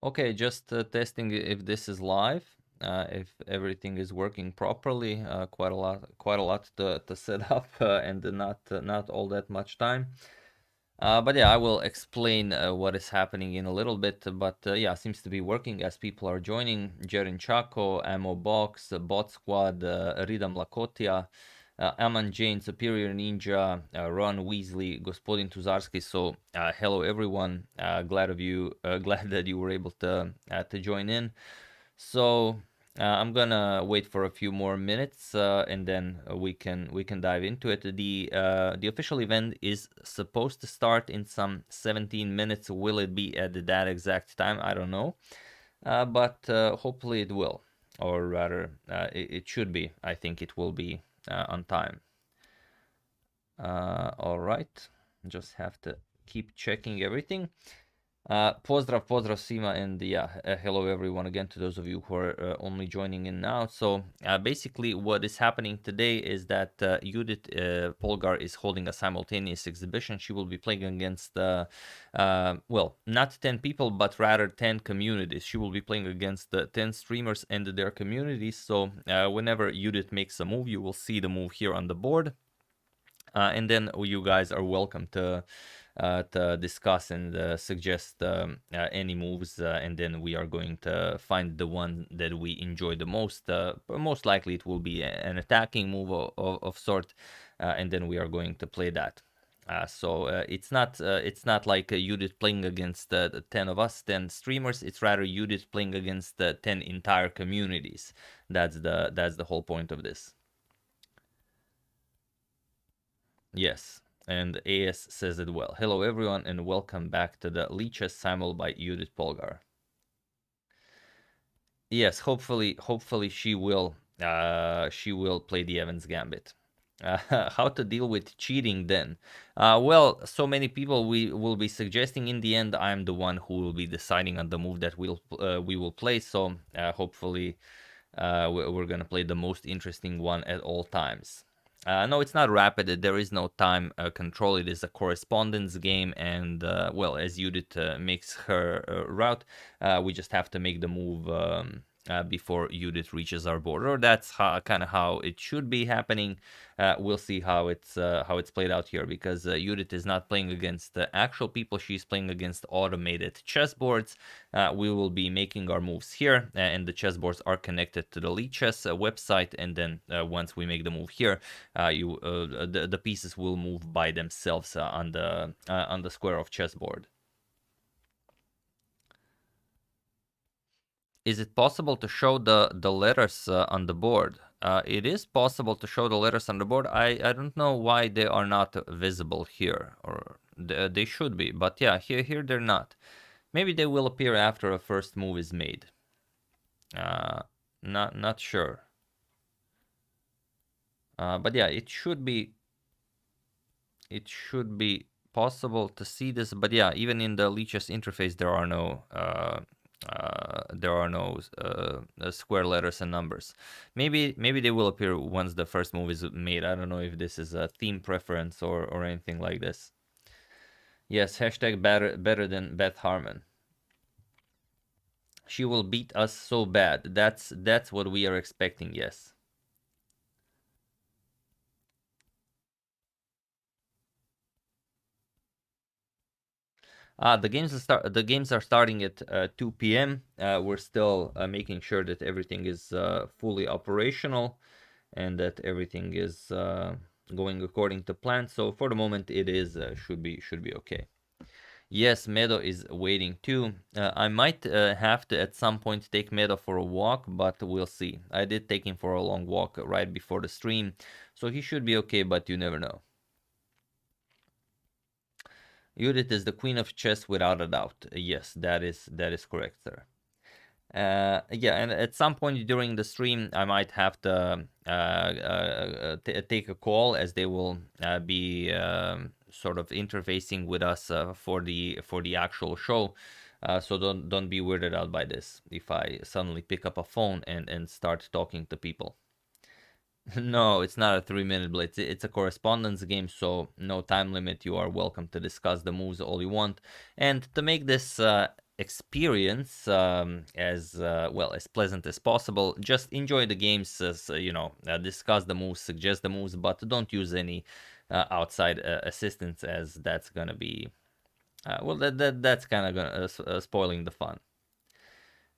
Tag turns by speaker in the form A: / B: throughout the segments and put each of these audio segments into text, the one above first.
A: Okay, just testing if this is live, if everything is working properly. Quite a lot to set up, and not all that much time. But yeah, I will explain what is happening in a little bit. But yeah, seems to be working as people are joining. Jerin Chaco, Ammo Box, Bot Squad, Ridam Lakotia, Aman Jane, Superior Ninja, Ron Weasley, Gospodin Tuzarski. So hello everyone. Glad that you were able to join in. So I'm gonna wait for a few more minutes, and then we can dive into it. The official event is supposed to start in some 17 minutes. Will it be at that exact time? I don't know, but hopefully it will, or rather, it should be. I think it will be on time. All right, just have to keep checking everything. Pozdrav svima, and yeah, hello everyone again to those of you who are only joining in now. So basically what is happening today is that Judit Polgar is holding a simultaneous exhibition. She will be playing against, well, not 10 people, but rather 10 communities. She will be playing against 10 streamers and their communities. So whenever Judit makes a move, you will see the move here on the board. And then you guys are welcome to discuss and suggest any moves, and then we are going to find the one that we enjoy the most. Most likely it will be an attacking move of sort, and then we are going to play that. So it's not like Judit playing against 10 of us, 10 streamers. It's rather Judit playing against 10 entire communities. That's the whole point of this. Yes, and AS says it well. Hello everyone and welcome back to the Lichess Simul by Judit Polgar. Yes, hopefully she will play the Evans Gambit. How to deal with cheating then? Well, so many people we will be suggesting. In the end, I'm the one who will be deciding on the move that we will play. So hopefully we're gonna play the most interesting one at all times. No, it's not rapid. There is no time control. It is a correspondence game, and well, as Judith makes her route, we just have to make the move before Judith reaches our border. That's kind of how it should be happening. We'll see how it's played out here, because Judith is not playing against actual people. She's playing against automated chessboards. We will be making our moves here, and the chessboards are connected to the Lichess website. And then once we make the move here, the pieces will move by themselves on the square of chessboard. Is it possible to show the letters on the board? It is possible to show the letters on the board. I don't know why they are not visible here, or they should be, but yeah, here they're not. Maybe they will appear after a first move is made. Not sure. But yeah, it should be possible to see this. But yeah, even in the Lichess interface, there are no square letters and numbers. Maybe they will appear once the first move is made. I don't know if this is a theme preference or anything like this. Yes, hashtag better than Beth Harmon. She will beat us so bad. That's what we are expecting. Yes. The games are starting at 2 p.m. We're still making sure that everything is fully operational and that everything is going according to plan. So for the moment, it is should be okay. Yes, Meadow is waiting too. I might have to at some point take Meadow for a walk, but we'll see. I did take him for a long walk right before the stream, so he should be okay, but you never know. Judith is the queen of chess without a doubt. Yes, that is correct, sir. Yeah, and at some point during the stream, I might have to take a call, as they will be sort of interfacing with us for the actual show. So don't be weirded out by this if I suddenly pick up a phone and start talking to people. No, it's not a 3-minute blitz. It's a correspondence game, so no time limit. You are welcome to discuss the moves all you want. And to make this experience as well as pleasant as possible. Just enjoy the games, as you know, discuss the moves, suggest the moves, but don't use any outside assistance, as that's gonna be well, that's kind of gonna spoiling the fun.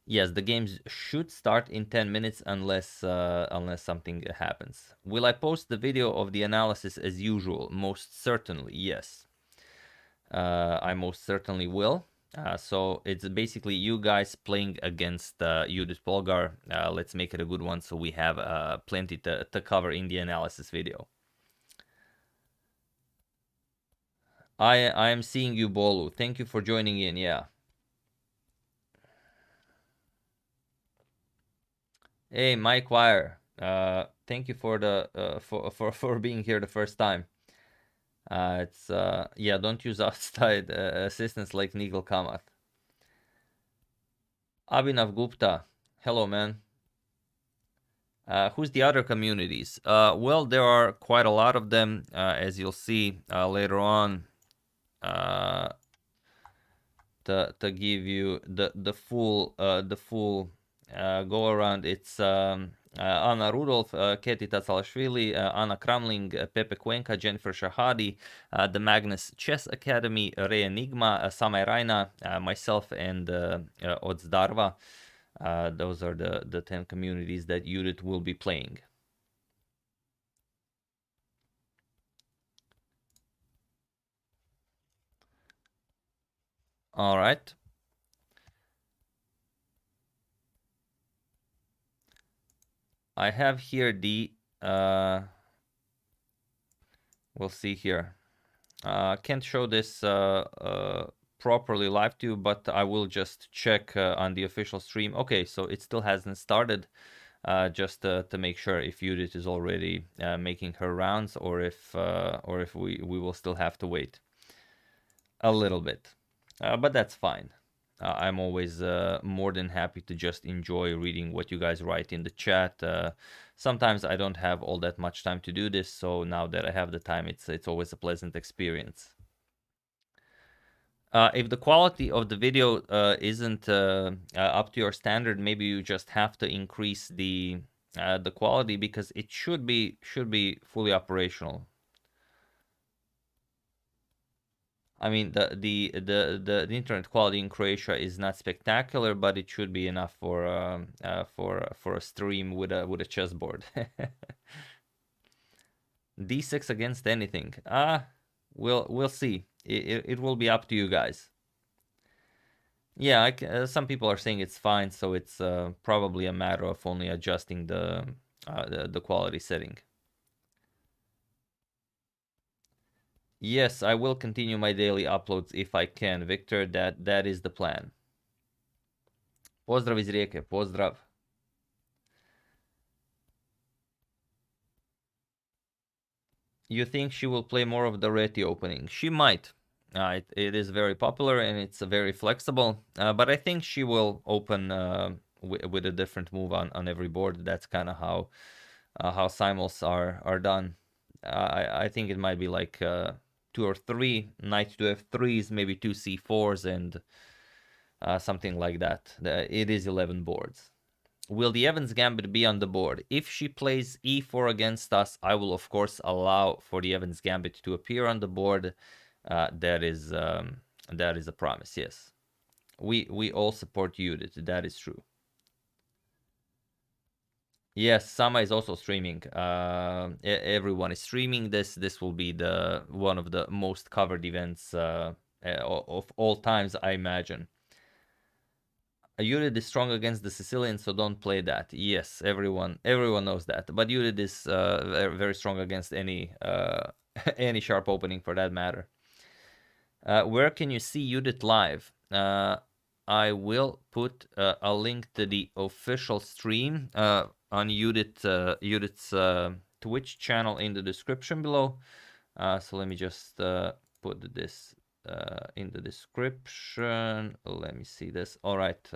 A: Yes, the games should start in 10 minutes unless unless something happens. Will I post the video of the analysis as usual? Most certainly, yes. I most certainly will. So it's basically you guys playing against Judit Polgar. Let's make it a good one so we have plenty to cover in the analysis video. I am seeing you, Bolu. Thank you for joining in. Yeah. Hey, Mike Wire. Thank you for the for being here the first time. It's yeah, don't use outside assistance like Nigel Kamath. Abhinav Gupta. Hello, man. Who's the other communities? Well, there are quite a lot of them, as you'll see later on. To give you the full go around, it's Anna Rudolph, Keti Tatsalashvili, Anna Kramling, Pepe Cuenca, Jennifer Shahadi, the Magnus Chess Academy, Ray Enigma, Samay Raina, myself, and Odzdarva. Those are the 10 communities that Judit will be playing. All right. I have here the we'll see here. Can't show this properly live to you, but I will just check on the official stream. Okay, so it still hasn't started. Just to make sure if Judit is already making her rounds, or if we will still have to wait a little bit. But that's fine. I'm always more than happy to just enjoy reading what you guys write in the chat. Sometimes I don't have all that much time to do this, so now that I have the time, it's always a pleasant experience. If the quality of the video isn't up to your standard, maybe you just have to increase the quality, because it should be fully operational. I mean, the internet quality in Croatia is not spectacular, but it should be enough for a stream with a chessboard. D6 against anything. We'll see. It will be up to you guys. Yeah, some people are saying it's fine, so it's probably a matter of only adjusting the quality setting. Yes, I will continue my daily uploads if I can, Victor. That is the plan. Pozdrav iz Rijeke, pozdrav. You think she will play more of the Reti opening? She might. It is very popular and it's very flexible, but I think she will open with a different move on every board. That's kind of how simuls are done. I think it might be like 2 or 3 knight to f3s, maybe 2 c4s, and something like that. It is 11 boards. Will the Evans Gambit be on the board? If she plays e4 against us, I will of course allow for the Evans Gambit to appear on the board. That is a promise. Yes, we all support Judit. That is true. Yes, Sama is also streaming. Everyone is streaming this. This will be one of the most covered events of all times, I imagine. Judit is strong against the Sicilians, so don't play that. Yes, everyone knows that. But Judit is very strong against any any sharp opening, for that matter. Where can you see Judit live? I will put a link to the official stream on Judit's Twitch channel in the description below. So let me just put this in the description. Let me see this. All right.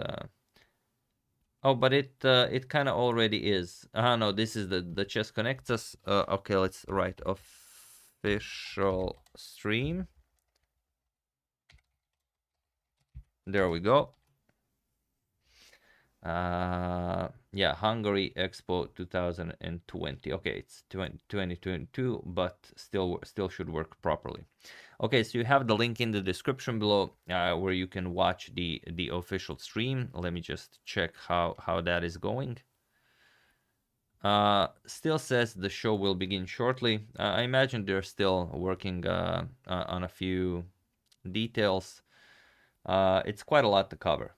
A: Oh, but it kind of already is. No, this is the Chess Connects Us. Okay, let's write official stream. There we go. Yeah, Hungary Expo 2020. Okay, it's 2022, but still should work properly. Okay, so you have the link in the description below where you can watch the official stream. Let me just check how that is going. Still says the show will begin shortly. I imagine they're still working on a few details. It's quite a lot to cover.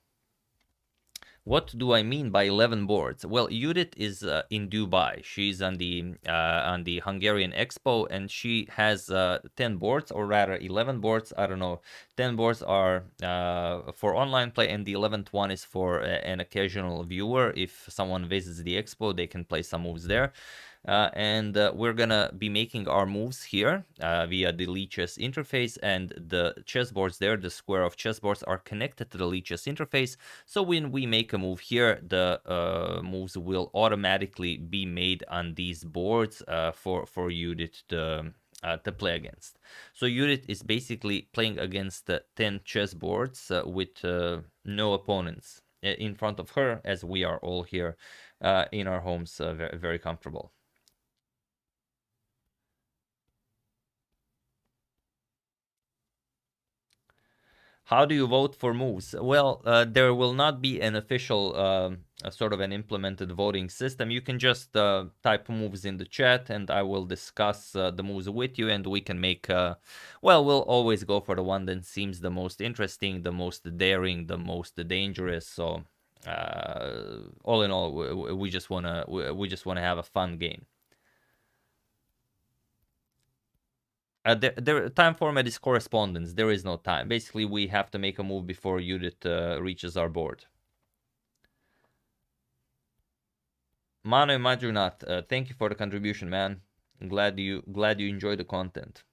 A: What do I mean by 11 boards? Well, Judit is in Dubai. She's on the Hungarian Expo, and she has 10 boards, or rather 11 boards. I don't know. 10 boards are for online play, and the 11th one is for an occasional viewer. If someone visits the expo, they can play some moves there. And we're gonna be making our moves here via the Lichess interface, and the chessboards there, the square of chessboards, are connected to the Lichess interface. So when we make a move here, the moves will automatically be made on these boards for Judit to play against. So Judit is basically playing against 10 chessboards with no opponents in front of her, as we are all here in our homes very, very comfortable. How do you vote for moves? Well, there will not be an official sort of an implemented voting system. You can just type moves in the chat, and I will discuss the moves with you, and we can make, well, we'll always go for the one that seems the most interesting, the most daring, the most dangerous. So all in all, we just wanna have a fun game. The time format is correspondence. There is no time. Basically, we have to make a move before Judit reaches our board. Mano Majunat, thank you for the contribution, man. I'm glad you enjoy the content.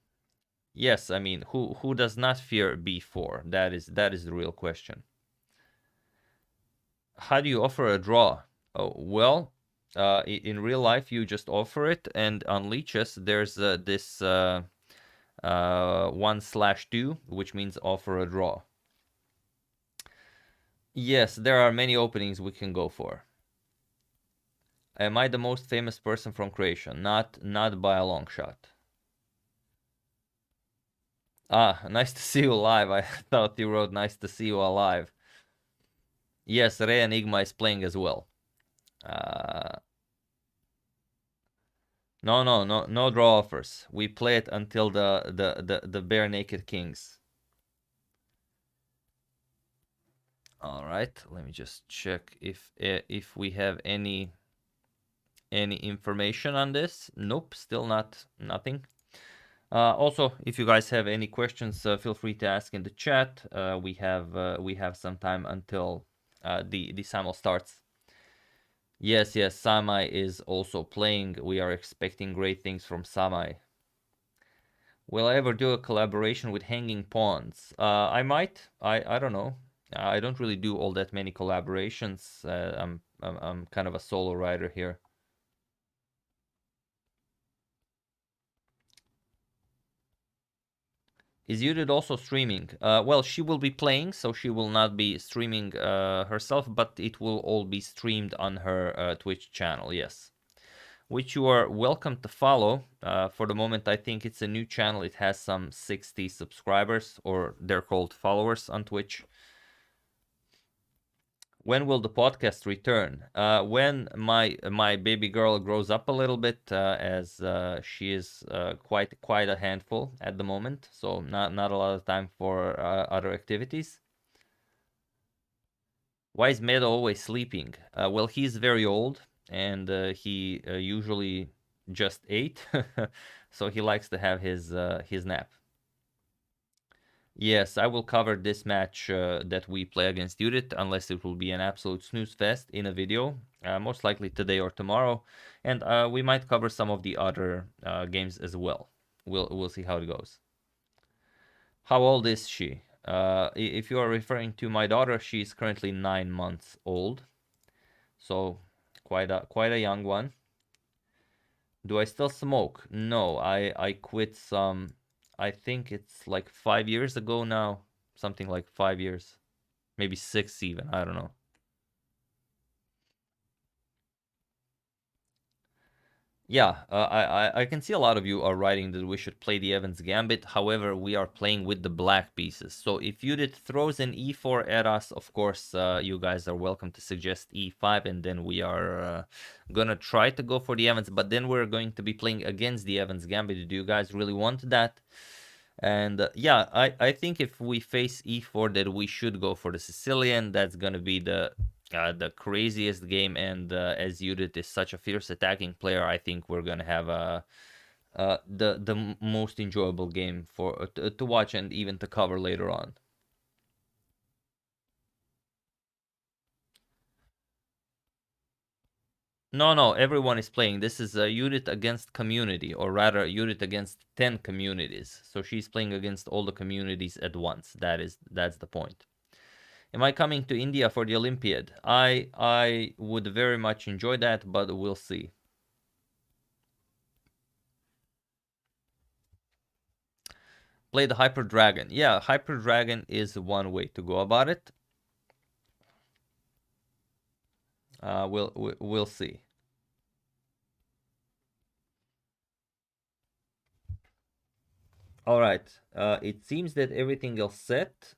A: Yes, I mean, who does not fear B4? That is the real question. How do you offer a draw? Oh, well, in real life, you just offer it, and on Lichess, there's this 1/2, which means offer a draw. Yes, there are many openings we can go for. Am I the most famous person from Croatia? Not by a long shot. Ah, nice to see you live. I thought you wrote nice to see you alive. Yes, Re Enigma is playing as well. No draw offers. We play it until the bare naked kings. All right, let me just check if we have any information on this. Nope, still nothing. Also, if you guys have any questions, feel free to ask in the chat. We have some time until the simul starts. Yes, Samai is also playing. We are expecting great things from Samai. Will I ever do a collaboration with Hanging Pawns? I might. I don't know. I don't really do all that many collaborations. I'm kind of a solo writer here. Is Judit also streaming? Well, she will be playing, so she will not be streaming herself, but it will all be streamed on her Twitch channel, yes. Which you are welcome to follow. For the moment, I think it's a new channel. It has some 60 subscribers, or they're called followers on Twitch. When will the podcast return? When my baby girl grows up a little bit, as she is quite a handful at the moment, so not a lot of time for other activities. Why is Meadow always sleeping? Well, he's very old, and he usually just ate, so he likes to have his nap. Yes, I will cover this match that we play against Judit, unless it will be an absolute snooze fest in a video, most likely today or tomorrow, and we might cover some of the other games as well. We'll see how it goes. How old is she? If you are referring to my daughter, she's currently 9 months old, so quite a young one. Do I still smoke? No, I quit some. I think it's like 5 years ago now. Something like 5 years. Maybe 6 even. I don't know. Yeah, I can see a lot of you are writing that we should play the Evans Gambit. However, we are playing with the black pieces. So if Judit throws an e4 at us, of course, you guys are welcome to suggest e5, and then we are gonna try to go for the Evans. But then we're going to be playing against the Evans Gambit. Do you guys really want that? And yeah, I think if we face e4, that we should go for the Sicilian. That's gonna be the craziest game, and as Judit is such a fierce attacking player, I think we're gonna have the most enjoyable game for to watch and even to cover later on. No, everyone is playing. This is a unit against community, or rather, a unit against 10 communities. So she's playing against all the communities at once. That's the point. Am I coming to India for the Olympiad? I would very much enjoy that, but we'll see. Play the Hyper Dragon. Yeah, Hyper Dragon is one way to go about it. We'll see. All right. It seems that everything else set.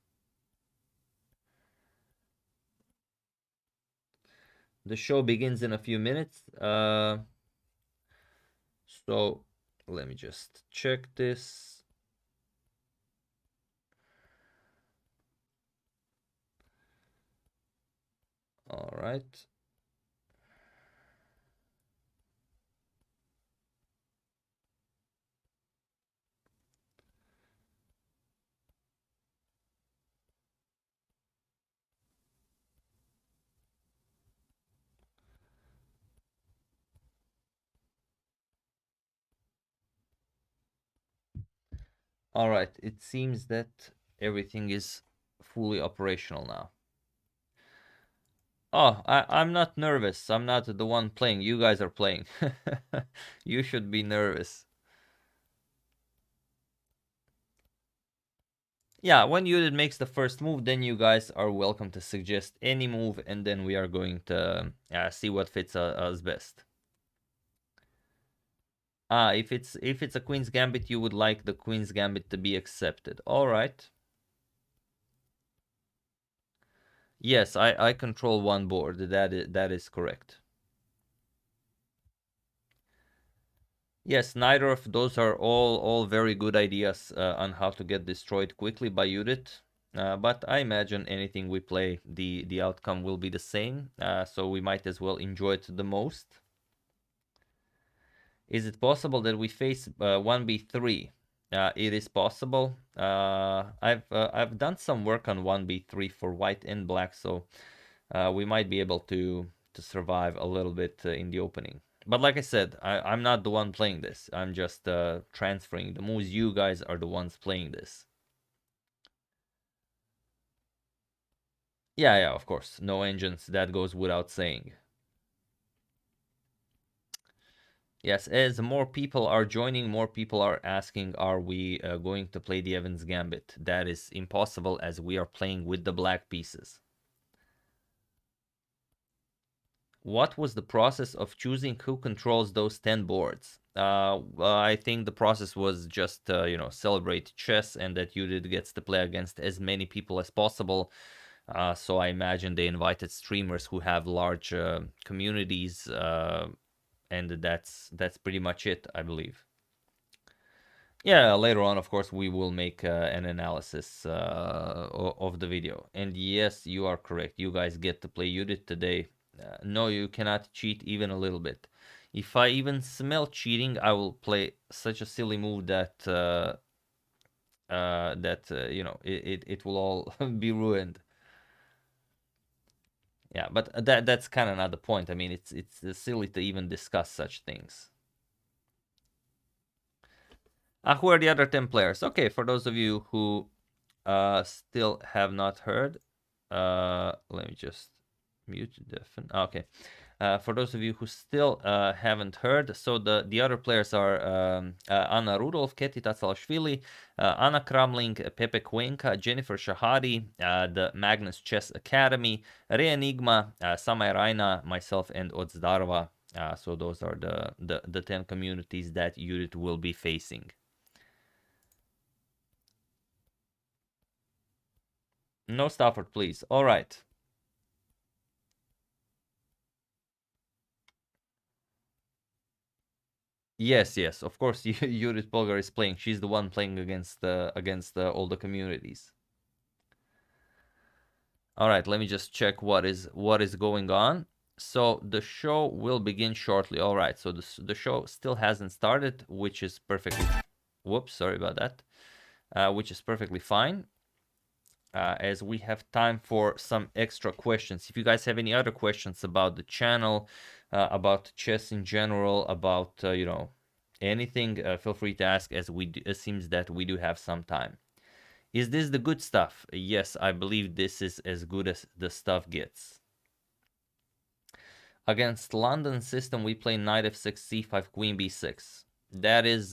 A: The show begins in a few minutes. So let me just check this. All right. All right. It seems that everything is fully operational now. Oh, I'm not nervous. I'm not the one playing. You guys are playing. You should be nervous. Yeah, when Judit makes the first move, then you guys are welcome to suggest any move, and then we are going to see what fits us best. If it's a Queen's Gambit, you would like the Queen's Gambit to be accepted. All right. Yes, I control one board. That is correct. Yes, neither of those are all very good ideas on how to get destroyed quickly by Judit. But I imagine anything we play, the outcome will be the same. So we might as well enjoy it the most. Is it possible that we face 1b3? It is possible. I've done some work on 1b3 for white and black, so we might be able to survive a little bit in the opening. But like I said, I'm not the one playing this. I'm just transferring the moves. You guys are the ones playing this. Yeah, of course. No engines. That goes without saying. Yes, as more people are joining, more people are asking, are we going to play the Evans Gambit? That is impossible as we are playing with the black pieces. What was the process of choosing who controls those 10 boards? I think the process was just, celebrate chess, and that Judit gets to play against as many people as possible. So I imagine they invited streamers who have large communities, and that's pretty much it, I believe. Yeah, later on, of course, we will make an analysis of the video. And yes, you are correct. You guys get to play Judit today. No, you cannot cheat even a little bit. If I even smell cheating, I will play such a silly move that it will all be ruined. Yeah, but that's kind of not the point. I mean, it's silly to even discuss such things. Who are the other 10 players? Okay, for those of you who still have not heard, let me just mute okay. For those of you who still haven't heard, so the other players are Anna Rudolf, Keti Tatsalashvili, Anna Kramling, Pepe Cuenca, Jennifer Shahadi, the Magnus Chess Academy, Re Enigma, Samay Raina, myself, and Odzdarova. So those are the 10 communities that Judit will be facing. No Stafford, please. All right. Yes, yes, of course. Judit Polgar is playing. She's the one playing against all the communities. All right, let me just check what is going on. So the show will begin shortly. All right, so the show still hasn't started, which is perfectly. Whoops, sorry about that. Which is perfectly fine. As we have time for some extra questions. If you guys have any other questions about the channel, about chess in general, about you know, anything, feel free to ask, as it seems that we do have some time. Is this the good stuff? Yes, I believe this is as good as the stuff gets. Against London system, we play knight f6, c5, queen b6. That is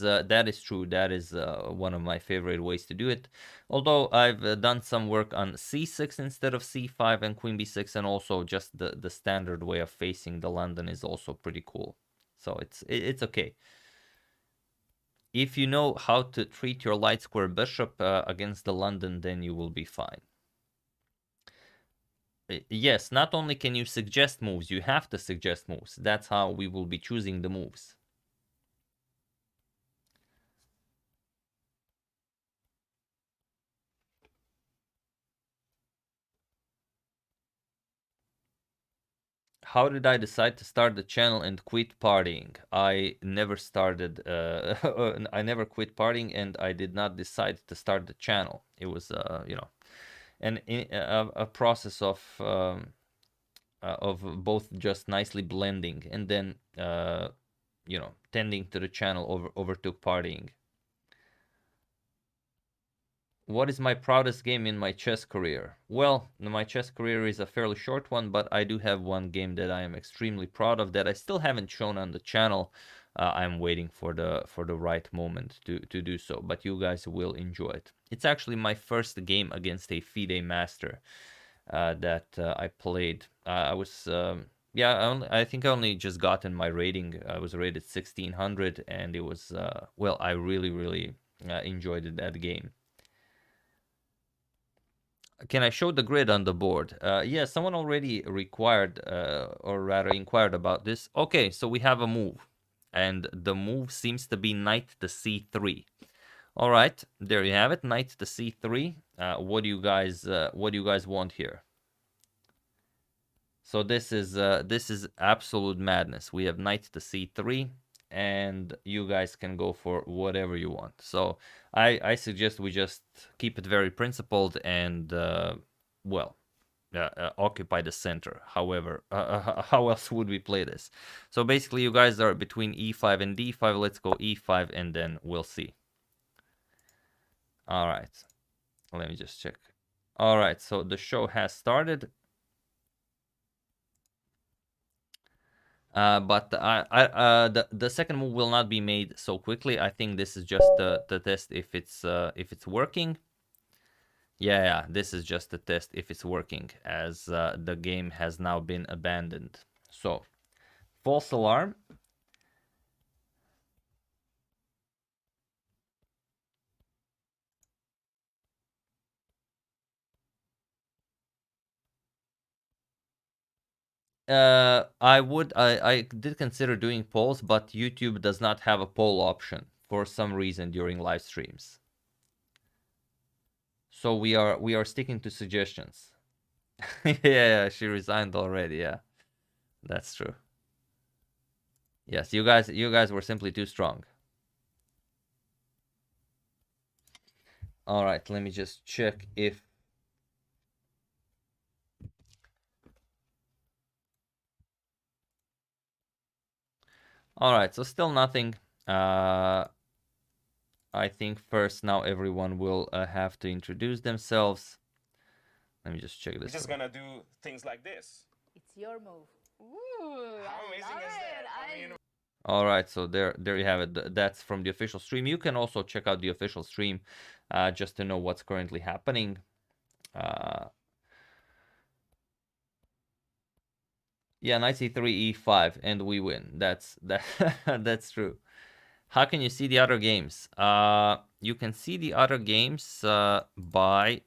A: true. That is one of my favorite ways to do it. Although I've done some work on c6 instead of c5 and queen b6, and also just the standard way of facing the London is also pretty cool. So it's okay. If you know how to treat your light square bishop against the London, then you will be fine. Yes, not only can you suggest moves, you have to suggest moves. That's how we will be choosing the moves. How did I decide to start the channel and quit partying? I never started, I never quit partying, and I did not decide to start the channel. It was, you know, a process of both just nicely blending and then, you know, tending to the channel overtook partying. What is my proudest game in my chess career? Well, my chess career is a fairly short one, but I do have one game that I am extremely proud of that I still haven't shown on the channel. I'm waiting for the right moment to do so, but you guys will enjoy it. It's actually my first game against a FIDE master that I played. I was yeah, I think I only just gotten my rating. I was rated 1600, and it was well, I really enjoyed that game. Can I show the grid on the board? Yeah, someone already required, or rather inquired about this. Okay, so we have a move, and the move seems to be knight to c3. All right, there you have it, knight to c3. What do you guys want here? So this is absolute madness. We have knight to c3, and you guys can go for whatever you want. So I suggest we just keep it very principled and well, occupy the center. However, how else would we play this? So basically, you guys are between e5 and d5. Let's go e5, and then we'll see. All right, let me just check. All right, so the show has started. But the second move will not be made so quickly. I think this is just the test if it's working. Yeah, this is just a test if it's working, as the game has now been abandoned. So, false alarm. I did consider doing polls, but YouTube does not have a poll option for some reason during live streams. So we are sticking to suggestions. Yeah, she resigned already. Yeah, that's true. Yes, you guys were simply too strong. All right, let me just check if all right, so still nothing. I think first now everyone will have to introduce themselves. Let me just check this.
B: We're just gonna do things like this.
C: It's your move. Ooh, how amazing is that?
B: I mean,
A: all right, so there you have it. That's from the official stream. You can also check out the official stream just to know what's currently happening. Yeah, knight c3, e5, and we win. That's that's true. How can you see the other games? You can see the other games by.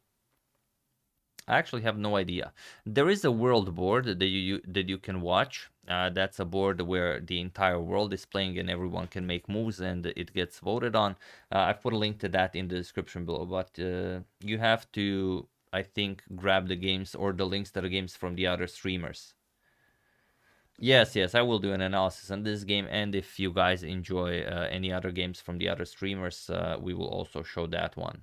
A: I actually have no idea. There is a world board that you can watch. That's a board where the entire world is playing and everyone can make moves and it gets voted on. I've put a link to that in the description below. But you have to, I think, grab the games or the links to the games from the other streamers. Yes, yes, I will do an analysis on this game, and if you guys enjoy any other games from the other streamers, we will also show that one.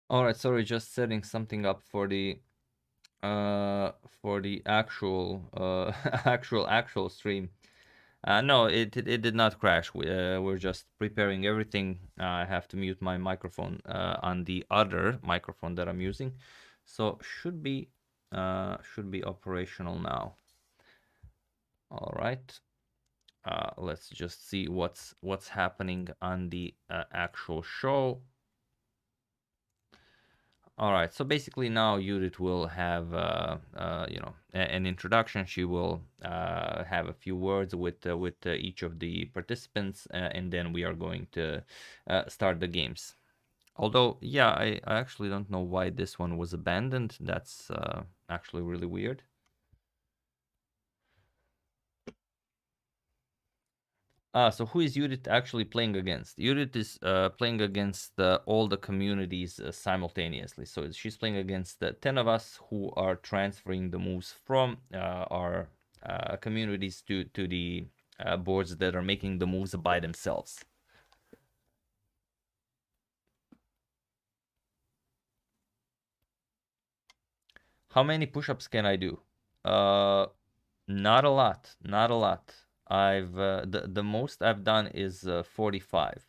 A: All right, sorry, just setting something up for the actual actual stream. No, it did not crash. We're just preparing everything. I have to mute my microphone on the other microphone that I'm using, so should be operational now. All right. Let's just see what's happening on the actual show. All right, so basically now Judit will have, you know, an introduction. She will have a few words with each of the participants, and then we are going to start the games. Although, yeah, I actually don't know why this one was abandoned. That's actually really weird. So who is Judit actually playing against? Judit is playing against all the communities simultaneously. So she's playing against the 10 of us who are transferring the moves from our communities to the boards that are making the moves by themselves. How many push-ups can I do? Not a lot. Not a lot. I've the most I've done is 45.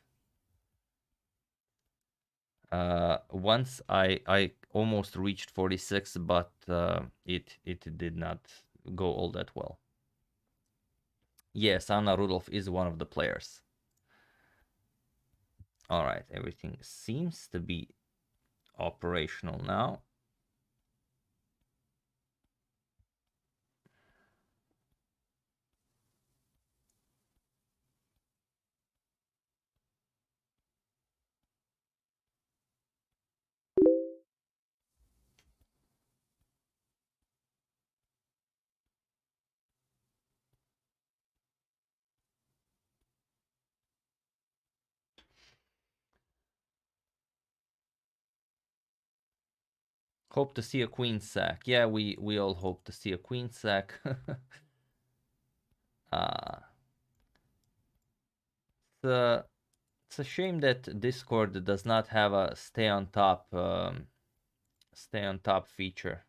A: Once I almost reached 46, but it did not go all that well. Yes, Anna Rudolph is one of the players. All right, everything seems to be operational now. Hope to see a queen sack. Yeah, we all hope to see a queen sack. It's a shame that Discord does not have a stay on top feature.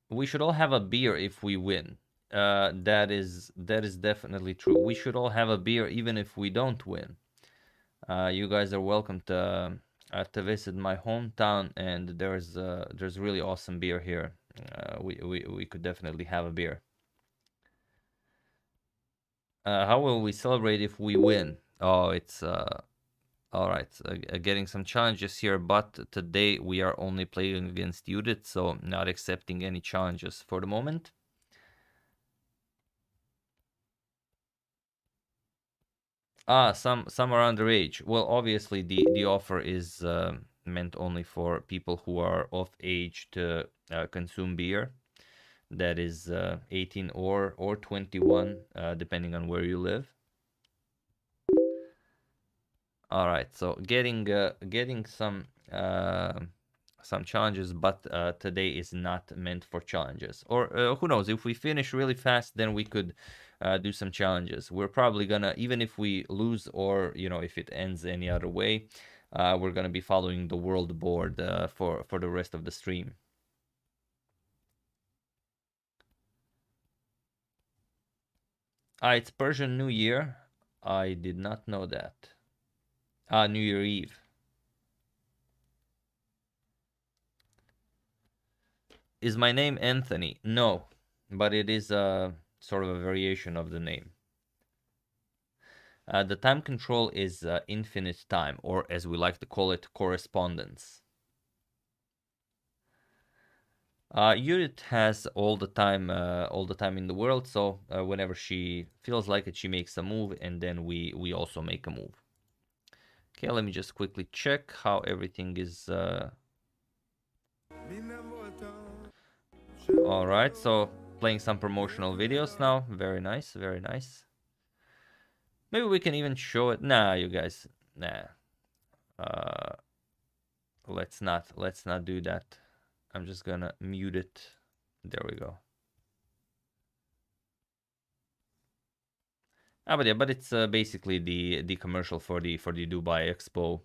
A: We should all have a beer if we win. That is definitely true. We should all have a beer even if we don't win. You guys are welcome to visit my hometown, and there's really awesome beer here. We could definitely have a beer. How will we celebrate if we win? Oh, it's all right. Getting some challenges here, but today we are only playing against Judit, so not accepting any challenges for the moment. Some are underage. Well, obviously the offer is meant only for people who are of age to consume beer. That is 18 or 21, depending on where you live. All right, so getting some challenges, but today is not meant for challenges. Or who knows? If we finish really fast, then we could do some challenges. We're probably gonna, even if we lose or if it ends any other way, we're gonna be following the world board for the rest of the stream. It's Persian New Year. I did not know that. New Year Eve. Is my name Anthony? No, but it is sort of a variation of the name. The time control is infinite time, or as we like to call it, correspondence. Judit has all the time in the world, so whenever she feels like it, she makes a move, and then we also make a move. Okay, let me just quickly check how everything is. All right, so playing some promotional videos now. Very nice, very nice. Maybe we can even show it. Nah, you guys. Nah. Let's not do that. I'm just gonna mute it. There we go. But yeah, but it's basically the commercial for the Dubai Expo.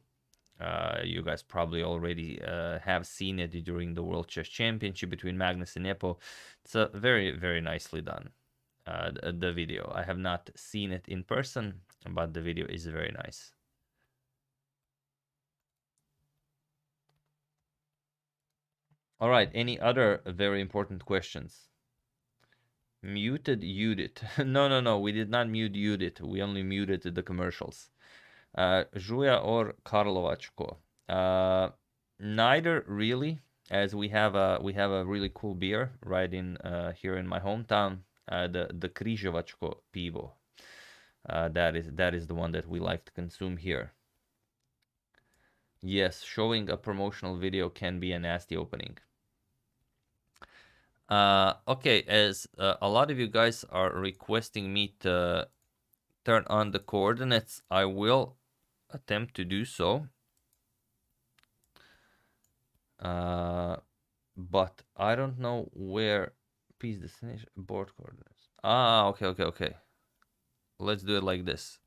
A: You guys probably already have seen it during the World Chess Championship between Magnus and Nepo. It's very, very nicely done. The video. I have not seen it in person, but the video is very nice. All right, any other very important questions? Muted Judit. No, we did not mute Judit. We only muted the commercials. Žuja or Karlovačko? Neither really, as we have a really cool beer right in here in my hometown, the Križevačko pivo. That is the one that we like to consume here. Yes, showing a promotional video can be a nasty opening. Okay, as a lot of you guys are requesting me to turn on the coordinates, I will attempt to do so. But I don't know where piece destination board coordinates. Ah, okay. Let's do it like this.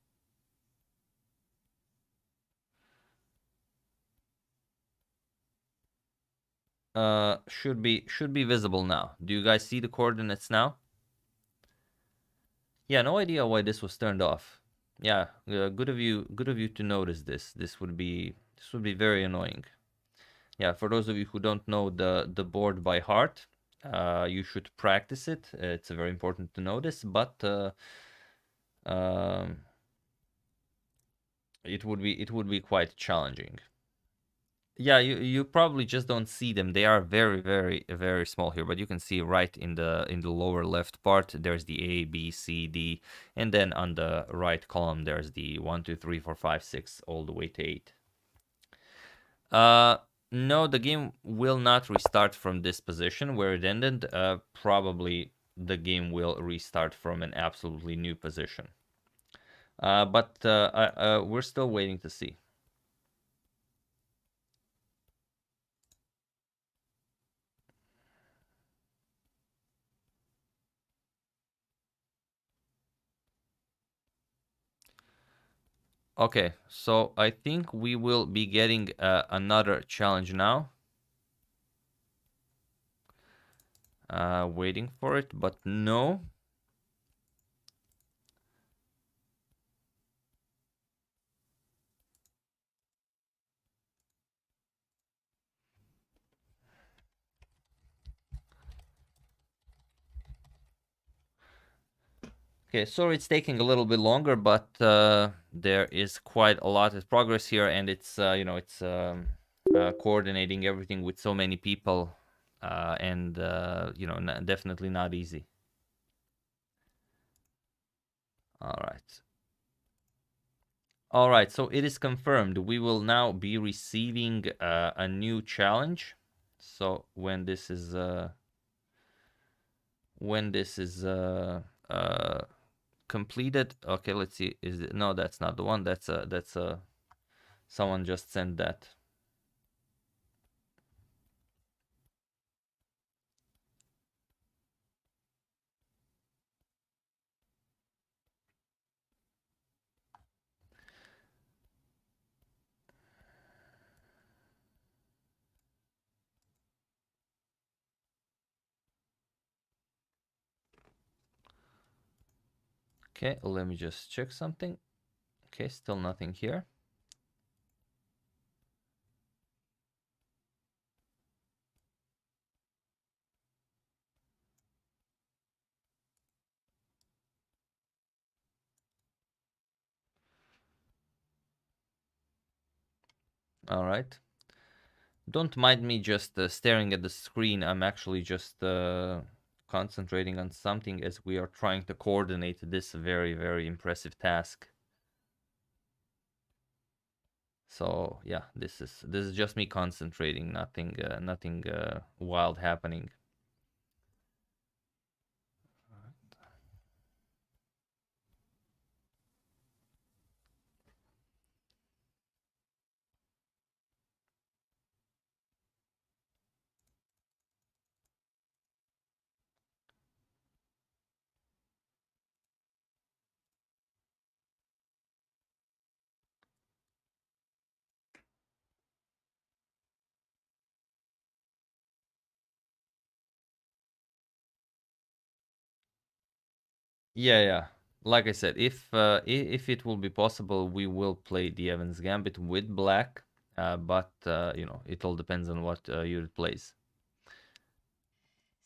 A: Should be visible now. Do you guys see the coordinates now? Yeah, no idea why this was turned off. Yeah, good of you to notice this. This would be very annoying. Yeah, for those of you who don't know the board by heart, you should practice it. It's very important to notice, but it would be quite challenging. Yeah, you probably just don't see them. They are very small here, but you can see right in the lower left part there's the A, B, C, D, and then on the right column there's the 1, 2, 3, 4, 5, 6 all the way to 8. No, the game will not restart from this position where it ended. Probably the game will restart from an absolutely new position. But we're still waiting to see. Okay, so I think we will be getting another challenge now. Waiting for it, but no. Okay, sorry it's taking a little bit longer, but there is quite a lot of progress here, and it's you know, it's coordinating everything with so many people, and you know, definitely not easy. All right, so it is confirmed. We will now be receiving a new challenge. So when this is completed, okay, let's see. Is it? No, that's not the one. That's someone just sent that. Okay, let me just check something. Okay, still nothing here. All right. Don't mind me just staring at the screen. I'm actually just concentrating on something as we are trying to coordinate this very impressive task. So yeah, this is just me concentrating. Nothing wild happening. Yeah. Like I said, if it will be possible, we will play the Evans Gambit with black. But you know, it all depends on what Judit plays.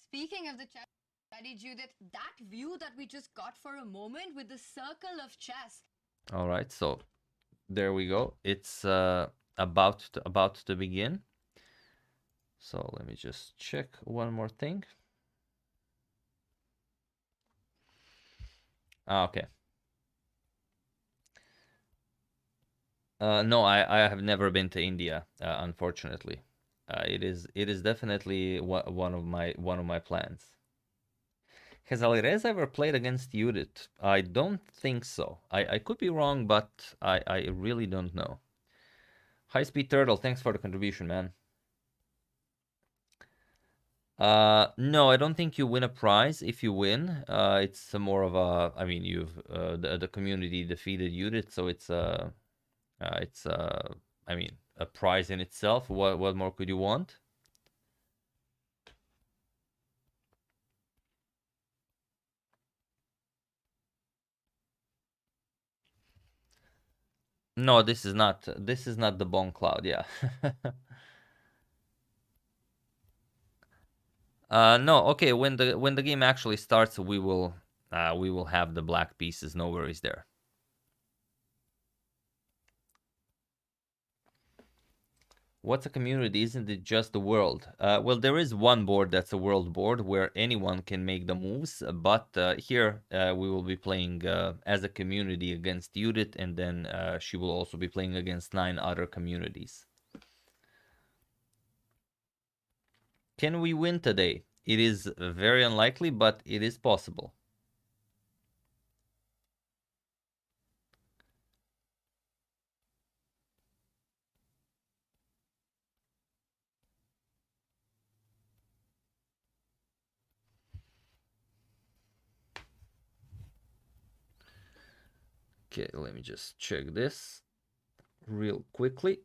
C: Speaking of the chess, ready, Judith, that view that we just got for a moment with the circle of chess.
A: All right, so there we go. It's about to begin. So let me just check one more thing. Okay. No, I have never been to India, unfortunately. It is definitely one of my plans. Has Alireza ever played against Judit? I don't think so. I could be wrong, but I really don't know. High Speed Turtle, thanks for the contribution, man. No, I don't think you win a prize if you win. It's more of a, I mean, you've the community defeated Judit, so it's I mean, a prize in itself. What more could you want? No, this is not the Bone Cloud, yeah. No, okay, when the game actually starts, we will have the black pieces, no worries there. What's a community? Isn't it just the world? Well, there is one board that's a world board where anyone can make the moves, but here we will be playing as a community against Judit, and then she will also be playing against 9 other communities. Can we win today? It is very unlikely, but it is possible. Okay, let me just check this real quickly.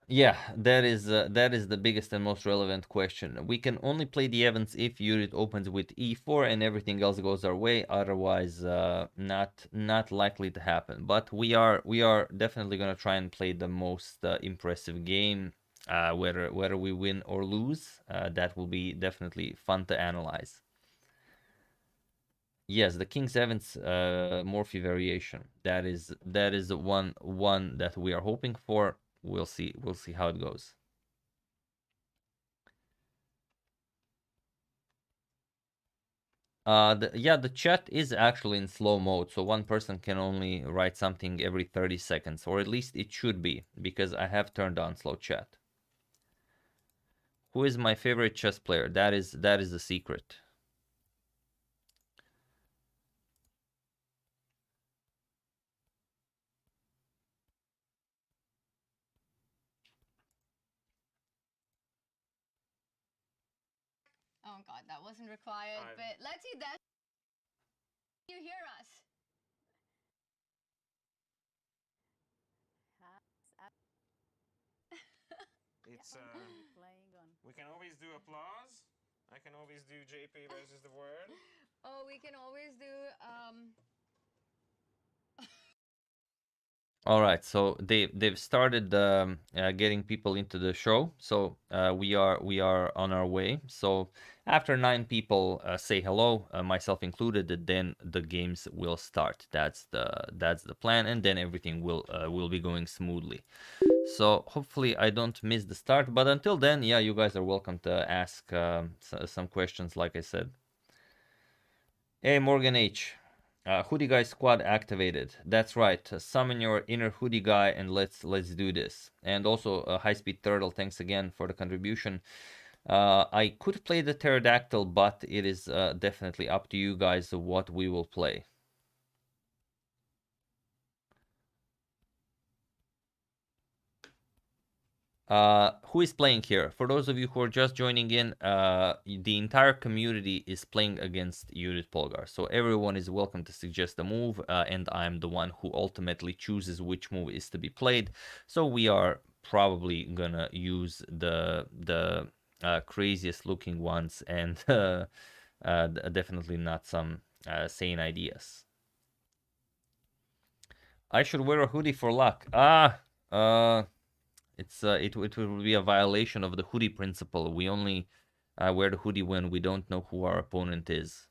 A: Yeah, that is the biggest and most relevant question. We can only play the events if Judit opens with e4 and everything else goes our way. Otherwise, not likely to happen. But we are definitely gonna try and play the most impressive game. Whether we win or lose, that will be definitely fun to analyze. Yes, the King Seven's Morphe variation. That is the one that we are hoping for. We'll see how it goes. The chat is actually in slow mode, so one person can only write something every 30 seconds, or at least it should be, because I have turned on slow chat. Who is my favorite chess player? That is the secret.
C: Oh god, that wasn't required, but let's see that. You hear us?
B: It's we can always do applause. I can always do JP versus the word.
C: Oh, we can always do
A: All right, so they've started getting people into the show, so we are on our way. So after 9 people say hello, myself included, then the games will start. That's the plan, and then everything will be going smoothly. So hopefully I don't miss the start. But until then, yeah, you guys are welcome to ask some questions, like I said. Hey, Morgan H. Hoodie guy squad activated. That's right. Summon your inner hoodie guy and let's do this. And also High Speed Turtle, thanks again for the contribution. I could play the pterodactyl, but it is definitely up to you guys what we will play. Who is playing here? For those of you who are just joining in, the entire community is playing against Judit Polgar. So everyone is welcome to suggest a move, and I'm the one who ultimately chooses which move is to be played. So we are probably gonna use the craziest looking ones, and definitely not some sane ideas. I should wear a hoodie for luck. It will be a violation of the hoodie principle. We only wear the hoodie when we don't know who our opponent is.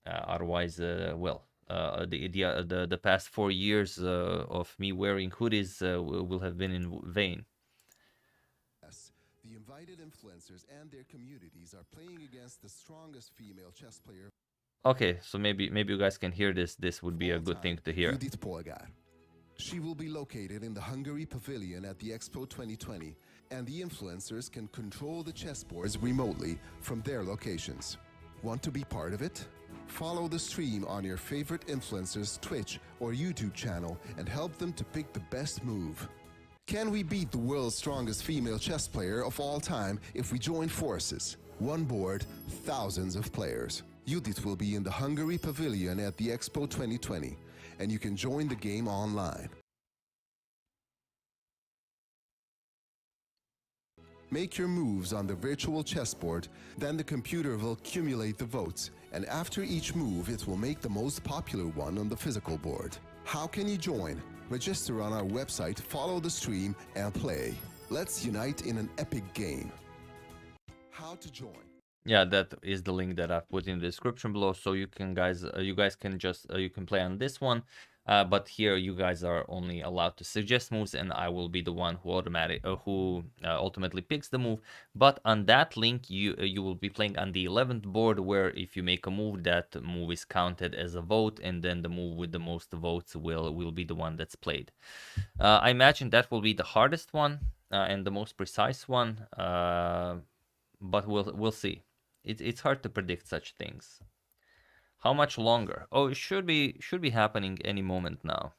A: Otherwise, well, the past 4 years of me wearing hoodies will have been in vain.
D: The invited influencers and their communities are playing against the strongest female chess player.
A: Okay, so maybe you guys can hear this. This would be a good thing to hear.
D: Judit Polgar. She will be located in the Hungary Pavilion at the Expo 2020, and the influencers can control the chessboards remotely from their locations. Want to be part of it? Follow the stream on your favorite influencer's Twitch or YouTube channel and help them to pick the best move. Can we beat the world's strongest female chess player of all time if we join forces? One board, thousands of players. Judit will be in the Hungary Pavilion at the Expo 2020, and you can join the game online. Make your moves on the virtual chessboard, then the computer will accumulate the votes, and after each move it will make the most popular one on the physical board. How can you join? Register on our website, follow the stream, and play. Let's unite in an epic game. How to join?
A: Yeah, that is the link that I've put in the description below, so you guys can just you can play on this one, but here you guys are only allowed to suggest moves, and I will be the one who ultimately picks the move. But on that link, you will be playing on the 11th board, where if you make a move, that move is counted as a vote, and then the move with the most votes will be the one that's played. I imagine that will be the hardest one and the most precise one, but we'll see. It's hard to predict such things. How much longer? Oh, it should be happening any moment now.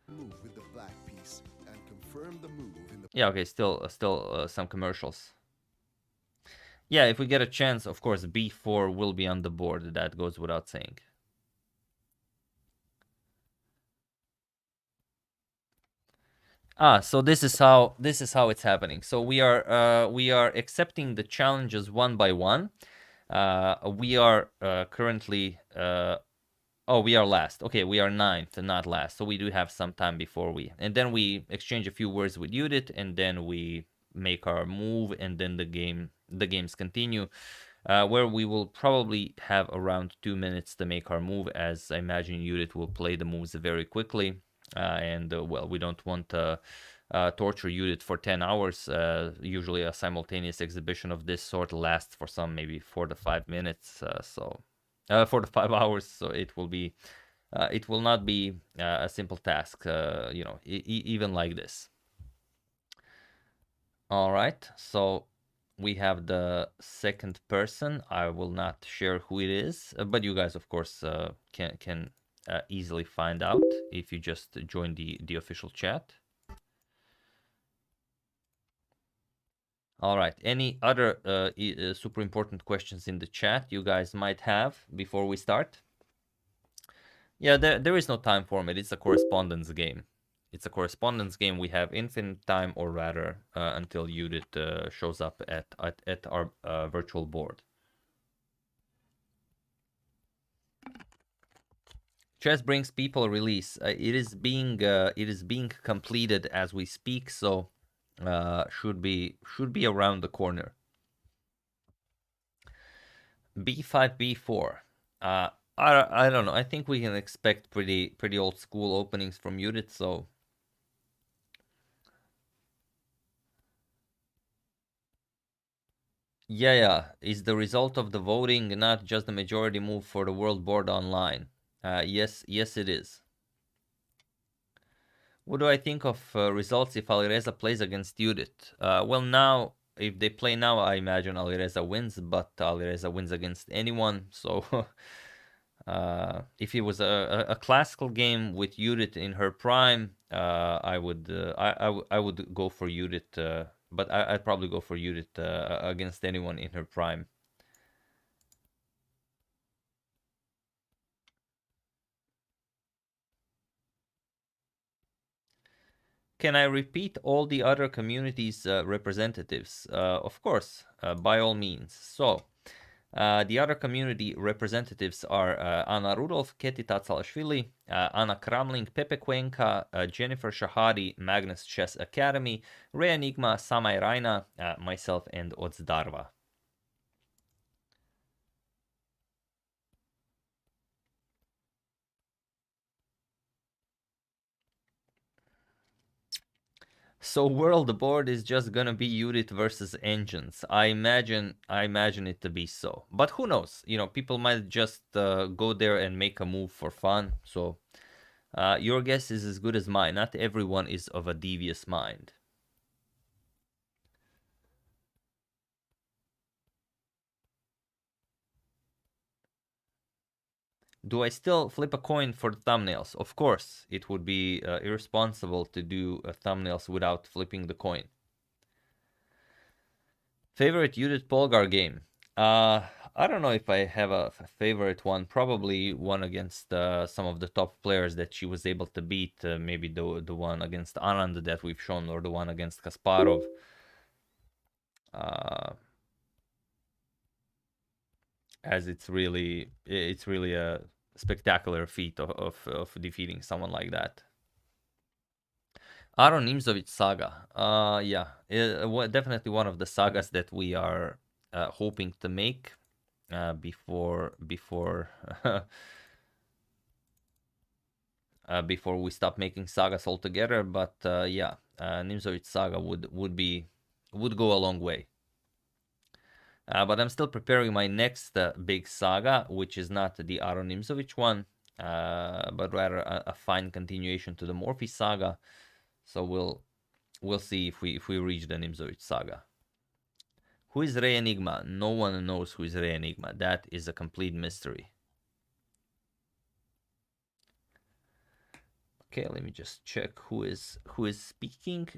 D: Move with the black piece and confirm the move in the...
A: Yeah, okay, still some commercials. Yeah, if we get a chance, of course, B4 will be on the board. That goes without saying. So this is how it's happening. So we are accepting the challenges one by one. We are currently we are last. Okay, we are 9th and not last. So we do have some time before and then we exchange a few words with Judit, and then we make our move, and then the games continue, where we will probably have around 2 minutes to make our move, as I imagine Judit will play the moves very quickly. Well, we don't want to torture Judit for 10 hours. Usually a simultaneous exhibition of this sort lasts for some maybe 4 to 5 minutes, 4 to 5 hours, so it will not be a simple task, even like this. All right, so we have the second person. I will not share who it is, but you guys, of course, can easily find out if you just join the official chat. All right, any other super important questions in the chat you guys might have before we start? Yeah, there is no time format. It's a correspondence game. It's a correspondence game. We have infinite time, or rather until Judit shows up at our virtual board. Chess brings people release. It is being completed as we speak, so should be around the corner. B5, B4. I don't know. I think we can expect pretty old school openings from Judit. So yeah, is the result of the voting not just the majority move for the world board online? Yes, it is. What do I think of results if Alireza plays against Judit? Well, now, if they play now, I imagine Alireza wins, but Alireza wins against anyone. So if it was a classical game with Judit in her prime, I would go for Judit, but I'd probably go for Judit against anyone in her prime. Can I repeat all the other communities' representatives? Of course, by all means. So, the other community representatives are Anna Rudolf, Keti Tatsalashvili, Anna Kramling, Pepe Cuenca, Jennifer Shahadi, Magnus Chess Academy, Ray Enigma, Samay Raina, myself, and Odzdarva. So world board is just gonna be Judit versus engines. I imagine it to be so. But who knows? You know, people might just go there and make a move for fun. So your guess is as good as mine. Not everyone is of a devious mind. Do I still flip a coin for thumbnails? Of course, it would be irresponsible to do thumbnails without flipping the coin. Favorite Judit Polgar game? I don't know if I have a favorite one. Probably one against some of the top players that she was able to beat. Maybe the one against Anand that we've shown, or the one against Kasparov. As it's really a spectacular feat of defeating someone like that. Aron Nimzovic saga. Yeah, definitely one of the sagas that we are hoping to make before we stop making sagas altogether. But yeah, Nimzovic saga would go a long way. But I'm still preparing my next big saga, which is not the Aron Nimzovic one, but rather a fine continuation to the Morphy saga. So we'll see if we reach the Nimzovic saga. Who is Rey Enigma? No one knows who is Rey Enigma. That is a complete mystery. Okay, let me just check who is speaking.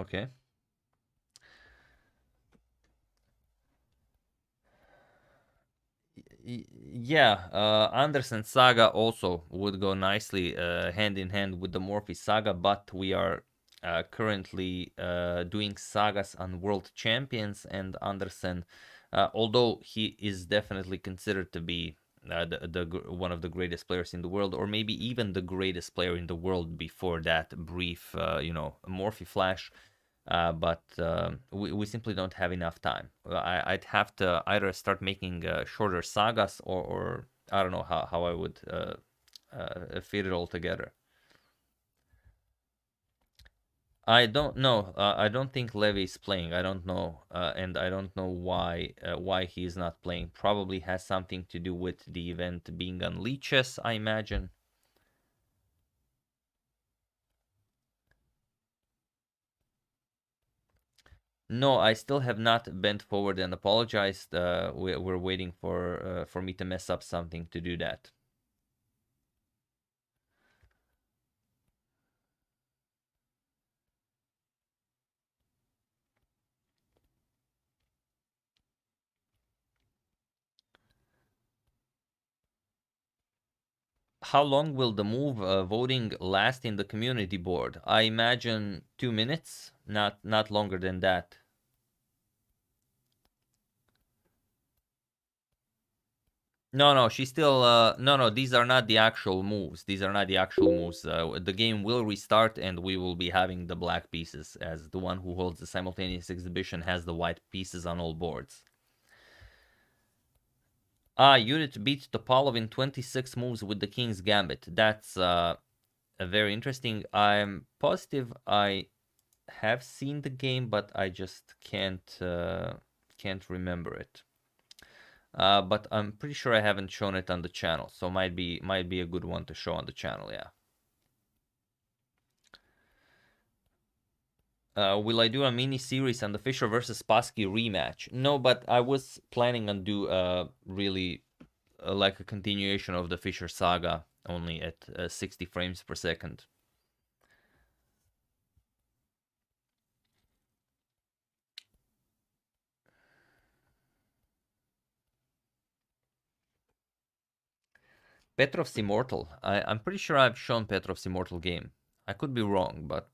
A: Okay. Yeah, Andersen saga also would go nicely hand in hand with the Morphy saga, but we are currently doing sagas on world champions, and Andersen, although he is definitely considered to be one of the greatest players in the world, or maybe even the greatest player in the world before that brief, Morphy flash. But we simply don't have enough time. I'd have to either start making shorter sagas, or I don't know how I would fit it all together. I don't know. I don't think Levy is playing. I don't know, and I don't know why he is not playing. Probably has something to do with the event being on leeches, I imagine. No, I still have not bent forward and apologized. We're waiting for me to mess up something to do that. How long will the move voting last in the community board? I imagine 2 minutes, not longer than that. No, she's still no, these are not the actual moves. These are not the actual moves. The game will restart and we will be having the black pieces, as the one who holds the simultaneous exhibition has the white pieces on all boards. Judit beat Topalov in 26 moves with the King's Gambit. That's very interesting. I'm positive I have seen the game, but I just can't remember it. But I'm pretty sure I haven't shown it on the channel, so might be a good one to show on the channel. Yeah. Will I do a mini series on the Fischer versus Posky rematch? No, but I was planning on do really like a continuation of the Fischer saga, only at 60 frames per second. Petrov's Immortal. I'm pretty sure I've shown Petrov's Immortal game. I could be wrong, but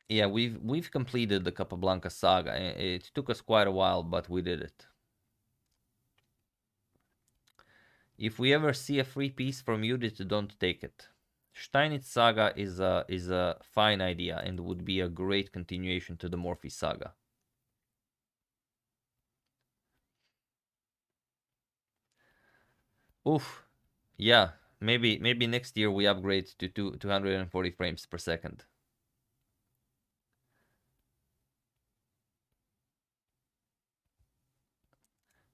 A: yeah, we've completed the Capablanca saga. It took us quite a while, but we did it. If we ever see a free piece from Judit, don't take it. Steinitz saga is a fine idea and would be a great continuation to the Morphy saga. Oof. Yeah, maybe next year we upgrade to 240 frames per second.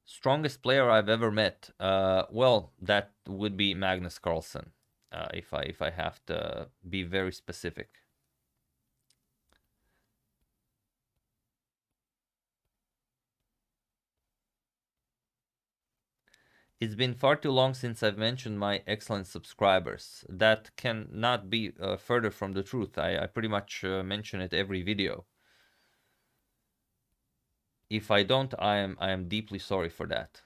A: Strongest player I've ever met. Well, that would be Magnus Carlsen. If I have to be very specific. It's been far too long since I've mentioned my excellent subscribers. That cannot be further from the truth. I pretty much mention it every video. If I don't, I am deeply sorry for that.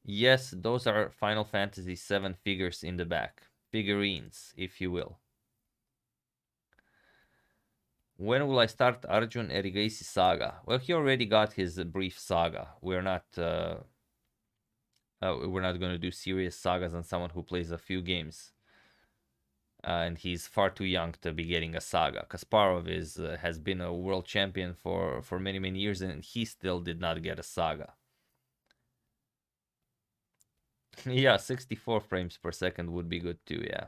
A: Yes, those are Final Fantasy VII figures in the back. Figurines, if you will. When will I start Arjun Erigaisi saga? Well, he already got his brief saga. We're not going to do serious sagas on someone who plays a few games. And he's far too young to be getting a saga. Kasparov has been a world champion for many years, and he still did not get a saga. Yeah, 64 frames per second would be good too, yeah.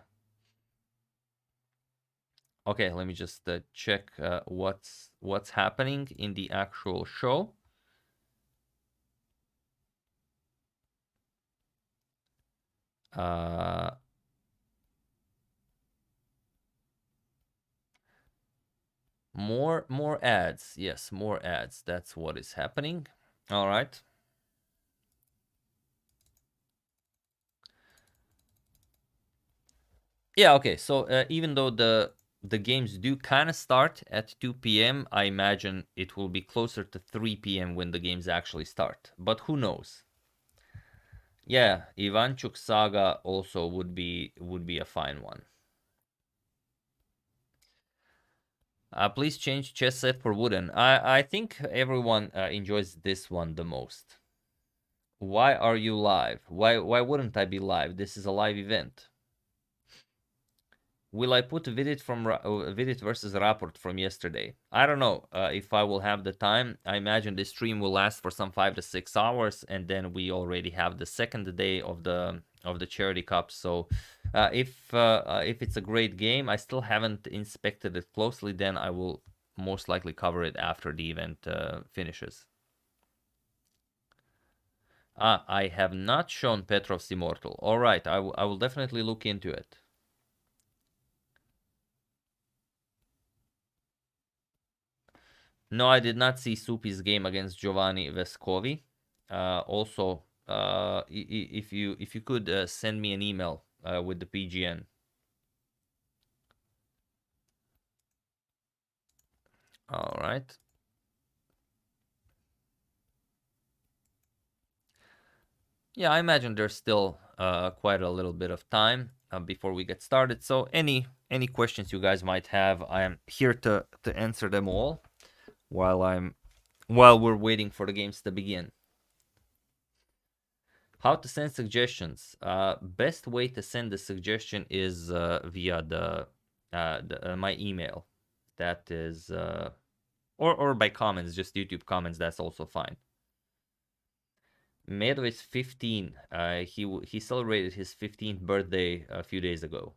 A: Okay, let me just check what's happening in the actual show. More ads. Yes, more ads. That's what is happening. All right. Yeah, okay. So even though the games do kind of start at 2 p.m., I imagine it will be closer to 3 p.m. when the games actually start. But who knows? Yeah, Ivanchuk Saga also would be a fine one. Please change chess set for wooden. I think everyone enjoys this one the most. Why are you live? Why wouldn't I be live? This is a live event. Will I put Vidit from Vidit versus Rapport from yesterday? I don't know if I will have the time. I imagine this stream will last for some 5 to 6 hours, and then we already have the second day of the Charity Cup. So if it's a great game, I still haven't inspected it closely. Then I will most likely cover it after the event finishes. I have not shown Petrov's Immortal. All right, I will definitely look into it. No, I did not see Supi's game against Giovanni Vescovi. Also, if you could send me an email with the PGN. All right. Yeah, I imagine there's still quite a little bit of time before we get started. So any questions you guys might have, I am here to answer them all while we're waiting for the games to begin. How to send suggestions? Best way to send the suggestion is via my email. That is or by comments, just YouTube comments. That's also fine. Medvedev is 15. He celebrated his 15th birthday a few days ago.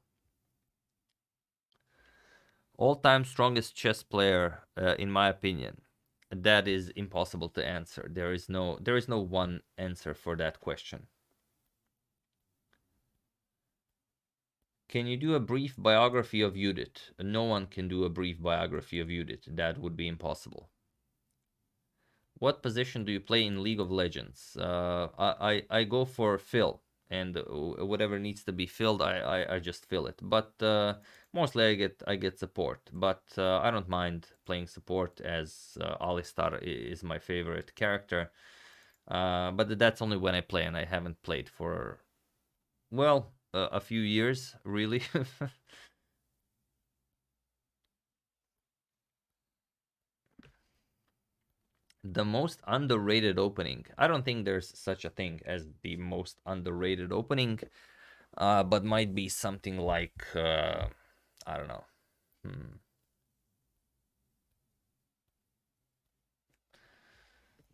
A: All-time strongest chess player, in my opinion. That is impossible to answer. There is no one answer for that question. Can you do a brief biography of Judit? No one can do a brief biography of Judit. That would be impossible. What position do you play in League of Legends? I go for fill, and whatever needs to be filled, I just fill it. But mostly I get support. But I don't mind playing support, as Alistar is my favorite character. But that's only when I play, and I haven't played for, well, a few years, really. The most underrated opening. I don't think there's such a thing as the most underrated opening, but might be something like, I don't know.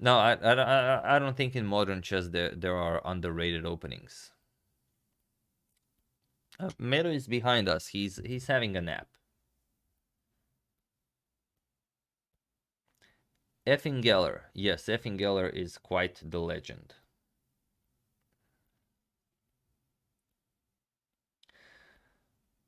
A: No, I don't think in modern chess there are underrated openings. Mero is behind us. He's having a nap. Effingeller. Yes, Effingeller is quite the legend.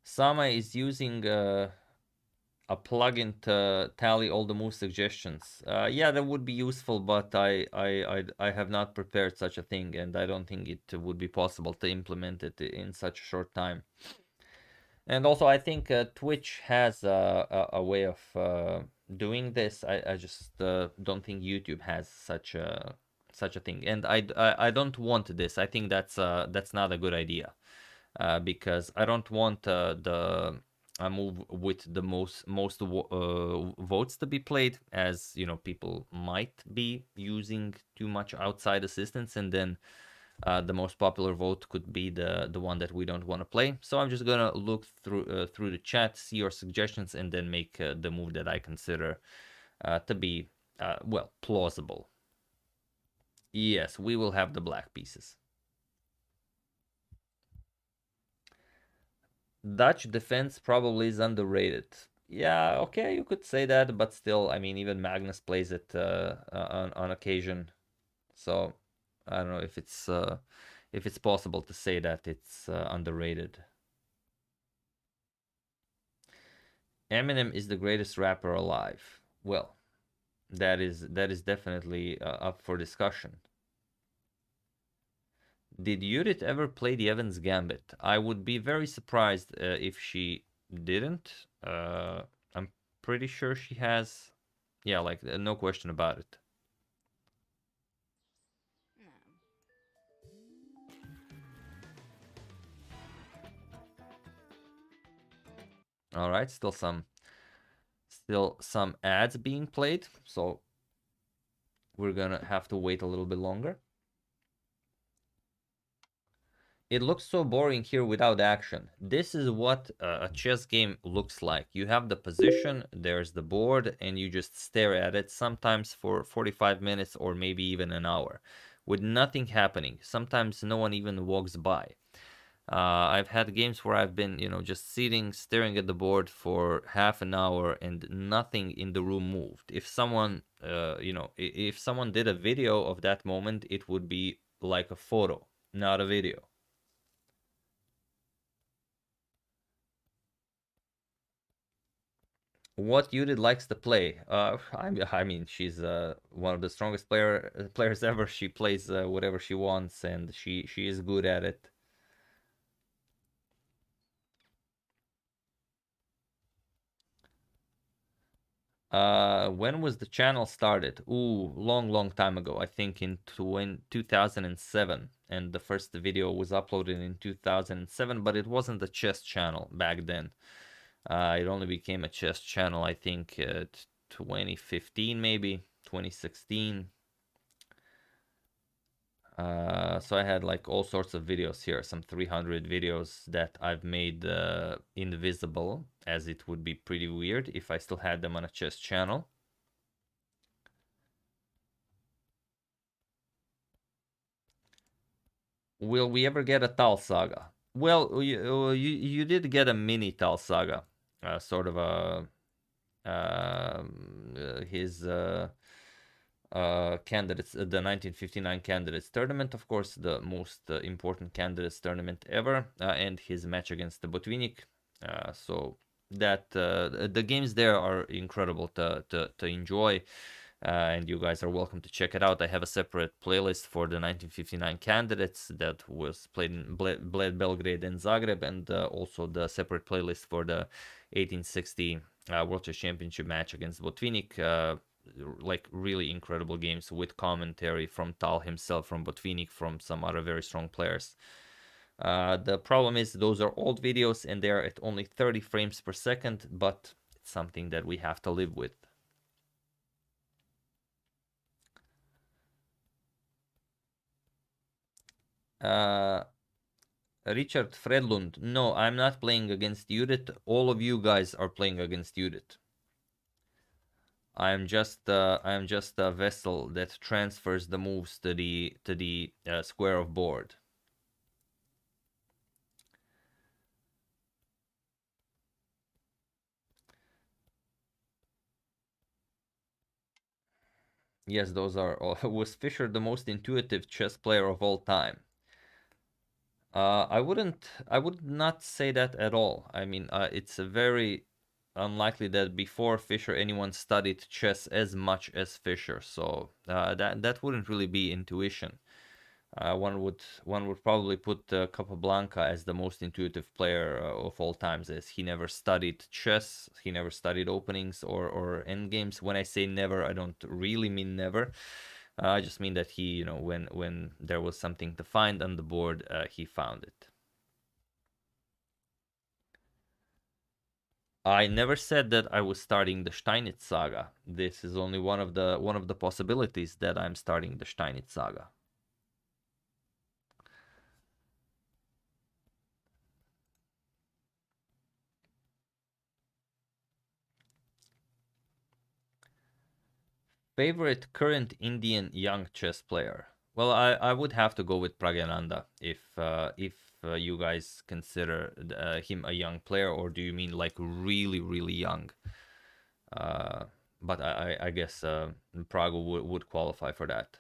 A: Sama is using a plugin to tally all the move suggestions. Yeah, that would be useful, but I have not prepared such a thing, and I don't think it would be possible to implement it in such a short time. And also, I think Twitch has a way of doing this. I just don't think YouTube has such a thing, and I don't want this. I think that's not a good idea, because I don't want the move with the most votes to be played, as you know, people might be using too much outside assistance, and then the most popular vote could be the one that we don't want to play. So I'm just gonna look through the chat, see your suggestions, and then make the move that I consider to be well, plausible. Yes, we will have the black pieces. Dutch defense probably is underrated. Yeah, okay, you could say that, but still, I mean, even Magnus plays it on occasion. So I don't know if it's possible to say that it's underrated. Eminem is the greatest rapper alive. Well, that is definitely up for discussion. Did Judit ever play the Evans Gambit? I would be very surprised if she didn't. I'm pretty sure she has. Yeah, like no question about it. All right, still some ads being played, so we're gonna have to wait a little bit longer. It looks so boring here without action. This is what a chess game looks like. You have the position, there's the board, and you just stare at it, sometimes for 45 minutes or maybe even an hour, with nothing happening. Sometimes no one even walks by. I've had games where I've been, just sitting, staring at the board for half an hour and nothing in the room moved. If someone, if someone did a video of that moment, it would be like a photo, not a video. What Judit likes to play? I mean, she's one of the strongest players ever. She plays whatever she wants, and she is good at it. When was the channel started? Ooh, long time ago. I think in 2007, and the first video was uploaded in 2007, but it wasn't a chess channel back then. It only became a chess channel, I think, 2015, maybe 2016. So I had like all sorts of videos here, some 300 videos that I've made invisible, as it would be pretty weird if I still had them on a chess channel. Will we ever get a Tal Saga? Well, you did get a mini Tal Saga, sort of a his candidates, the 1959 candidates tournament, of course, the most important candidates tournament ever, and his match against the Botvinnik. So that the games there are incredible to enjoy. And you guys are welcome to check it out. I have a separate playlist for the 1959 candidates that was played in Bled, Belgrade, and Zagreb, and also the separate playlist for the 1860 World Chess Championship match against Botvinnik. Like really incredible games with commentary from Tal himself, from Botvinnik, from some other very strong players. The problem is those are old videos and they're at only 30 frames per second, but it's something that we have to live with. Richard Fredlund, no, I'm not playing against Judit. All of you guys are playing against Judit. I am just a vessel that transfers the moves to the square of board. Yes, those are all. Was Fischer the most intuitive chess player of all time? I would not say that at all. I mean, it's a very unlikely that before Fischer anyone studied chess as much as Fischer. So that wouldn't really be intuition. One would probably put Capablanca as the most intuitive player of all times, as he never studied chess, he never studied openings or endgames. When I say never, I don't really mean never. I just mean that he, you know, when there was something to find on the board, he found it. I never said that I was starting the Steinitz saga. This is only one of the possibilities that I'm starting the Steinitz saga. Favorite current Indian young chess player? Well, I would have to go with Pragyananda if you guys consider him a young player, or do you mean like really young? But I guess Prague would qualify for that.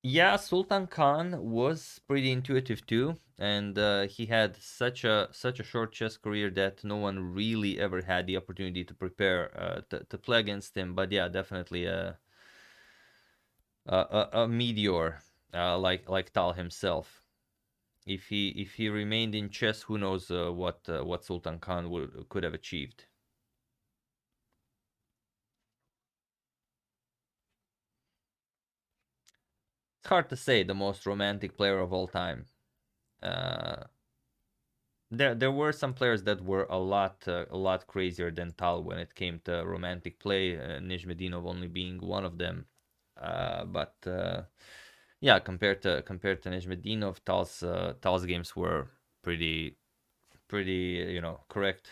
A: Yeah, Sultan Khan was pretty intuitive too, and he had such a short chess career that no one really ever had the opportunity to prepare to play against him. But yeah, definitely a meteor like Tal himself. If he remained in chess, who knows what Sultan Khan could have achieved. It's hard to say the most romantic player of all time. There were some players that were a lot crazier than Tal when it came to romantic play. Nizhmedinov only being one of them. But yeah, compared to Nizhmedinov, Tal's games were pretty you know, correct.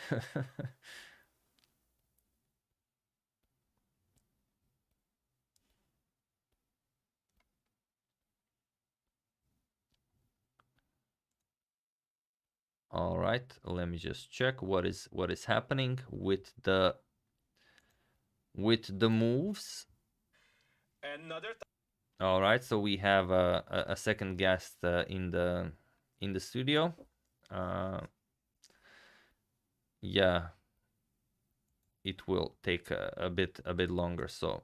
A: All right, let me just check what is happening with the moves. All right, so we have a second guest in the studio. Yeah, it will take a bit longer. So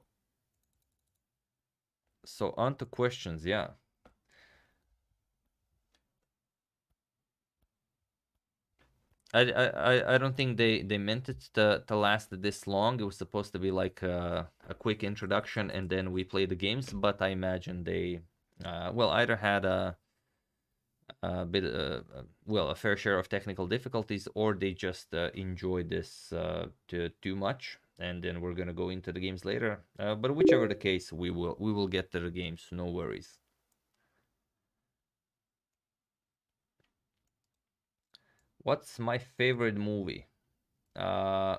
A: on to questions. Yeah. I don't think they meant it to last this long. It was supposed to be like a quick introduction and then we play the games. But I imagine they well, either had a bit well, a fair share of technical difficulties, or they just enjoyed this too much, and then we're gonna go into the games later. But whichever the case, we will get to the games. No worries. What's my favorite movie? I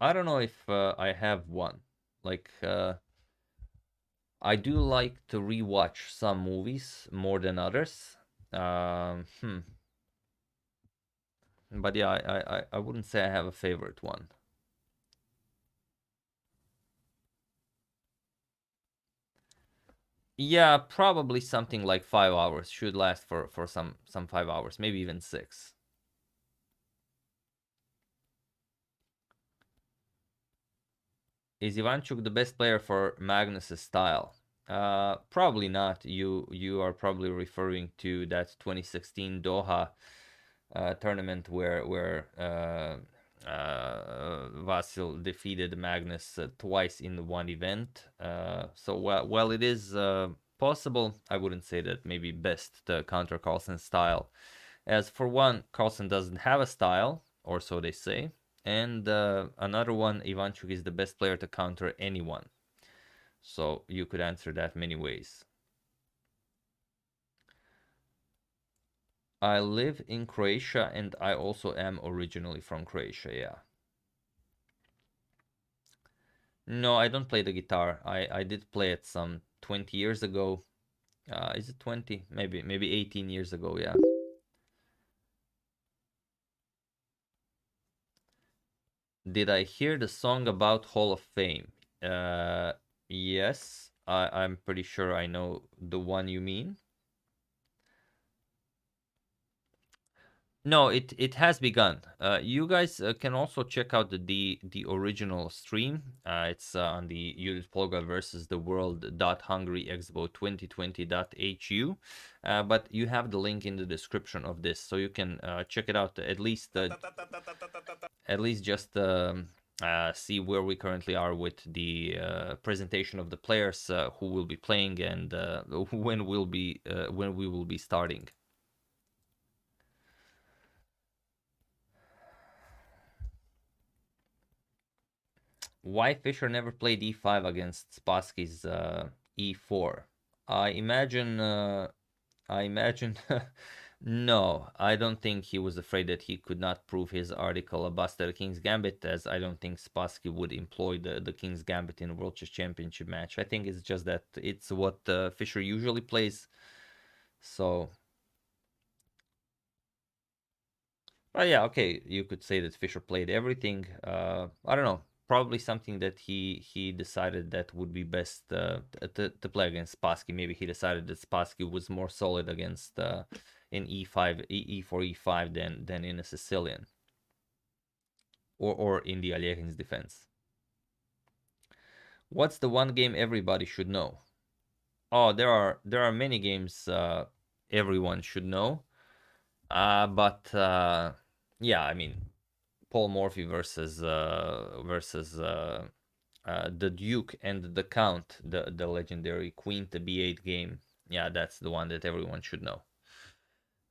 A: don't know if I have one. Like, I do like to rewatch some movies more than others. But yeah, I wouldn't say I have a favorite one. Yeah, probably something like 5 hours. Should last for some 5 hours, maybe even 6. Is Ivanchuk the best player for Magnus's style? Probably not. You are probably referring to that 2016 Doha tournament where Vasil defeated Magnus twice in one event. So while it is possible, I wouldn't say that maybe best to counter Carlsen's style. As for one, Carlsen doesn't have a style, or so they say. And another one, Ivanchuk is the best player to counter anyone. So you could answer that many ways. I live in Croatia and I also am originally from Croatia, yeah. No, I don't play the guitar. I did play it some 20 years ago. Is it 20? Maybe 18 years ago, yeah. Did I hear the song about Hall of Fame? Yes, I'm pretty sure I know the one you mean. No, it has begun. You guys can also check out the original stream. It's on the Judit Polgar versus the World.Hungary Expo 2020.hu. But you have the link in the description of this, so you can check it out at least just see where we currently are with the presentation of the players who will be playing and when we will be starting. Why Fischer never played e5 against Spassky's e4? I imagine no, I don't think he was afraid that he could not prove his article about the King's Gambit, as I don't think Spassky would employ the King's Gambit in a World Chess Championship match. I think it's just that it's what Fischer usually plays. So, but yeah, okay, you could say that Fischer played everything. I don't know. Probably something that he decided that would be best to play against Posky. Maybe he decided that Posky was more solid against in e5, e4, e5 than in a Sicilian or in the Alekhin's defense. What's the one game everybody should know? Oh, there are many games everyone should know, but yeah, I mean, Paul Morphy versus the Duke and the Count, the legendary Queen to B8 game. Yeah, that's the one that everyone should know.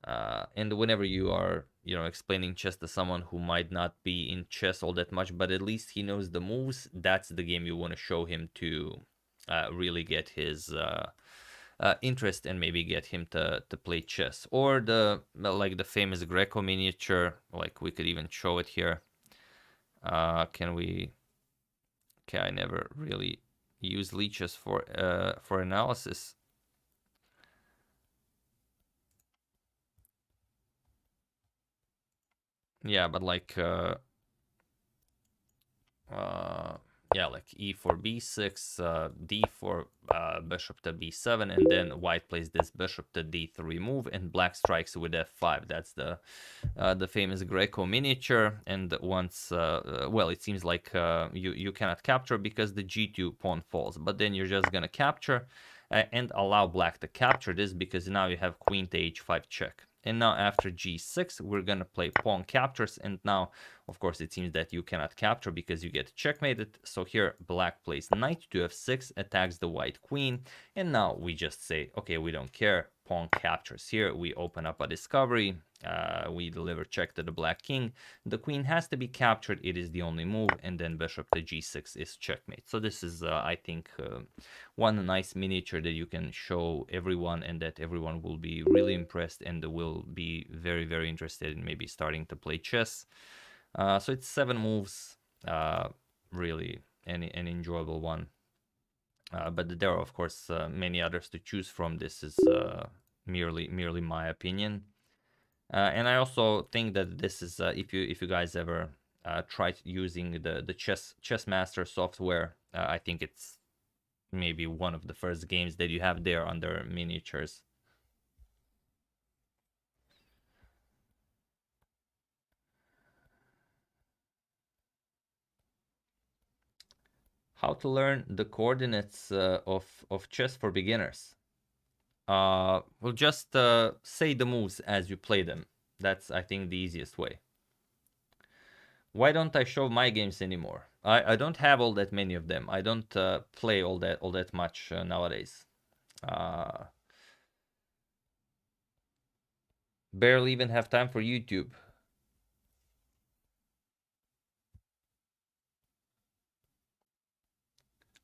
A: And whenever you are, explaining chess to someone who might not be in chess all that much, but at least he knows the moves, that's the game you want to show him to really get his interest and maybe get him to play chess. Or the famous Greco Miniature, like we could even show it here. Can we? Okay, I never really use leeches for analysis. Yeah, but like yeah, like e4 b6, d4, bishop to b7, and then white plays this bishop to d3 move, and black strikes with f5. That's the famous Greco Miniature. And once, well, it seems like you cannot capture because the g2 pawn falls, but then you're just gonna capture and allow black to capture this because now you have queen to h5 check. And now after g6, we're gonna play pawn captures, and now, of course, it seems that you cannot capture because you get checkmated. So here, black plays knight to f6, attacks the white queen, and now we just say, okay, we don't care, pawn captures here. We open up a discovery, we deliver check to the black king. The queen has to be captured, it is the only move, and then bishop to g6 is checkmate. So this is, I think, one nice miniature that you can show everyone, and that everyone will be really impressed and will be very, very interested in maybe starting to play chess. So it's 7 moves, really an enjoyable one. But there are, of course, many others to choose from. This is merely my opinion. And I also think that this is, if you guys ever tried using the chess master software, I think it's maybe one of the first games that you have there under miniatures. How to learn the coordinates of chess for beginners? Well, just say the moves as you play them. That's, I think, the easiest way. Why don't I show my games anymore? I don't have all that many of them. I don't play all that much nowadays. Barely even have time for YouTube.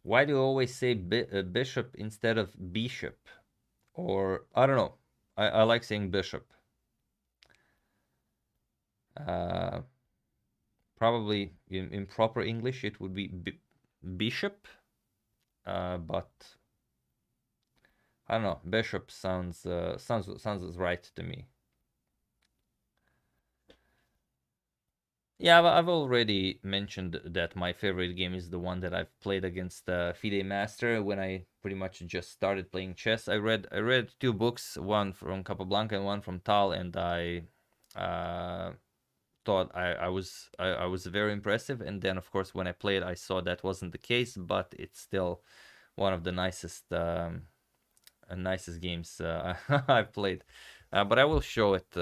A: Why do you always say bishop instead of bishop? Or, I don't know. I like saying bishop. Probably in proper English it would be bishop, but I don't know. Bishop sounds right to me. Yeah, I've already mentioned that my favorite game is the one that I've played against FIDE Master when I pretty much just started playing chess. I read 2 books, one from Capablanca and one from Tal, and I thought I was very impressive. And then of course when I played, I saw that wasn't the case, but it's still one of the nicest games I've played. But I will show it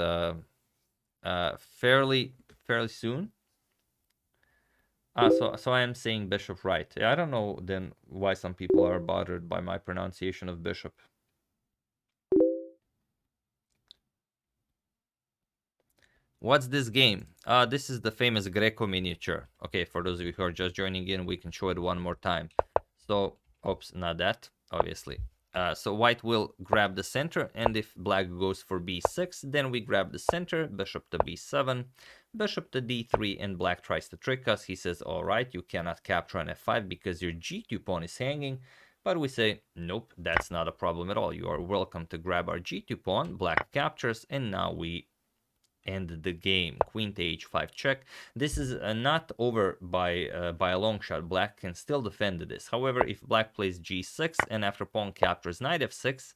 A: fairly soon. So I am saying bishop right. I don't know then why some people are bothered by my pronunciation of bishop. What's this game? This is the famous Greco Miniature. Okay, for those of you who are just joining in, we can show it one more time. So, oops, not that, obviously. So white will grab the center, and if black goes for b6, then we grab the center, bishop to b7, bishop to d3, and black tries to trick us. He says, all right, you cannot capture on f5 because your g2 pawn is hanging. But we say, nope, that's not a problem at all. You are welcome to grab our g2 pawn. Black captures, and now we end the game. Queen to h5 check. This is not over by a long shot. Black can still defend this. However, if black plays g6 and after pawn captures knight f6,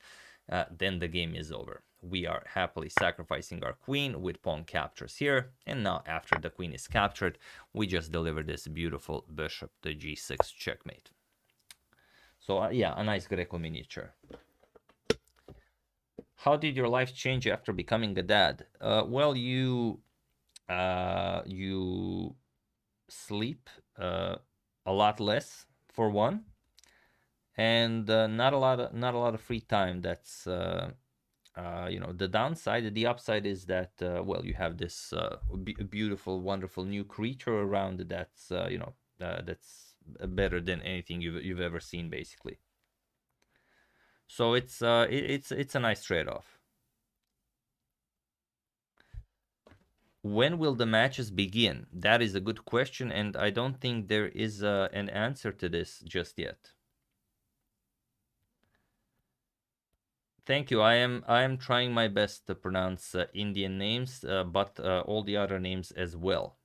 A: then the game is over. We are happily sacrificing our queen with pawn captures here. And now after the queen is captured, we just deliver this beautiful bishop to g6 checkmate. So yeah, a nice Greco miniature. How did your life change after becoming a dad? Well, you sleep a lot less for one, and not a lot of free time. That's you know, the downside. The upside is that well, you have this beautiful, wonderful new creature around. That's you know, that's better than anything you've ever seen, basically. So it's a nice trade-off. When will the matches begin? That is a good question, and I don't think there is an answer to this just yet. Thank you. I am trying my best to pronounce Indian names, but all the other names as well.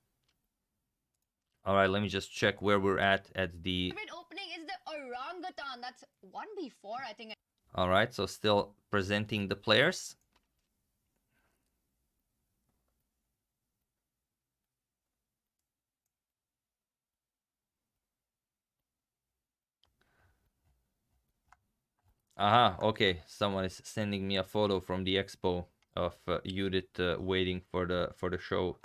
A: All right, let me just check where we're at the
C: Favorite opening is the orangutan. That's one before, I think.
A: All right, so still presenting the players. Aha, okay. Someone is sending me a photo from the expo of Judit waiting for the show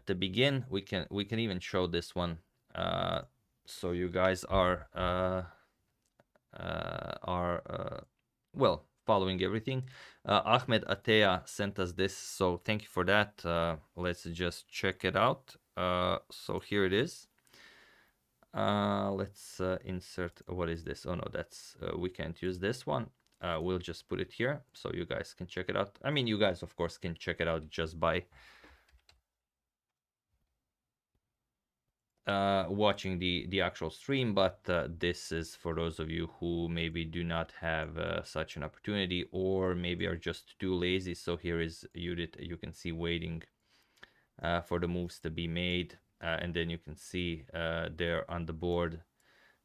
A: to begin. We can even show this one, so you guys are well, following everything. Ahmed Atea sent us this, so thank you for that. Let's just check it out. So here it is. Let's insert. What is this? Oh no, that's we can't use this one. We'll just put it here so you guys can check it out. I mean, you guys of course can check it out just by watching the actual stream, but this is for those of you who maybe do not have such an opportunity, or maybe are just too lazy. So here is Judit. You can see waiting for the moves to be made. And then you can see there on the board,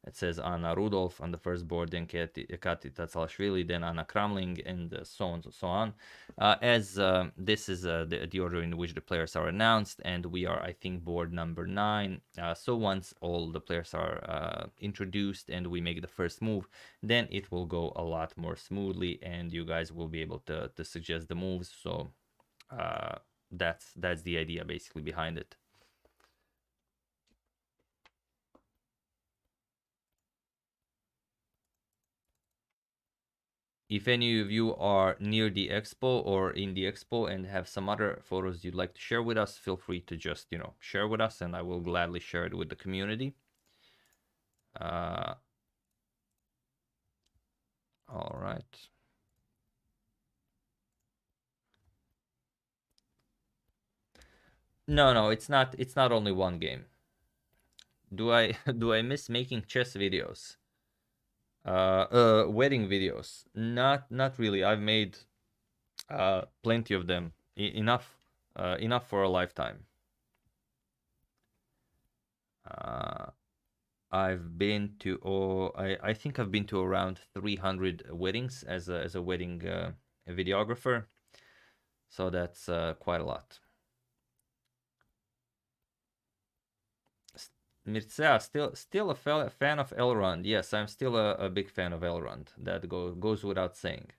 A: it says Anna Rudolph on the first board, then Kati Tatsalashvili, then Anna Kramling, and so on and so on. As this is the order in which the players are announced, and we are, I think, board number 9. So once all the players are introduced and we make the first move, then it will go a lot more smoothly, and you guys will be able to suggest the moves. So that's the idea basically behind it. If any of you are near the expo or in the expo and have some other photos you'd like to share with us, feel free to just, you know, share with us, and I will gladly share it with the community. All right. No, it's not. It's not only one game. Do I do I miss making chess videos? Wedding videos? Not really. I've made plenty of them. Enough enough for a lifetime. I've been to I think I've been to around 300 weddings as a wedding videographer. So that's quite a lot. Mircea, still a fan of Elrond. Yes, I'm still a big fan of Elrond. That goes without saying.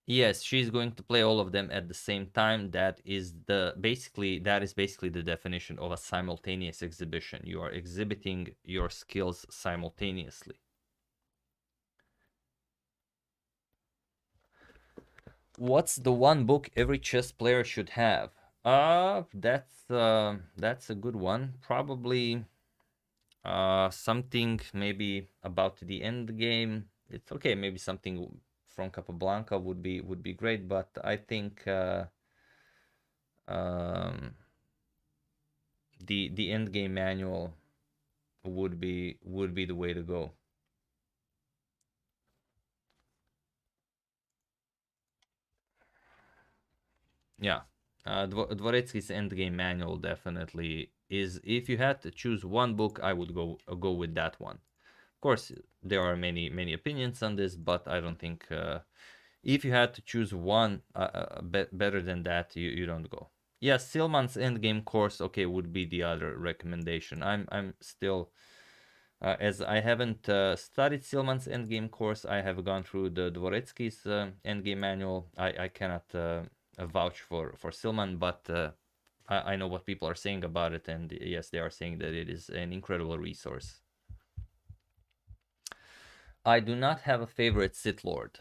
A: Yes, she's going to play all of them at the same time. That is basically the definition of a simultaneous exhibition. You are exhibiting your skills simultaneously. What's the one book every chess player should have? That's a good one. Probably something maybe about the end game. It's okay, maybe something from Capablanca would be great, but I think the end game manual would be the way to go. Yeah, Dvoretzky's endgame manual definitely is. If you had to choose one book, I would go with that one. Of course, there are many opinions on this, but I don't think if you had to choose one better than that, you don't go. Yes, Silman's endgame course, okay, would be the other recommendation. I'm still as I haven't studied Silman's endgame course, I have gone through the Dvoretsky's endgame manual. I cannot vouch for Silman, but I know what people are saying about it, and yes, they are saying that it is an incredible resource. I do not have a favorite Sith Lord.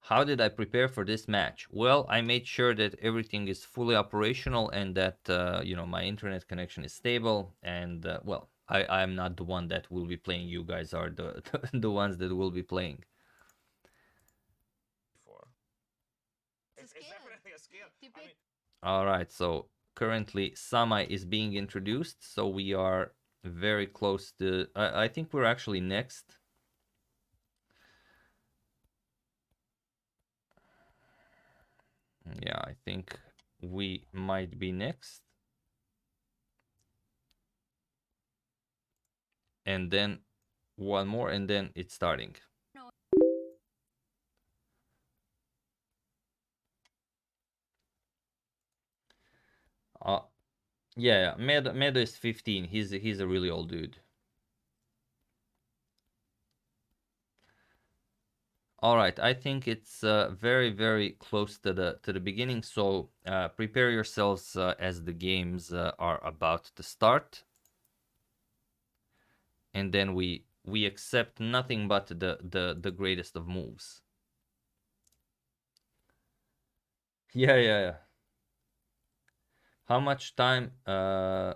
A: How did I prepare for this match? Well, I made sure that everything is fully operational and that you know, my internet connection is stable. And well, I'm not the one that will be playing. You guys are the ones that will be playing.
B: It's definitely a skill. I mean,
A: all right, so currently Samai is being introduced, so we are very close to. I think we're actually next. Yeah, I think we might be next. And then one more, and then it's starting. Yeah, Medo is 15. He's a really old dude. All right, I think it's very close to the beginning. So prepare yourselves as the games are about to start, and then we accept nothing but the greatest of moves. Yeah. How much time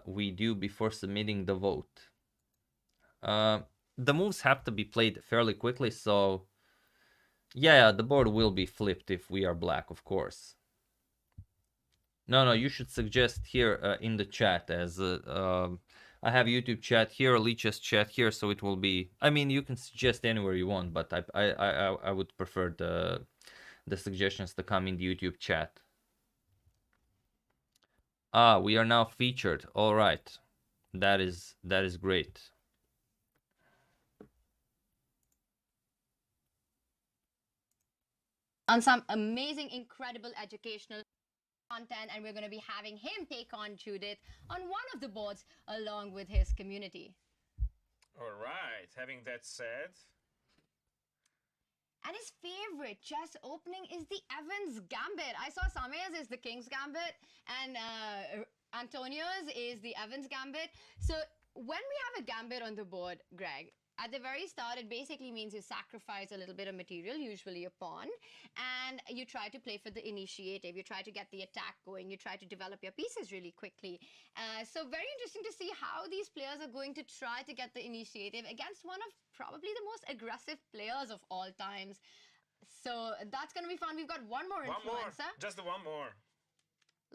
A: we do before submitting the vote? The moves have to be played fairly quickly, so yeah, the board will be flipped if we are black, of course. No, you should suggest here in the chat, as I have YouTube chat here, Lichess chat here, so it will be. I mean, you can suggest anywhere you want, but I would prefer the suggestions to come in the YouTube chat. Ah, we are now featured. All right, that is great.
C: On some amazing, incredible educational content, and we're going to be having him take on Judith on one of the boards along with his community.
B: all right. Having that said,
C: And his favorite chess opening is the Evans Gambit. I saw Samea's is the King's Gambit, and Antonio's is the Evans Gambit. So when we have a gambit on the board, Greg, At the very start, it basically means you sacrifice a little bit of material, usually a pawn, and you try to play for the initiative. You try to get the attack going. You try to develop your pieces really quickly. So very interesting to see how these players are going to try to get the initiative against one of probably the most aggressive players of all times. So that's going to be fun. We've got one more influencer.
B: Just the one more.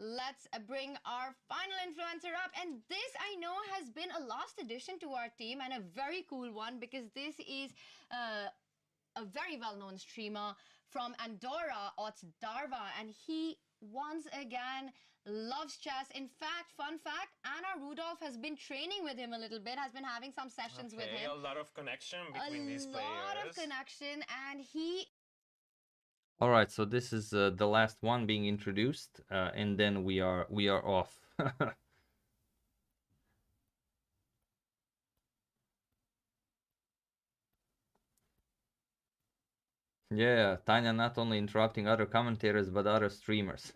C: Let's bring our final influencer up, and this I know has been a last addition to our team and a very cool one, because this is a very well-known streamer from Andorra, Ots Darva, and he once again loves chess. In fact, fun fact, Anna Rudolph has been training with him a little bit, has been having some sessions with him.
B: A lot of connection between these players.
C: A lot of connection, and he...
A: All right, so this is the last one being introduced, and then we are off. Yeah, Tanya not only interrupting other commentators but other streamers.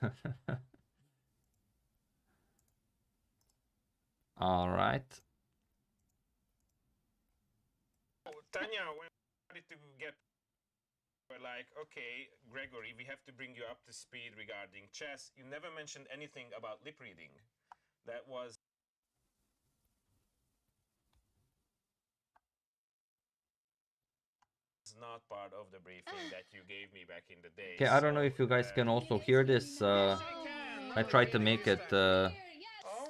A: All right.
B: Tanya, when I wanted to get, we're like, okay, Gregory, we have to bring you up to speed regarding chess. You never mentioned anything about lip reading. That was not part of the briefing that you gave me back in the day.
A: Okay, I don't know if you guys can also hear this. I tried to make it...
B: Oh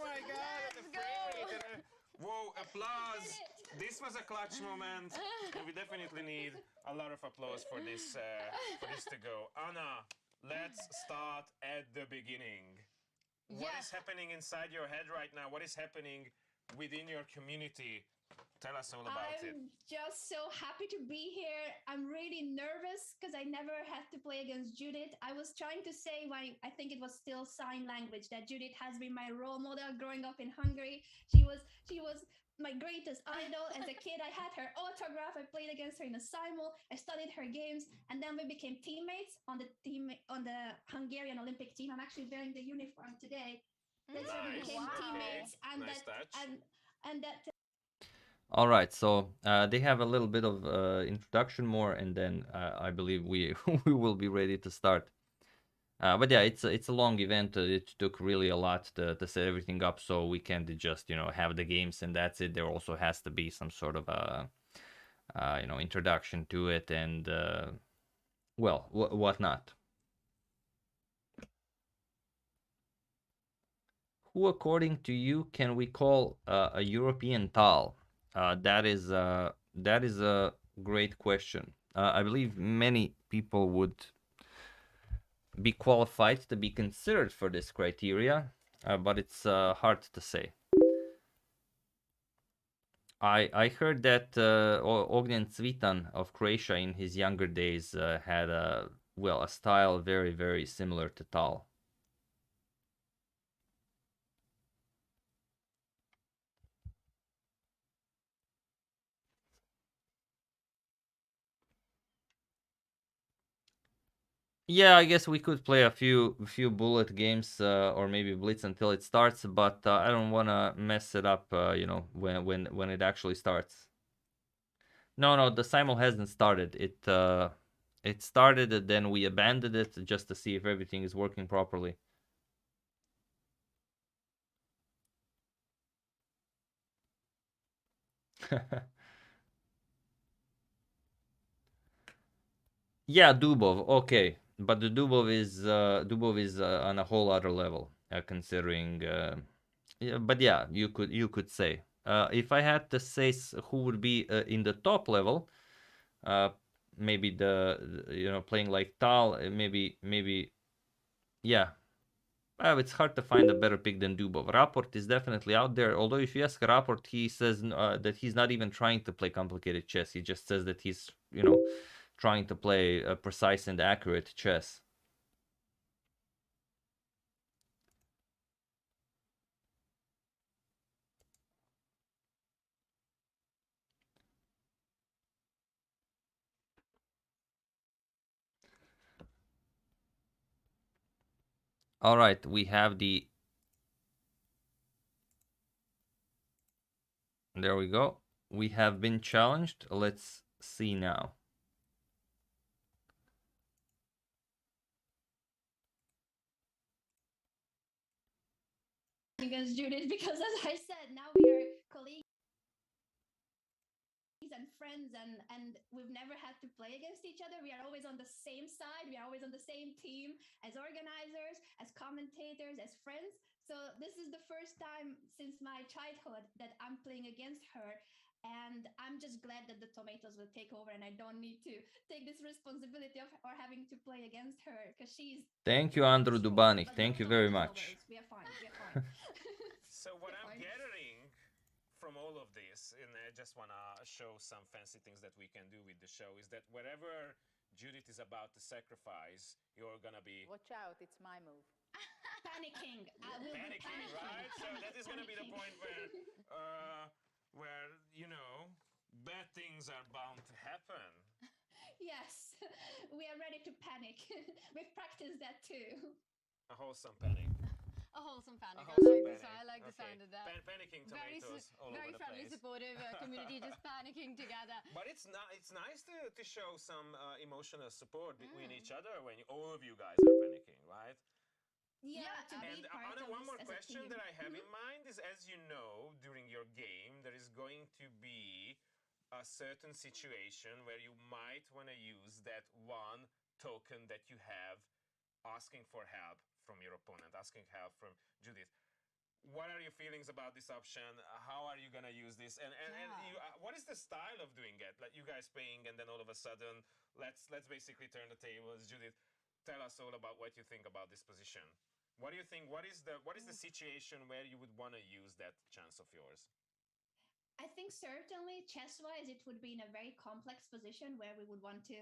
B: my god, the frame rate. Whoa, applause! This was a clutch moment, and we definitely need a lot of applause for this to go. Anna, let's start at the beginning. What is happening inside your head right now? What is happening within your community? Tell us all about it.
E: I'm just so happy to be here. I'm really nervous because I never had to play against Judit. I was trying to say why I think it was still sign language that Judit has been my role model growing up in Hungary. She was my greatest idol. As a kid, I had her autograph. I played against her in a simul. I studied her games, and then we became teammates on the Hungarian Olympic team. I'm actually wearing the uniform today. That's where we became teammates, and that.
A: All right, so they have a little bit of introduction more, and then I believe we we will be ready to start. But yeah, it's a long event. It took really a lot to set everything up, so we can't just have the games and that's it. There also has to be some sort of a introduction to it and well, whatnot. Who, according to you, can we call a European Tal? That is a great question. I believe many people would be qualified to be considered for this criteria, but it's hard to say. I heard that Ognjen Cvitan of Croatia in his younger days had a style very, very similar to Tal. Yeah, I guess we could play a few bullet games or maybe blitz until it starts, but I don't want to mess it up, when it actually starts. No, the simul hasn't started. It started and then we abandoned it just to see if everything is working properly. Yeah, Dubov. Okay. But the Dubov is on a whole other level, considering. Yeah, but yeah, you could say. If I had to say who would be in the top level, maybe playing like Tal, maybe, yeah. It's hard to find a better pick than Dubov. Rapport is definitely out there. Although if you ask Rapport, he says that he's not even trying to play complicated chess. He just says that he's trying to play a precise and accurate chess. All right, we have there we go. we have been challenged. Let's see now.
E: Against Judith, because as I said, now we are colleagues and friends, and we've never had to play against each other. We are always on the same side. We are always on the same team as organizers, as commentators, as friends. So this is the first time since my childhood that I'm playing against her. And I'm just glad that the tomatoes will take over and I don't need to take this responsibility of or having to play against her because she's.
A: Thank you, Andrew
E: strong,
A: Dubanic.
E: but
A: Thank
E: no
A: you very
E: tomatoes
A: much.
E: always. We are fine. We are fine.
B: So what
E: We're
B: I'm
E: fine.
B: gathering from all of this, and I just want to show some fancy things that we can do with the show, is that wherever Judith is about to sacrifice, you're gonna be
F: Watch out, it's my move.
E: Panicking. I will be
B: panicking, right? So that is gonna be the point where you know bad things are bound to happen.
E: Yes, we are ready to panic. We've practiced that too.
B: A wholesome panic.
C: A wholesome panic.
B: A wholesome
C: I like the
B: panic.
C: sound of that.
B: Panicking
C: Very,
B: tomatoes all
C: very
B: over the
C: friendly,
B: place.
C: supportive community just panicking together.
B: But it's nice to show some emotional support between each other when all of you guys are panicking, right?
E: Yeah, to
B: And
E: be part
B: Anna,
E: of
B: one
E: this
B: more
E: as a
B: question
E: team.
B: that I have in mind is, as you know, during your game, there is going to be a certain situation where you might want to use that one token that you have asking for help from your opponent, asking help from Judith. What are your feelings about this option? How are you gonna use this? And you, what is the style of doing it? Like you guys playing, and then all of a sudden, let's basically turn the tables. Judith, tell us all about what you think about this position. What do you think? What is the situation where you would want to use that chance of yours?
E: I think certainly chess-wise, it would be in a very complex position where we would want to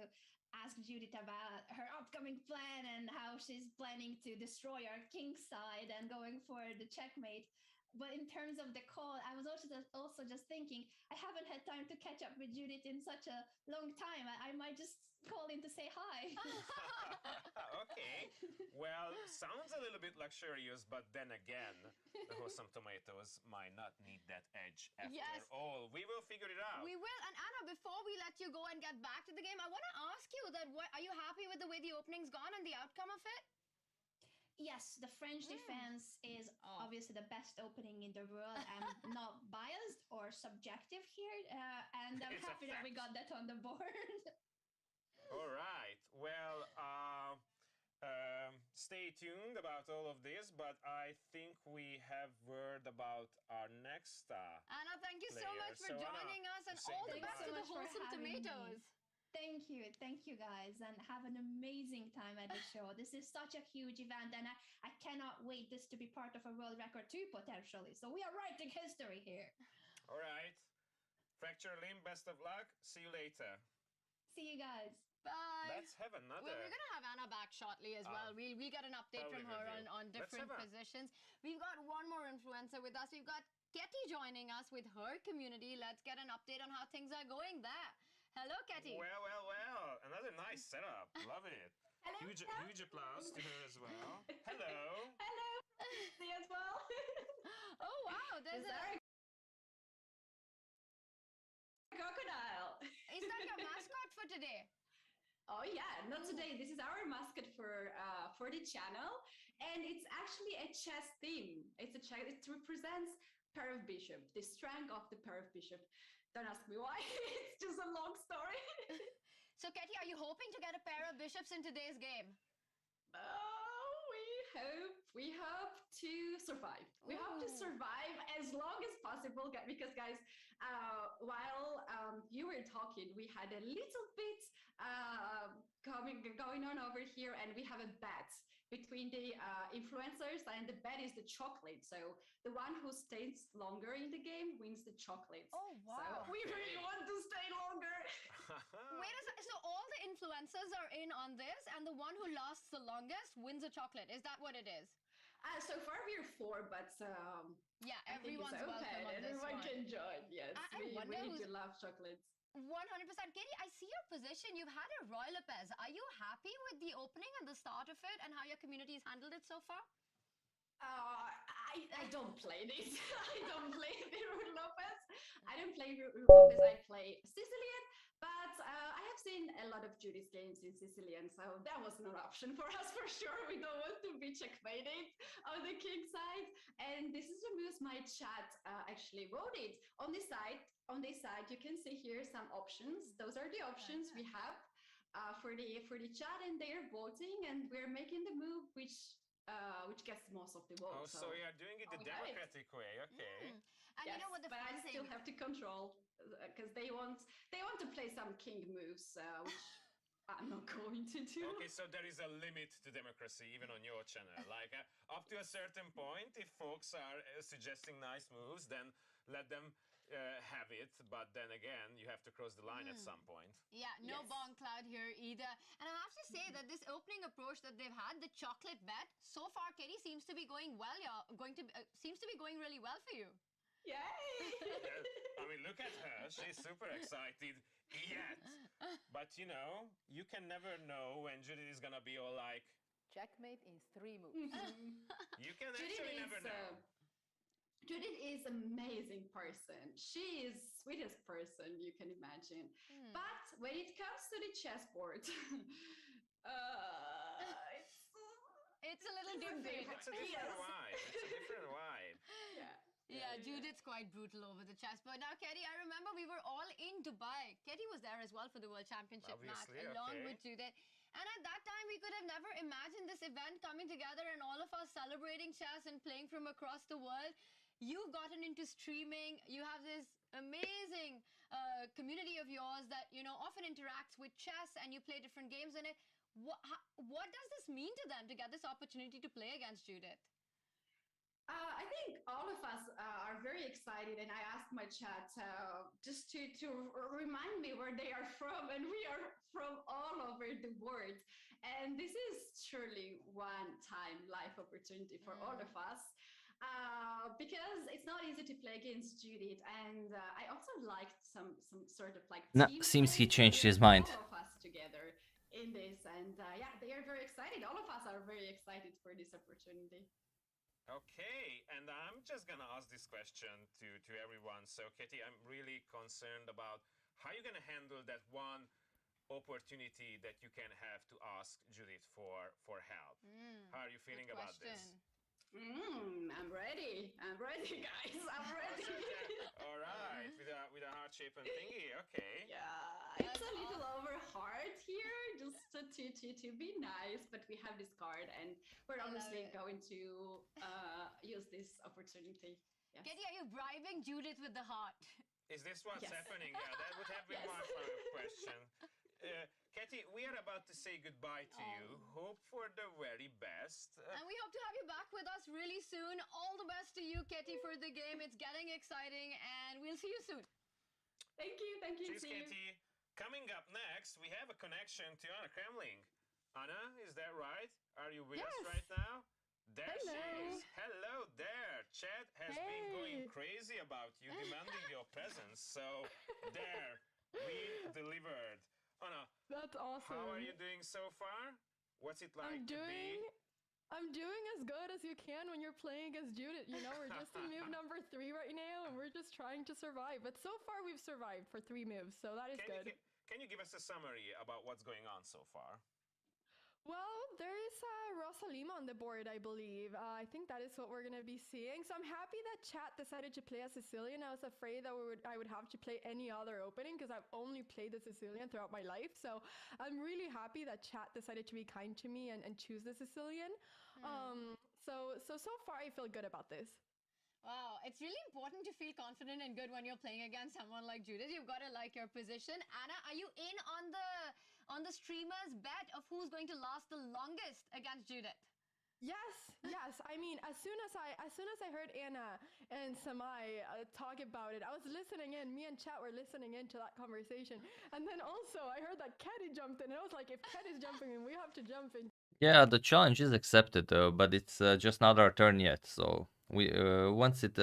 E: ask Judith about her upcoming plan and how she's planning to destroy our king side and going for the checkmate. But in terms of the call, I was also just thinking I haven't had time to catch up with Judith in such a long time. I might just call in to say hi.
B: Okay. Well, sounds a little bit luxurious, but then again, the wholesome tomatoes might not need that edge after all. We will figure it out.
C: We will. And Anna, before we let you go and get back to the game, I want to ask you that are you happy with the way the opening's gone and the outcome of it?
E: Yes, the French defense is obviously the best opening in the world. I'm not biased or subjective here, and I'm
B: It's a
E: happy that we
B: fact.
E: got that on the board.
B: All right. Well, stay tuned about all of this, but I think we have word about our next
C: Anna, thank you so
B: player.
C: much for
B: So, Anna,
C: joining us, and
B: say
C: all the
B: goodbye.
C: best to the
E: Thanks so much for
C: wholesome
E: having me.
C: tomatoes.
E: Thank you guys, and have an amazing time at the show. This is such a huge event, and I cannot wait this to be part of a world record too, potentially. So we are writing history here.
B: All right. Fracture limb, best of luck. See you later.
E: See you guys.
C: Bye.
B: Let's have another.
C: We're going to have Anna back shortly as well. We'll get an update
B: probably
C: from her
B: will.
C: on
B: Let's
C: different
B: have a-
C: positions. We've got one more influencer with us. We've got Ketty joining us with her community. Let's get an update on how things are going there. Hello, Ketty.
B: Well. Another nice setup. Love it.
E: Hello.
B: Huge applause to her as well. Hello.
E: Hello. See you as well.
C: Oh, wow. There's
E: Is
C: a...
E: there a crocodile?
C: Is that your mascot for today?
G: Oh yeah, not today. This is our mascot for the channel, and it's actually a chess theme. It's a chess. It represents pair of bishop, the strength of the pair of bishop. Don't ask me why. It's just a long story.
C: So, Ketty, are you hoping to get a pair of bishops in today's game?
G: Oh, we hope to survive. We hope to
C: Ooh.
G: survive as long as possible, because guys, while you were talking, we had a little bit going on over here, and we have a bet between the influencers, and the bet is the chocolate. So the one who stays longer in the game wins the chocolates.
C: Oh, wow.
G: So we really want to stay longer.
C: Wait a second. So all the influencers are in on this, and the one who lasts the longest wins a chocolate. Is that what it is?
G: So far we're four, but
C: Yeah,
G: I think it's
C: everyone's welcome
G: open.
C: on this
G: Everyone
C: one.
G: can join. Yes,
C: I
G: we
C: wonder
G: really
C: who's-
G: do love chocolates.
C: 100%. Katie, I see your position. You've had a Royal Lopez. Are you happy with the opening and the start of it and how your community has handled it so far?
G: I I don't play this. I don't play Ruud Lopez. I don't play Ruud Lopez. I play Sicilian. But I have seen a lot of Judith's games in Sicilian, so that was not an option for us for sure. We don't want to be checkmated on the king side. And this is the moves my chat actually voted. On this side, you can see here some options. Those are the options we have for the chat, and they're voting, and we're making the move which gets most of the
B: Oh,
G: votes.
B: so you are doing it the democratic way, okay.
C: And
G: yes,
C: you know what the
G: but
C: fun
G: I still
C: thing?
G: have to control because they want to play some king moves, which I'm not going to do.
B: Okay, so there is a limit to democracy even on your channel. Like up to a certain point, if folks are suggesting nice moves, then let them have it. But then again, you have to cross the line at some point.
C: Yeah, no
G: Yes.
C: Bong Cloud here either. And I have to say that this opening approach that they've had, the chocolate bet, so far, Katie, seems to be going well. Seems to be going really well for you.
G: Yay!
B: Yeah, I mean, look at her. She's super excited yet. But you know, you can never know when Judith is gonna be all like,
F: Checkmate in 3 moves.
B: you can actually never know.
G: Judith is an amazing person. She is sweetest person you can imagine. But when it comes to the chessboard,
C: It's a little different.
B: It's a different vibe. It's a different vibe.
C: Yeah, Judith's quite brutal over the chessboard. Now, Katie, I remember we were all in Dubai. Katie was there as well for the World Championship match, along with Judith. And at that time, we could have never imagined this event coming together and all of us celebrating chess and playing from across the world. You've gotten into streaming. You have this amazing community of yours that, you know, often interacts with chess, and you play different games in it. What does this mean to them to get this opportunity to play against Judith?
G: I think all of us are very excited, and I asked my chat just to remind me where they are from, and we are from all over the world. And this is surely one-time life opportunity for all of us. Because it's not easy to play against Judith, and I also liked some sort of like
A: No,
G: team
A: seems he
G: play.
A: changed
G: We're
A: his mind.
G: all of us together in this, and yeah, they are very excited. All of us are very excited for this opportunity.
B: Okay, and I'm just gonna ask this question to everyone. So, Katie, I'm really concerned about how you're gonna handle that one opportunity that you can have to ask Judith for help. How are you feeling about this?
G: I'm ready. I'm ready, guys. I'm ready.
B: All right, with a heart-shaped thingy. Okay.
G: Yeah, it's a little over hard here, just to be nice, but we have this card, and we're obviously going to use this opportunity. Yes.
C: Katie, are you bribing Judith with the heart?
B: Is this what's
G: Yes.
B: happening? Yeah, that would have been my follow-up question. Katie, we are about to say goodbye to you. Hope for the very best.
C: And we hope to have you back with us really soon. All the best to you, Katie, for the game. It's getting exciting, and we'll see you soon.
G: Thank you. Thank you.
B: Cheers, Katie. Coming up next, we have a connection to Anna Kremling. Anna, is that right? Are you with us right now? There she is. Hello there. Chat has been going crazy about you, demanding your presence. So there, we delivered. Anna,
H: that's awesome.
B: How are you doing so far? What's it like to be?
H: I'm doing as good as you can when you're playing against Judith. You know, we're just in move number 3 right now, and we're just trying to survive. But so far, we've survived for 3 moves, so that is good.
B: Can you give us a summary about what's going on so far?
H: Well, there is Rosalima on the board, I believe. I think that is what we're going to be seeing. So I'm happy that chat decided to play a Sicilian. I was afraid that I would have to play any other opening because I've only played the Sicilian throughout my life. So I'm really happy that chat decided to be kind to me and choose the Sicilian. So far I feel good about this.
C: Wow, it's really important to feel confident and good when you're playing against someone like Judith. You've got to like your position. Anna, are you in on the streamer's bet of who's going to last the longest against Judith?
H: Yes. I mean, as soon as I heard Anna and Samai talk about it, I was listening in. Me and chat were listening into that conversation, and then also I heard that Katie jumped in, and I was like, if Katie's jumping in, we have to jump in.
A: Yeah, the challenge is accepted though, but it's just not our turn yet. So we once it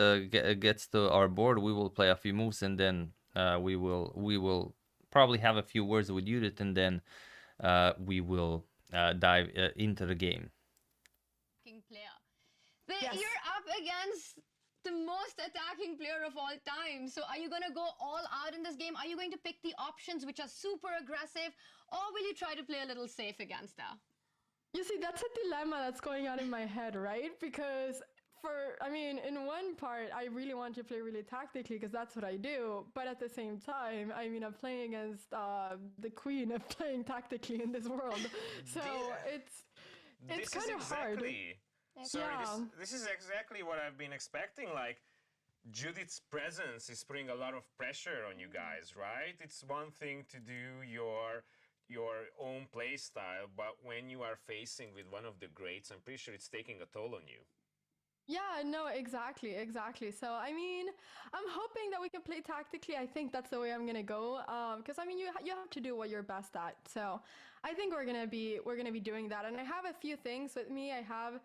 A: gets to our board, we will play a few moves, and then we will probably have a few words with Judith, and then we will dive into the game.
C: Player. But
H: Yes.
C: you're up against the most attacking player of all time. So are you going to go all out in this game? Are you going to pick the options which are super aggressive? Or will you try to play a little safe against her?
H: You see, that's a dilemma that's going on in my head, right? Because in one part, I really want to play really tactically because that's what I do. But at the same time, I'm playing against the queen of playing tactically in this world. So it's kind of hard.
B: Sorry,
H: Yeah.
B: this is exactly what I've been expecting. Like, Judith's presence is putting a lot of pressure on you guys, right? It's one thing to do your own play style, but when you are facing with one of the greats, I'm pretty sure it's taking a toll on you.
H: Yeah, no, exactly. So, I'm hoping that we can play tactically. I think that's the way I'm gonna go. Because you have to do what you're best at. So, I think we're gonna be doing that. And I have a few things with me. I have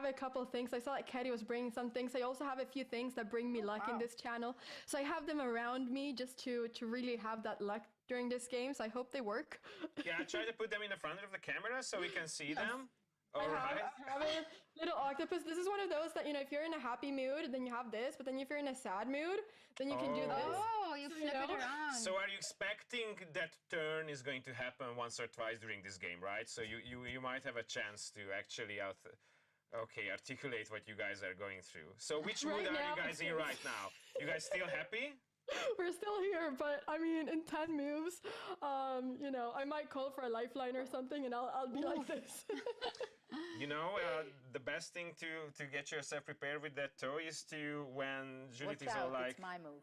H: a couple things. I saw that Katie was bringing some things. I also have a few things that bring me luck in this channel. So I have them around me just to really have that luck during this game. So I hope they work.
B: Yeah, try to put them in the front of the camera so we can see them. All right.
H: I have a little octopus. This is one of those that, if you're in a happy mood, then you have this. But then if you're in a sad mood, then you can do this.
C: Oh, you flip it around.
B: So are you expecting that turn is going to happen once or twice during this game, right? So you might have a chance to actually articulate what you guys are going through. So which mood are you guys in right now? You guys still happy?
H: We're still here, but in 10 moves, I might call for a lifeline or something, and I'll be like this.
B: The best thing to get yourself prepared with that toe is to, when Judith
F: Watch
B: is all
F: out,
B: like,
F: it's my move.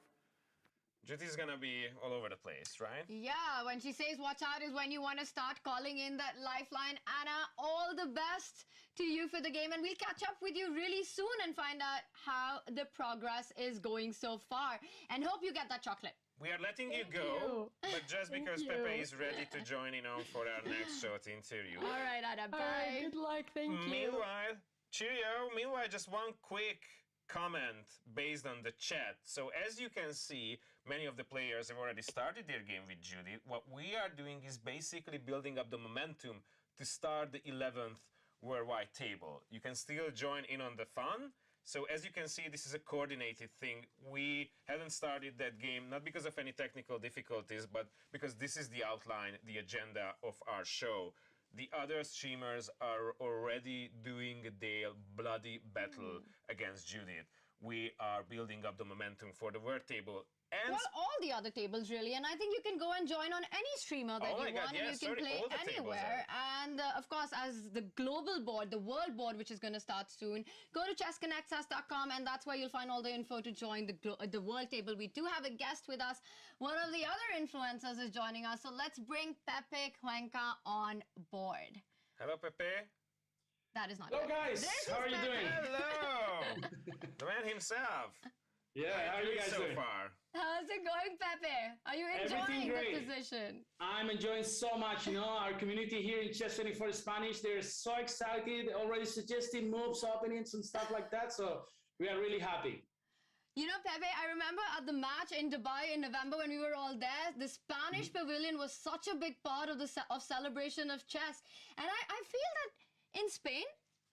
B: Judith is gonna be all over the place, right?
C: Yeah, when she says watch out is when you want to start calling in that lifeline. Anna, all the best to you for the game, and we'll catch up with you really soon and find out how the progress is going so far. And hope you get that chocolate.
B: We are letting you go, but just because Pepe is ready to join in on for our next short interview.
C: All right, Anna, bye.
H: All right, good luck, thank you.
B: Meanwhile, cheerio. Meanwhile, just one quick comment based on the chat. So as you can see, many of the players have already started their game with Judith. What we are doing is basically building up the momentum to start the 11th worldwide table. You can still join in on the fun. So as you can see, this is a coordinated thing. We haven't started that game, not because of any technical difficulties, but because this is the outline, the agenda of our show. The other streamers are already doing their bloody battle against Judith. We are building up the momentum for the word table. And
C: well, all the other tables really, and I think you can go and join on any streamer that you want, and you can play anywhere. And of course, as the global board, the world board, which is going to start soon, go to chessconnectsus.com, and that's where you'll find all the info to join the world table. We do have a guest with us. One of the other influencers is joining us, so let's bring Pepe Cuenca on board.
B: Hello, Pepe.
C: That is not
I: Hello, guys. How are you doing?
B: Hello. The man himself.
I: Yeah, how are you guys doing?
B: So far?
C: How's it going, Pepe? Are you enjoying the position?
I: I'm enjoying so much. Our community here in Chess24 Spanish, they're so excited, already suggesting moves, openings, and stuff like that. So we are really happy.
C: Pepe, I remember at the match in Dubai in November when we were all there, the Spanish pavilion was such a big part of the celebration of chess. And I feel that in Spain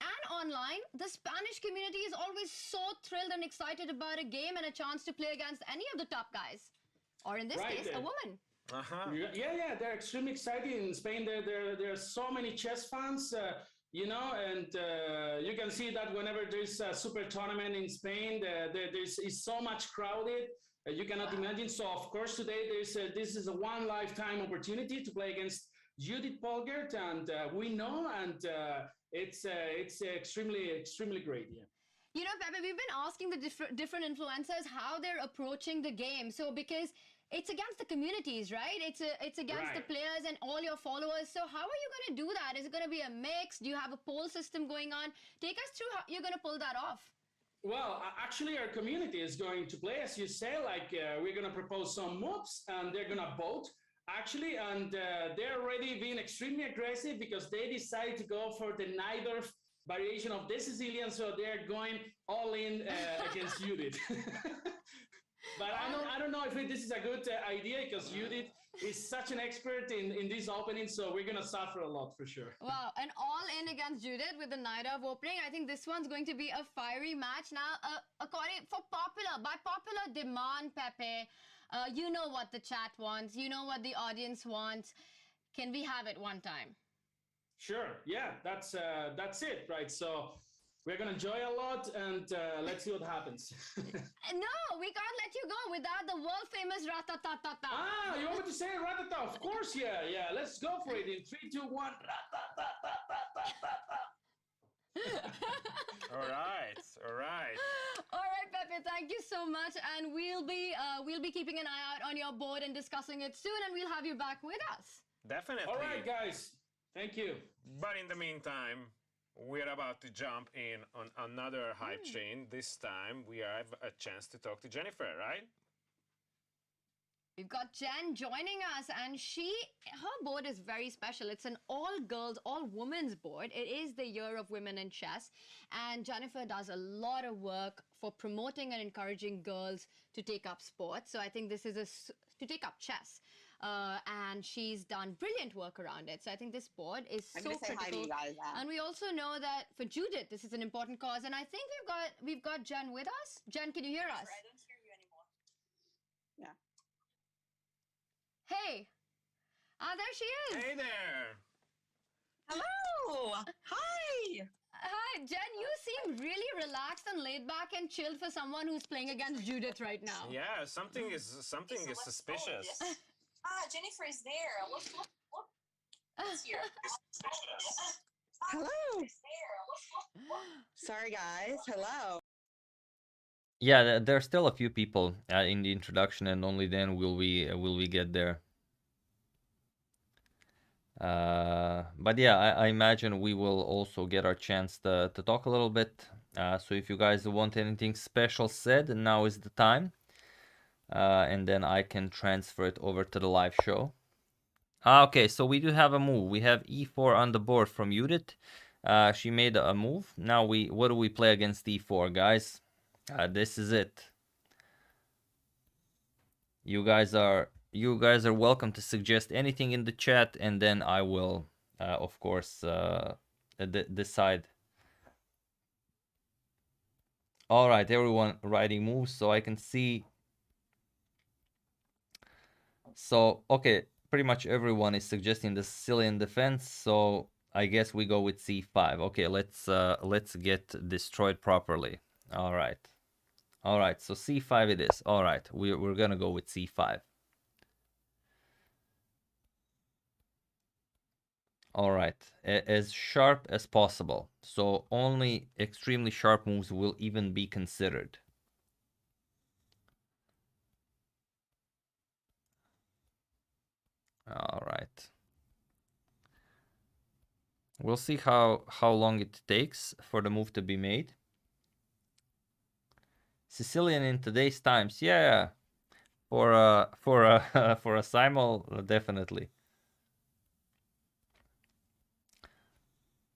C: and online, the Spanish community is always so thrilled and excited about a game and a chance to play against any of the top guys. Or in this case, a woman.
I: Yeah, they're extremely excited. In Spain, there are so many chess fans, and you can see that whenever there's a super tournament in Spain, it's so much crowded. You cannot imagine. So, of course, today this is a one lifetime opportunity to play against Judit Polgar, and we know, and it's extremely great. Yeah.
C: Pepe, we've been asking the different influencers how they're approaching the game. So because it's against the communities, right? It's against the players and all your followers. So how are you going to do that? Is it going to be a mix? Do you have a poll system going on? Take us through how you're going to pull that off.
I: Well, actually, our community is going to play, as you say, we're going to propose some moves, and they're going to vote. Actually, and they're already being extremely aggressive because they decided to go for the Najdorf variation of the Sicilian, so they're going all in against Judith. But I don't know if this is a good idea because Judit is such an expert in this opening, so we're gonna suffer a lot for sure.
C: Wow, and all in against Judit with the Knight of opening. I think this one's going to be a fiery match. Now, by popular demand, Pepe, you know what the chat wants, you know what the audience wants. Can we have it one time?
I: Sure, yeah, that's it, right? So we're gonna enjoy a lot, and let's see what happens.
C: No, we can't let you go without the world famous ratatatata.
I: Ah, you want me to say ratata? Of course, yeah. Let's go for it in 3, 2, 1.
B: All right.
C: All right, Pepe, thank you so much, and we'll be keeping an eye out on your board and discussing it soon, and we'll have you back with us.
B: Definitely.
I: All right, guys. Thank you.
B: But in the meantime, we're about to jump in on another hype train. This time we have a chance to talk to Jennifer, right?
C: We've got Jen joining us, and her board is very special. It's an all-girls, all-women's board. It is the Year of Women in Chess, and Jennifer does a lot of work for promoting and encouraging girls to take up sports. So I think this is to take up chess. And she's done brilliant work around it. So I think this board is so critical. Hi to you guys, and we also know that for Judit, this is an important cause. And I think we've got Jen with us. Jen, can you hear us?
J: I don't hear you anymore. Yeah.
C: Hey. There she is.
B: Hey there.
J: Hello. Hi.
C: Hi, Jen. You seem really relaxed and laid back and chilled for someone who's playing against Judit right now.
B: Yeah, something is suspicious.
J: Jennifer is there. Look. It's here.
K: Hello. Sorry, guys. Hello.
A: Yeah, there are still a few people in the introduction, and only then will we get there. But yeah, I imagine we will also get our chance to talk a little bit. So if you guys want anything special said, now is the time. And then I can transfer it over to the live show. Okay, so we do have a move. We have e4 on the board from Judit. She made a move. Now what do we play against e4, guys? This is it. You guys are welcome to suggest anything in the chat, and then I will, of course, decide. All right, everyone writing moves so I can see. So, okay, pretty much everyone is suggesting the Sicilian Defense, so I guess we go with c5. Okay, let's get destroyed properly. All right, so c5 it is. All right, we're gonna go with c5. All right, as sharp as possible. So only extremely sharp moves will even be considered. All right. We'll see how long it takes for the move to be made. Sicilian in today's times, yeah. For a simul, definitely.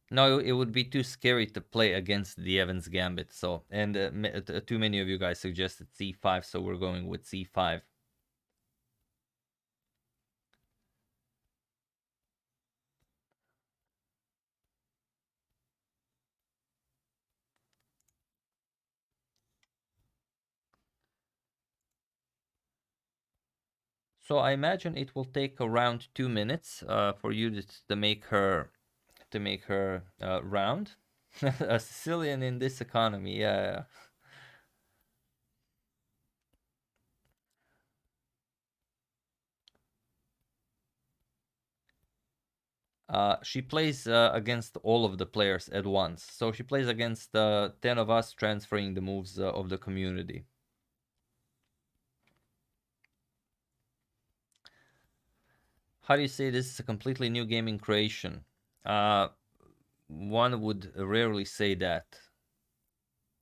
A: No, it would be too scary to play against the Evans Gambit. So, and too many of you guys suggested c5, so we're going with c5. So I imagine it will take around 2 minutes for you to make her round. A Sicilian in this economy, yeah. She plays against all of the players at once. So she plays against 10 of us, transferring the moves of the community. How do you say this is a completely new gaming creation? One would rarely say that,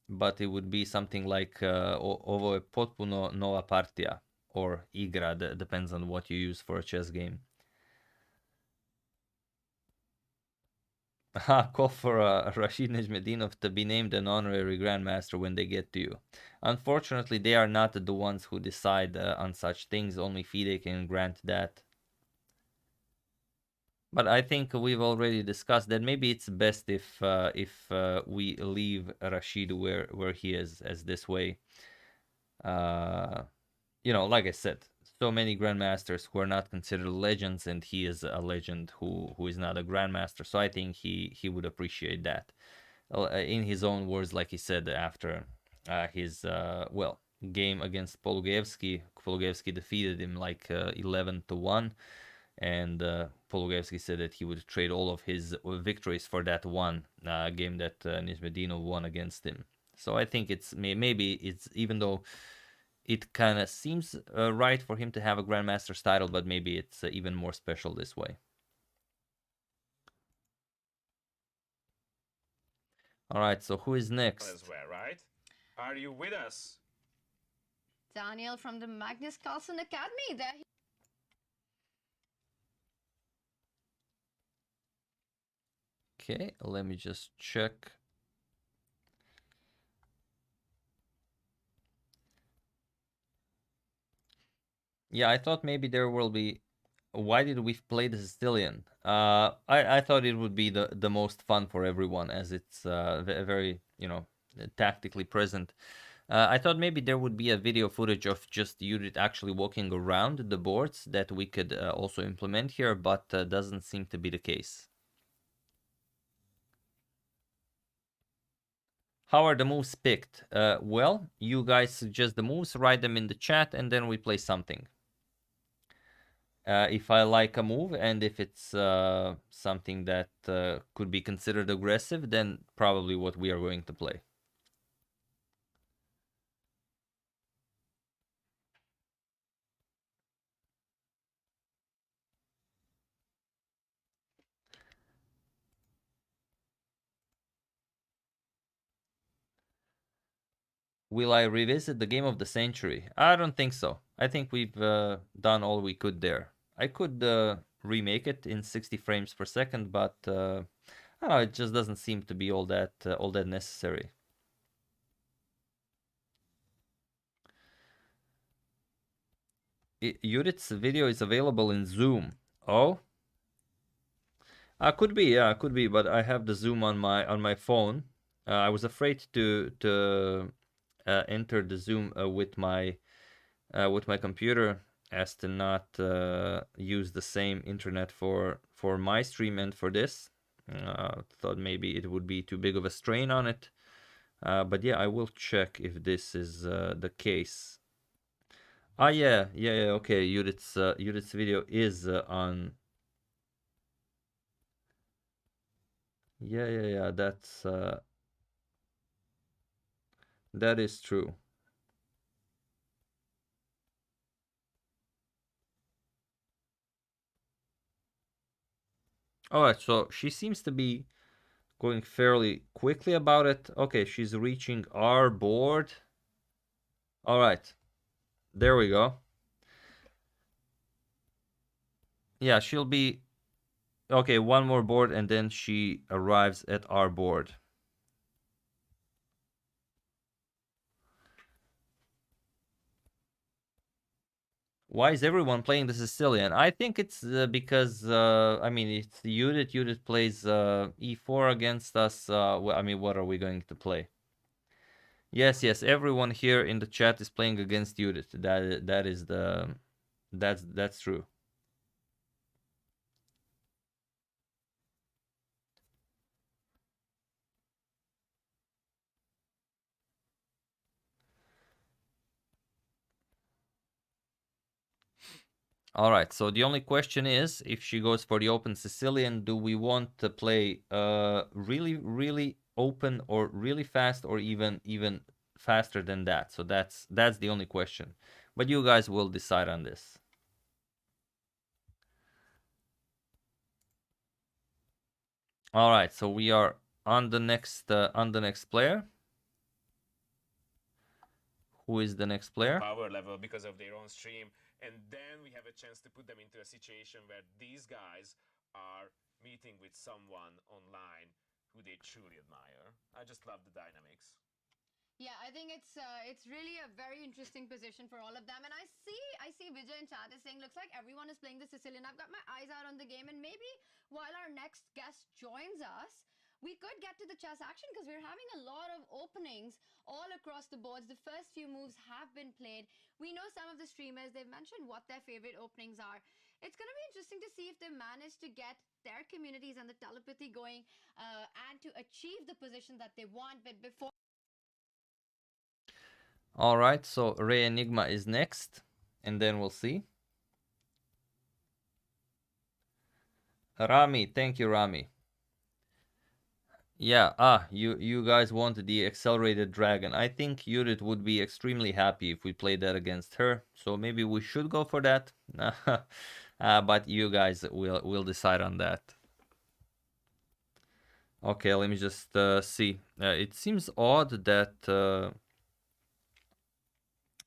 A: but it would be something like ovo je potpuno nova partija or igra, depends on what you use for a chess game. Call for Rashid Nejmedinov to be named an honorary grandmaster when they get to you. Unfortunately, they are not the ones who decide on such things. Only FIDE can grant that. But I think we've already discussed that maybe it's best if we leave Rashid where he is, as this way. You know, like I said, so many grandmasters who are not considered legends, and he is a legend who is not a grandmaster. So I think he would appreciate that. In his own words, like he said after his well, game against Polugevski defeated him like 11-1, and Polugevski said that he would trade all of his victories for that one game that Nismedinov won against him. So I think it's maybe it's, even though it kind of seems right for him to have a Grandmaster's title, but maybe it's even more special this way. All right, so who is next?
B: As well, right? Are you with us?
C: Daniel from the Magnus Carlsen Academy. There.
A: Okay, let me just check. Yeah, I thought maybe there will be. Why did we play the Sicilian? I thought it would be the most fun for everyone, as it's very, you know, tactically present. I thought maybe there would be a video footage of just Judit actually walking around the boards that we could also implement here, but doesn't seem to be the case. How are the moves picked? Well, you guys suggest the moves, write them in the chat, and then we play something. If I like a move, and if it's something that could be considered aggressive, then probably what we are going to play. Will I revisit the game of the century? I don't think so. I think we've done all we could there. I could remake it in 60 frames per second, but I don't know, it just doesn't seem to be all that necessary. Judit's video is available in Zoom. Oh, could be, yeah, could be. But I have the Zoom on my phone. I was afraid to enter the Zoom with my computer, as to not use the same internet for my stream and for this. Thought maybe it would be too big of a strain on it. But yeah, I will check if this is the case. Yeah, okay. Judith's video is on. Yeah. That's that is true. Alright, so she seems to be going fairly quickly about it. Okay, she's reaching our board. Alright, there we go. Yeah, she'll be... Okay, one more board and then she arrives at our board. Why is everyone playing the Sicilian? I think it's because, I mean, it's Judit. Judit plays e4 against us. I mean, what are we going to play? Yes, everyone here in the chat is playing against Judit. That is the... That's true. All right, so the only question is, if she goes for the open Sicilian, do we want to play really open, or really fast, or even faster than that? So that's the only question. But you guys will decide on this. All right, so we are on the next player. Who is the next player?
B: Power level because of their own stream. And then we have a chance to put them into a situation where these guys are meeting with someone online who they truly admire. I just love the dynamics.
C: Yeah, I think it's really a very interesting position for all of them. And I see Vijay in chat is saying, looks like everyone is playing the Sicilian. I've got my eyes out on the game, and maybe while our next guest joins us, we could get to the chess action because we're having a lot of openings all across the boards. The first few moves have been played. We know some of the streamers, they've mentioned what their favorite openings are. It's going to be interesting to see if they manage to get their communities and the telepathy going and to achieve the position that they want. But before...
A: All right, so Ray Enigma is next, and then we'll see. Rami, thank you, Rami. Yeah, you guys want the accelerated dragon. I think Judit would be extremely happy if we played that against her, so maybe we should go for that. But you guys will decide on that. Okay, let me just see. It seems odd that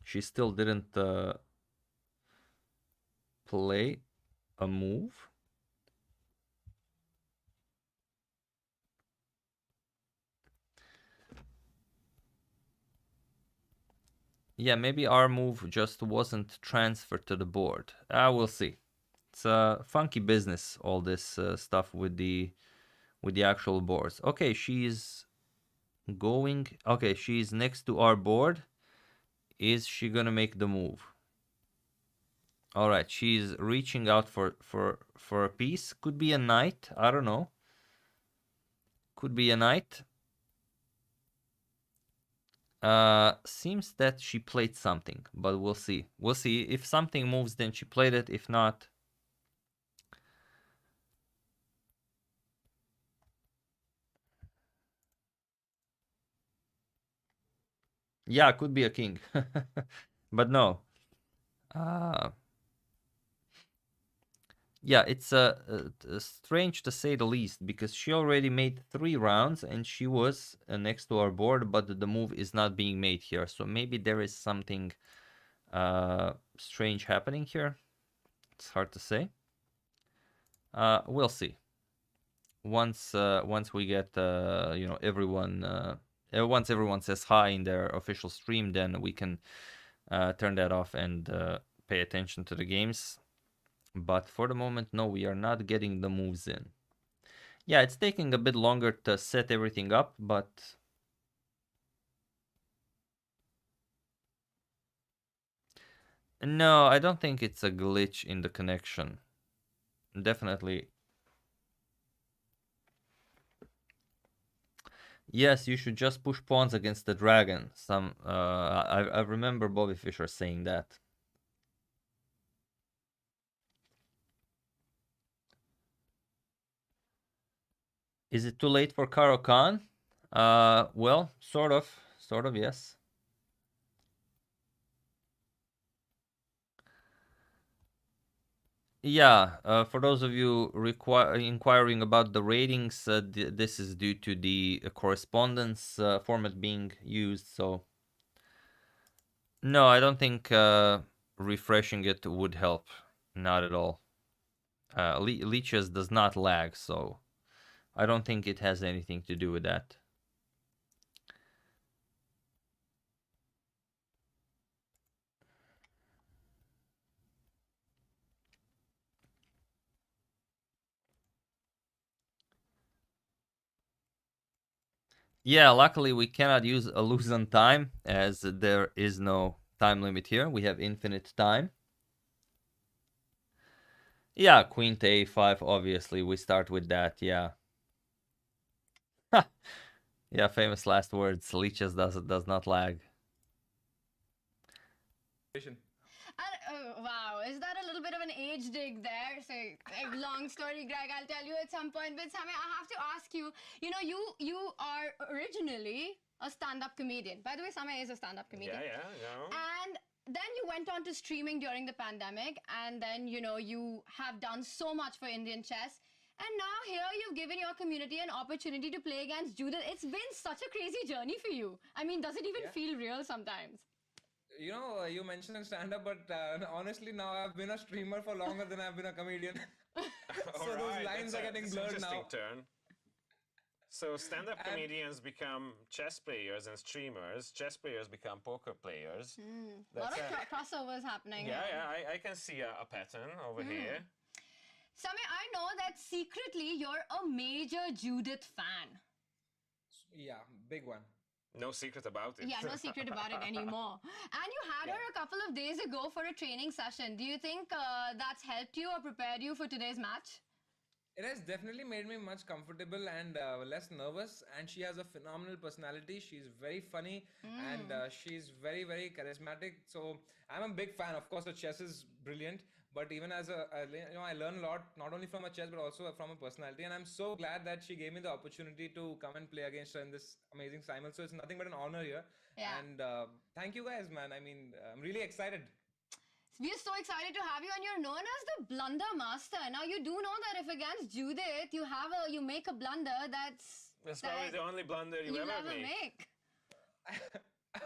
A: she still didn't play a move. Yeah, maybe our move just wasn't transferred to the board. We'll see. It's funky business, all this stuff with the actual boards. Okay, she's going. Okay, she's next to our board. Is she gonna make the move? All right, she's reaching out for a piece. Could be a knight. I don't know. Could be a knight. Seems that she played something, but we'll see. We'll see. If something moves, then she played it. If not, yeah, could be a king. But no. Yeah, it's strange to say the least, because she already made 3 rounds and she was next to our board, but the move is not being made here. So maybe there is something strange happening here. It's hard to say. We'll see. Once we get you know, everyone once everyone says hi in their official stream, then we can turn that off and pay attention to the games. But for the moment, no, we are not getting the moves in. Yeah, it's taking a bit longer to set everything up, but no, I don't think it's a glitch in the connection. Definitely. Yes, you should just push pawns against the dragon. I remember Bobby Fischer saying that. Is it too late for Karo Khan? Well, sort of, yes. Yeah, for those of you inquiring about the ratings, this is due to the correspondence format being used, so... No, I don't think refreshing it would help. Not at all. Leeches does not lag, so I don't think it has anything to do with that. Yeah, luckily we cannot use a lose on time, as there is no time limit here. We have infinite time. Yeah, queen to a5, obviously. We start with that, yeah. Yeah, famous last words. Leeches does not lag.
C: Wow, is that a little bit of an age dig there? So, like, long story, Greg, I'll tell you at some point. But Sammy, I have to ask you, you know, you are originally a stand-up comedian. By the way, Sammy is a stand-up comedian.
B: Yeah.
C: And then you went on to streaming during the pandemic, and then, you know, you have done so much for Indian chess. And now here you've given your community an opportunity to play against Judit. It's been such a crazy journey for you. I mean, does it even feel real sometimes?
L: You know, you mentioned stand-up, but honestly, now I've been a streamer for longer than I've been a comedian. So those
B: Alright,
L: lines are getting
B: that's an
L: blurred
B: interesting
L: now.
B: turn. So stand-up
L: And-
B: comedians become chess players and streamers. Chess players become poker players.
C: A lot of crossovers happening
B: Yeah,
C: here.
B: yeah, I can see a pattern over here.
C: Samir, I know that secretly you're a major Judit fan.
L: Yeah, big one.
B: No secret about it.
C: Yeah, no secret about it anymore. And you had her a couple of days ago for a training session. Do you think that's helped you or prepared you for today's match?
L: It has definitely made me much comfortable and less nervous. And she has a phenomenal personality. She's very funny and she's very, very charismatic. So I'm a big fan. Of course, the chess is brilliant. But even as I learn a lot, not only from a chess, but also from a personality. And I'm so glad that she gave me the opportunity to come and play against her in this amazing simul. So it's nothing but an honor here.
C: Yeah.
L: And thank you guys, man. I mean, I'm really excited.
C: We're so excited to have you, and you're known as the blunder master. Now you do know that if against Judith you make a blunder, that's
B: probably the only blunder you ever make.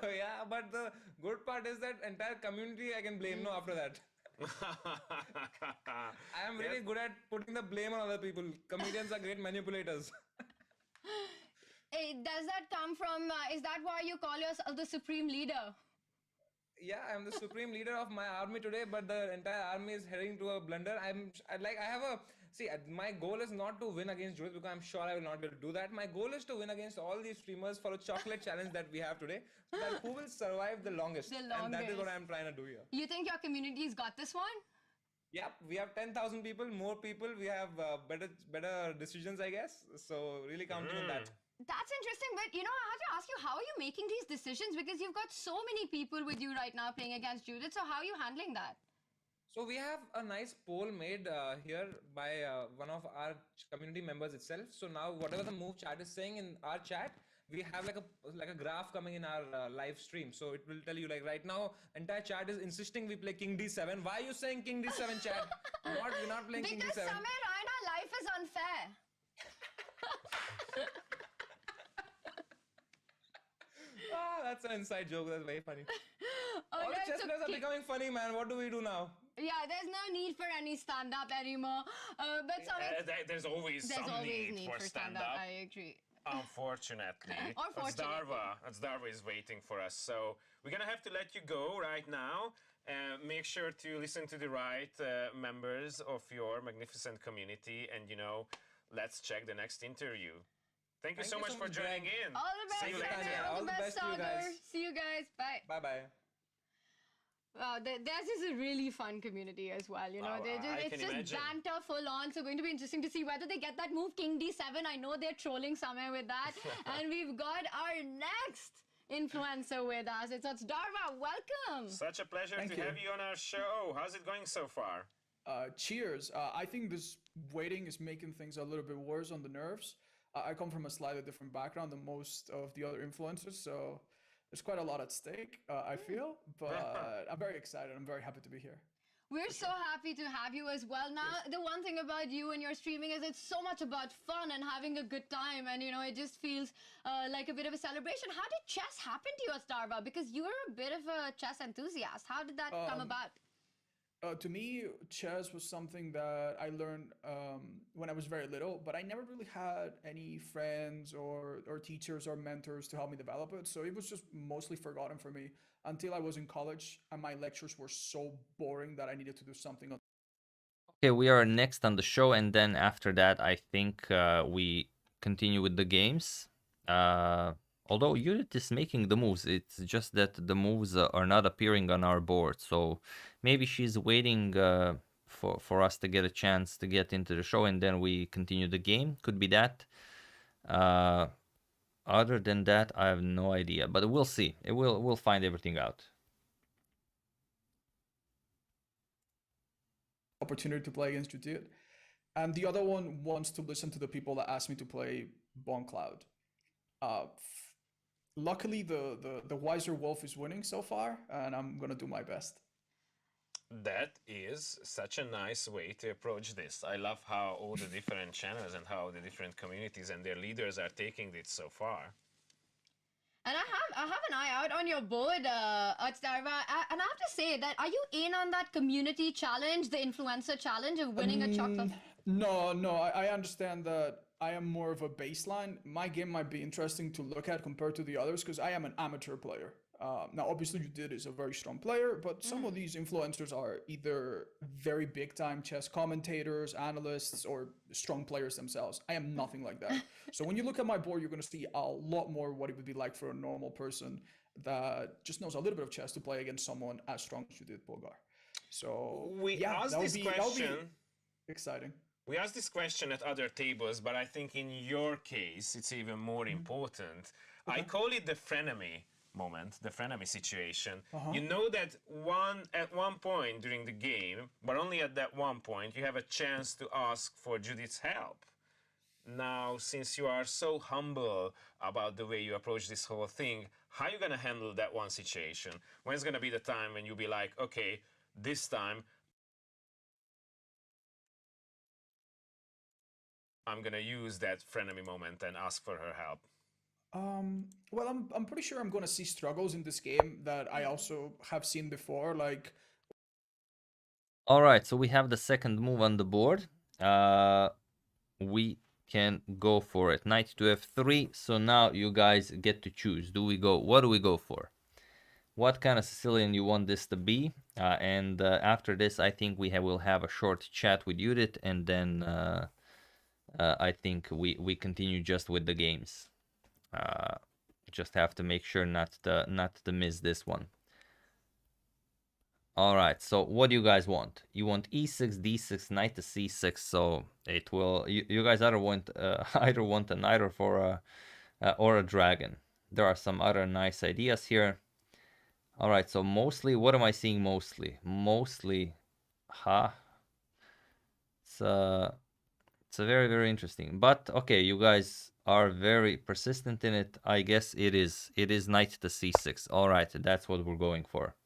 L: Oh, yeah, but the good part is that entire community I can blame after that. I am really good at putting the blame on other people. Comedians are great manipulators.
C: Hey, does that come from, is that why you call yourself the supreme leader?
L: Yeah, I'm the supreme leader of my army today, but the entire army is heading to a blunder. My goal is not to win against Judith because I'm sure I will not be able to do that. My goal is to win against all these streamers for a chocolate challenge that we have today. So that who will survive the longest. And that is what I'm trying to do here.
C: You think your community's got this one?
L: Yeah, we have 10,000 people, more people. We have better decisions, I guess. So really counting on that.
C: That's interesting, but I have to ask you, how are you making these decisions? Because you've got so many people with you right now playing against Judith. So how are you handling that?
L: So we have a nice poll made here by one of our community members itself. So now whatever the move chat is saying in our chat, we have like a graph coming in our live stream. So it will tell you like right now, entire chat is insisting we play King D7. Why are you saying King D7 chat? We're not playing King D7.
C: Because Samir, our life is unfair.
L: That's an inside joke. That's very funny. All the
C: Alright,
L: chess players are becoming funny, man. What do we do now?
C: Yeah, there's no need for any stand-up anymore. But Samir,
B: there's always some need for stand-up.
C: I agree.
B: Unfortunately.
C: Unfortunately.
B: Darva is waiting for us. So we're going to have to let you go right now. Make sure to listen to the right members of your magnificent community. And, let's check the next interview. Thank you so much for joining in.
C: All the best,
B: See you later.
C: All the best,
L: to you guys.
C: See you guys. Bye.
L: Bye-bye.
C: Wow, theirs is a really fun community as well. It's just
B: imagine.
C: banter full on. So going to be interesting to see whether they get that move King D7. I know they're trolling somewhere with that. And we've got our next influencer with us. It's Darva. Welcome.
B: Such a pleasure
M: Thank
B: to
M: you.
B: have you on our show. How's it going so far?
M: Cheers. I think this waiting is making things a little bit worse on the nerves. I come from a slightly different background than most of the other influencers, so there's quite a lot at stake, I feel, but I'm very excited. I'm very happy to be here.
C: We're so happy to have you as well. Now, the one thing about you and your streaming is it's so much about fun and having a good time, and it just feels like a bit of a celebration. How did chess happen to you, Darva? Because you were a bit of a chess enthusiast. How did that come about?
M: To me, chess was something that I learned when I was very little, but I never really had any friends or teachers or mentors to help me develop it. So it was just mostly forgotten for me until I was in college and my lectures were so boring that I needed to do something.
A: Okay, we are next on the show, and then after that, I think we continue with the games. Although Judit is making the moves, it's just that the moves are not appearing on our board. So maybe she's waiting for us to get a chance to get into the show, and then we continue the game. Could be that. Other than that, I have no idea, but we'll see. We'll find everything out.
M: Opportunity to play against Judit, and the other one wants to listen to the people that asked me to play Bon Cloud. Luckily, the wiser wolf is winning so far, and I'm gonna do my best.
B: That is such a nice way to approach this. I love how all the different channels and how the different communities and their leaders are taking it so far.
C: And I have an eye out on your board, Darva, and I have to say that, are you in on that community challenge, the influencer challenge of winning a chocolate?
M: No, I understand that I am more of a baseline. My game might be interesting to look at compared to the others because I am an amateur player. Now, obviously, Judit is a very strong player, but some of these influencers are either very big time chess commentators, analysts, or strong players themselves. I am nothing like that. So when you look at my board, you're going to see a lot more what it would be like for a normal person that just knows a little bit of chess to play against someone as strong as Judit Polgar. So
B: We
M: yeah,
B: asked this
M: that would be
B: question.
M: exciting.
B: We asked this question at other tables, but I think in your case, it's even more important. I call it the frenemy moment, the frenemy situation. You know that at one point during the game, but only at that one point, you have a chance to ask for Judith's help. Now, since you are so humble about the way you approach this whole thing, how are you going to handle that one situation? When's going to be the time when you'll be like, okay, this time I'm gonna use that frenemy moment and ask for her help?
M: Well, I'm pretty sure I'm gonna see struggles in this game that I also have seen before. Like,
A: All right, so we have the second move on the board. We can go for it. Knight to f3. So now you guys get to choose. What do we go for? What kind of Sicilian you want this to be? And after this, I think will have a short chat with Judit, and then I think we continue just with the games. Just have to make sure not to miss this one. All right, so what do you guys want? You want e6, d6, knight to c6. So it will. You guys either want a knight or a dragon. There are some other nice ideas here. All right, so mostly, what am I seeing mostly? Mostly, it's a very, very interesting. But okay, you guys are very persistent in it. I guess it is knight to c6. All right, that's what we're going for.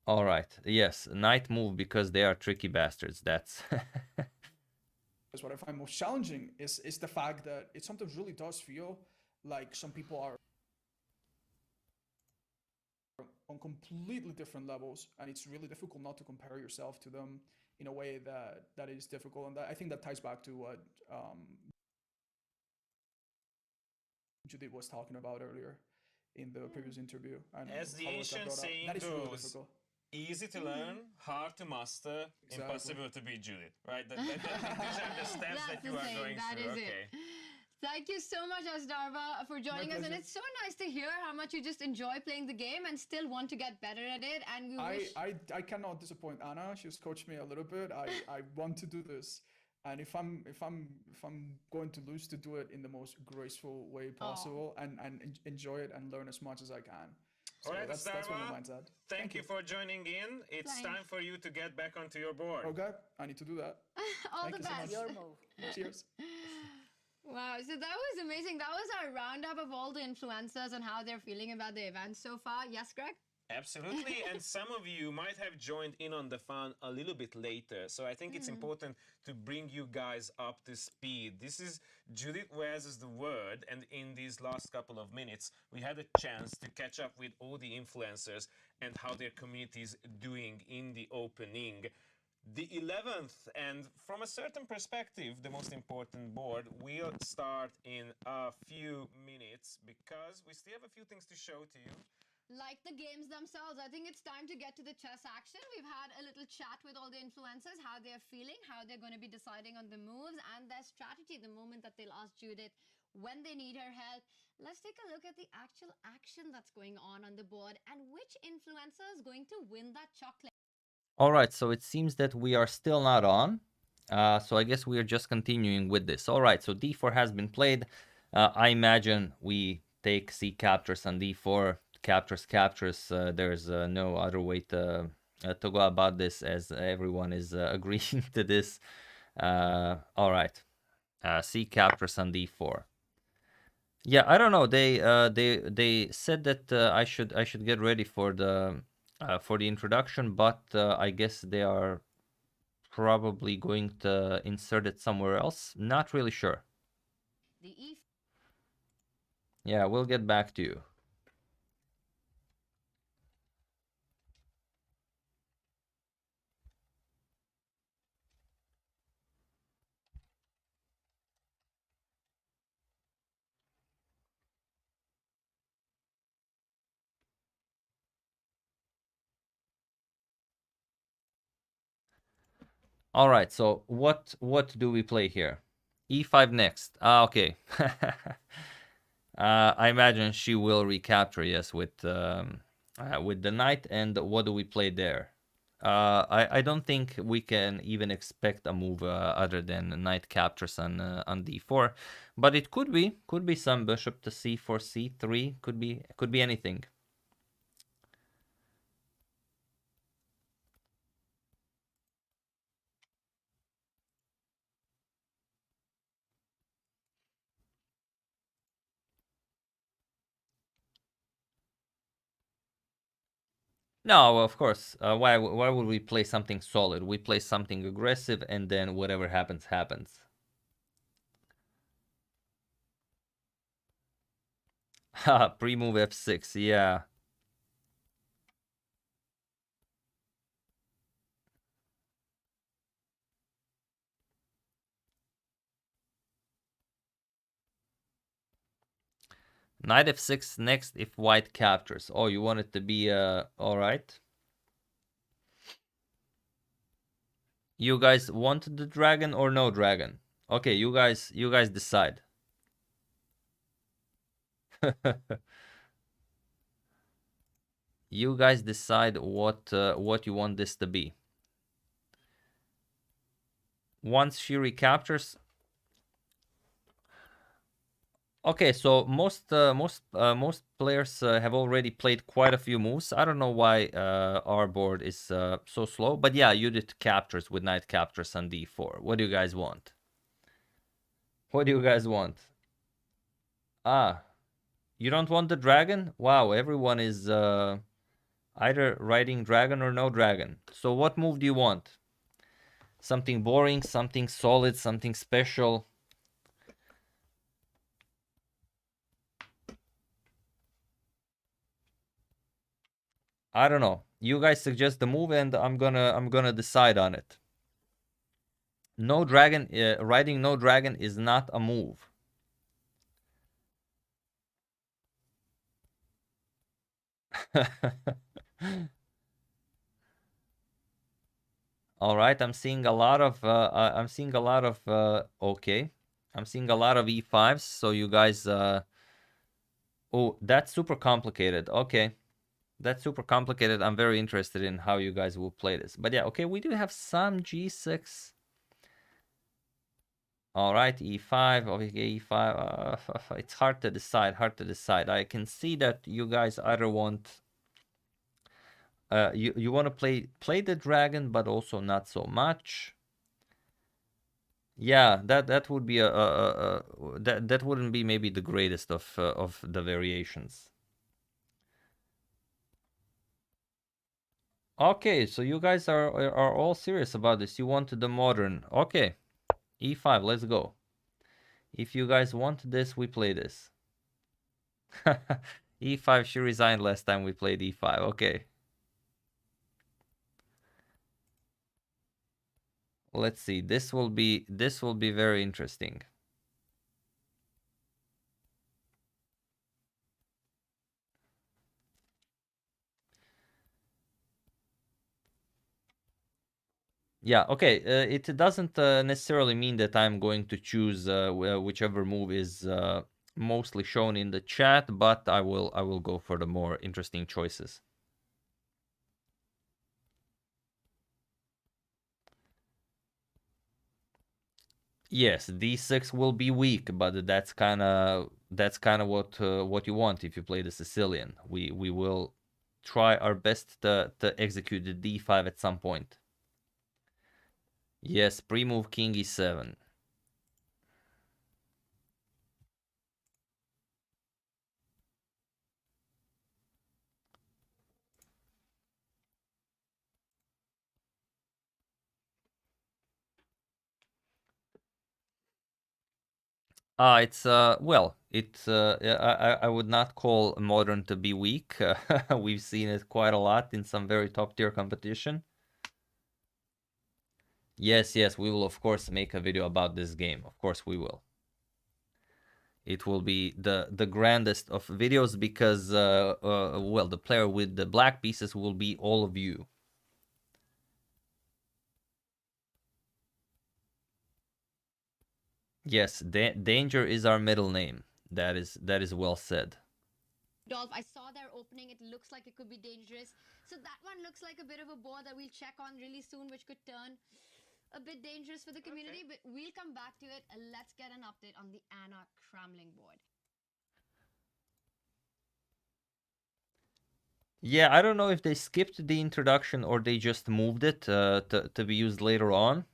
A: All right, yes, knight move because they are tricky bastards. That's
M: what I find most challenging is the fact that it sometimes really does feel like some people are on completely different levels, and it's really difficult not to compare yourself to them in a way that is difficult. And I think that ties back to what Judith was talking about earlier in the previous interview. And
B: as the ancient saying
M: that is really
B: goes,
M: difficult.
B: Easy to learn, hard to master, impossible to beat Judith, right? These are the steps that you are going through. Okay.
C: Thank you so much, Asdarva, for joining us. And it's so nice to hear how much you just enjoy playing the game and still want to get better at it. And we wish...
M: I cannot disappoint Anna. She's coached me a little bit. I want to do this. And if I'm going to lose, to do it in the most graceful way possible and enjoy it and learn as much as I can. So
B: all right,
M: that's where my mind's at.
B: Thank you for joining in. It's time for you to get back onto your board.
M: Okay, I need to do that.
C: All the best.
F: Your move.
M: Cheers.
C: Wow, so that was amazing. That was our roundup of all the influencers and how they're feeling about the event so far. Yes, Greg?
B: Absolutely, and some of you might have joined in on the fun a little bit later, so I think it's important to bring you guys up to speed. This is Judith Wears the Word, and in these last couple of minutes, we had a chance to catch up with all the influencers and how their community is doing in the opening. The 11th, and from a certain perspective, the most important board, will start in a few minutes because we still have a few things to show to you.
C: Like the games themselves, I think it's time to get to the chess action. We've had a little chat with all the influencers, how they're feeling, how they're going to be deciding on the moves and their strategy the moment that they'll ask Judith when they need her help. Let's take a look at the actual action that's going on the board and which influencer is going to win that chocolate.
A: All right, so it seems that we are still not on. So I guess we are just continuing with this. All right, so d4 has been played. I imagine we take c captures on d4. Captures. There's no other way to go about this, as everyone is agreeing to this. All right, c captures on d4. Yeah, I don't know. They said that I should get ready for the introduction, but I guess they are probably going to insert it somewhere else. Not really sure. Yeah, we'll get back to you. All right, so what do we play here? E5 next. Ah, okay. I imagine she will recapture, yes, with the knight. And what do we play there? I don't think we can even expect a move other than knight captures on d4, but it could be some bishop to c4, c3. Could be anything. No, of course. Why would we play something solid? We play something aggressive, and then whatever happens, happens. Ha, pre-move f6, yeah. Knight f6 next if white captures. Oh, you want it to be, all right. You guys want the dragon or no dragon? Okay, you guys decide. You guys decide what you want this to be. Once she recaptures. Okay, so most players have already played quite a few moves. I don't know why our board is so slow, but yeah, Judit captures with knight captures on d4. What do you guys want? What do you guys want? Ah, you don't want the dragon? Wow, everyone is either riding dragon or no dragon. So what move do you want? Something boring, something solid, something special? I don't know. You guys suggest the move, and I'm gonna decide on it. No dragon, riding no dragon is not a move. All right, I'm seeing a lot of okay. I'm seeing a lot of e5s, so you guys oh, that's super complicated. Okay. That's super complicated. I'm very interested in how you guys will play this. But yeah, okay, we do have some g6. All right, e5, okay, e5. It's hard to decide, I can see that you guys either want you want to play the dragon, but also not so much. Yeah, that would be that wouldn't be maybe the greatest of the variations. Okay, so you guys are all serious about this. You want the modern. Okay. E5, let's go. If you guys want this, we play this. E5, she resigned last time we played E5. Okay. Let's see. This will be very interesting. Yeah, okay. It doesn't necessarily mean that I'm going to choose whichever move is mostly shown in the chat, but I will go for the more interesting choices. Yes, d6 will be weak, but that's kind of what you want if you play the Sicilian. We will try our best to execute the d5 at some point. Yes, pre-move king e7. It's well, it's I would not call modern to be weak. We've seen it quite a lot in some very top tier competition. Yes, we will of course make a video about this game. Of course we will. It will be the grandest of videos because well, the player with the black pieces will be all of you. Yes, Danger is our middle name. That is well said.
C: Dolph, I saw their opening. It looks like it could be dangerous. So that one looks like a bit of a board that we'll check on really soon, which could turn a bit dangerous for the community, but we'll come back to it. Let's get an update on the Anna Cramling board.
A: Yeah, I don't know if they skipped the introduction or they just moved it to be used later on.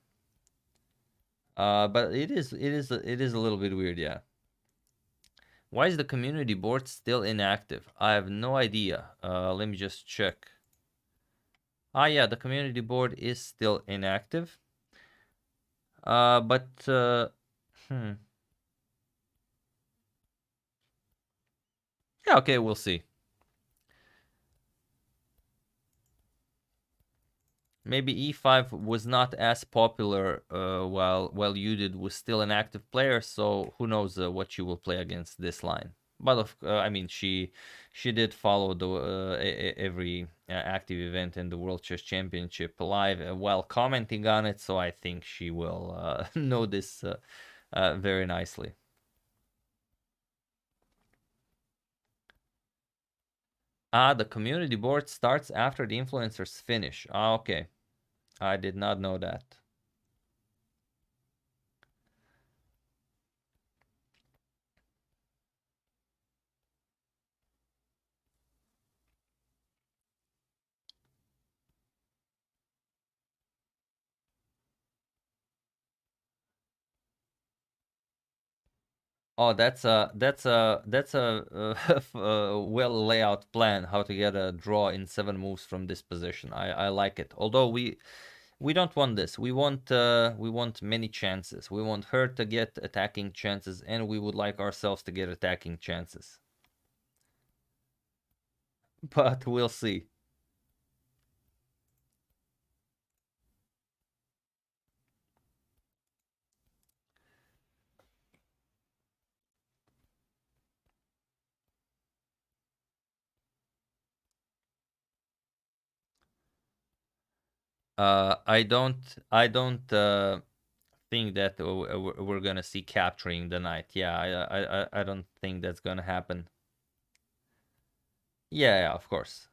A: But it is a little bit weird, yeah. Why is the community board still inactive? I have no idea. Let me just check. Ah, yeah, the community board is still inactive. But yeah, okay, we'll see. Maybe E5 was not as popular while Judit was still an active player, so who knows what she will play against this line. But I mean, she did follow the every active event in the World Chess Championship live while commenting on it, so I think she will know this very nicely. Ah, the community board starts after the influencers finish. Ah, okay. I did not know that. Oh, that's a well layout plan how to get a draw in 7 moves from this position. I like it. Although we don't want this. We want many chances. We want her to get attacking chances, and we would like ourselves to get attacking chances. But we'll see. I don't think that we're gonna see capturing the knight. Yeah, I don't think that's gonna happen. Yeah, of course.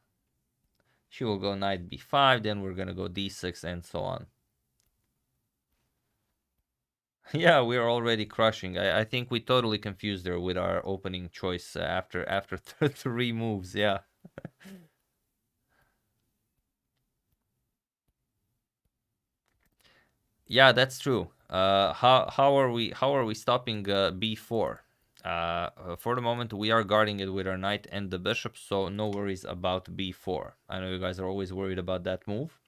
A: She will go knight b5, then we're gonna go d6 and so on. Yeah, we're already crushing. I think we totally confused her with our opening choice after 3 moves. Yeah. Yeah, that's true. How are we stopping b4? For the moment, we are guarding it with our knight and the bishop, so no worries about b4. I know you guys are always worried about that move.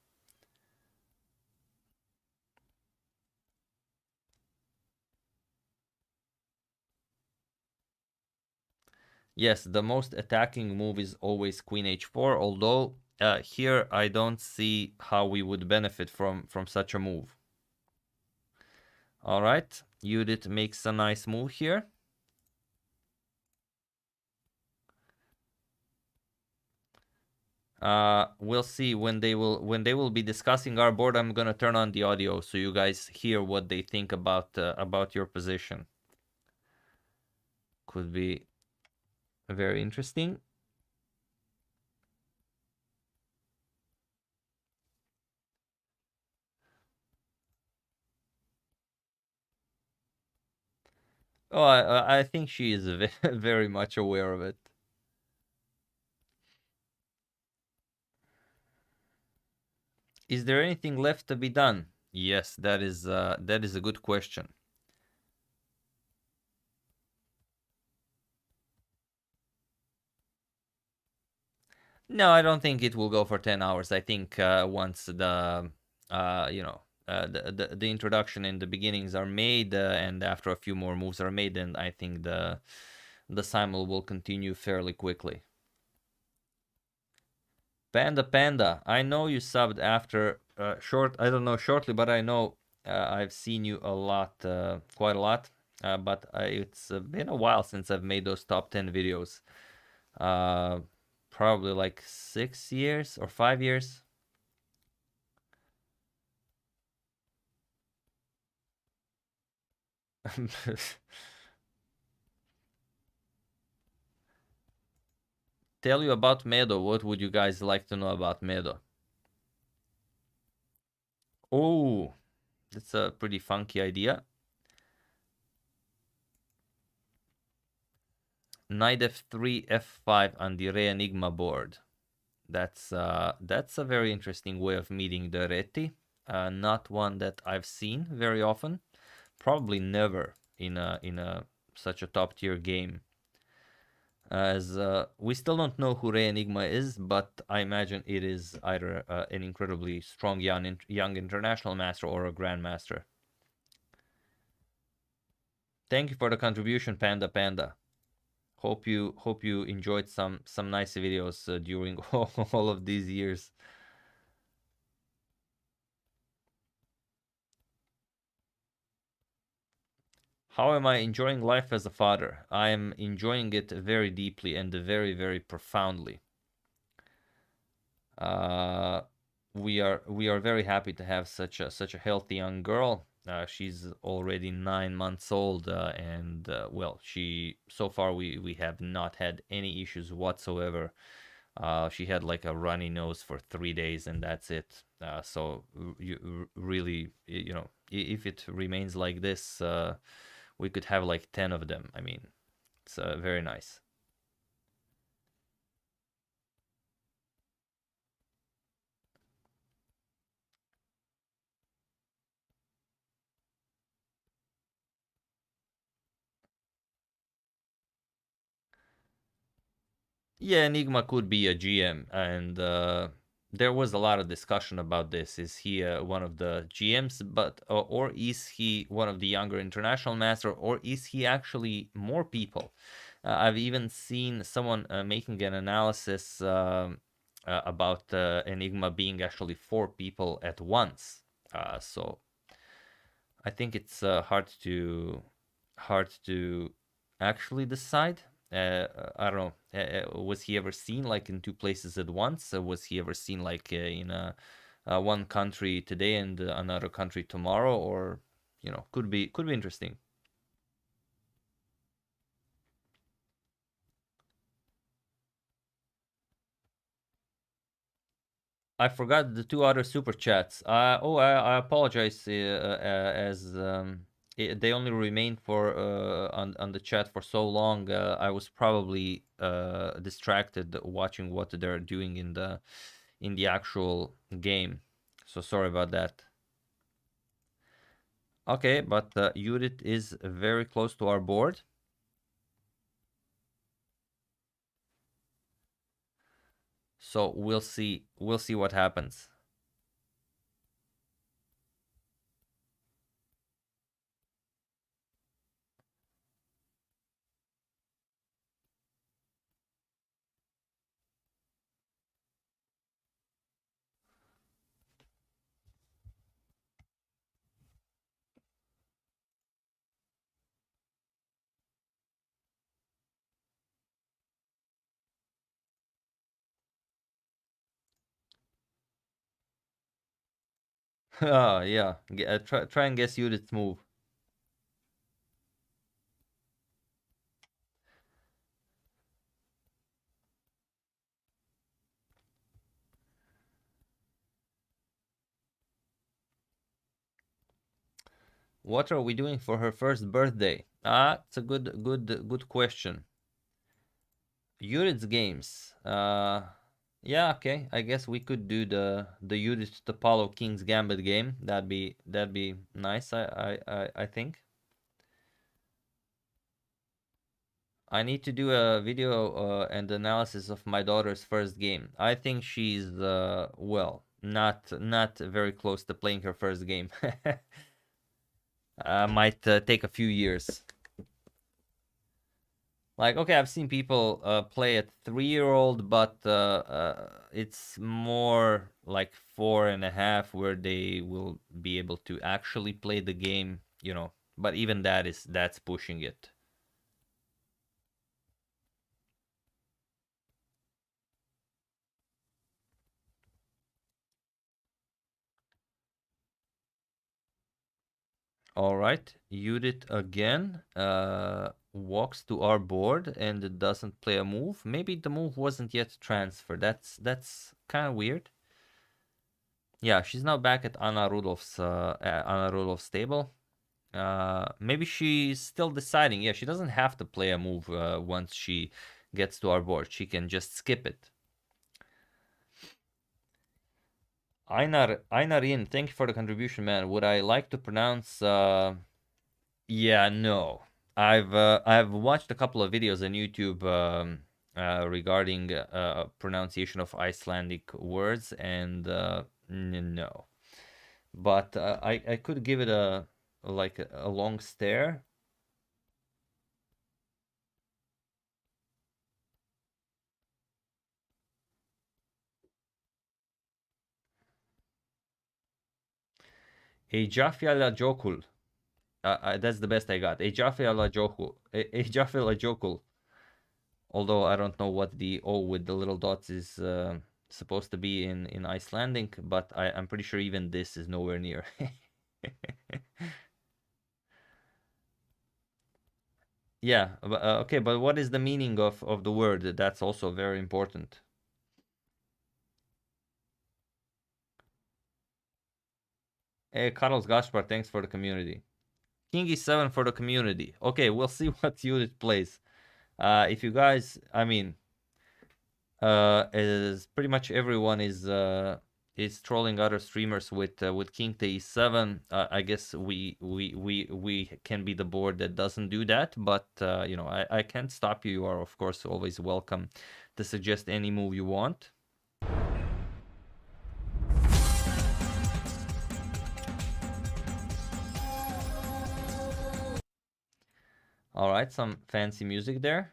A: Yes, the most attacking move is always queen h4, although here I don't see how we would benefit from such a move. All right, Judit makes a nice move here. We'll see when they will be discussing our board. I'm gonna turn on the audio so you guys hear what they think about your position. Could be very interesting. Oh, I think she is very much aware of it. Is there anything left to be done? Yes, that is a good question. No, I don't think it will go for 10 hours. I think once the the introduction and the beginnings are made, and after a few more moves are made, then I think the simul will continue fairly quickly. Panda, I know you subbed after shortly, but I know I've seen you a lot, quite a lot. But it's been a while since I've made those top 10 videos. Probably like 6 years or 5 years. Tell you about Medo. What would you guys like to know about Medo? Oh, that's a pretty funky idea. Knight f3, f5 on the Re Enigma board. That's a very interesting way of meeting the Reti. Not one that I've seen very often. Probably never in a such a top tier game. As we still don't know who Re Enigma is, but I imagine it is either an incredibly strong young international master or a grandmaster. Thank you for the contribution, Panda Panda. Hope you enjoyed some nice videos during all of these years. How am I enjoying life as a father? I am enjoying it very deeply and very, very profoundly. We are very happy to have such a healthy young girl. She's already 9 months old, and well, so far we have not had any issues whatsoever. She had like a runny nose for 3 days, and that's it. So you really, you know, if it remains like this, we could have like 10 of them. I mean, it's very nice. Yeah, Enigma could be a GM, and there was a lot of discussion about this. Is he one of the GMs, or is he one of the younger international master, or is he actually more people? I've even seen someone making an analysis about Enigma being actually 4 people at once. So I think it's hard to actually decide. I don't know. Was he ever seen like in 2 places at once? Was he ever seen like in one country today and another country tomorrow? Or, you know, could be interesting. I forgot the 2 other super chats. I apologize. As they only remained for on the chat for so long. I was probably distracted watching what they're doing in the actual game. So sorry about that. Okay, but Judit is very close to our board. So we'll see what happens. Oh, yeah. Try and guess Judith's move. What are we doing for her first birthday? It's a good question. Judith's games. Yeah, okay. I guess we could do the Judith Apollo King's Gambit game. That'd be nice. I think. I need to do a video and analysis of my daughter's first game. I think she's well, not very close to playing her first game. Might take a few years. Like, okay, I've seen people play at 3-year-old, but it's more like 4.5 where they will be able to actually play the game, you know. But even that's pushing it. All right, Judit again walks to our board and doesn't play a move. Maybe the move wasn't yet transferred. That's kind of weird. Yeah, she's now back at Anna Rudolph's table. Maybe she's still deciding. Yeah, she doesn't have to play a move once she gets to our board. She can just skip it. Einarin, thank you for the contribution, man. Would I like to pronounce? Yeah, no. I've watched a couple of videos on YouTube regarding pronunciation of Icelandic words, and no. But I could give it a long stare. Ejafjala Jokul. That's the best I got. Ejafjala Jokul. Ejafjala Jokul. Although I don't know what the O with the little dots is supposed to be in Icelandic, but I'm pretty sure even this is nowhere near. Yeah, okay, but what is the meaning of the word? That's also very important. Hey, Carlos Gaspar, thanks for the community. King E7 for the community. Okay, we'll see what unit plays. If you guys, I mean, as pretty much everyone is trolling other streamers with King to E7. I guess we can be the board that doesn't do that, but you know, I can't stop you. You are of course always welcome to suggest any move you want. All right, some fancy music there.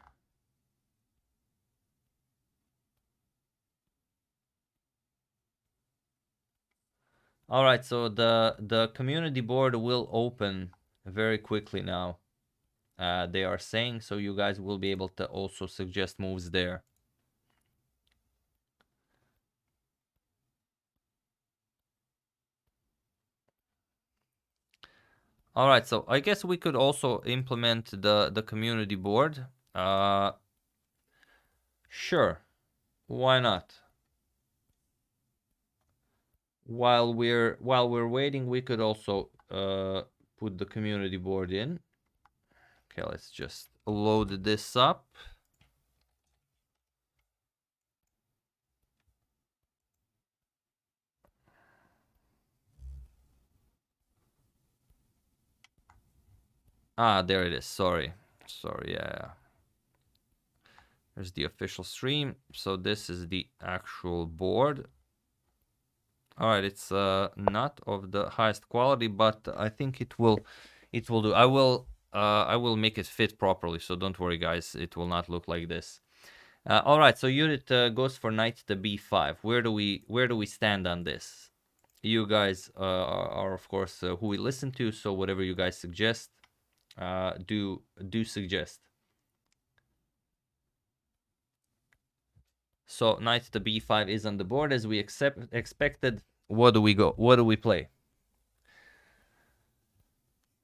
A: All right, so the community board will open very quickly now. They are saying, so you guys will be able to also suggest moves there. All right, so I guess we could also implement the community board. Sure, why not? While we're waiting, we could also put the community board in. Okay, let's just load this up. Ah, there it is. Sorry, yeah. There's the official stream. So this is the actual board. All right, it's not of the highest quality, but I think it will do. I will make it fit properly, so don't worry, guys. It will not look like this. All right, so unit goes for knight to b5. Where do we stand on this? You guys are of course who we listen to, so whatever you guys suggest, do suggest. So knight to b5 is on the board as we expected. What do we go? What do we play?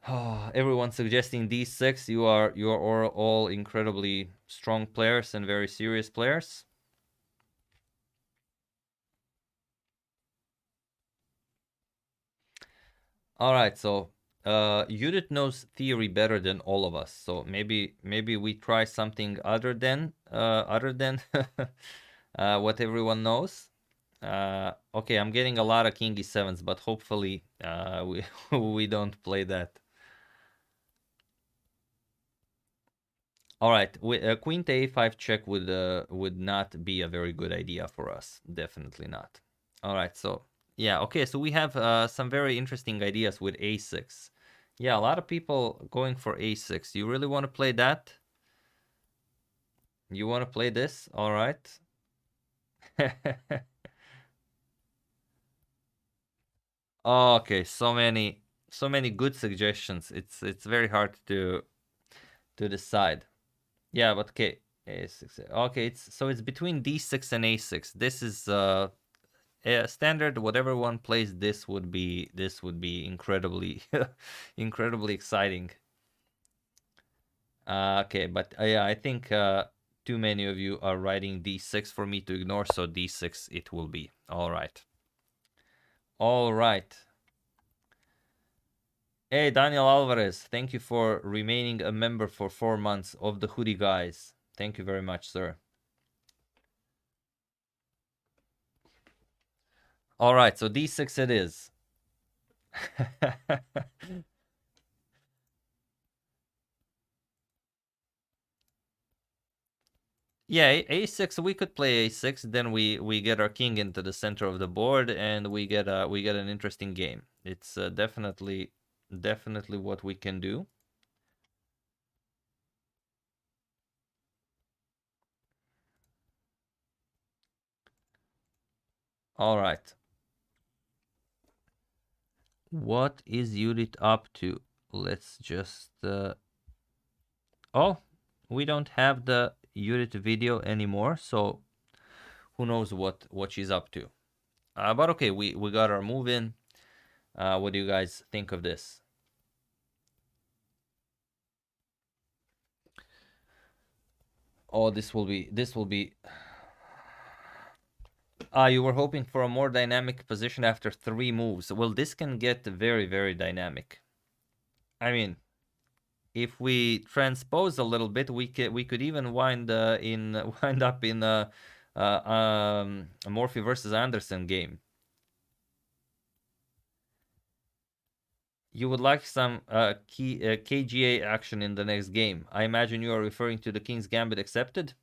A: Oh, everyone suggesting d6. You are all incredibly strong players and very serious players. All right, so Judit knows theory better than all of us. So maybe we try something other than what everyone knows. Okay, I'm getting a lot of king e7s, but hopefully we don't play that. All right, queen to a5 check would not be a very good idea for us. Definitely not. All right, so yeah, okay, so we have some very interesting ideas with a6. Yeah, a lot of people going for a6. You really want to play that? You want to play this? All right. Okay, so many good suggestions. It's very hard to decide. Yeah, but okay, a6. Okay, it's between d6 and a6. This is standard, whatever one plays, this would be incredibly incredibly exciting. Okay, but yeah, I think too many of you are writing d6 for me to ignore, so d6 it will be. All right. All right. Hey, Daniel Alvarez, thank you for remaining a member for 4 months of the Hoodie Guys. Thank you very much, sir. All right, so d6 it is. Yeah, a6, we could play a6, then we get our king into the center of the board, and we get an interesting game. It's definitely what we can do. All right. What is Judit up to? Let's just oh, we don't have the Judit video anymore, so who knows what she's up to. But okay, we got our move in. What do you guys think of this? Oh, this will be you were hoping for a more dynamic position after 3 moves. Well, this can get very, very dynamic. I mean, if we transpose a little bit, we could even wind up in a Morphy versus Anderson game. You would like some KGA action in the next game. I imagine you are referring to the King's Gambit accepted.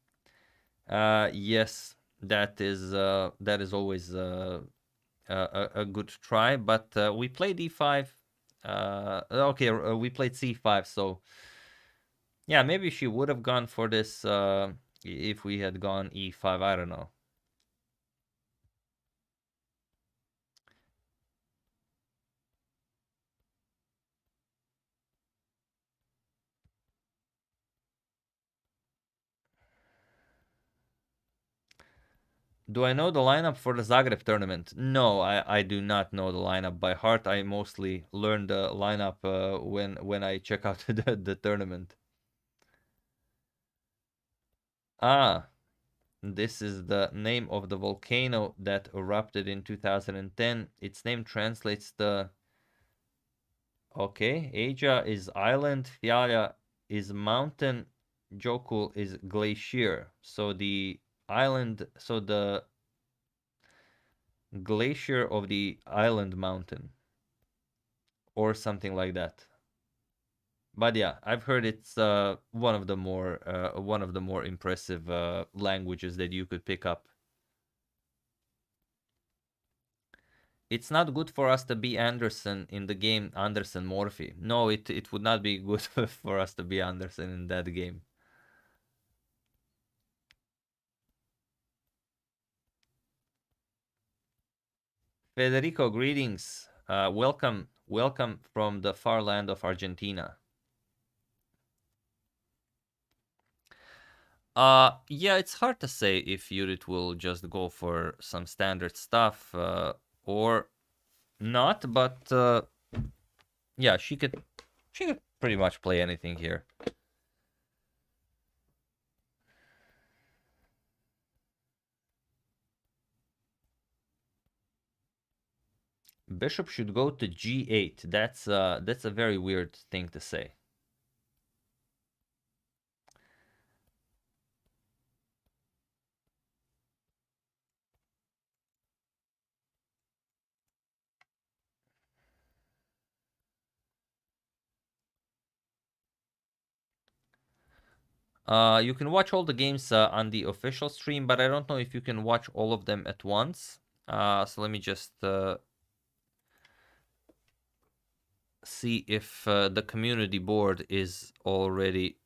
A: Yes, that is always a good try, but we played e5. Okay, we played c5, so yeah, maybe she would have gone for this if we had gone e5. I don't know. Do I know the lineup for the Zagreb tournament? No, I do not know the lineup by heart. I mostly learn the lineup when I check out the tournament. Ah, this is the name of the volcano that erupted in 2010. Its name translates the... Okay, Aja is island, Fiala is mountain, Jokul is glacier. So the island, so the glacier of the island mountain, or something like that. But yeah, I've heard it's one of the more impressive languages that you could pick up. It's not good for us to be Anderson in the game Anderson Morphy. No, it would not be good for us to be Anderson in that game. Federico, greetings. Welcome from the far land of Argentina. Yeah, it's hard to say if Judit will just go for some standard stuff or not, but yeah, she could pretty much play anything here. Bishop should go to g8. That's a very weird thing to say. You can watch all the games on the official stream, but I don't know if you can watch all of them at once. So let me just see if the community board is already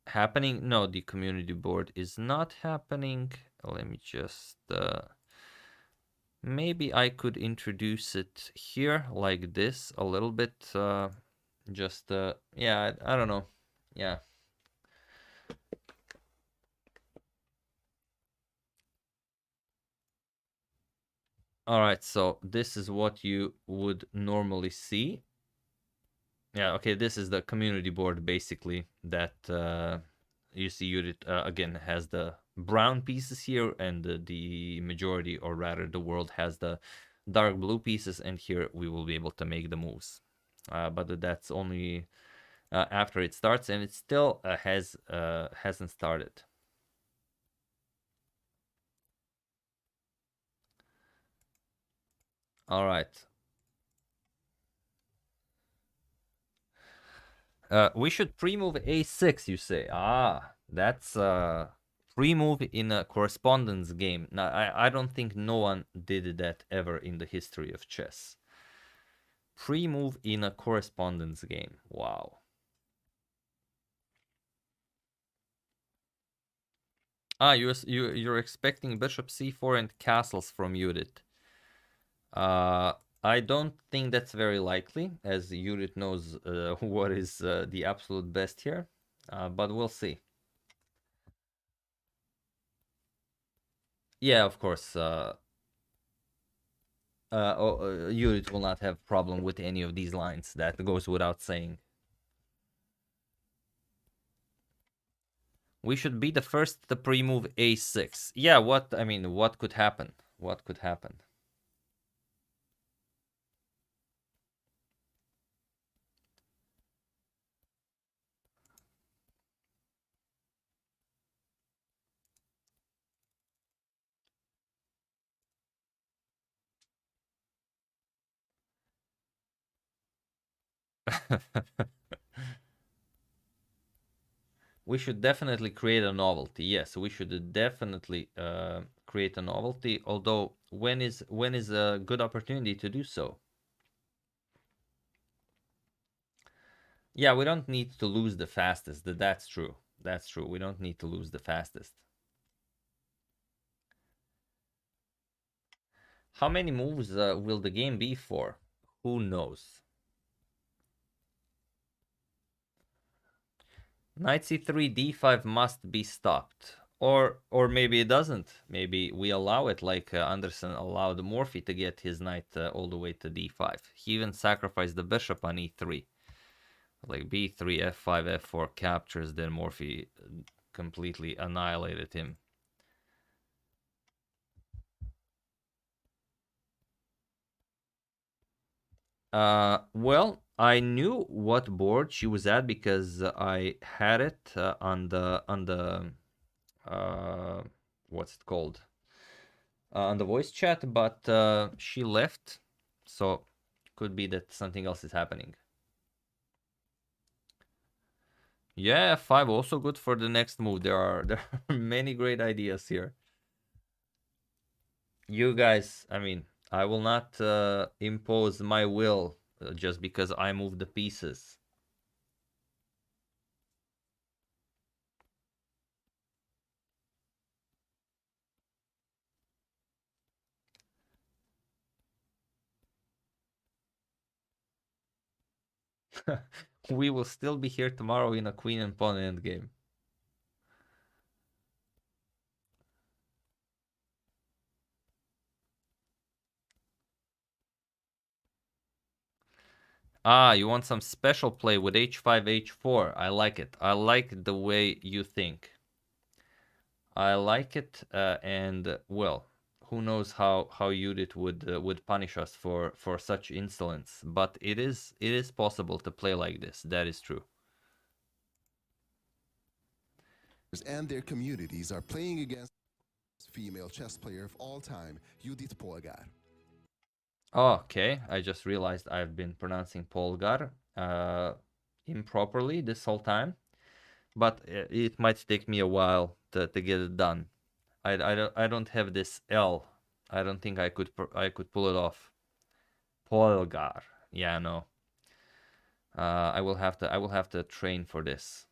A: happening. No, the community board is not happening. Let me just maybe I could introduce it here like this a little bit. Just yeah, I don't know. Yeah. All right, so this is what you would normally see. Yeah, okay, this is the community board basically that you see Judit again has the brown pieces here, and the majority, or rather the world, has the dark blue pieces, and here we will be able to make the moves. But that's only after it starts, and it still hasn't started. All right. We should pre-move a6, you say. Ah, that's pre-move in a correspondence game. Now, I don't think no one did that ever in the history of chess. Pre-move in a correspondence game. Wow. Ah, you're expecting bishop c4 and castles from Judit. I don't think that's very likely, as Judit knows what is the absolute best here, but we'll see. Yeah, of course. Judit will not have problem with any of these lines. That goes without saying. We should be the first to pre-move a6. Yeah, what could happen? What could happen? We should definitely create a novelty. Yes, we should definitely create a novelty. Although, when is a good opportunity to do so? Yeah, we don't need to lose the fastest. That's true. That's true. We don't need to lose the fastest. How many moves will the game be for? Who knows? Knight c3, d5 must be stopped. Or maybe it doesn't. Maybe we allow it, like Anderson allowed Morphy to get his knight all the way to d5. He even sacrificed the bishop on e3. Like b3, f5, f4 captures, then Morphy completely annihilated him. Well, I knew what board she was at because I had it on the what's it called? On the voice chat, but she left, so could be that something else is happening. Yeah, f5 also good for the next move. There are many great ideas here. You guys, I will not impose my will just because I move the pieces. We will still be here tomorrow in a queen and pawn endgame. Ah, you want some special play with h5, h4. I like it. I like the way you think. I like it, and well, who knows how Judit would punish us for such insolence? But it is possible to play like this. That is true.
D: And their communities are playing against female chess player of all time, Judit Polgar.
A: Okay, I just realized I've been pronouncing Polgar improperly this whole time, but it might take me a while to get it done. I don't have this L. I don't think I could pull it off. Polgar. Yeah, no. I will have to train for this.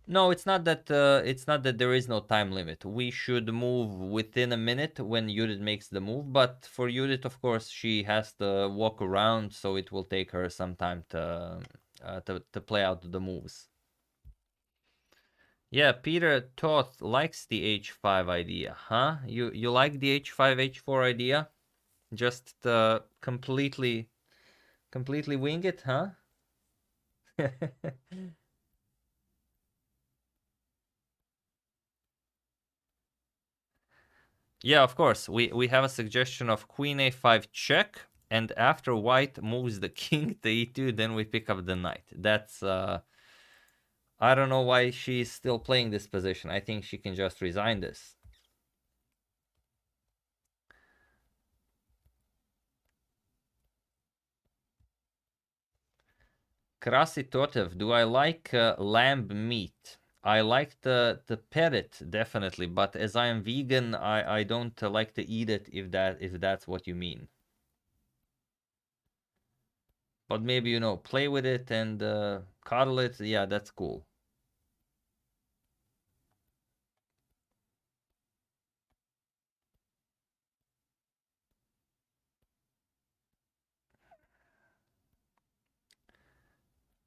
A: No, it's not that. It's not that there is no time limit. We should move within a minute when Judit makes the move. But for Judit, of course, she has to walk around, so it will take her some time to play out the moves. Yeah, Peter Toth likes the H5 idea, huh? You like the H5 H4 idea? Just completely wing it, huh? Yeah, of course. We have a suggestion of queen a5 check, and after white moves the king to e2, then we pick up the knight. That's I don't know why she's still playing this position. I think she can just resign this. Krasi Totev, do I like lamb meat? I like the pet it, definitely, but as I am vegan, I don't like to eat it if that's what you mean. But maybe, you know, play with it and cuddle it. Yeah, that's cool.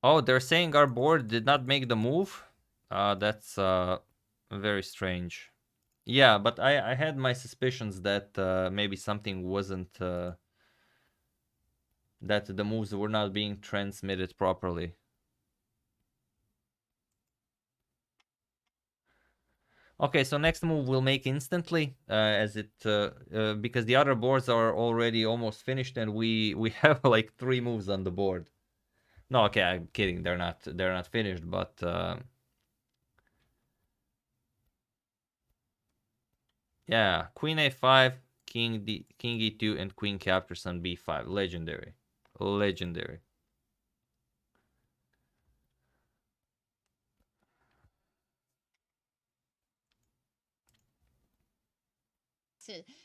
A: Oh, they're saying our board did not make the move? That's very strange. Yeah, but I had my suspicions that maybe something wasn't... that the moves were not being transmitted properly. Okay, so next move we'll make instantly, because the other boards are already almost finished, and we have like 3 moves on the board. No, okay, I'm kidding. They're not finished, but yeah, Queen A5, King E2, and Queen captures on B5. Legendary, legendary.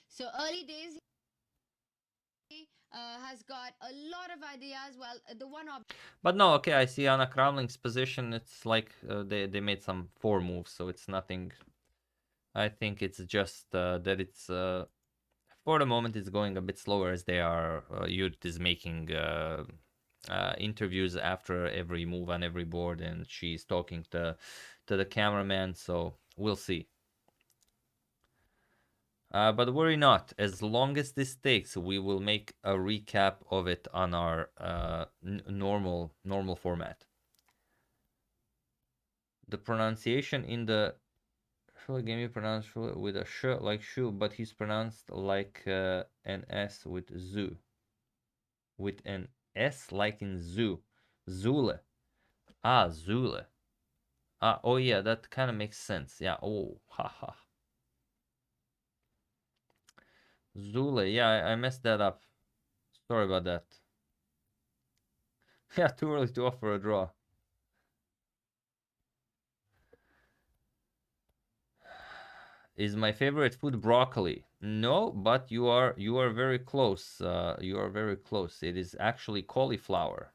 C: So early days has got a lot of ideas. Well, the one of
A: But no, okay, I see Anna Kramling's position. It's like they made some 4 moves, so it's nothing. I think it's just that it's for the moment it's going a bit slower as they are. Judit is making interviews after every move on every board, and she's talking to the cameraman. So we'll see. But worry not. As long as this takes, we will make a recap of it on our normal format. The pronunciation in the game you pronounce with a sh like shoe, but he's pronounced like an S with zoo. With an S like in zoo. Zule. Ah, Zule. Ah, oh yeah, that kind of makes sense. Yeah, oh, haha. Zule, yeah, I messed that up. Sorry about that. Yeah, too early to offer a draw. Is my favorite food broccoli? No, but you are very close. You are very close. It is actually cauliflower.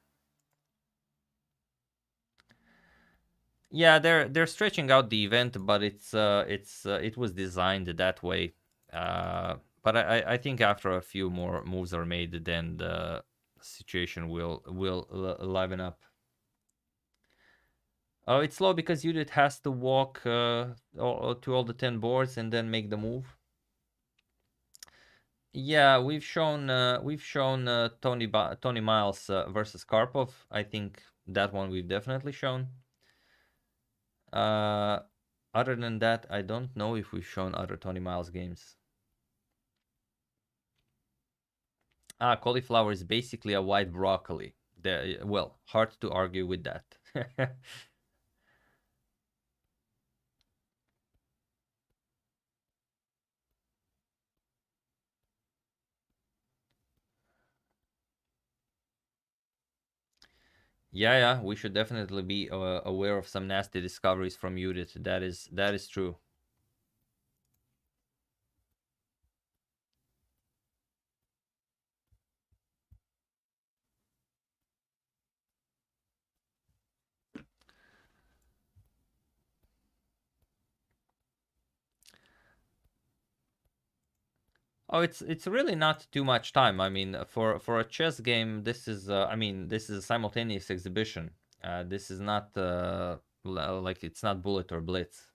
A: Yeah, they're stretching out the event, but it was designed that way. But I think after a few more moves are made, then the situation will liven up. Oh, it's slow because Judit has to walk to all the 10 boards and then make the move. Yeah, we've shown Tony Miles versus Karpov. I think that one we've definitely shown. Other than that, I don't know if we've shown other Tony Miles games. Cauliflower is basically a white broccoli. Well, hard to argue with that. Yeah, we should definitely be aware of some nasty discoveries from Judit. That is true. Oh, it's really not too much time. I mean, for a chess game, this is I mean, this is a simultaneous exhibition. This is not like it's not bullet or blitz.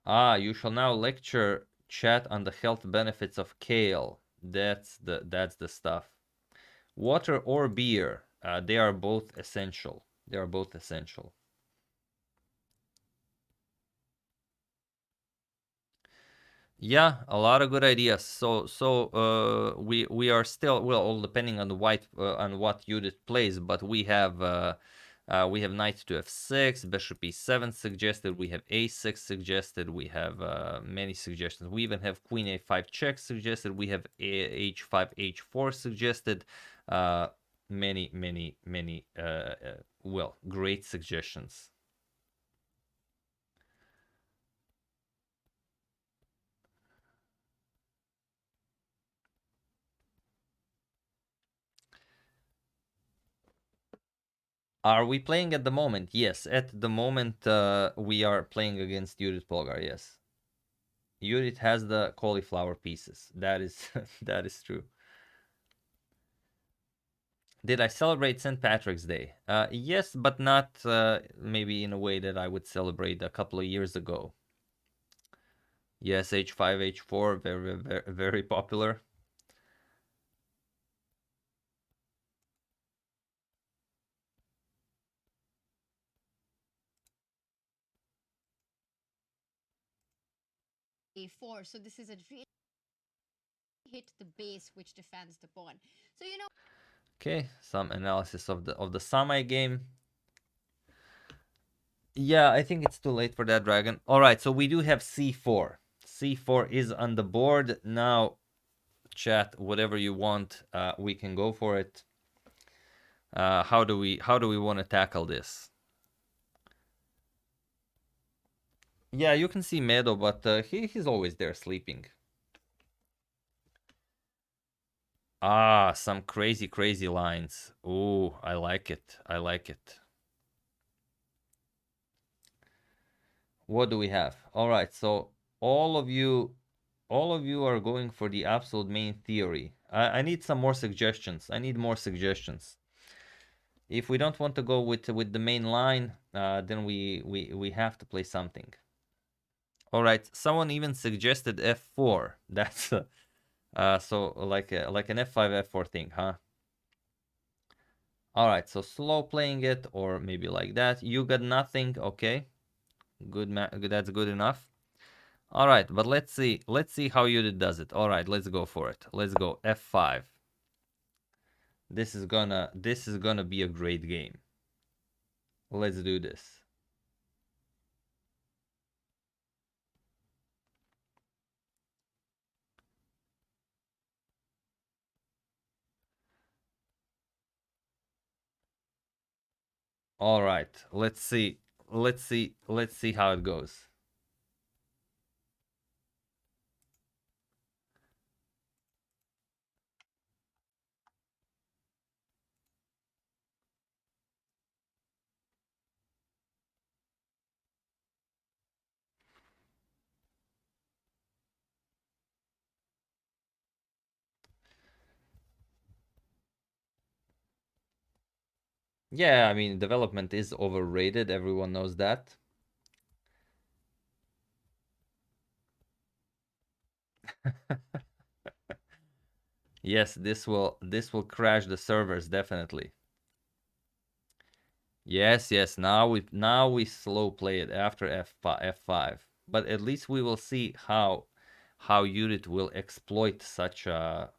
A: Ah, you shall now lecture chat on the health benefits of kale. That's the stuff. Water or beer, they are both essential. They are both essential. Yeah, a lot of good ideas. So we are still, well, all depending on the white on what Judit plays, but we have knight to f6, bishop e7 suggested, we have a6 suggested, we have many suggestions. We even have queen a5 check suggested, we have h5 h4 suggested. Many well, great suggestions. Are we playing at the moment? Yes, at the moment we are playing against Judit Polgar, yes. Judit has the cauliflower pieces. That is that is true. Did I celebrate St. Patrick's Day? Yes, but not maybe in a way that I would celebrate a couple of years ago. Yes, h5, h4, very popular.
C: a4. So this is a really hit the base which defends the pawn. So you know.
A: Okay, some analysis of the Samai game. Yeah, I think it's too late for that dragon. All right, so we do have c4. c4 is on the board now. Chat, whatever you want, we can go for it. How do we want to tackle this? Yeah, you can see Meadow, but he's always there sleeping. Ah, some crazy lines. Ooh, I like it. I like it. What do we have? All right, so all of you are going for the absolute main theory. I need some more suggestions. I need more suggestions. If we don't want to go with the main line, then we have to play something. All right, someone even suggested f4. That's so like an f5 f4 thing, huh? All right, so slow playing it, or maybe like that. You got nothing, okay? Good, that's good enough. All right, but let's see how Judit does it. All right, let's go for it. Let's go f5. This is gonna be a great game. Let's do this. All right, let's see how it goes. Yeah, I mean, development is overrated. Everyone knows that. Yes, this will crash the servers definitely. Yes, now we slow play it after f5, but at least we will see how Judit will exploit such a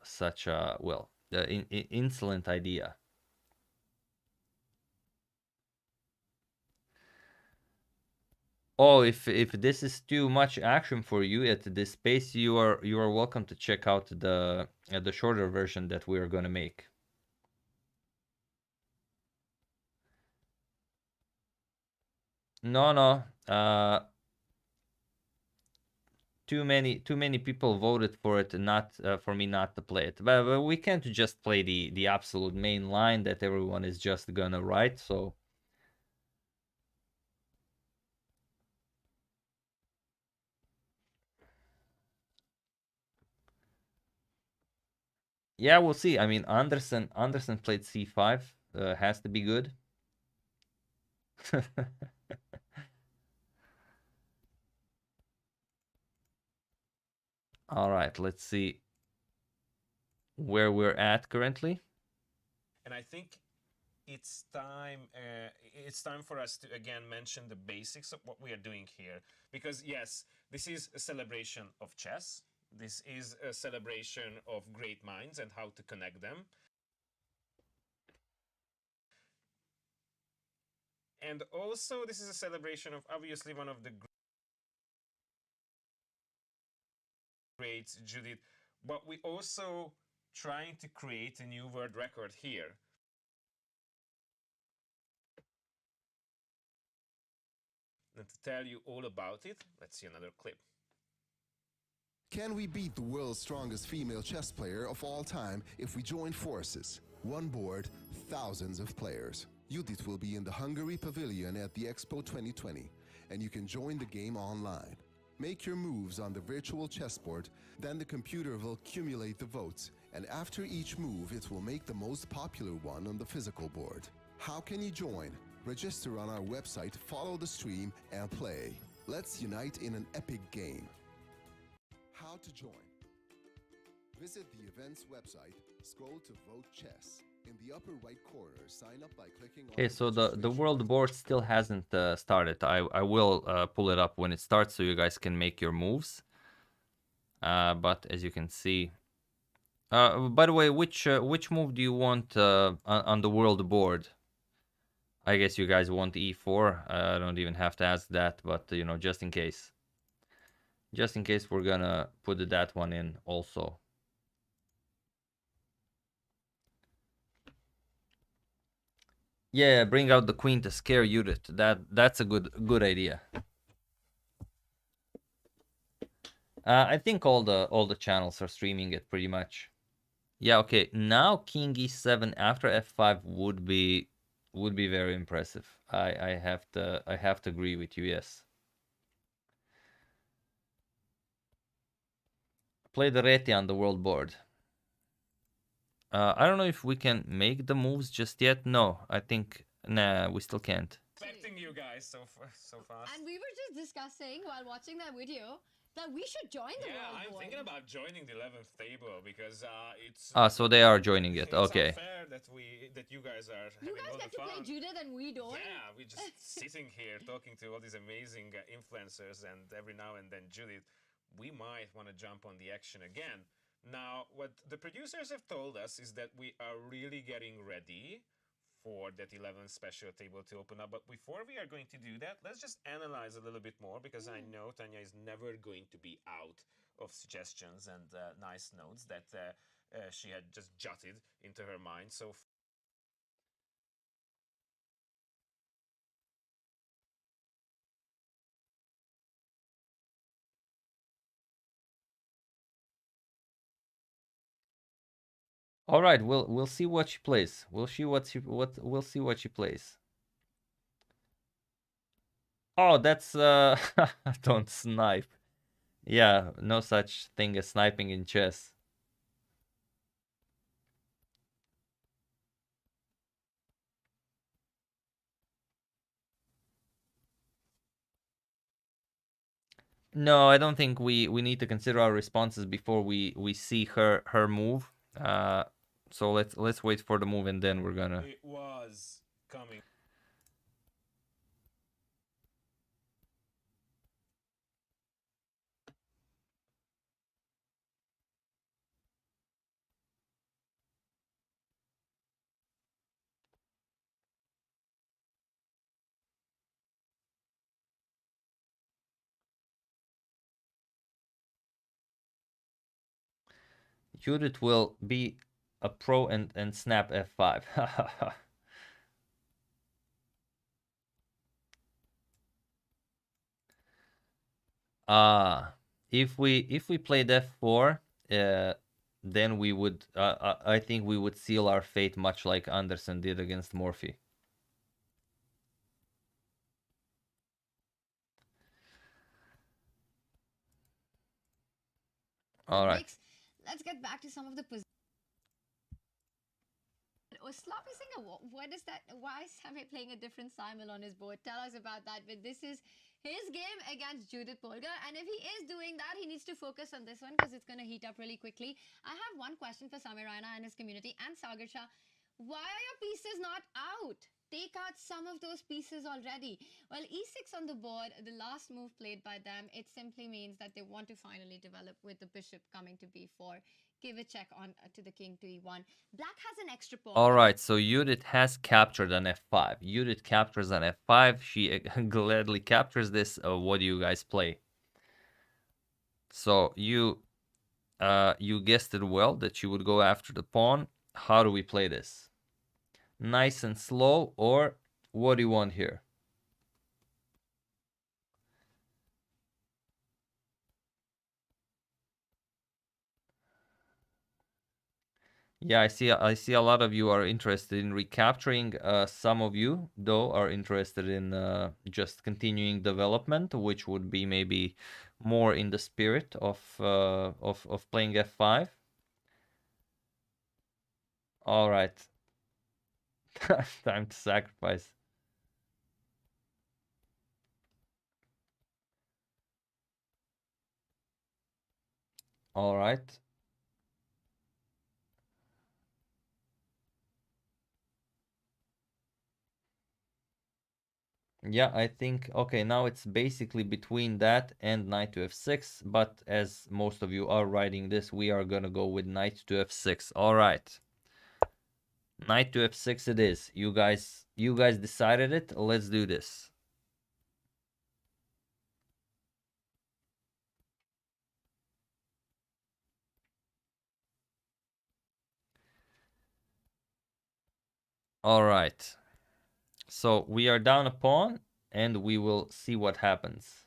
A: well, insolent idea. Oh, if this is too much action for you at this pace, you are welcome to check out the shorter version that we are going to make. No, too many people voted for it, not for me not to play it. But we can't just play the absolute main line that everyone is just gonna write. So Yeah, we'll see. I mean, Anderson played c5. Has to be good. All right, let's see where we're at currently.
B: And I think it's time for us to again mention the basics of what we are doing here, because yes, this is a celebration of chess. This is a celebration of great minds and how to connect them. And also, this is a celebration of obviously one of the greats, Judit, but we also trying to create a new world record here. And to tell you all about it, let's see another clip.
D: Can we beat the world's strongest female chess player of all time if we join forces? One board, thousands of players. Judit will be in the Hungary pavilion at the Expo 2020, and you can join the game online. Make your moves on the virtual chessboard, then the computer will accumulate the votes, and after each move it will make the most popular one on the physical board. How can you join? Register on our website, follow the stream, and play. Let's unite in an epic game. How to join? Visit the event's website, scroll to Vote Chess. In the upper right corner, sign up by clicking on...
A: Okay, so the world board still hasn't started. I will pull it up when it starts so you guys can make your moves. But as you can see... by the way, which move do you want on the world board? I guess you guys want e4. I don't even have to ask that, but you know, just in case. Just in case, we're gonna put that one in also. Yeah, bring out the queen to scare Judit. That's a good idea. I think all the channels are streaming it pretty much. Yeah, okay. Now king e7 after f5 would be very impressive. I have to agree with you. Yes. Play the Reti on the world board. I don't know if we can make the moves just yet. No, I think nah, we still can't.
B: Expecting you guys so fast.
C: And we were just discussing while watching that video that we should join the world
B: I'm
C: board.
B: thinking about joining the 11th table because it's...
A: So they are joining it.
B: It's
A: Okay.
B: unfair that you guys are having all the
C: get to
B: fun.
C: play Judit and we don't.
B: Yeah, we're just sitting here talking to all these amazing influencers, and every now and then Judith, we might want to jump on the action again. Now, what the producers have told us is that we are really getting ready for that 11th special table to open up. But before we are going to do that, let's just analyze a little bit more, because I know Tanya is never going to be out of suggestions and nice notes that she had just jotted into her mind. So
A: All right, we'll see what she plays. We'll see what she plays. Oh, that's don't snipe. Yeah, no such thing as sniping in chess. No, I don't think we need to consider our responses before we see her move. So let's wait for the move and then we're gonna...
B: It was coming.
A: Judith will be a pro and snap f5. If we played f4, then we would I think we would seal our fate much like Anderson did against Morphy. All right.
C: Let's get back to some of the positions. Oh, Sloppy Singer, what is that? Why is Sammy playing a different Simul on his board? Tell us about that. But this is his game against Judit Polgar. And if he is doing that, he needs to focus on this one because it's going to heat up really quickly. I have one question for Samir Raina and his community and Sagar Shah. Why are your pieces not out? Take out some of those pieces already. Well, e6 on the board, the last move played by them, it simply means that they want to finally develop with the bishop coming to b4. Give a check on to the king to e1. Black has an extra pawn.
A: All right, so Judit has captured an f5. Judit captures an f5. She gladly captures this. What do you guys play? So you guessed it well that you would go after the pawn. How do we play this? Nice and slow, or what do you want here? Yeah, I see a lot of you are interested in recapturing. Some of you, though, are interested in just continuing development, which would be maybe more in the spirit of playing f5. All right. Time to sacrifice. All right. Yeah, I think, okay, now it's basically between that and knight to f6, but as most of you are writing this, we are gonna go with knight to f6. All right. Knight to f6 it is. You guys decided it. Let's do this. All right. So we are down a pawn and we will see what happens.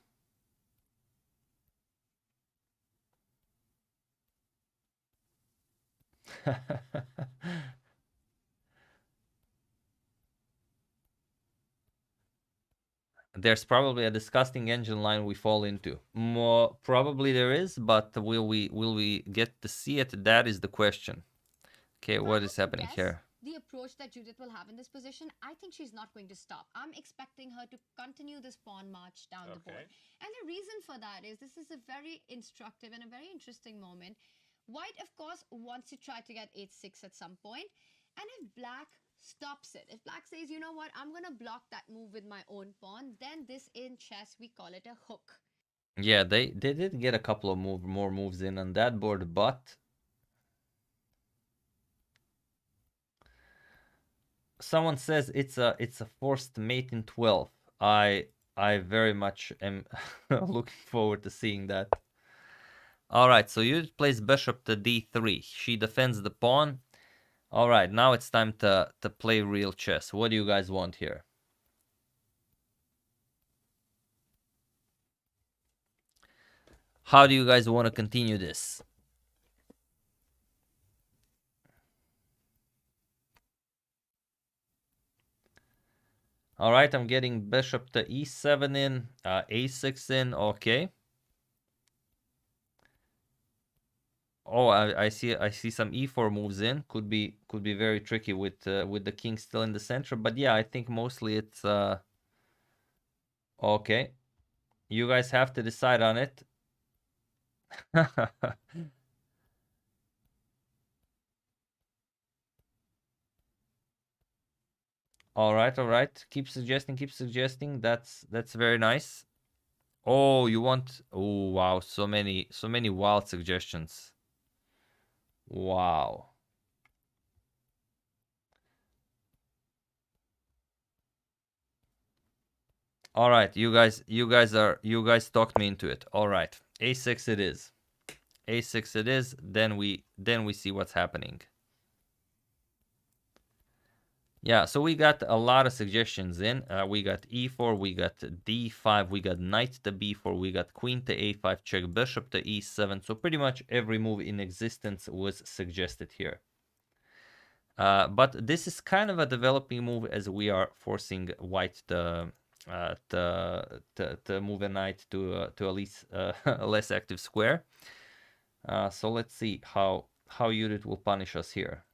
A: There's probably a disgusting engine line we fall into. More probably there is, but will we get to see it? That is the question. Okay, what is happening here?
C: The approach that Judith will have in this position, I think she's not going to stop. I'm expecting her to continue this pawn march down the board. And the reason for that is this is a very instructive and a very interesting moment. White, of course, wants to try to get h6 at some point. And if Black stops it, if Black says, you know what, I'm going to block that move with my own pawn, then this in chess, we call it a hook.
A: Yeah, they did get a couple of more moves in on that board, but someone says it's a forced mate in 12. I very much am looking forward to seeing that. All right, so you plays bishop to d3. She defends the pawn. All right, now it's time to play real chess. What do you guys want here? How do you guys want to continue this? All right, I'm getting bishop to e7 in, a6 in, okay. Oh, I see some e4 moves in. Could be very tricky with the king still in the center, but yeah, I think mostly it's okay. You guys have to decide on it. All right. Keep suggesting. That's very nice. Oh, you want? Oh, wow, so many wild suggestions. Wow. All right, you guys talked me into it. All right, a6 it is. A6 it is. Then we see what's happening. Yeah, so we got a lot of suggestions in. We got e4, we got d5, we got knight to b4, we got queen to a5, check bishop to e7. So pretty much every move in existence was suggested here. But this is kind of a developing move as we are forcing white to move a knight to at least a less active square. So let's see how Judit will punish us here.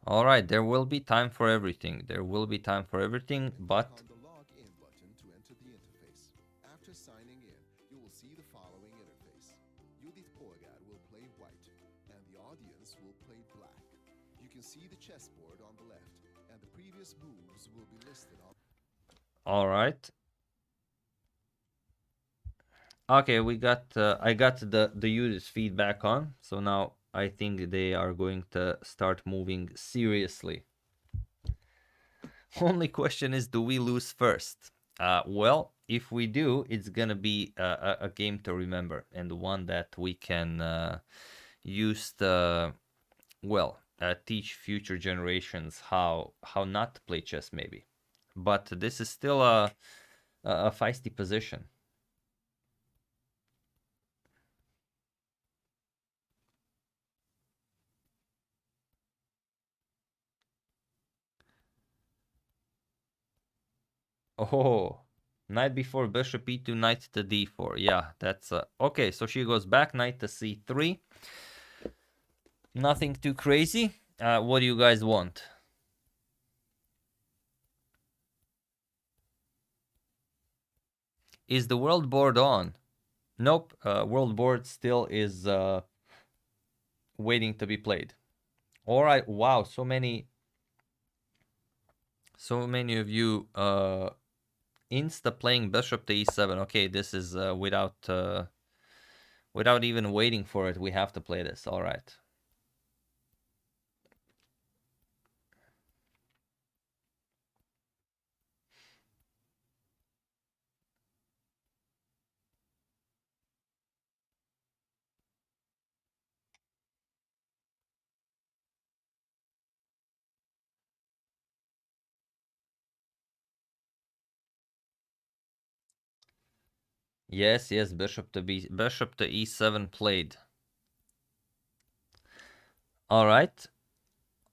A: All right, there will be time for everything. There will be time for everything, but
D: Click on the Login button to enter the interface. After signing in, you will see the following interface. Judit Polgar will play white, and the audience will play black. You can see the chessboard on the left, and the previous moves will be listed on.
A: all right. Okay, we got I got the users feedback on, so now I think they are going to start moving seriously. Only question is, do we lose first? Well, if we do, it's gonna be a game to remember, and one that we can use to, well, teach future generations how not to play chess, maybe. But this is still a feisty position. Oh, knight before bishop e2, knight to d4. Yeah, that's okay. So she goes back, knight to c3. Nothing too crazy. What do you guys want? Is the world board on? Nope. World board still is waiting to be played. All right. Wow. So many of you insta playing bishop to e7. Okay, this is without even waiting for it. We have to play this. All right. Yes, bishop to e7 played. All right.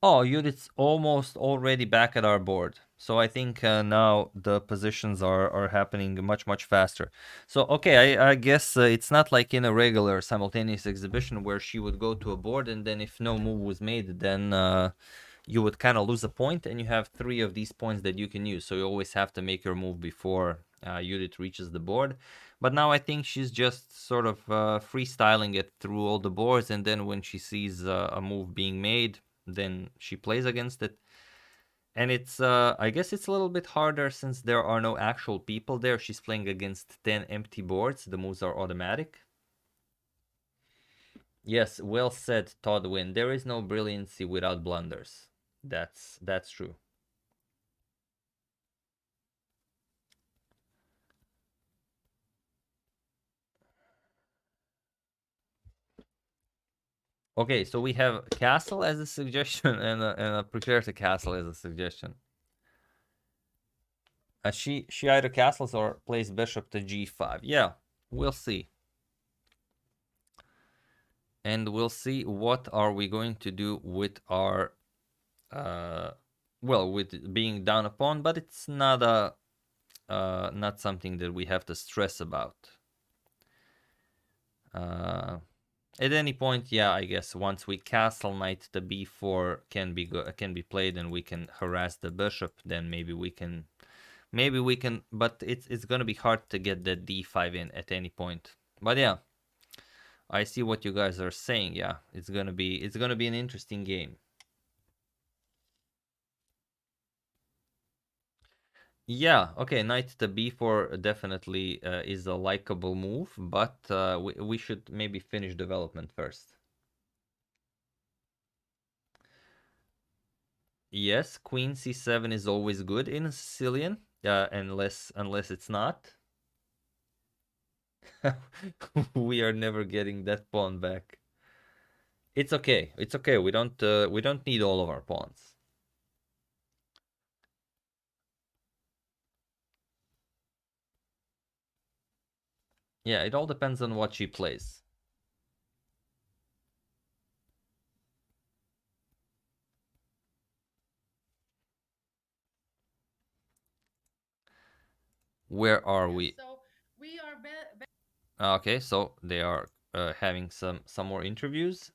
A: Oh, Judith's almost already back at our board. So I think now the positions are happening much faster. So, okay, I guess it's not like in a regular simultaneous exhibition where she would go to a board and then if no move was made, then you would kind of lose a point and you have 3 of these points that you can use. So you always have to make your move before Judith reaches the board. But now I think she's just sort of freestyling it through all the boards, and then when she sees a move being made, then she plays against it. And it's, I guess it's a little bit harder since there are no actual people there. She's playing against 10 empty boards. The moves are automatic. Yes, well said, Todd Wynn. There is no brilliancy without blunders. That's true. Okay, so we have castle as a suggestion and a prepare to castle as a suggestion. She either castles or plays bishop to g5. Yeah, we'll see. And we'll see what are we going to do with our, well, with being down a pawn, but it's not a, not something that we have to stress about. At any point, yeah, I guess once we castle, knight to b4 can be played, and we can harass the bishop. Then maybe we can, but it's gonna be hard to get the d5 in at any point. But yeah, I see what you guys are saying. Yeah, it's gonna be an interesting game. Yeah, okay, knight to b4 definitely is a likable move, but we should maybe finish development first. Yes, queen c7 is always good in Sicilian, unless it's not. We are never getting that pawn back. It's okay. It's okay. We don't need all of our pawns. Yeah, it all depends on what she plays. Where are we?
F: So we are
A: Okay, so they are having some more interviews.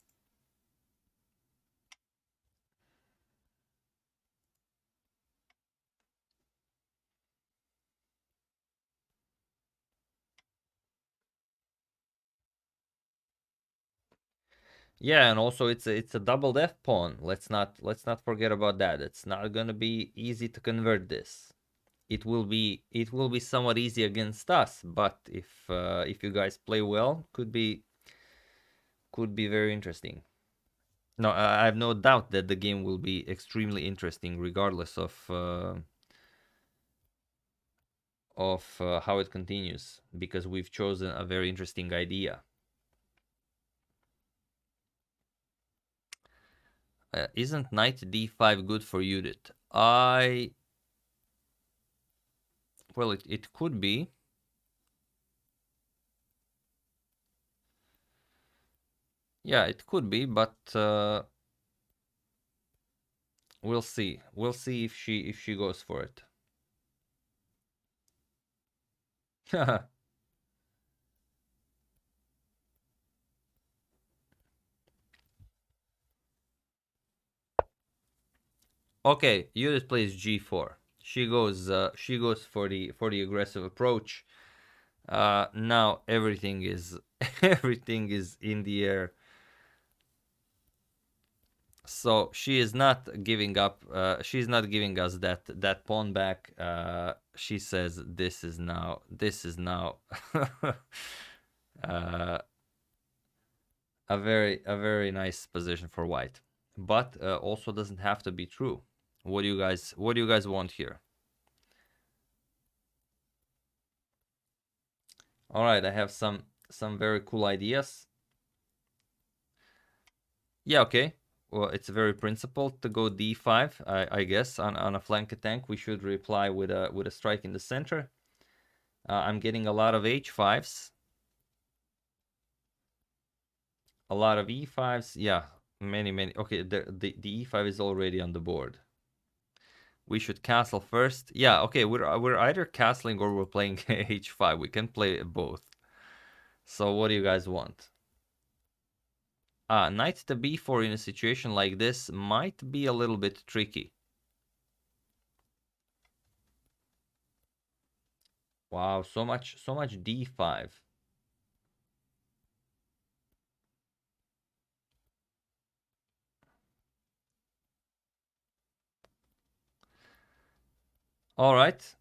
A: Yeah, and also it's a double F pawn. Let's not forget about that. It's not gonna be easy to convert this. It will be somewhat easy against us, but if you guys play well, could be very interesting. No, I have no doubt that the game will be extremely interesting, regardless of how it continues, because we've chosen a very interesting idea. Isn't knight d5 good for Judit? Well, it could be. Yeah, it could be, but we'll see. We'll see if she goes for it. Okay, Judith plays g4. She goes for the aggressive approach. Now everything is everything is in the air. So she is not giving up. She's not giving us that pawn back. She says this is now a very nice position for white, but also doesn't have to be true. What do you guys want here? All right, I have some very cool ideas. Yeah, okay. Well, it's very principled to go d5. I guess on a flank attack we should reply with a strike in the center. I'm getting a lot of h5s, a lot of e5s. Yeah, many. Okay, the e5 is already on the board. We should castle first. Yeah, okay. We're either castling or we're playing h5. We can play both. So what do you guys want? Knight to b4 in a situation like this might be a little bit tricky. Wow, so much d5. All right.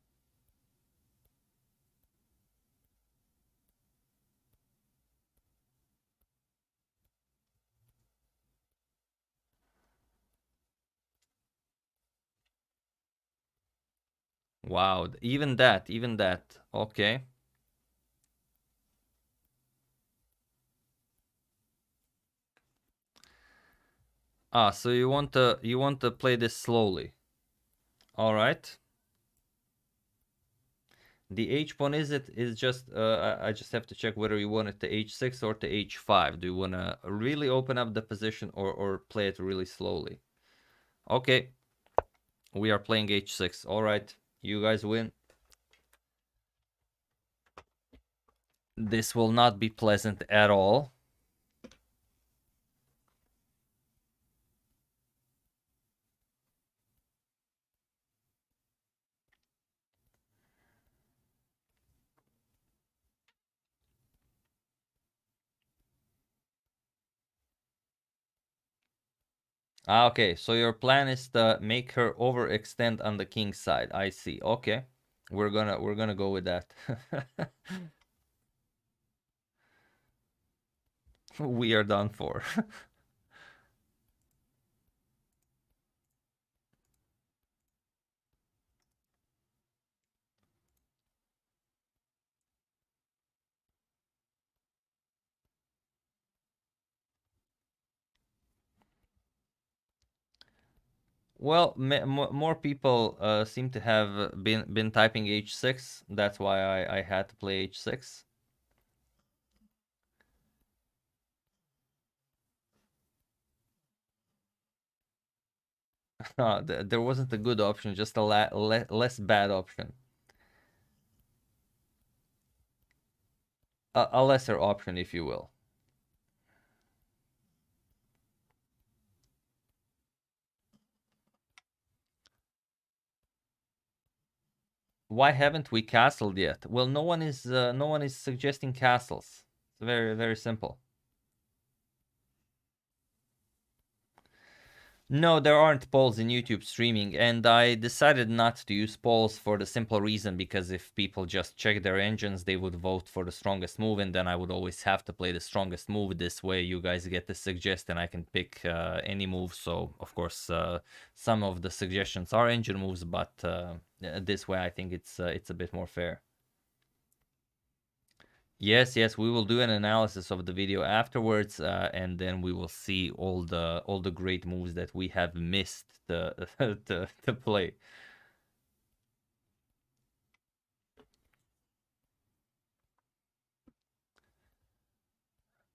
A: Wow, even that. Okay. So you want to play this slowly. All right. The h pawn is just I just have to check whether you want it to h6 or to h5. Do you want to really open up the position or play it really slowly? Okay. We are playing h6. All right. You guys win. This will not be pleasant at all. Okay, so your plan is to make her overextend on the king side. I see. Okay. We're gonna go with that. We are done for. Well, more people seem to have been typing h6. That's why I had to play h6. There wasn't a good option, just a less bad option. A lesser option, if you will. Why haven't we castled yet? Well, no one is suggesting castles. It's very simple. No, there aren't polls in YouTube streaming, and I decided not to use polls for the simple reason because if people just check their engines, they would vote for the strongest move, and then I would always have to play the strongest move. This way, you guys get to suggest, and I can pick any move. So, of course, some of the suggestions are engine moves, but this way, I think it's a bit more fair. Yes, yes, we will do an analysis of the video afterwards, and then we will see all the great moves that we have missed to play.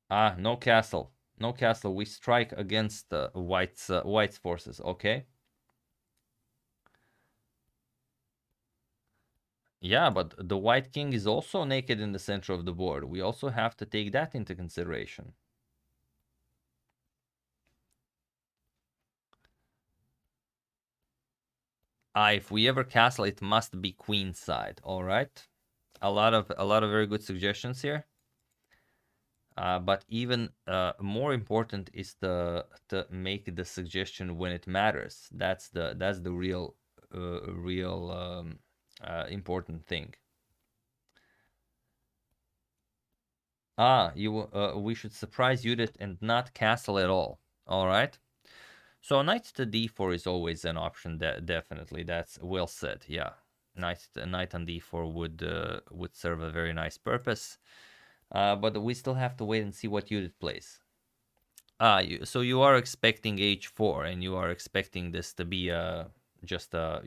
A: Ah, no castle, no castle. We strike against White's forces. Okay. Yeah, but the White King is also naked in the center of the board. We also have to take that into consideration. If we ever castle, it must be queen side. All right, a lot of very good suggestions here. But even more important is to make the suggestion when it matters. That's the real important thing. We should surprise Judit and not castle at all. All right. So knight to d4 is always an option. Definitely, that's well said. Yeah, knight on d4 would serve a very nice purpose. But we still have to wait and see what Judit plays. So you are expecting h4, and you are expecting this to be just a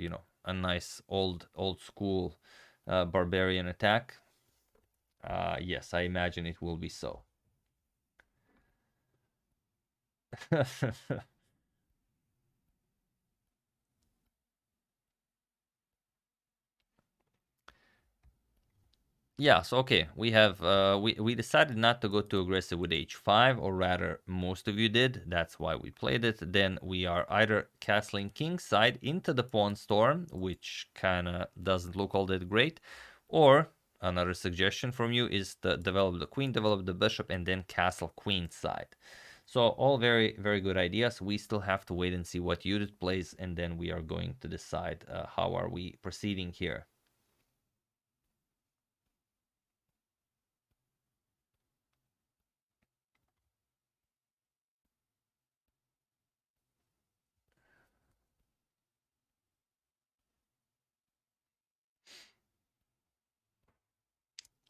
A: nice old school barbarian attack. Yes, I imagine it will be so. Yeah, so okay, we have we decided not to go too aggressive with h5, or rather most of you did. That's why we played it. Then we are either castling kingside into the pawn storm, which kind of doesn't look all that great, or another suggestion from you is to develop the queen, develop the bishop, and then castle queenside. So all very, very good ideas. We still have to wait and see what Judit plays, and then we are going to decide how are we proceeding here.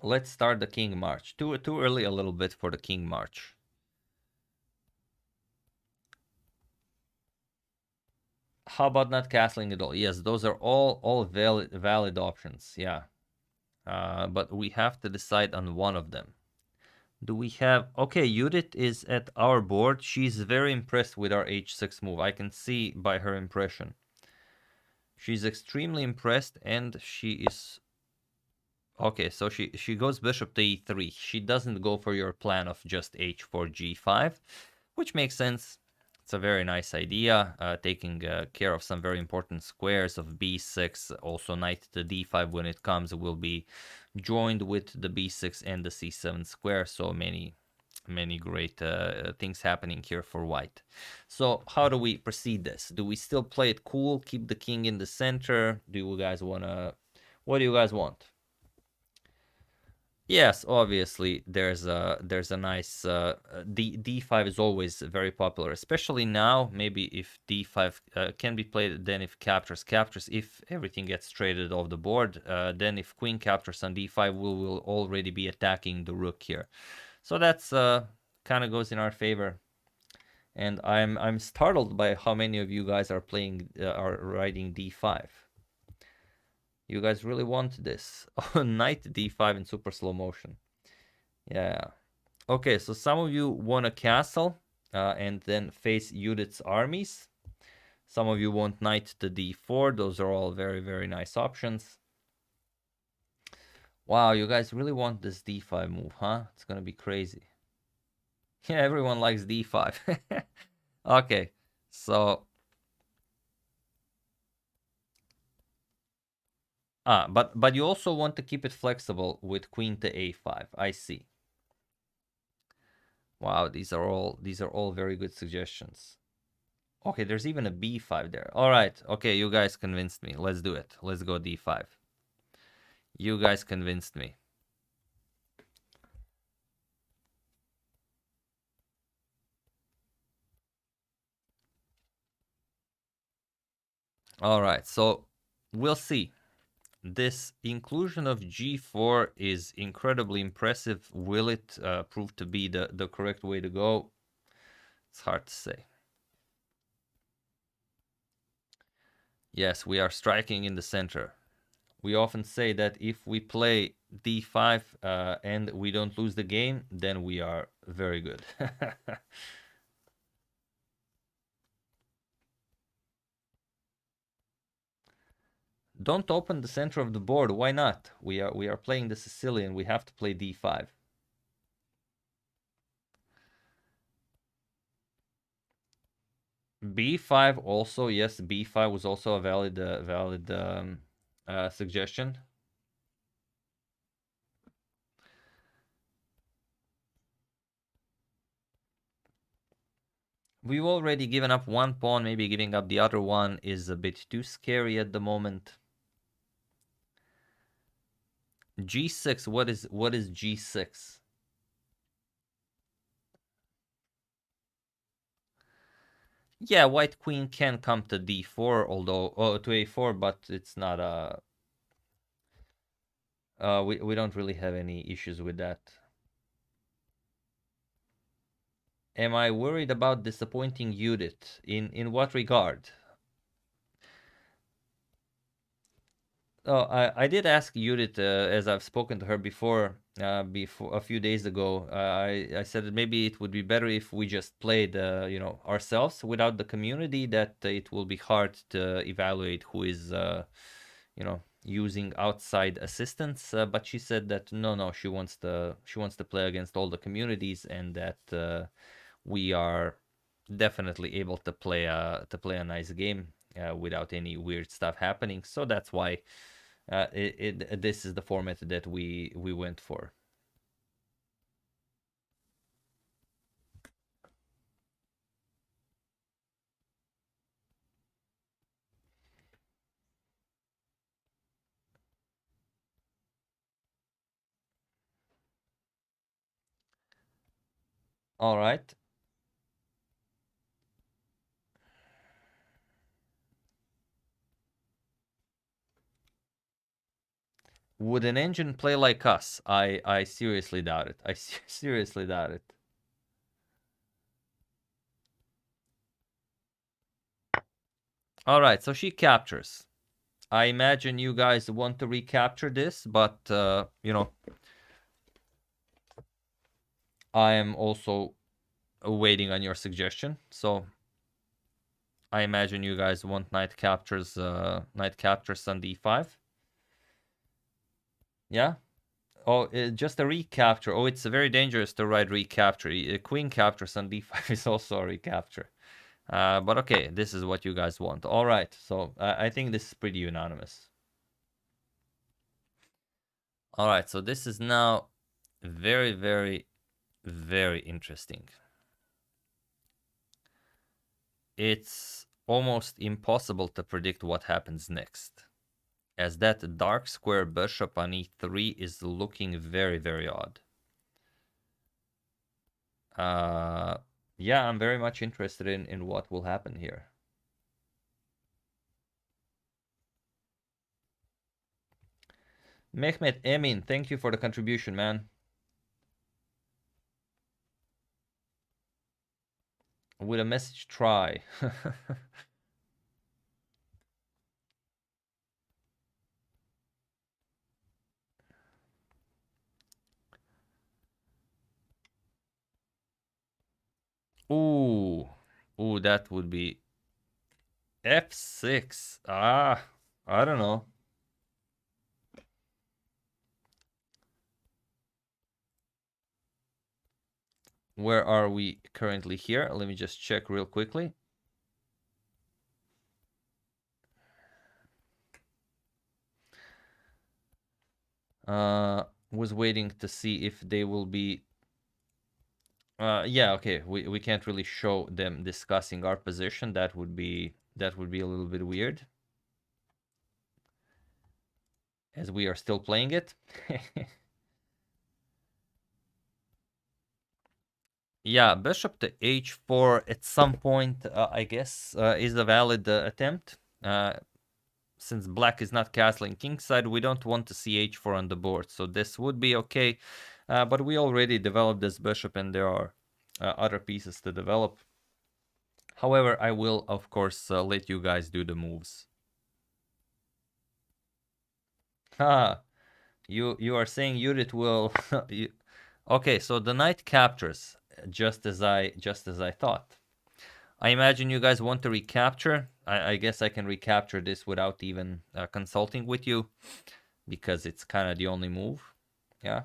A: Let's start the king march. Too early a little bit for the king march. How about not castling at all? Yes, those are all valid options. Yeah, but we have to decide on one of them. Do we have... Okay, Judit is at our board. She's very impressed with our h6 move. I can see by her impression. She's extremely impressed, and she is... Okay, so she goes bishop to e3. She doesn't go for your plan of just h4, g5, which makes sense. It's a very nice idea, taking care of some very important squares of b6. Also, knight to d5 when it comes will be joined with the b6 and the c7 square. So many great things happening here for white. So how do we proceed this? Do we still play it cool, keep the king in the center? Do you guys want to... What do you guys want? Yes, obviously there's a nice d5 is always very popular, especially now. Maybe if d5 can be played, then if captures, if everything gets traded off the board, then if queen captures on d5, we will already be attacking the rook here. So that's kind of goes in our favor. And I'm startled by how many of you guys are riding d5. You guys really want this. Knight d5 in super slow motion. Yeah. Okay, so some of you want a castle and then face Judit's armies. Some of you want knight to d4. Those are all very, very nice options. Wow, you guys really want this d5 move, huh? It's gonna be crazy. Yeah, everyone likes d5. Okay, so... but you also want to keep it flexible with queen to a5. I see. Wow, these are all very good suggestions. Okay, there's even a b5 there. All right. Okay, you guys convinced me. Let's do it. Let's go d5. You guys convinced me. All right, so we'll see. This inclusion of g4 is incredibly impressive. Will it prove to be the correct way to go? It's hard to say. Yes, we are striking in the center. We often say that if we play d5 and we don't lose the game, then we are very good. Don't open the center of the board. Why not? We are playing the Sicilian. We have to play d5. b5 also, yes, b5 was also a valid suggestion. We've already given up one pawn. Maybe giving up the other one is a bit too scary at the moment. g6. What is g6? Yeah, white queen can come to d4, although to a4, but it's not a. We don't really have any issues with that. Am I worried about disappointing Judit? In what regard? Oh, I did ask Judit, as I've spoken to her before a few days ago. I said that maybe it would be better if we just played, ourselves without the community. That it will be hard to evaluate who is, using outside assistance. But she said that no, she wants to play against all the communities, and that we are definitely able to play a nice game without any weird stuff happening. So that's why this is the format that we went for. All right. Would an engine play like us? I seriously doubt it. I seriously doubt it. All right, so she captures. I imagine you guys want to recapture this, but I am also waiting on your suggestion. So I imagine you guys want knight captures on d5. Yeah. Oh, just a recapture. Oh, it's very dangerous to ride recapture. Queen captures on d5 is also a recapture. But okay, this is what you guys want. All right, so I think this is pretty unanimous. All right, so this is now very, very, very interesting. It's almost impossible to predict what happens next, as that dark square bishop on e3 is looking very, very odd. Yeah, I'm very much interested in what will happen here. Mehmet Emin, thank you for the contribution, man. With a message, try. Ooh, that would be f6. I don't know. Where are we currently here? Let me just check real quickly. Was waiting to see if they will be Yeah, okay. We can't really show them discussing our position. That would be a little bit weird, as we are still playing it. Yeah, bishop to h4 at some point, I guess, is a valid attempt. Since black is not castling kingside, we don't want to see h4 on the board, so this would be okay. But we already developed this bishop, and there are other pieces to develop. However, I will, of course, let you guys do the moves. Ah, you are saying Judit will... Okay, so the knight captures, just as I thought. I imagine you guys want to recapture. I guess I can recapture this without even consulting with you, because it's kind of the only move. Yeah.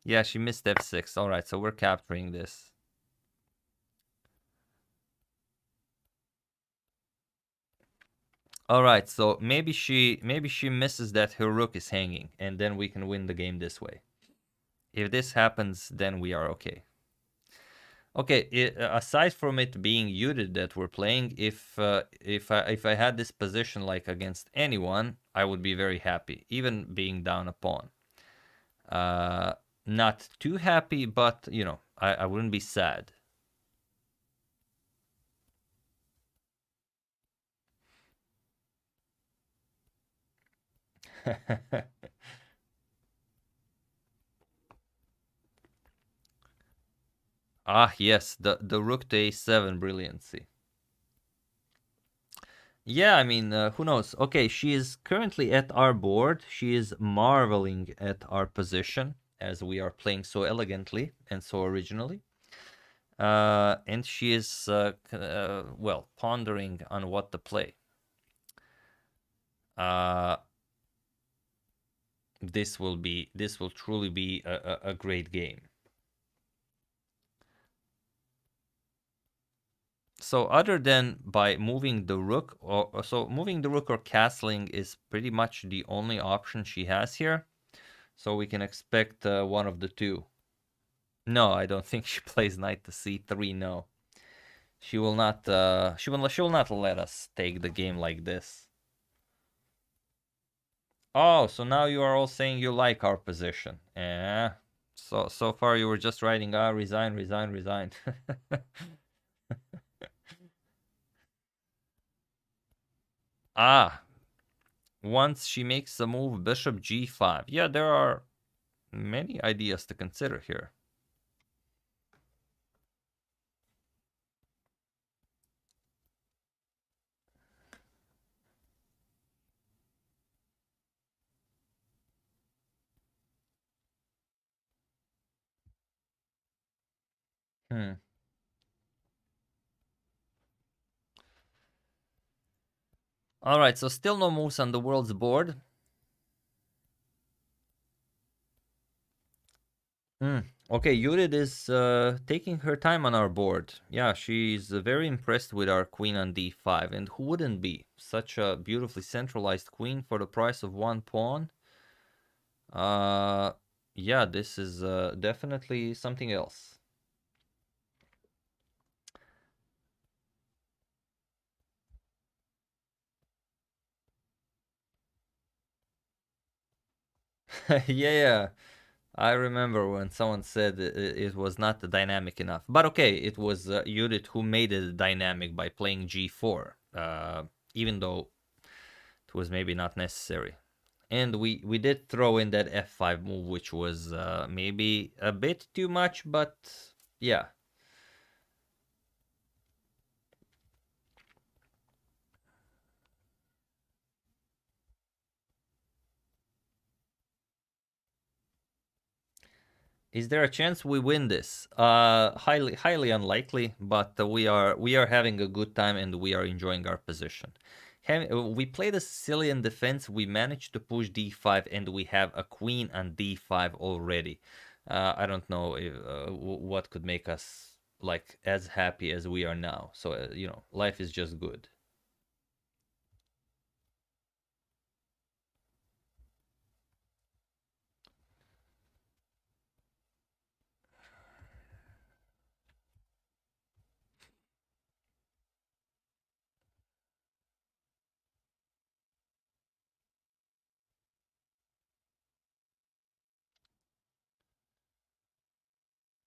A: Yeah, she missed f6. All right, so we're capturing this. All right, so maybe she misses that her rook is hanging, and then we can win the game this way. If this happens, then we are okay. Okay, aside from it being Judit that we're playing, if I had this position like against anyone, I would be very happy, even being down a pawn. Not too happy, but you know, I wouldn't be sad. Ah, yes, the rook to a7 brilliancy. Yeah, I mean, who knows? Okay, she is currently at our board. She is marveling at our position, as we are playing so elegantly and so originally. And she is, well, pondering on what to play. This will truly be a great game. So other than by moving the rook, so moving the rook or castling is pretty much the only option she has here. So we can expect one of the two. No, I don't think she plays knight to c3. No, she will not. She will not let us take the game like this. Oh, so now you are all saying you like our position. Yeah. So far you were just writing, resign, resign, resign. Once she makes the move, bishop g5. Yeah, there are many ideas to consider here. All right, so still no moves on the world's board. Okay, Judit is taking her time on our board. Yeah, she's very impressed with our queen on d5. And who wouldn't be? Such a beautifully centralized queen for the price of one pawn. Yeah, this is definitely something else. Yeah, I remember when someone said it was not dynamic enough. But okay, it was Judit who made it dynamic by playing g4, even though it was maybe not necessary. And we did throw in that f5 move, which was maybe a bit too much, but yeah. Is there a chance we win this? Highly unlikely, but we are having a good time and we are enjoying our position. We play the Sicilian Defense, we managed to push d5 and we have a queen on d5 already. I don't know if, what could make us like as happy as we are now. So, you know, life is just good.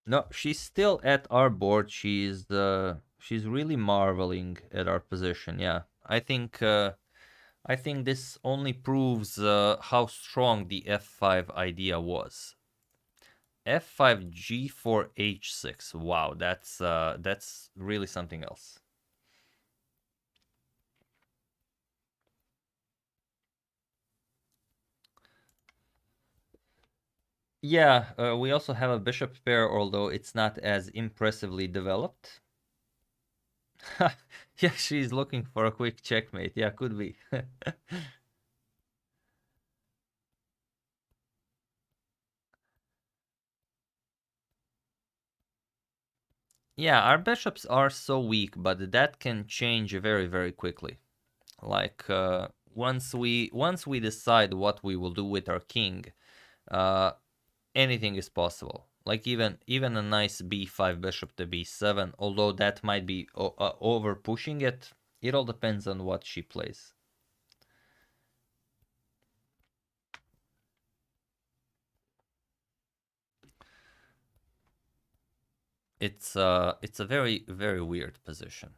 A: No, she's still at our board. She's really marveling at our position. Yeah, I think this only proves how strong the f5 idea was. f5 g4 h6. Wow, that's really something else. Yeah, we also have a bishop pair, although it's not as impressively developed. Yeah, she's looking for a quick checkmate. Yeah, could be. Yeah, our bishops are so weak, but that can change very, very quickly. Like once we decide what we will do with our king, anything is possible. Like even a nice b5 bishop to b7, although that might be over pushing it. It all depends on what she plays. It's a very, very weird position.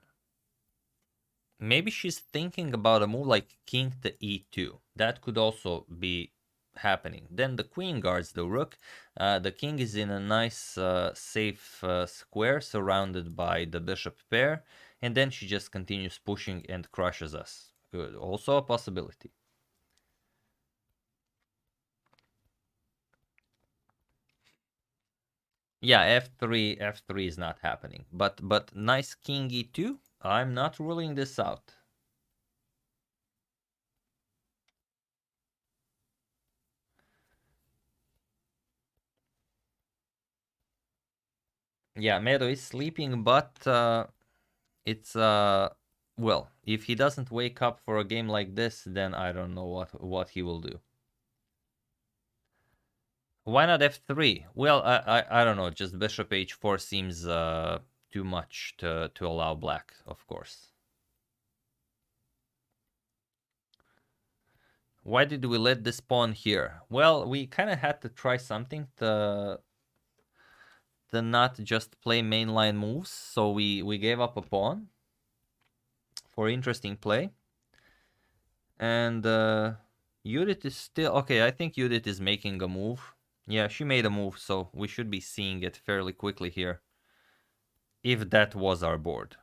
A: Maybe she's thinking about a move like king to e2. That could also be happening. Then the queen guards the rook. The king is in a nice, safe square surrounded by the bishop pair. And then she just continues pushing and crushes us. Good. Also a possibility. Yeah, f3 is not happening. But nice king e2. I'm not ruling this out. Yeah, Meadow is sleeping, but it's well, if he doesn't wake up for a game like this, then I don't know what he will do. Why not f3? Well, I don't know. Just bishop h4 seems too much to allow black, of course. Why did we let this pawn here? Well, we kind of had to try something to not just play mainline moves, so we gave up a pawn for interesting play. And Judit is still okay. I think Judit is making a move. Yeah, she made a move, so we should be seeing it fairly quickly here. If that was our board.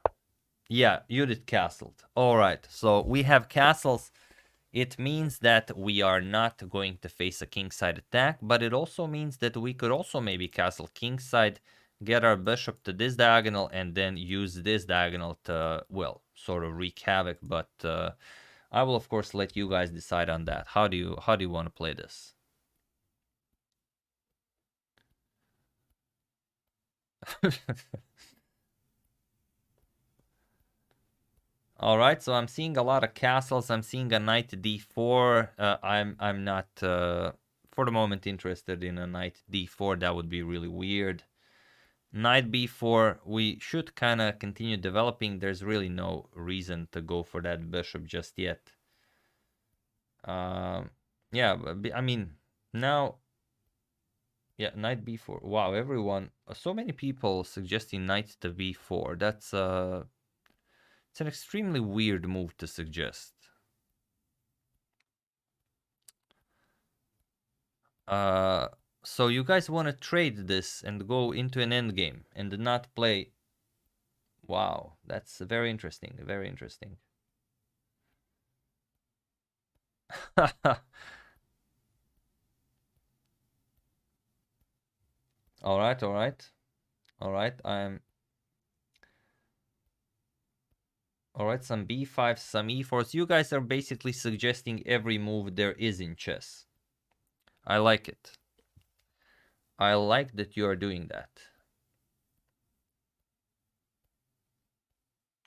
A: Yeah, Judit castled. Alright, so we have castles. It means that we are not going to face a kingside attack, but it also means that we could also maybe castle kingside, get our bishop to this diagonal, and then use this diagonal to, well, sort of wreak havoc, but I will of course let you guys decide on that. How do you want to play this? All right, so I'm seeing a lot of castles. I'm seeing a knight d4. I'm not for the moment interested in a knight d4. That would be really weird. Knight b4. We should kind of continue developing. There's really no reason to go for that bishop just yet. Yeah, I mean now. Yeah, knight b4. Wow, everyone, so many people suggesting knight to b4. That's it's an extremely weird move to suggest. So you guys want to trade this and go into an endgame and not play. Wow, that's very interesting. Very interesting. All right, all right, all right. All right, some b5, some e4s. You guys are basically suggesting every move there is in chess. I like it. I like that you are doing that.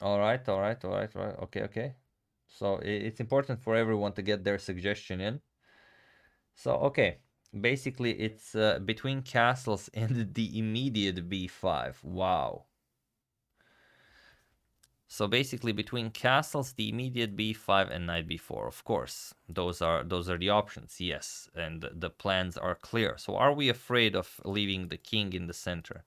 A: All right, all right, all right, all right. Okay, okay. So it's important for everyone to get their suggestion in. So, okay. Basically, it's between castles and the immediate b5. Wow. So basically between castles, the immediate b5 and knight b4, of course. Those are the options, yes. And the plans are clear. So are we afraid of leaving the king in the center?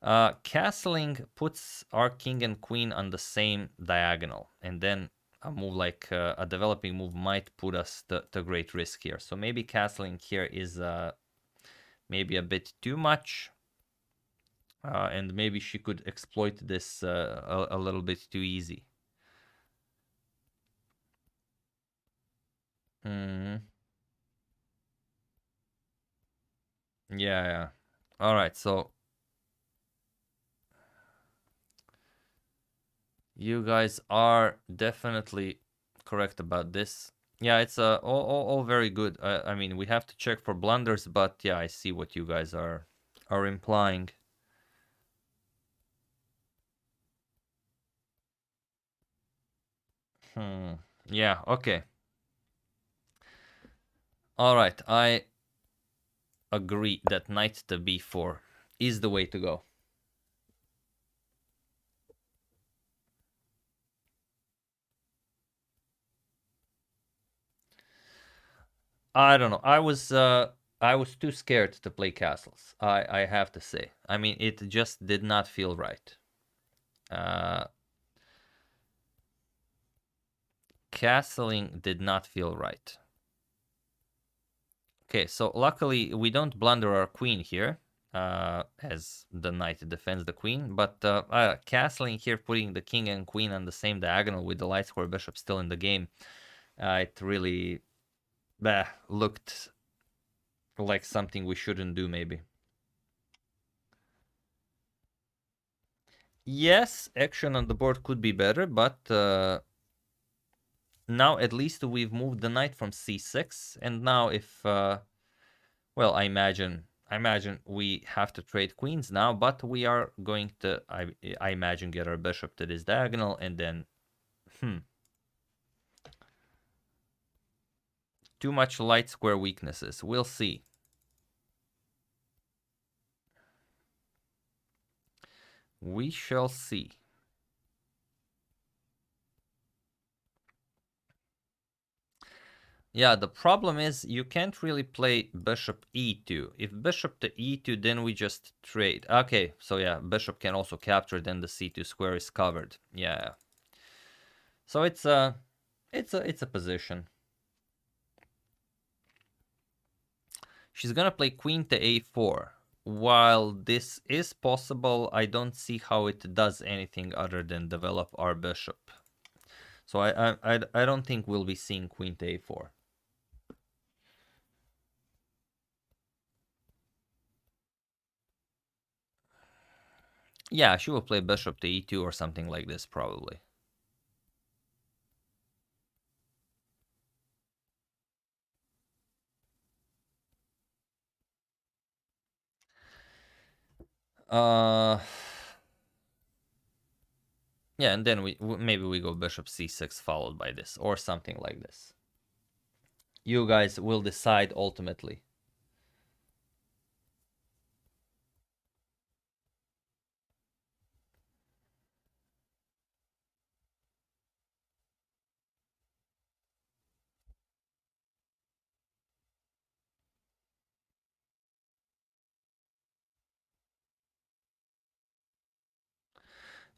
A: Castling puts our king and queen on the same diagonal. And then a move like a developing move might put us to great risk here. So maybe castling here is maybe a bit too much. And maybe she could exploit this a little bit too easy. Yeah, yeah. All right, so you guys are definitely correct about this. Yeah, it's all very good. I mean, we have to check for blunders, but yeah, I see what you guys are implying. Yeah, okay. All right, I agree that knight to b4 is the way to go. I don't know. I was too scared to play castles. I have to say. I mean, it just did not feel right. Castling did not feel right. Okay, so luckily we don't blunder our queen here, as the knight defends the queen, but castling here, putting the king and queen on the same diagonal with the light square bishop still in the game, it really looked like something we shouldn't do, maybe. Yes, action on the board could be better, but now at least we've moved the knight from c6, and now if well, I imagine we have to trade queens now, but we are going to, I imagine, get our bishop to this diagonal, and then too much light square weaknesses. We'll see. We shall see. Yeah, the problem is you can't really play bishop e2. If bishop to e2, then we just trade. Okay, so yeah, bishop can also capture, then the c2 square is covered. Yeah. So it's a position. She's gonna play queen to a4. While this is possible, I don't see how it does anything other than develop our bishop. So I don't think we'll be seeing queen to a4. Yeah, she will play bishop to e2 or something like this, probably. Yeah, and then maybe we go bishop c6 followed by this, or something like this. You guys will decide ultimately.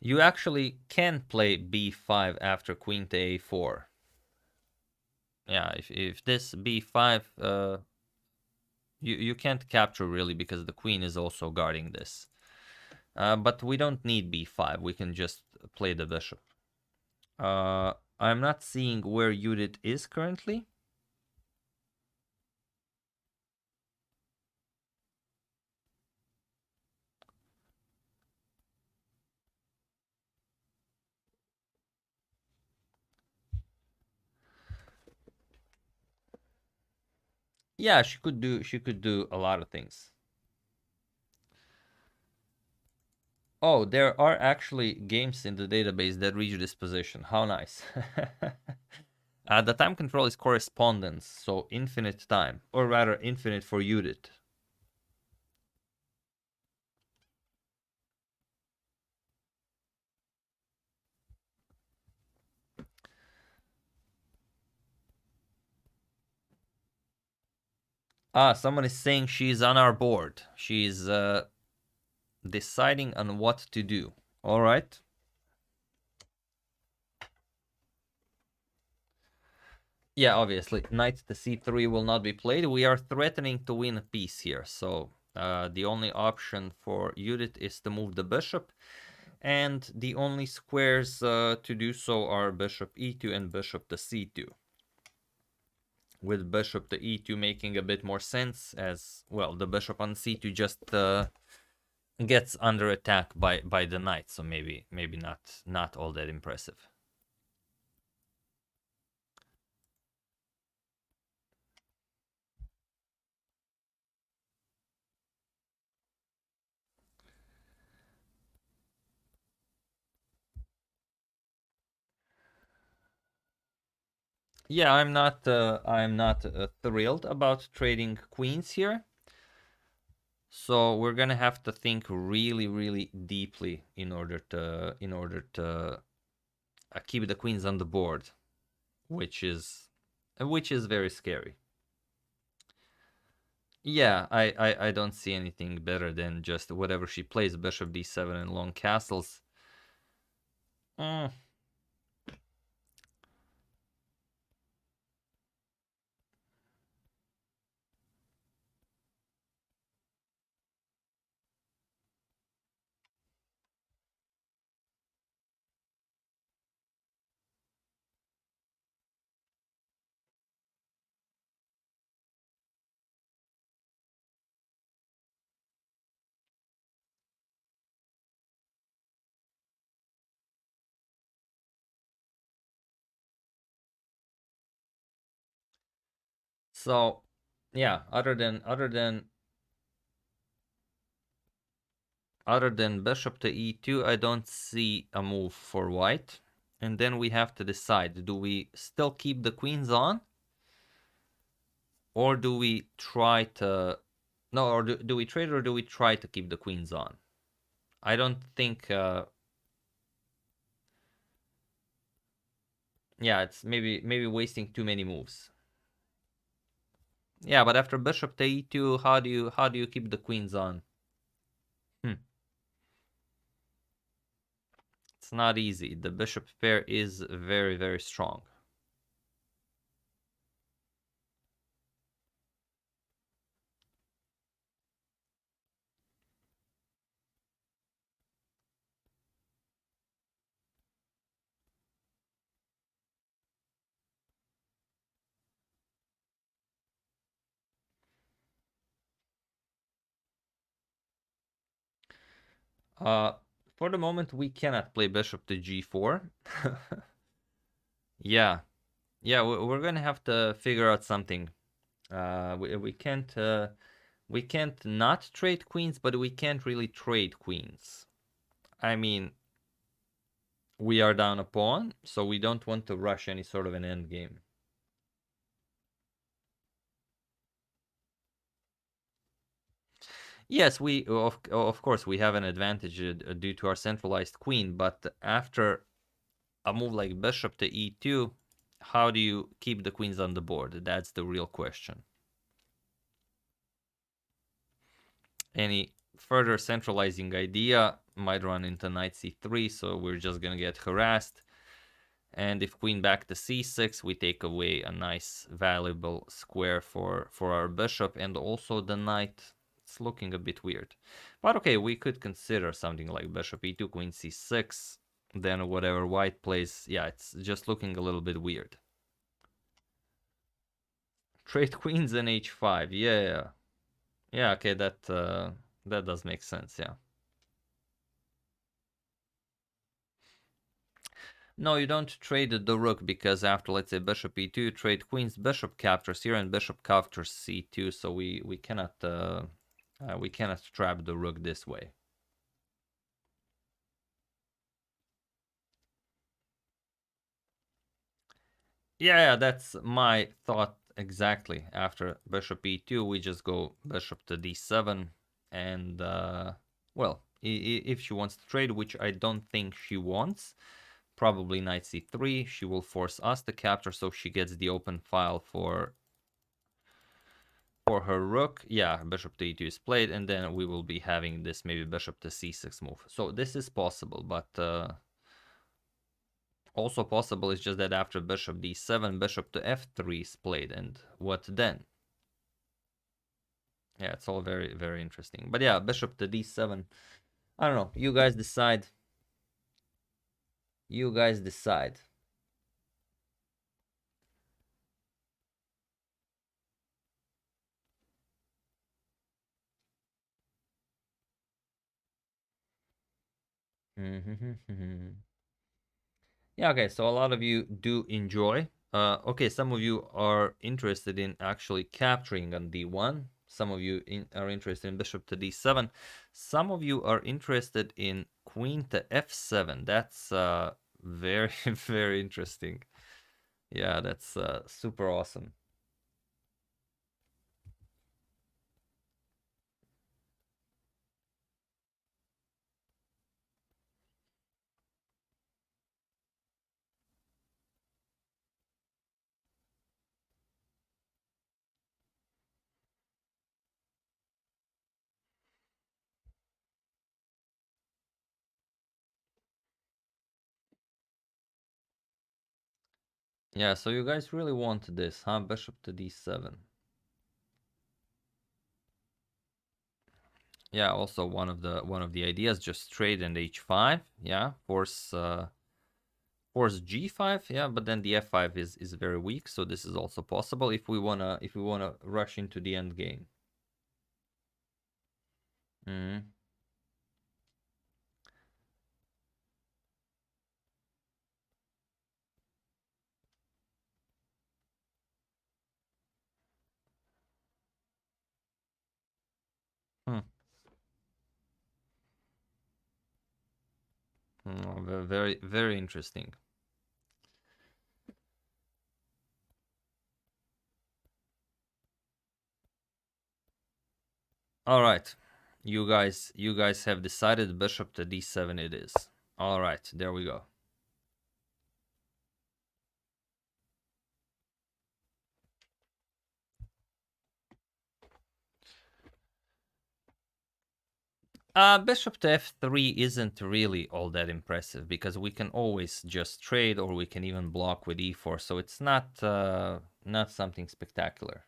A: You actually can play b5 after queen to a4. Yeah, if this b5, you can't capture really because the queen is also guarding this. But we don't need b5. We can just play the bishop. I'm not seeing where Judit is currently. Yeah, she could do a lot of things. Oh, there are actually games in the database that reach this position. How nice. The time control is correspondence, so infinite time, or rather infinite for Judit. Ah, someone is saying she's on our board. She's deciding on what to do. All right. Yeah, obviously, knight to c3 will not be played. We are threatening to win a piece here, so the only option for Judit is to move the bishop, and the only squares to do so are bishop e2 and bishop to c2. With bishop to e2 making a bit more sense, as well, the bishop on c2 just gets under attack by the knight, so maybe not all that impressive. Yeah, I'm not thrilled about trading queens here. So we're gonna have to think really, really deeply in order to keep the queens on the board, which is very scary. Yeah, I don't see anything better than just whatever she plays, bishop d7 and long castles. So, yeah, other than bishop to e2, I don't see a move for white. And then we have to decide, do we still keep the queens on? Or do we try to... No, or do we trade, or do we try to keep the queens on? I don't think... Yeah, it's maybe wasting too many moves. Yeah, but after bishop to e2, how do you keep the queens on? It's not easy. The bishop pair is very, very strong. For the moment, we cannot play bishop to g4. Yeah, we're gonna have to figure out something. We can't not trade queens, but we can't really trade queens. I mean, we are down a pawn, so we don't want to rush any sort of an endgame. Yes, we of course we have an advantage due to our centralized queen, but after a move like bishop to e2, how do you keep the queens on the board? That's the real question. Any further centralizing idea might run into knight c3, so we're just gonna get harassed. And if queen back to c6, we take away a nice valuable square for our bishop, and also the knight. It's looking a bit weird, but okay, we could consider something like bishop e2, queen c6, then whatever white plays. Yeah, it's just looking a little bit weird. Trade queens and h5. Yeah, okay, that does make sense. Yeah. No, you don't trade the rook, because after, let's say, bishop e2, trade queens, bishop captures here, and bishop captures c2, so we cannot trap the rook this way. Yeah, that's my thought exactly. After bishop e2, we just go bishop to d7, and well, if she wants to trade, which I don't think she wants, probably knight c3, she will force us to capture, so she gets the open file for for her rook. Yeah, bishop to e2 is played, and then we will be having this maybe bishop to c6 move. So this is possible, but also possible is just that after bishop d7, bishop to f3 is played, and what then? Yeah, it's all very, very interesting. But yeah, bishop to d7. I don't know. You guys decide. You guys decide. Yeah, okay, so a lot of you do enjoy. Okay, some of you are interested in actually capturing on d1. Some of you are interested in bishop to d7. Some of you are interested in queen to f7. That's very, very interesting. Yeah, that's super awesome. Yeah, so you guys really want this, huh? Bishop to d7. Yeah, also one of the ideas, just trade and h5. Yeah, force g5. Yeah, but then the f5 is very weak, so this is also possible if we wanna rush into the end game. Mm. Hmm. Very, very interesting. All right, you guys have decided bishop to d7 it is. All right, there we go. Bishop to f3 isn't really all that impressive because we can always just trade, or we can even block with e4, so it's not something spectacular.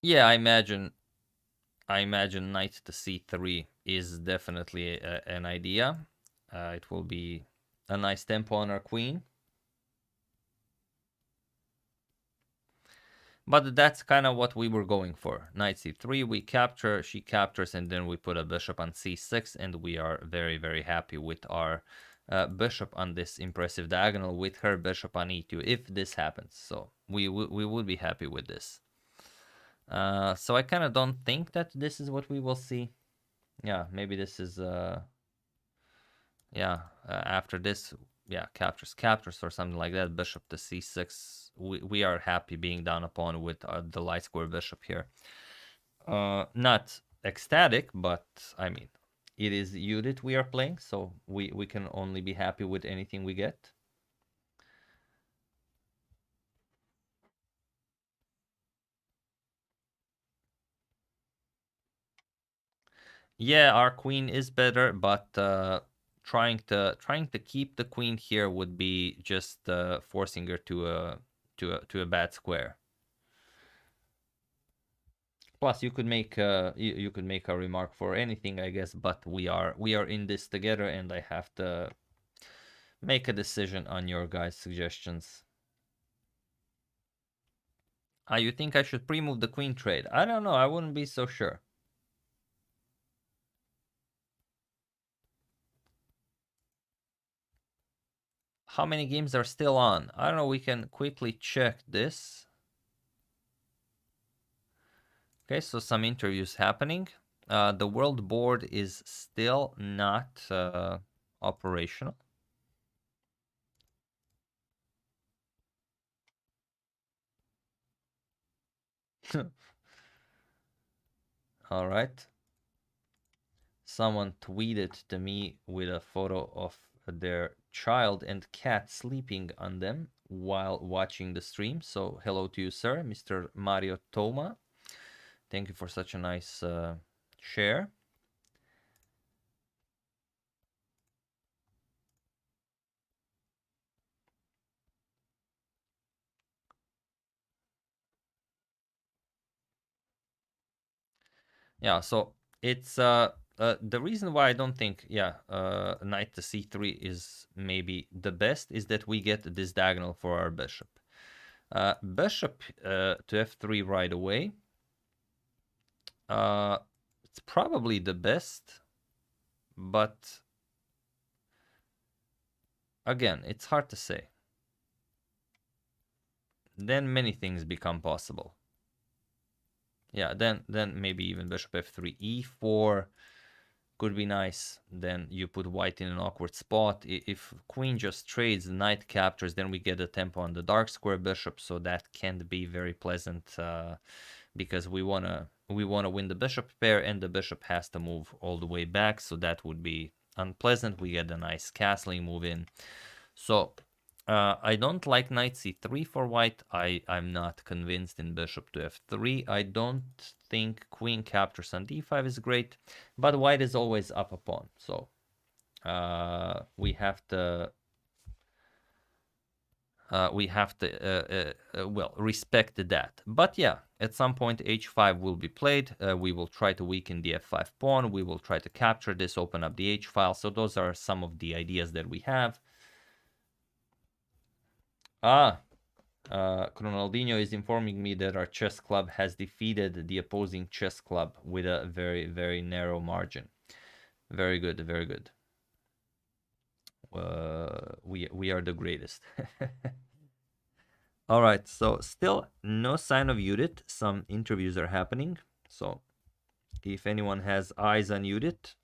A: Yeah, I imagine knight to c3 is definitely an idea. It will be a nice tempo on our queen. But that's kind of what we were going for. Knight c3, we capture, she captures, and then we put a bishop on c6, and we are very, very happy with our bishop on this impressive diagonal with her bishop on e2, if this happens. So we would be happy with this. So I kind of don't think that this is what we will see. Yeah, maybe this is... after this, yeah, captures or something like that. Bishop to c6. We are happy being down a pawn with the light square bishop here. Not ecstatic, but I mean, it is Judit we are playing, so we can only be happy with anything we get. Yeah, our queen is better, but trying to keep the queen here would be just forcing her to a bad square. Plus, you could make you could make a remark for anything, I guess, but we are in this together, and I have to make a decision on your guys' suggestions. You think I should pre-move the queen trade? I don't know. I wouldn't be so sure. How many games are still on? I don't know. We can quickly check this. Okay, so some interviews happening. The world board is still not operational. All right. Someone tweeted to me with a photo of their child and cat sleeping on them while watching the stream. So hello to you, sir, Mr. Mario Toma. Thank you for such a nice share. Yeah, so it's the reason why I don't think, knight to c3 is maybe the best is that we get this diagonal for our bishop. Bishop to f3 right away. It's probably the best, but again, it's hard to say. Then many things become possible. Yeah, then maybe even bishop f3, e4 could be nice. Then you put white in an awkward spot. If queen just trades, the knight captures, then we get a tempo on the dark square bishop, so that can't be very pleasant because we wanna win the bishop pair, and the bishop has to move all the way back, so that would be unpleasant. We get a nice castling move in. So I don't like knight c3 for white. I'm not convinced in bishop to f3. I don't think queen captures on d5 is great, but white is always up a pawn. So we have to well, respect that. But yeah, at some point h5 will be played. We will try to weaken the f5 pawn. We will try to capture this, open up the h file. So those are some of the ideas that we have. Ronaldinho is informing me that our chess club has defeated the opposing chess club with a very, very narrow margin. Very good, very good. We are the greatest. All right, so still no sign of Judit. Some interviews are happening, so if anyone has eyes on Judit,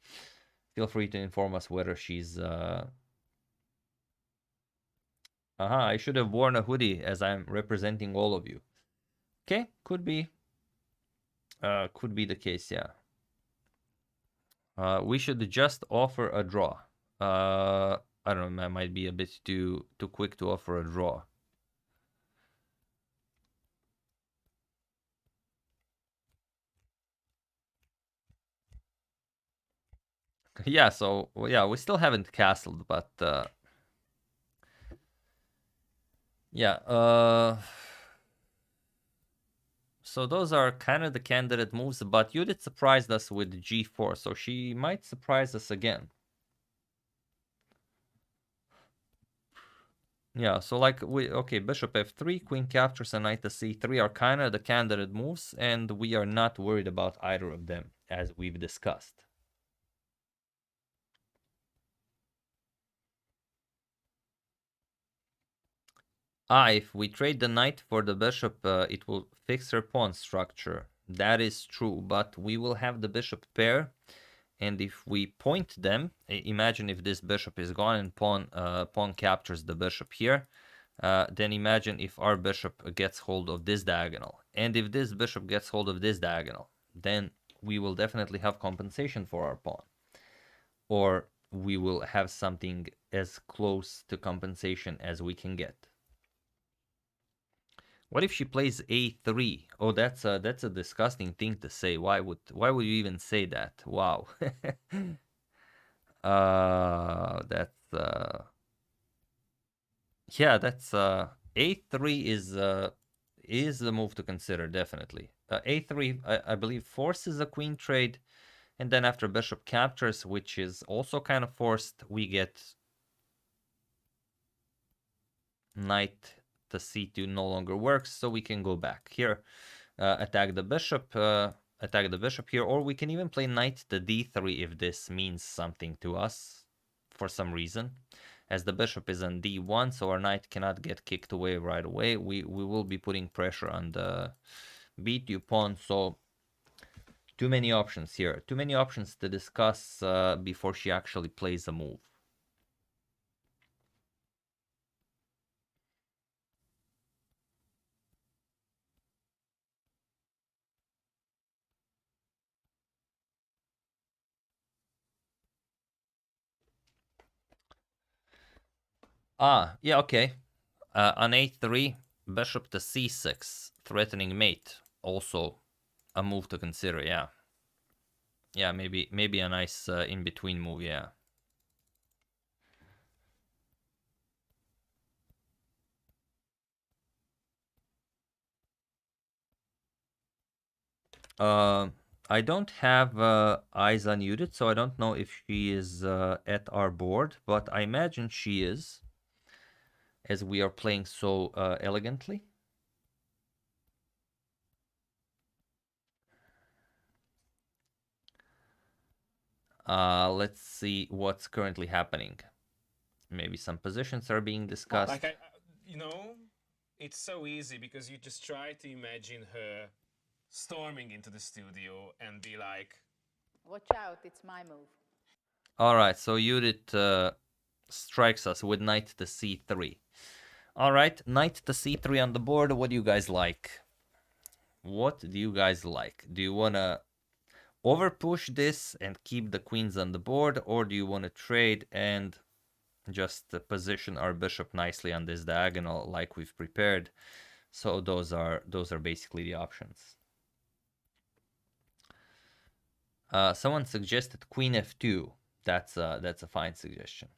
A: feel free to inform us whether she's I should have worn a hoodie as I'm representing all of you. Okay, could be the case, yeah. We should just offer a draw. I don't know, I might be a bit too quick to offer a draw. Yeah, so yeah, we still haven't castled, but yeah, so those are kind of the candidate moves, but Judith surprised us with g4, so she might surprise us again. Yeah, so like okay, bishop f3, queen captures, and knight to c3 are kind of the candidate moves, and we are not worried about either of them, as we've discussed. If we trade the knight for the bishop, it will fix her pawn structure. That is true, but we will have the bishop pair, and if we point them, imagine if this bishop is gone and pawn captures the bishop here, then imagine if our bishop gets hold of this diagonal, and if this bishop gets hold of this diagonal, then we will definitely have compensation for our pawn, or we will have something as close to compensation as we can get. What if she plays a3? Oh, that's a disgusting thing to say. Why would you even say that? Wow. Yeah, that's a3 is the move to consider, definitely. A3 I believe forces a queen trade, and then after bishop captures, which is also kind of forced, we get knight to c2 no longer works, so we can go back here, attack the bishop here, or we can even play knight to d3 if this means something to us for some reason, as the bishop is on d1, so our knight cannot get kicked away right away. We will be putting pressure on the b2 pawn, so too many options here, too many options to discuss before she actually plays a move. Ah, yeah, okay. On a3, bishop to c6, threatening mate. Also a move to consider, yeah. Yeah, maybe a nice in-between move, yeah. I don't have eyes on Judit, so I don't know if she is at our board, but I imagine she is, as we are playing so elegantly. Let's see what's currently happening. Maybe some positions are being discussed.
B: Like, you know, it's so easy because you just try to imagine her storming into the studio and be like,
F: watch out, it's my move.
A: All right, so Judit strikes us with knight to c3. All right, knight to c3 on the board. What do you guys like? What do you guys like? Do you want to overpush this and keep the queens on the board, or do you want to trade and just position our bishop nicely on this diagonal like we've prepared? So those are basically the options. Someone suggested queen f2. That's a fine suggestion.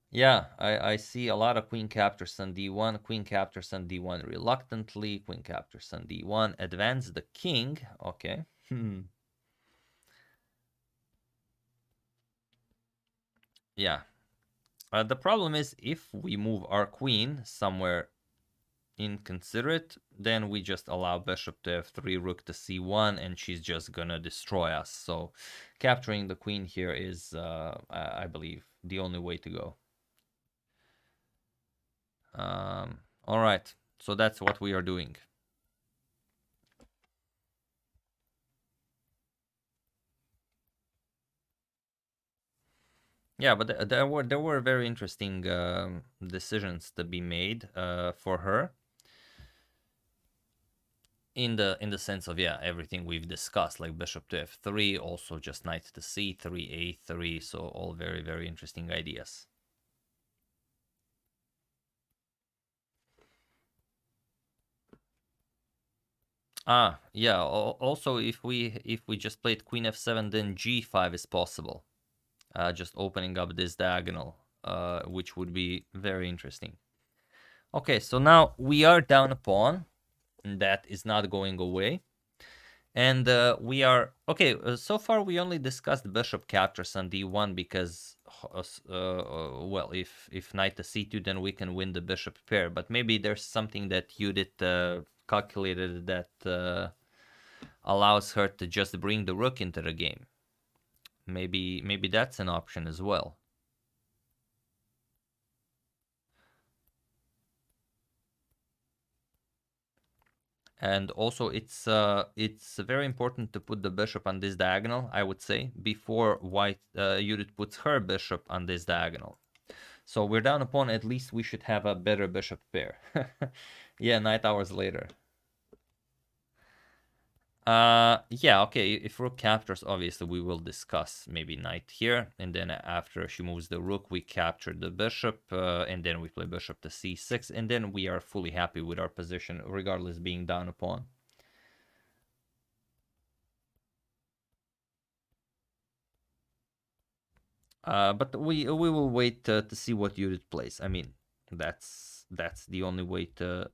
A: Yeah, I see a lot of queen captures on d1, queen captures on d1 reluctantly, queen captures on d1, advance the king. Okay. Yeah. The problem is if we move our queen somewhere inconsiderate, then we just allow bishop to f3, rook to c1, and she's just gonna destroy us. So capturing the queen here is, I believe, the only way to go. All right, so that's what we are doing. Yeah, but there were very interesting decisions to be made for her. In the sense of, yeah, everything we've discussed, like bishop to f3, also just knight to c3, a3, so all very, very interesting ideas. Ah, yeah, also if we just played queen f7, then g5 is possible. Just opening up this diagonal, which would be very interesting. Okay, so now we are down a pawn, and that is not going away. And we are, okay, so far we only discussed bishop captures on d1 because, well, if knight to c2, then we can win the bishop pair. But maybe there's something that Judit calculated that allows her to just bring the rook into the game. Maybe that's an option as well. And also, it's very important to put the bishop on this diagonal, I would say, before white Judit puts her bishop on this diagonal. So we're down a pawn. At least we should have a better bishop pair. Yeah, 9 hours later. Yeah, okay, if rook captures, obviously we will discuss maybe knight here, and then after she moves the rook, we capture the bishop, and then we play bishop to c6, and then we are fully happy with our position, regardless being down a pawn. But we will wait to see what Judit plays. I mean, that's the only way to...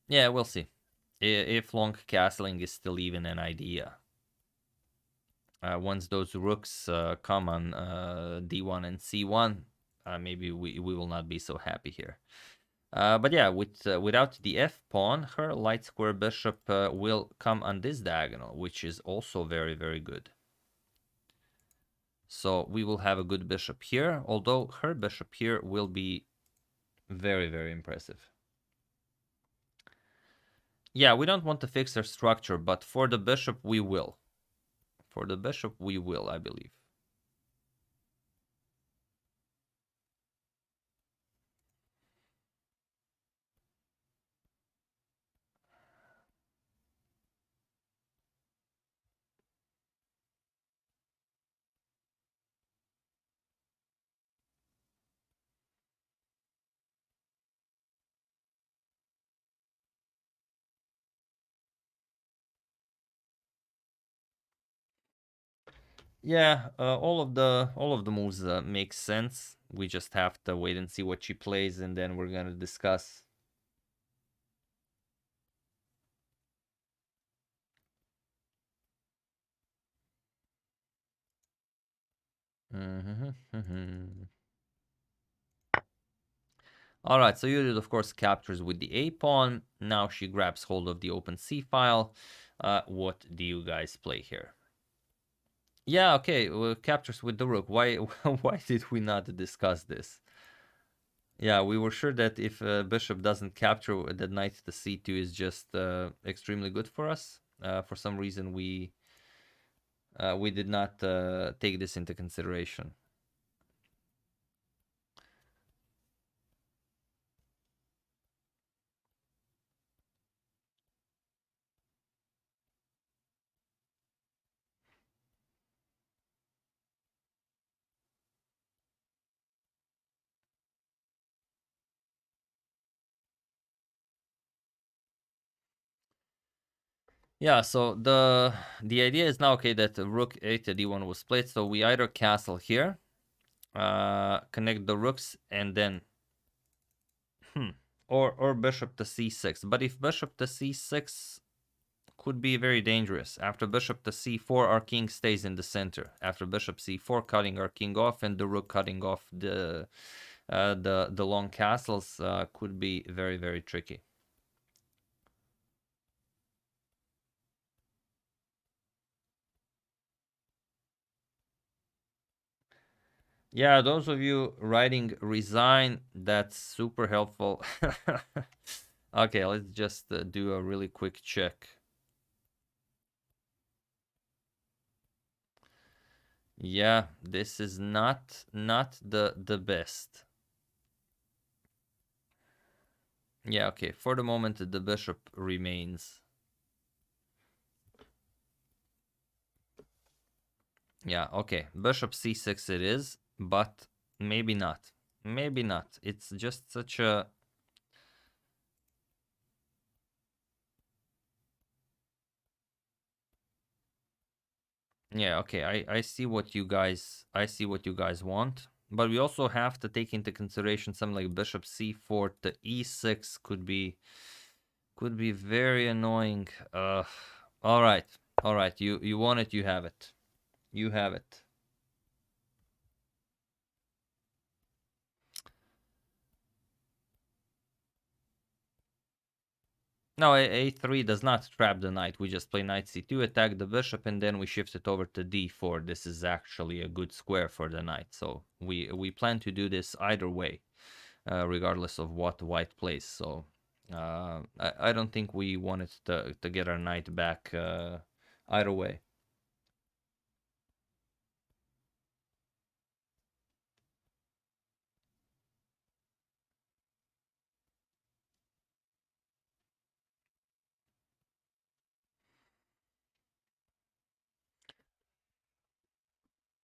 A: Yeah, we'll see. If long castling is still even an idea. Once those rooks come on d1 and c1, maybe we will not be so happy here. But yeah, without the f pawn, her light square bishop will come on this diagonal, which is also very, very good. So we will have a good bishop here, although her bishop here will be very, very impressive. Yeah, we don't want to fix her structure, but for the bishop we will. For the bishop we will, I believe. Yeah, all of the moves make sense. We just have to wait and see what she plays, and then we're gonna discuss. All right, so Judit, of course, captures with the A pawn. Now she grabs hold of the open C file. What do you guys play here? Yeah, okay, well, captures with the rook. Why why did we not discuss this? Yeah, we were sure that if bishop doesn't capture, that knight to c2 is just extremely good for us. For some reason, we did not take this into consideration. Yeah, so the idea is now, okay, that rook a to d1 was played, so we either castle here, connect the rooks, and then or bishop to c6. But if bishop to c6 could be very dangerous. After bishop to c4, our king stays in the center. After bishop c4, cutting our king off, and the rook cutting off the long castles could be very, very tricky. Yeah, those of you writing resign, that's super helpful. Okay, let's just do a really quick check. Yeah, this is not the best. Yeah, okay, for the moment the bishop remains. Yeah, okay, bishop c6 it is, but maybe not. Maybe not. It's just such a... Yeah, okay, I see what you guys want, but we also have to take into consideration something like bishop c4 to e6 could be very annoying. All right. You want it, you have it. You have it. No, a3 does not trap the knight. We just play knight c2, attack the bishop, and then we shift it over to d4. This is actually a good square for the knight. So we plan to do this either way, regardless of what white plays. So I don't think we wanted to get our knight back either way.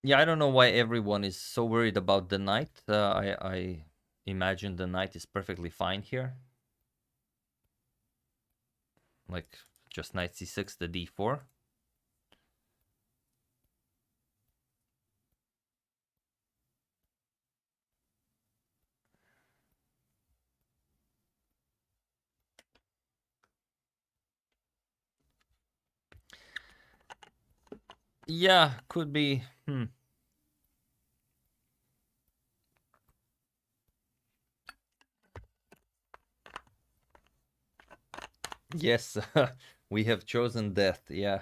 A: Yeah, I don't know why everyone is so worried about the knight. I imagine the knight is perfectly fine here. Like, just knight c6 to d4. Yeah, could be. Yes, we have chosen death, yeah.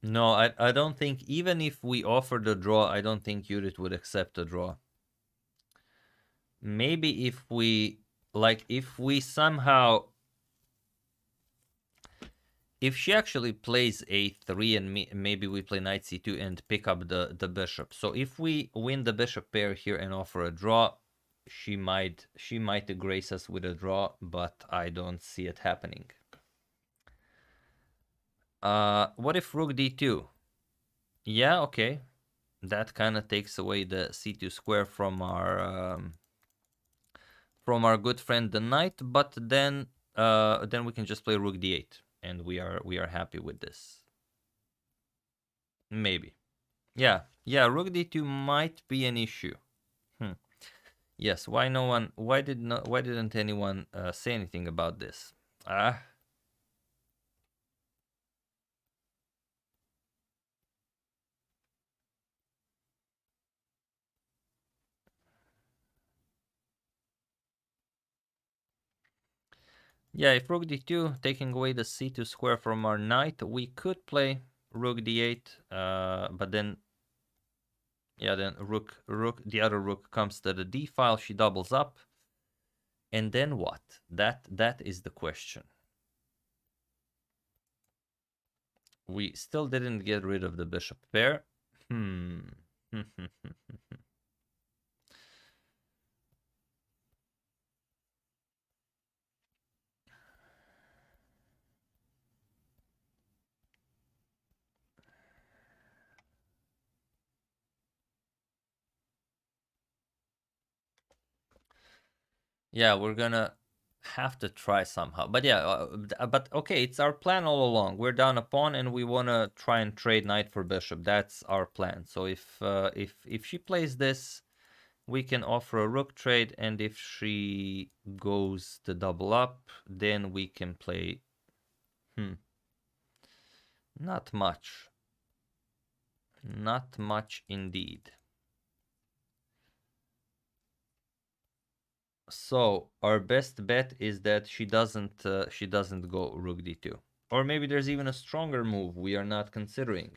A: No, I don't think, even if we offer the draw, I don't think Judit would accept the draw. Maybe if we, like, if we somehow... If she actually plays a3 and maybe we play knight c2 and pick up the bishop. So if we win the bishop pair here and offer a draw, she might grace us with a draw, but I don't see it happening. What if rook d2? Yeah, okay. That kind of takes away the c2 square from our good friend the knight, but then we can just play rook d8 and we are happy with this. Maybe. Yeah, rook d2 might be an issue. Yes, why didn't anyone say anything about this? Yeah, if rook d2, taking away the c2 square from our knight, we could play rook d8, but then, yeah, then the other rook comes to the d file, she doubles up, and then what? That is the question. We still didn't get rid of the bishop pair. Yeah, we're gonna have to try somehow. But yeah, but okay, it's our plan all along. We're down a pawn and we wanna try and trade knight for bishop. That's our plan. So if she plays this, we can offer a rook trade, and if she goes to double up, then we can play. Not much. Not much indeed. So our best bet is that she doesn't go rook d2, or maybe there's even a stronger move we are not considering.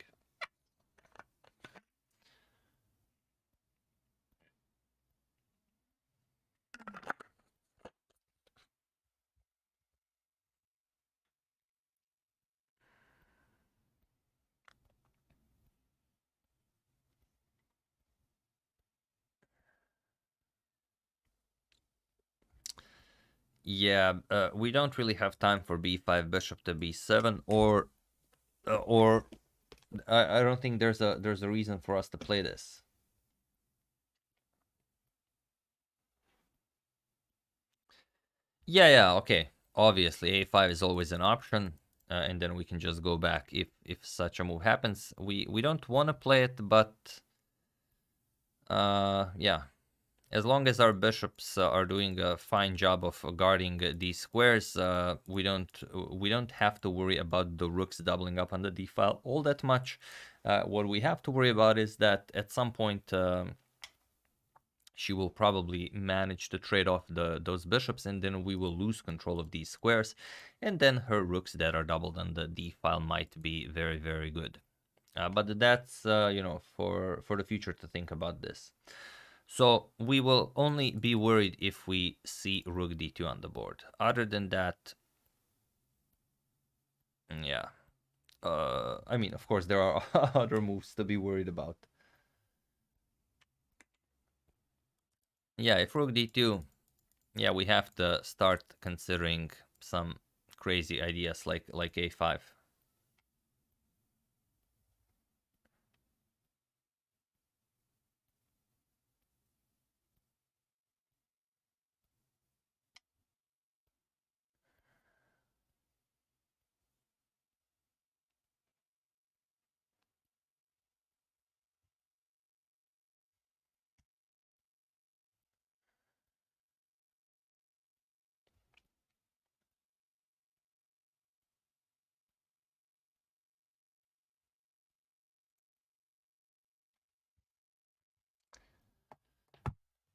A: Yeah, we don't really have time for b5 bishop to b7, or I don't think there's a reason for us to play this. Yeah, okay. Obviously, a5 is always an option, and then we can just go back if such a move happens. We don't want to play it, but yeah. As long as our bishops are doing a fine job of guarding these squares, we don't have to worry about the rooks doubling up on the d file all that much. What we have to worry about is that at some point she will probably manage to trade off those bishops, and then we will lose control of these squares, and then her rooks that are doubled on the d file might be very, very good. But that's you know, for the future to think about this. So we will only be worried if we see rook d2 on the board. Other than that, yeah. I mean, of course, there are other moves to be worried about. Yeah, if rook d2, yeah, we have to start considering some crazy ideas like a5.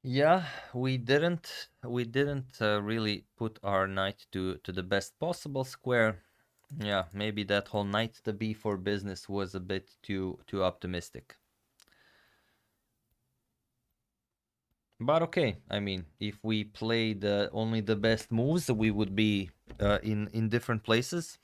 A: Yeah, we didn't really put our knight to the best possible square. Yeah, maybe that whole knight to b4 business was a bit too optimistic. But okay, I mean, if we played only the best moves, we would be in different places.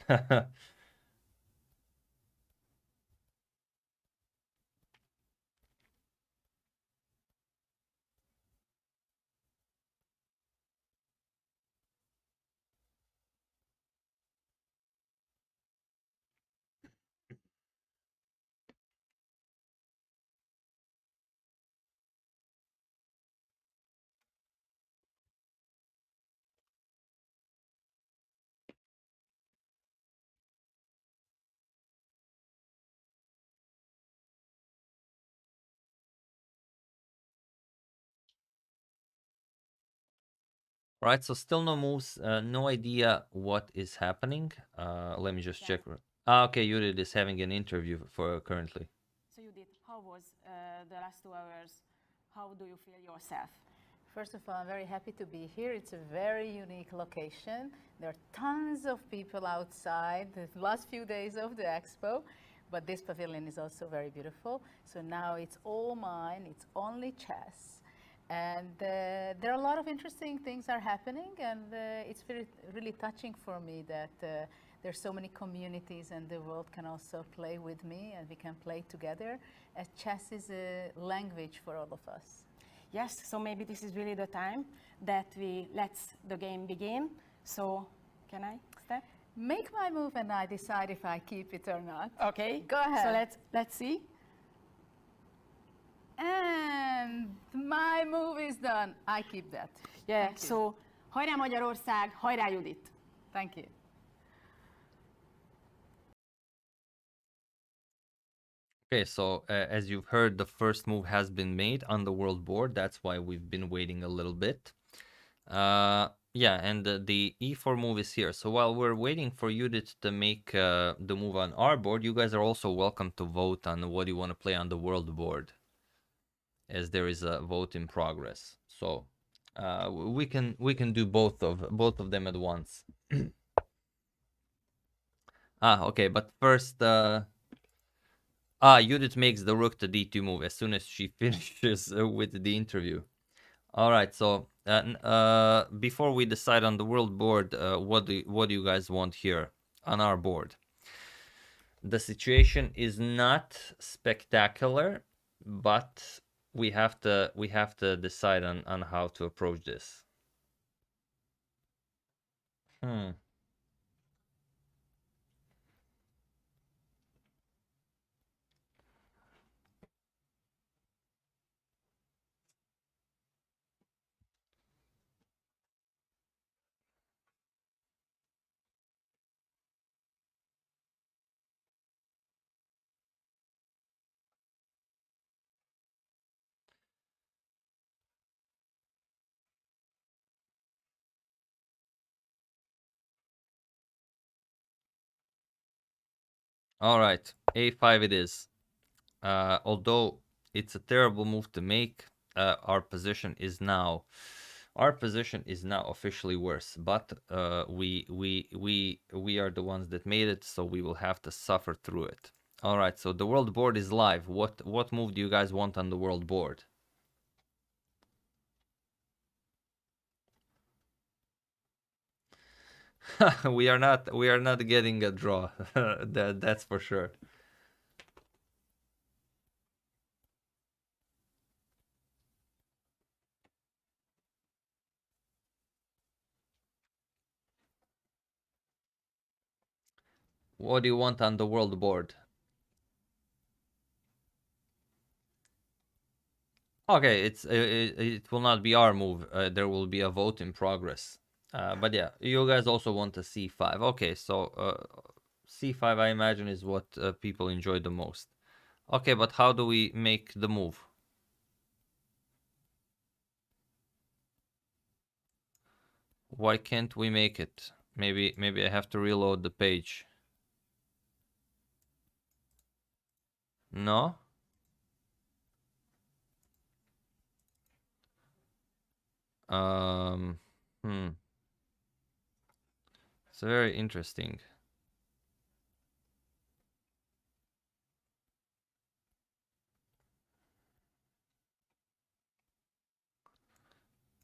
A: Right, so still no moves, no idea what is happening. Let me just check. Okay, Judit is having an interview for currently.
N: So Judit, how was the last 2 hours? How do you feel yourself?
F: First of all, I'm very happy to be here. It's a very unique location. There are tons of people outside the last few days of the expo, but this pavilion is also very beautiful. So now it's all mine. It's only chess. And there are a lot of interesting things are happening, and it's really touching for me that there's so many communities and the world can also play with me and we can play together. Chess is a language for all of us.
N: Yes, so maybe this is really the time that we let the game begin. So can I step?
F: Make my move and I decide if I keep it or not.
N: Okay.
F: Go ahead.
N: So let's see.
F: And my move is done. I keep that.
N: Yeah, so hajrá Magyarország, hajrá Judit.
F: Thank you.
A: Okay, so as you've heard, the first move has been made on the world board. That's why we've been waiting a little bit. Yeah, and the e4 move is here. So while we're waiting for Judit to make the move on our board, you guys are also welcome to vote on what you want to play on the world board, as there is a vote in progress. So we can do both of them at once. Okay, but first, Judit makes the rook to d2 move as soon as she finishes with the interview. All right, so before we decide on the world board, what do you guys want here on our board? The situation is not spectacular, but we have to decide on how to approach this. All right, a5 it is. Although it's a terrible move to make, our position is now officially worse. But we are the ones that made it, so we will have to suffer through it. All right, so the world board is live. What move do you guys want on the world board? we are not getting a draw. That's for sure. What do you want on the world board? Okay, it will not be our move. There will be a vote in progress. But yeah, you guys also want a c5. Okay, so c5 I imagine is what people enjoy the most. Okay, but how do we make the move? Why can't we make it? Maybe I have to reload the page. No? It's very interesting.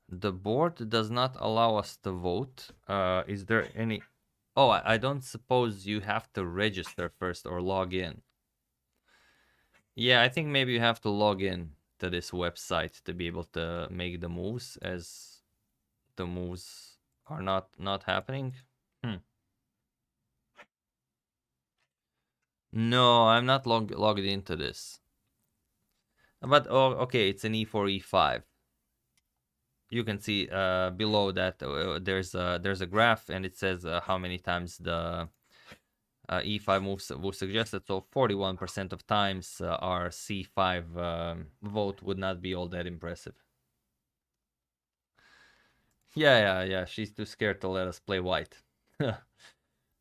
A: The board does not allow us to vote. Is there any... Oh, I don't suppose you have to register first or log in. Yeah, I think maybe you have to log in to this website to be able to make the moves, as the moves are not happening. No, I'm not logged into this. But okay, it's an e4, e5. You can see below that there's a graph, and it says how many times the e5 moves was suggested. So 41% of times our c5 vote would not be all that impressive. Yeah. She's too scared to let us play white.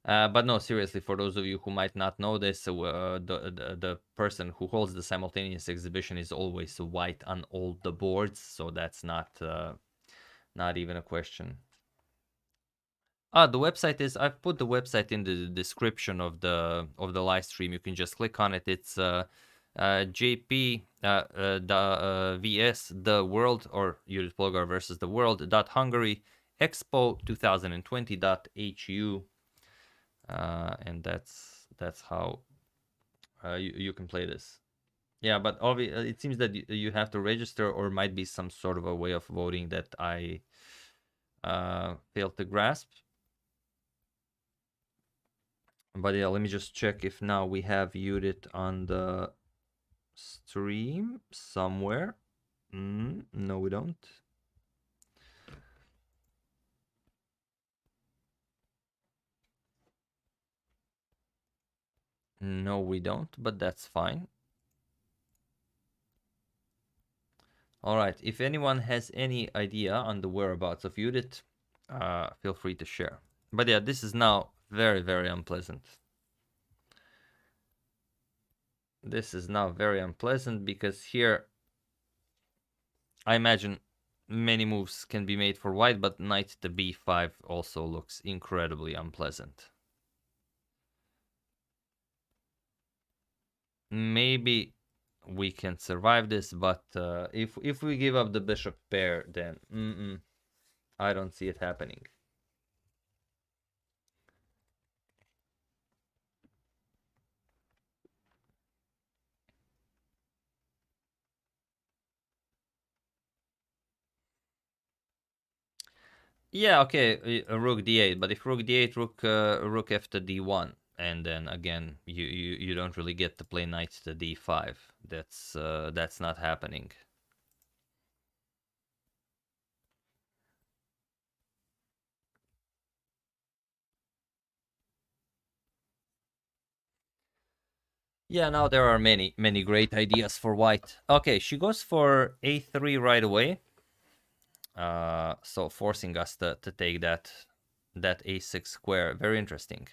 A: But no, seriously, for those of you who might not know this, the person who holds the simultaneous exhibition is always white on all the boards, so that's not even a question. The website is, I've put the website in the description of the live stream. You can just click on it. It's JP VS the world, or Judit Polgar versus the world .hungary expo 2020.hu, and that's how you can play this. Yeah, but it seems that you have to register, or might be some sort of a way of voting that I failed to grasp. But yeah, let me just check if now we have Judit on the stream somewhere. No, we don't. No, we don't, but that's fine. All right, if anyone has any idea on the whereabouts of Judit, feel free to share. But yeah, this is now very, very unpleasant. This is now very unpleasant because here, I imagine many moves can be made for white, but knight to b5 also looks incredibly unpleasant. Maybe we can survive this, but if we give up the bishop pair, then I don't see it happening. Yeah, okay, rook d8, but if rook d8, rook f to d1, and then again you don't really get to play knight to d5. That's not happening. Yeah, now there are many great ideas for white. Okay, she goes for a3 right away. So forcing us to take that a6 square. Very interesting.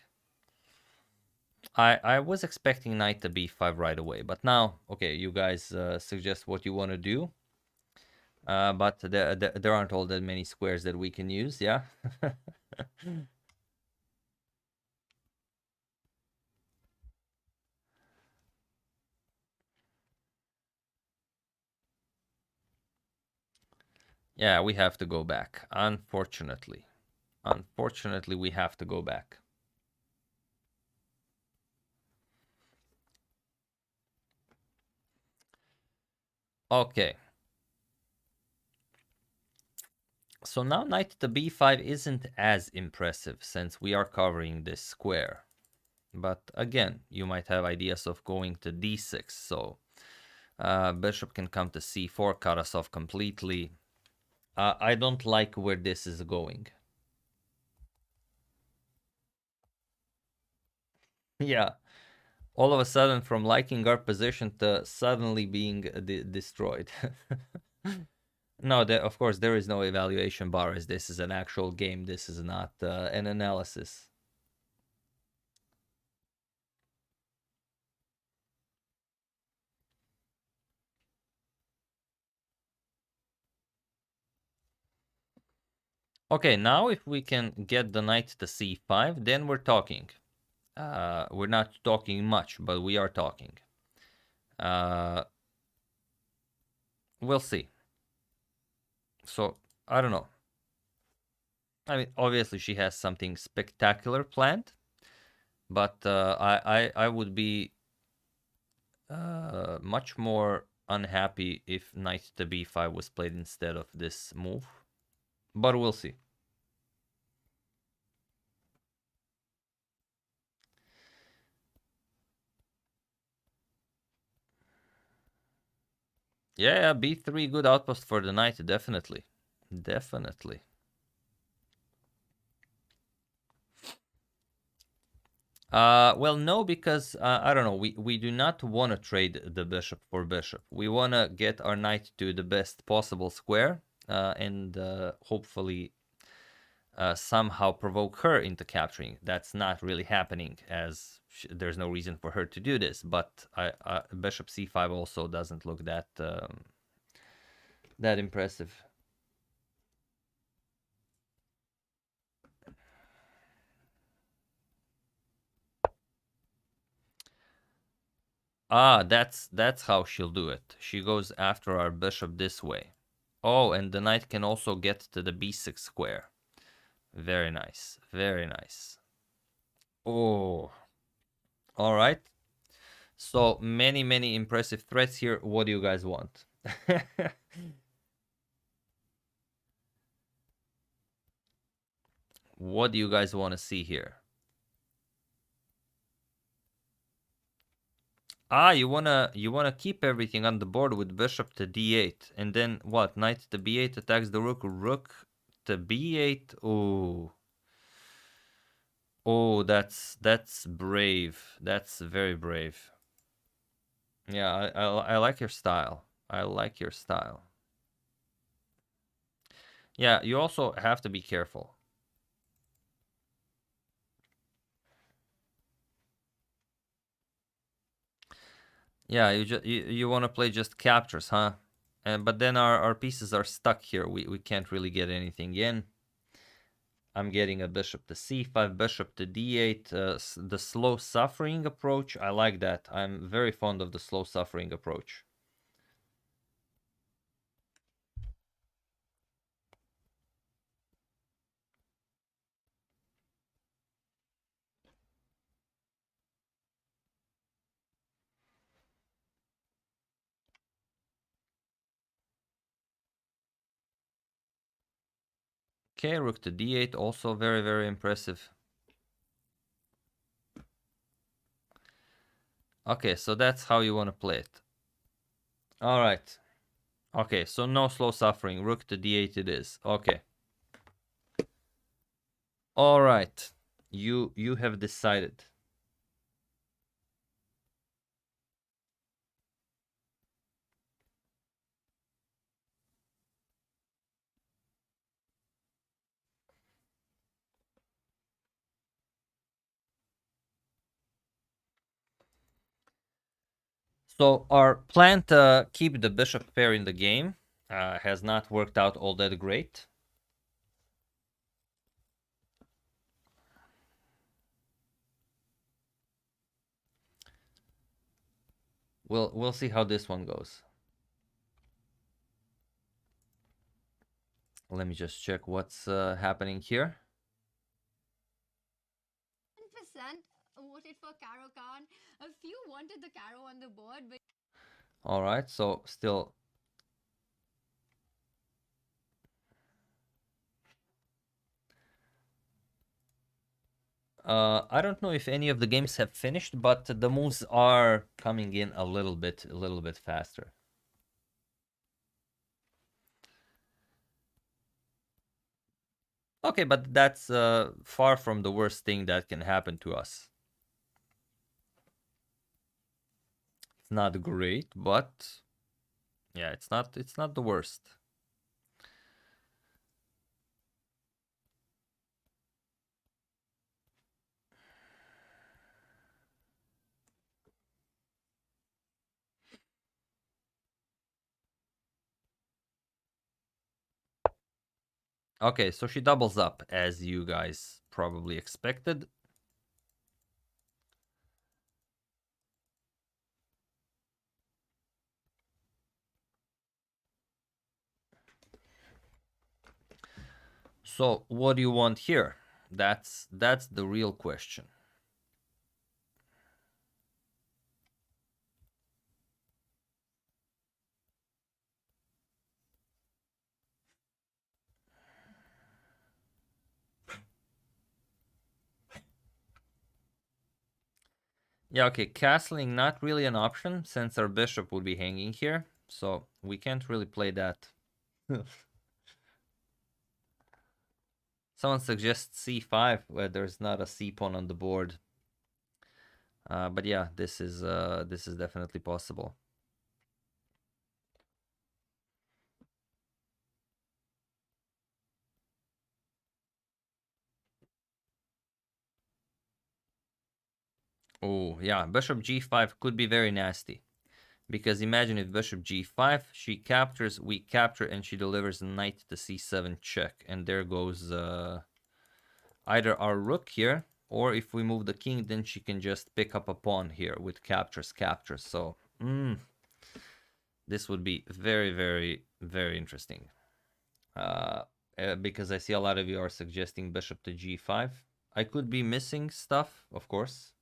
A: I was expecting knight to b5 right away, but now, okay, you guys suggest what you want to do. But there aren't all that many squares that we can use, yeah? Yeah, we have to go back, unfortunately. Unfortunately, we have to go back. Okay. So now knight to b5 isn't as impressive since we are covering this square. But again, you might have ideas of going to d6, so bishop can come to c4, cut us off completely. I don't like where this is going. Yeah, all of a sudden from liking our position to suddenly being destroyed. No, of course there is no evaluation bar, as this is an actual game. This is not an analysis. Okay, now if we can get the knight to c5, then we're talking. We're not talking much, but we are talking. We'll see. So, I don't know. I mean, obviously she has something spectacular planned, but I would be much more unhappy if knight to b5 was played instead of this move. But we'll see. Yeah, b3, good outpost for the knight, definitely. Definitely. Well, no, because I don't know. We do not want to trade the bishop for bishop. We want to get our knight to the best possible square, and hopefully somehow provoke her into capturing. That's not really happening, as there's no reason for her to do this. But bishop c5 also doesn't look that that impressive. Ah, that's how she'll do it. She goes after our bishop this way. Oh, and the knight can also get to the b6 square. Very nice, very nice. Oh, all right. So many impressive threats here. What do you guys want? What do you guys want to see here? Ah, you wanna keep everything on the board with bishop to d8, and then what? Knight to b8 attacks the rook. Rook to b8. Oh, oh, that's brave. That's very brave. Yeah, I like your style. I like your style. Yeah, you also have to be careful. Yeah, you want to play just captures, huh? But then our pieces are stuck here. We can't really get anything in. I'm getting a bishop to c5, bishop to d8. The slow suffering approach, I like that. I'm very fond of the slow suffering approach. Okay, rook to d8, also very impressive. Okay, so that's how you want to play it. All right. Okay, so no slow suffering. Rook to d8 it is. Okay. All right. You have decided. So our plan to keep the bishop pair in the game has not worked out all that great. We'll see how this one goes. Let me just check what's happening here.
C: 100% voted for Caro Khan. A few wanted the Caro on the board, but
A: All right, so still. I don't know if any of the games have finished, but the moves are coming in a little bit faster. Okay, but that's far from the worst thing that can happen to us. It's not great, but yeah, it's not the worst. Okay, so she doubles up, as you guys probably expected. So what do you want here? That's the real question. Yeah, okay, castling not really an option since our bishop would be hanging here, so we can't really play that. Someone suggests c5 where there's not a c-pawn on the board. But yeah, this is definitely possible. Oh, yeah, bishop g5 could be very nasty. Because imagine if bishop g5, she captures, we capture, and she delivers knight to c7 check. And there goes either our rook here, or if we move the king, then she can just pick up a pawn here with captures. So, this would be very, very, very interesting. Because I see a lot of you are suggesting bishop to g5. I could be missing stuff, of course.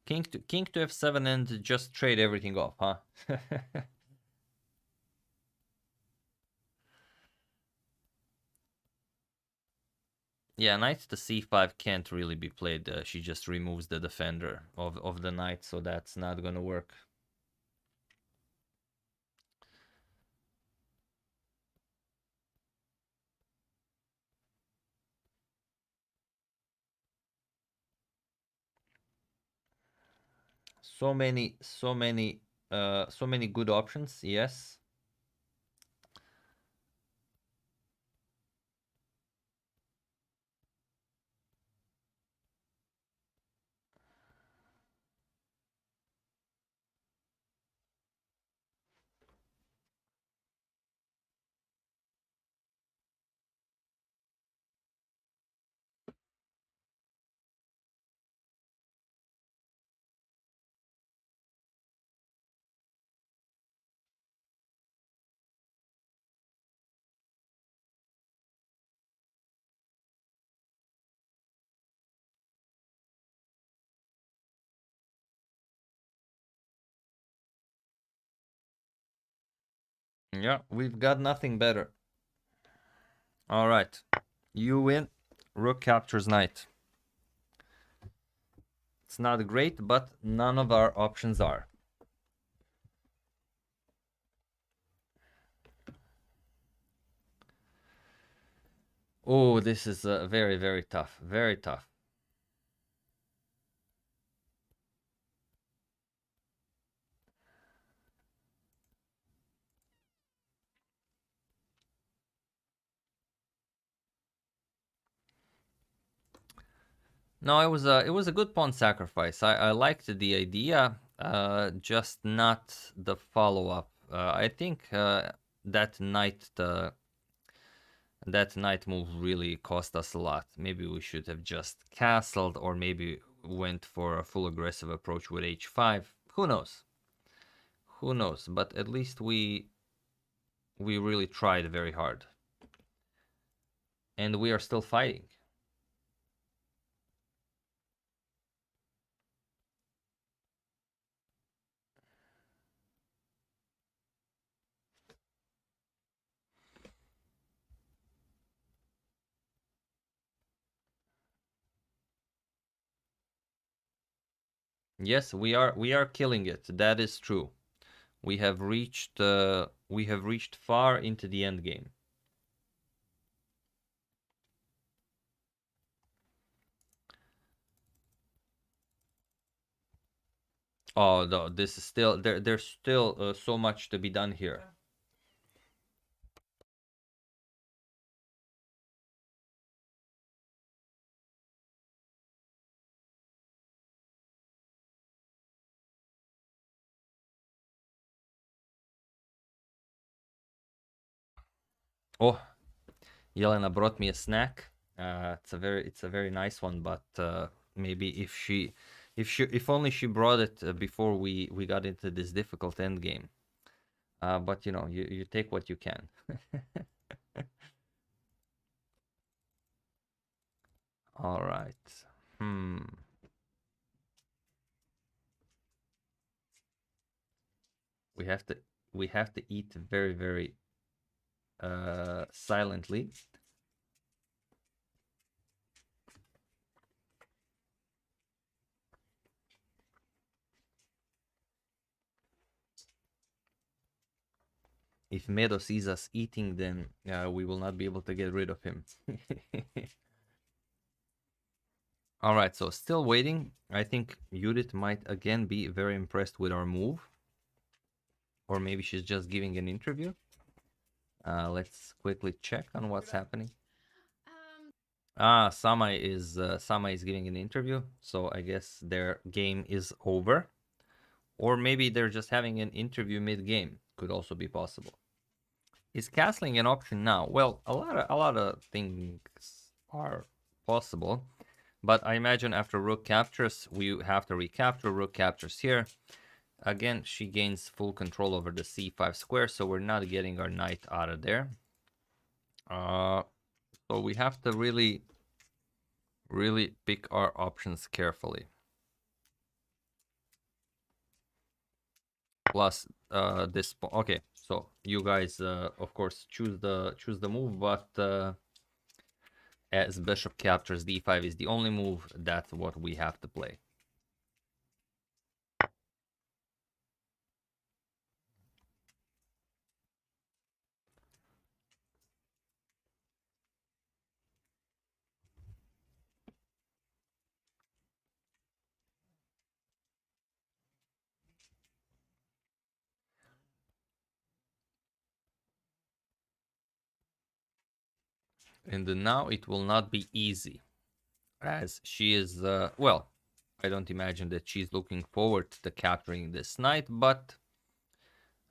A: King to f7 and just trade everything off, huh? Yeah, knight to c5 can't really be played. She just removes the defender of the knight, so that's not gonna work. So many good options, yes. Yeah, we've got nothing better. All right, you win. Rook captures knight. It's not great, but none of our options are. Oh, this is very, very tough. Very tough. No, it was a good pawn sacrifice. I liked the idea, just not the follow-up. I think that knight move really cost us a lot. Maybe we should have just castled, or maybe went for a full aggressive approach with h5. Who knows? Who knows? But at least we really tried very hard. And we are still fighting. Yes, we are killing it. That is true. We have reached far into the end game. Oh no, this is still there's still so much to be done here. Oh, Yelena brought me a snack. It's a very nice one, but maybe if only she brought it before we got into this difficult end game. But you know, you take what you can. All right. We have to eat very, very silently. If Medo sees us eating, then we will not be able to get rid of him. All right, so still waiting. I think Judit might again be very impressed with our move. Or maybe she's just giving an interview. Let's quickly check on what's happening.
H: Um,
A: Sama is giving an interview, so I guess their game is over. Or maybe they're just having an interview mid-game. Could also be possible. Is castling an option now? Well, a lot of things are possible, but I imagine after rook captures, we have to recapture. Rook captures here. Again, she gains full control over the c5 square, so we're not getting our knight out of there. So we have to really pick our options carefully. Plus, this. Okay, so you guys, of course, choose the move, but as bishop captures d5 is the only move. That's what we have to play. And now it will not be easy, as she is, well, I don't imagine that she's looking forward to capturing this knight, but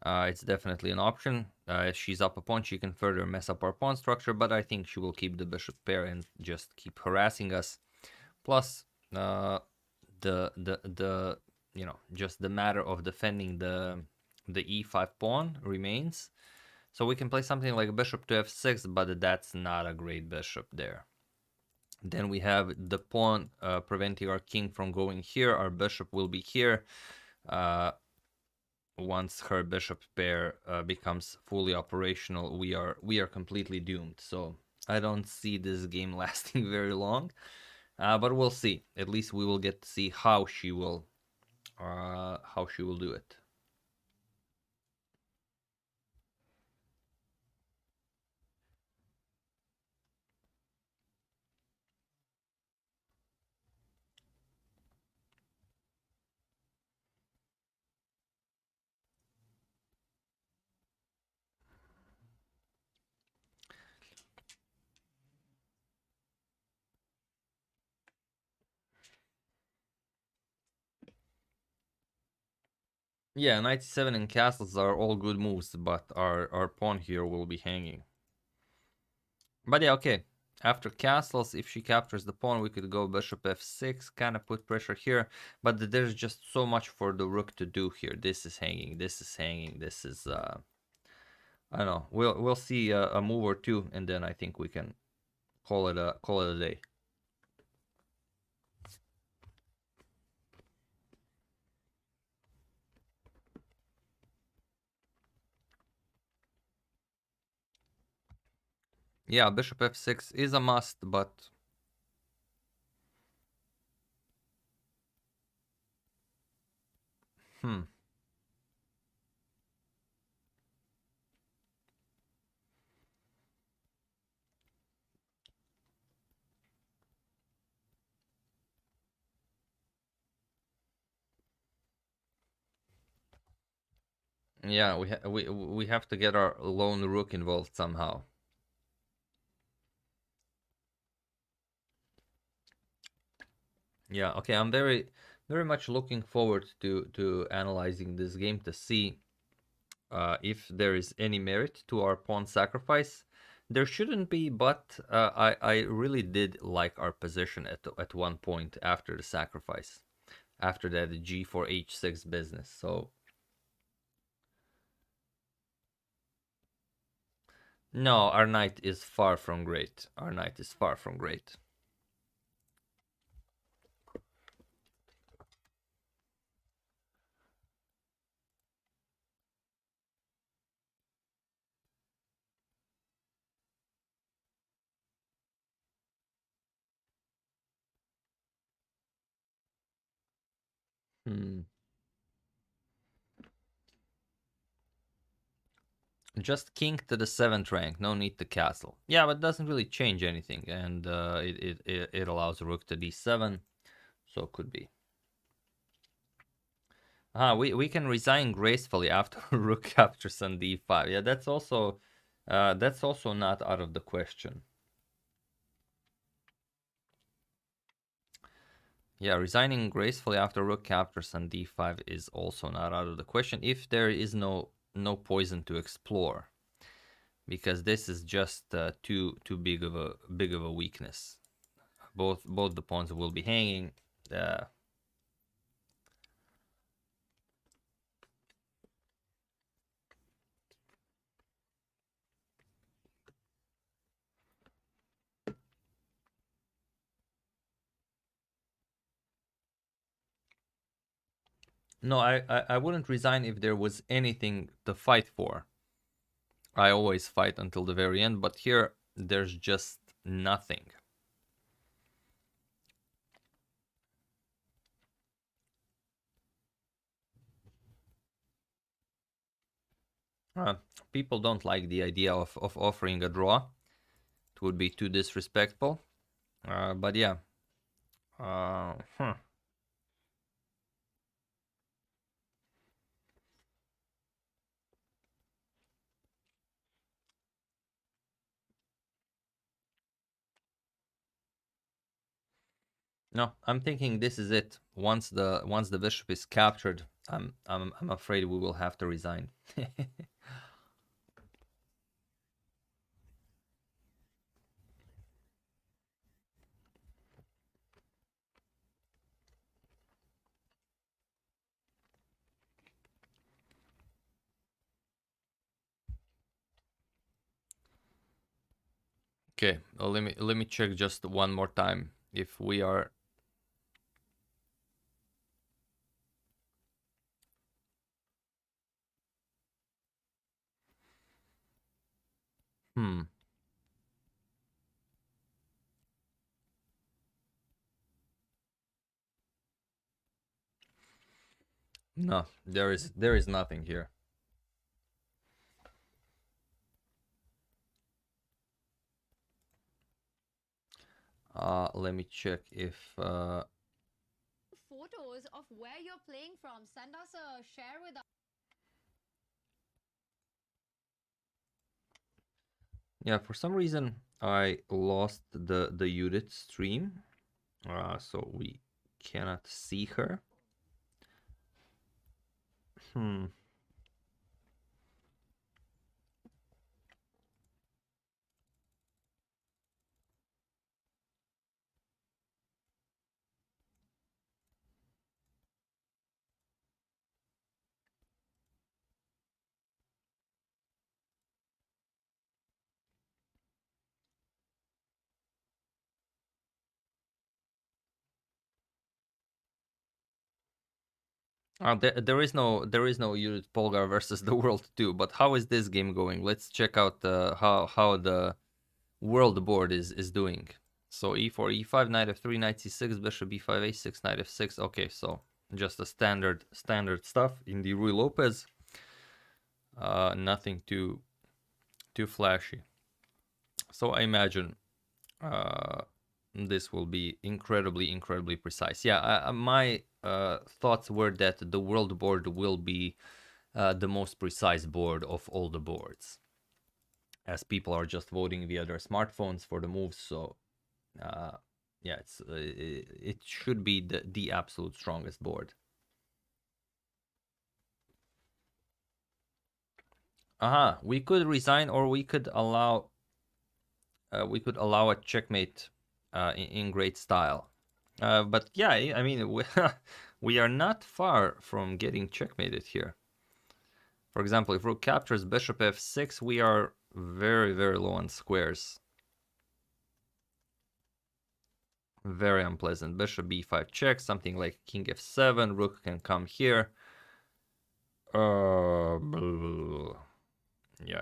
A: it's definitely an option. If she's up a pawn, she can further mess up our pawn structure, but I think she will keep the bishop pair and just keep harassing us. Plus, the you know, just the matter of defending the e5 pawn remains. So we can play something like bishop to f6, but that's not a great bishop there. Then we have the pawn preventing our king from going here. Our bishop will be here. Once her bishop pair becomes fully operational, we are completely doomed. So I don't see this game lasting very long, but we'll see. At least we will get to see how she will do it. Yeah, 97 and castles are all good moves, but our pawn here will be hanging. But yeah, okay. After castles, if she captures the pawn, we could go bishop f6, kind of put pressure here. But there's just so much for the rook to do here. This is hanging, this is hanging, this is... I don't know. We'll see a move or two, and then I think we can call it a day. Yeah, bishop f6 is a must, but yeah, we have to get our lone rook involved somehow. Yeah, okay, I'm very much looking forward to analyzing this game to see if there is any merit to our pawn sacrifice. There shouldn't be, but I really did like our position at one point after the sacrifice, after that g4 h6 business. So no, our knight is far from great. Our knight is far from great. Just king to the 7th rank, no need to castle. Yeah, but it doesn't really change anything, and it allows rook to d7, so it could be. We can resign gracefully after rook captures on d5. Yeah, that's also That's also not out of the question. Yeah, resigning gracefully after rook captures on d5 is also not out of the question if there is no poison to explore, because this is just too big of a weakness. Both the pawns will be hanging. No, I wouldn't resign if there was anything to fight for. I always fight until the very end, but here there's just nothing. People don't like the idea of offering a draw. It would be too disrespectful. But yeah. No, I'm thinking this is it. Once the bishop is captured, I'm afraid we will have to resign. Okay, let me check just one more time if we are. No, there is nothing here. Let me check if
C: photos of where you're playing from. Send us a share with us.
A: Yeah, for some reason I lost the Judit stream, so we cannot see her. There is no Judit Polgar versus the World 2, but how is this game going? Let's check out how the World board is doing. So e4, e5, knight f3, knight c6, bishop b5, a6, knight f6. Okay, so just the standard stuff in the Rui Lopez. Nothing too flashy. So I imagine this will be incredibly precise. Yeah, my thoughts were that the world board will be the most precise board of all the boards, as people are just voting via their smartphones for the moves. So yeah, it should be the absolute strongest board. We could resign, or we could allow a checkmate in great style. But yeah, I mean, we are not far from getting checkmated here. For example, if rook captures bishop f6, we are very low on squares. Very unpleasant. Bishop b5 check, something like king f7, rook can come here. Yeah,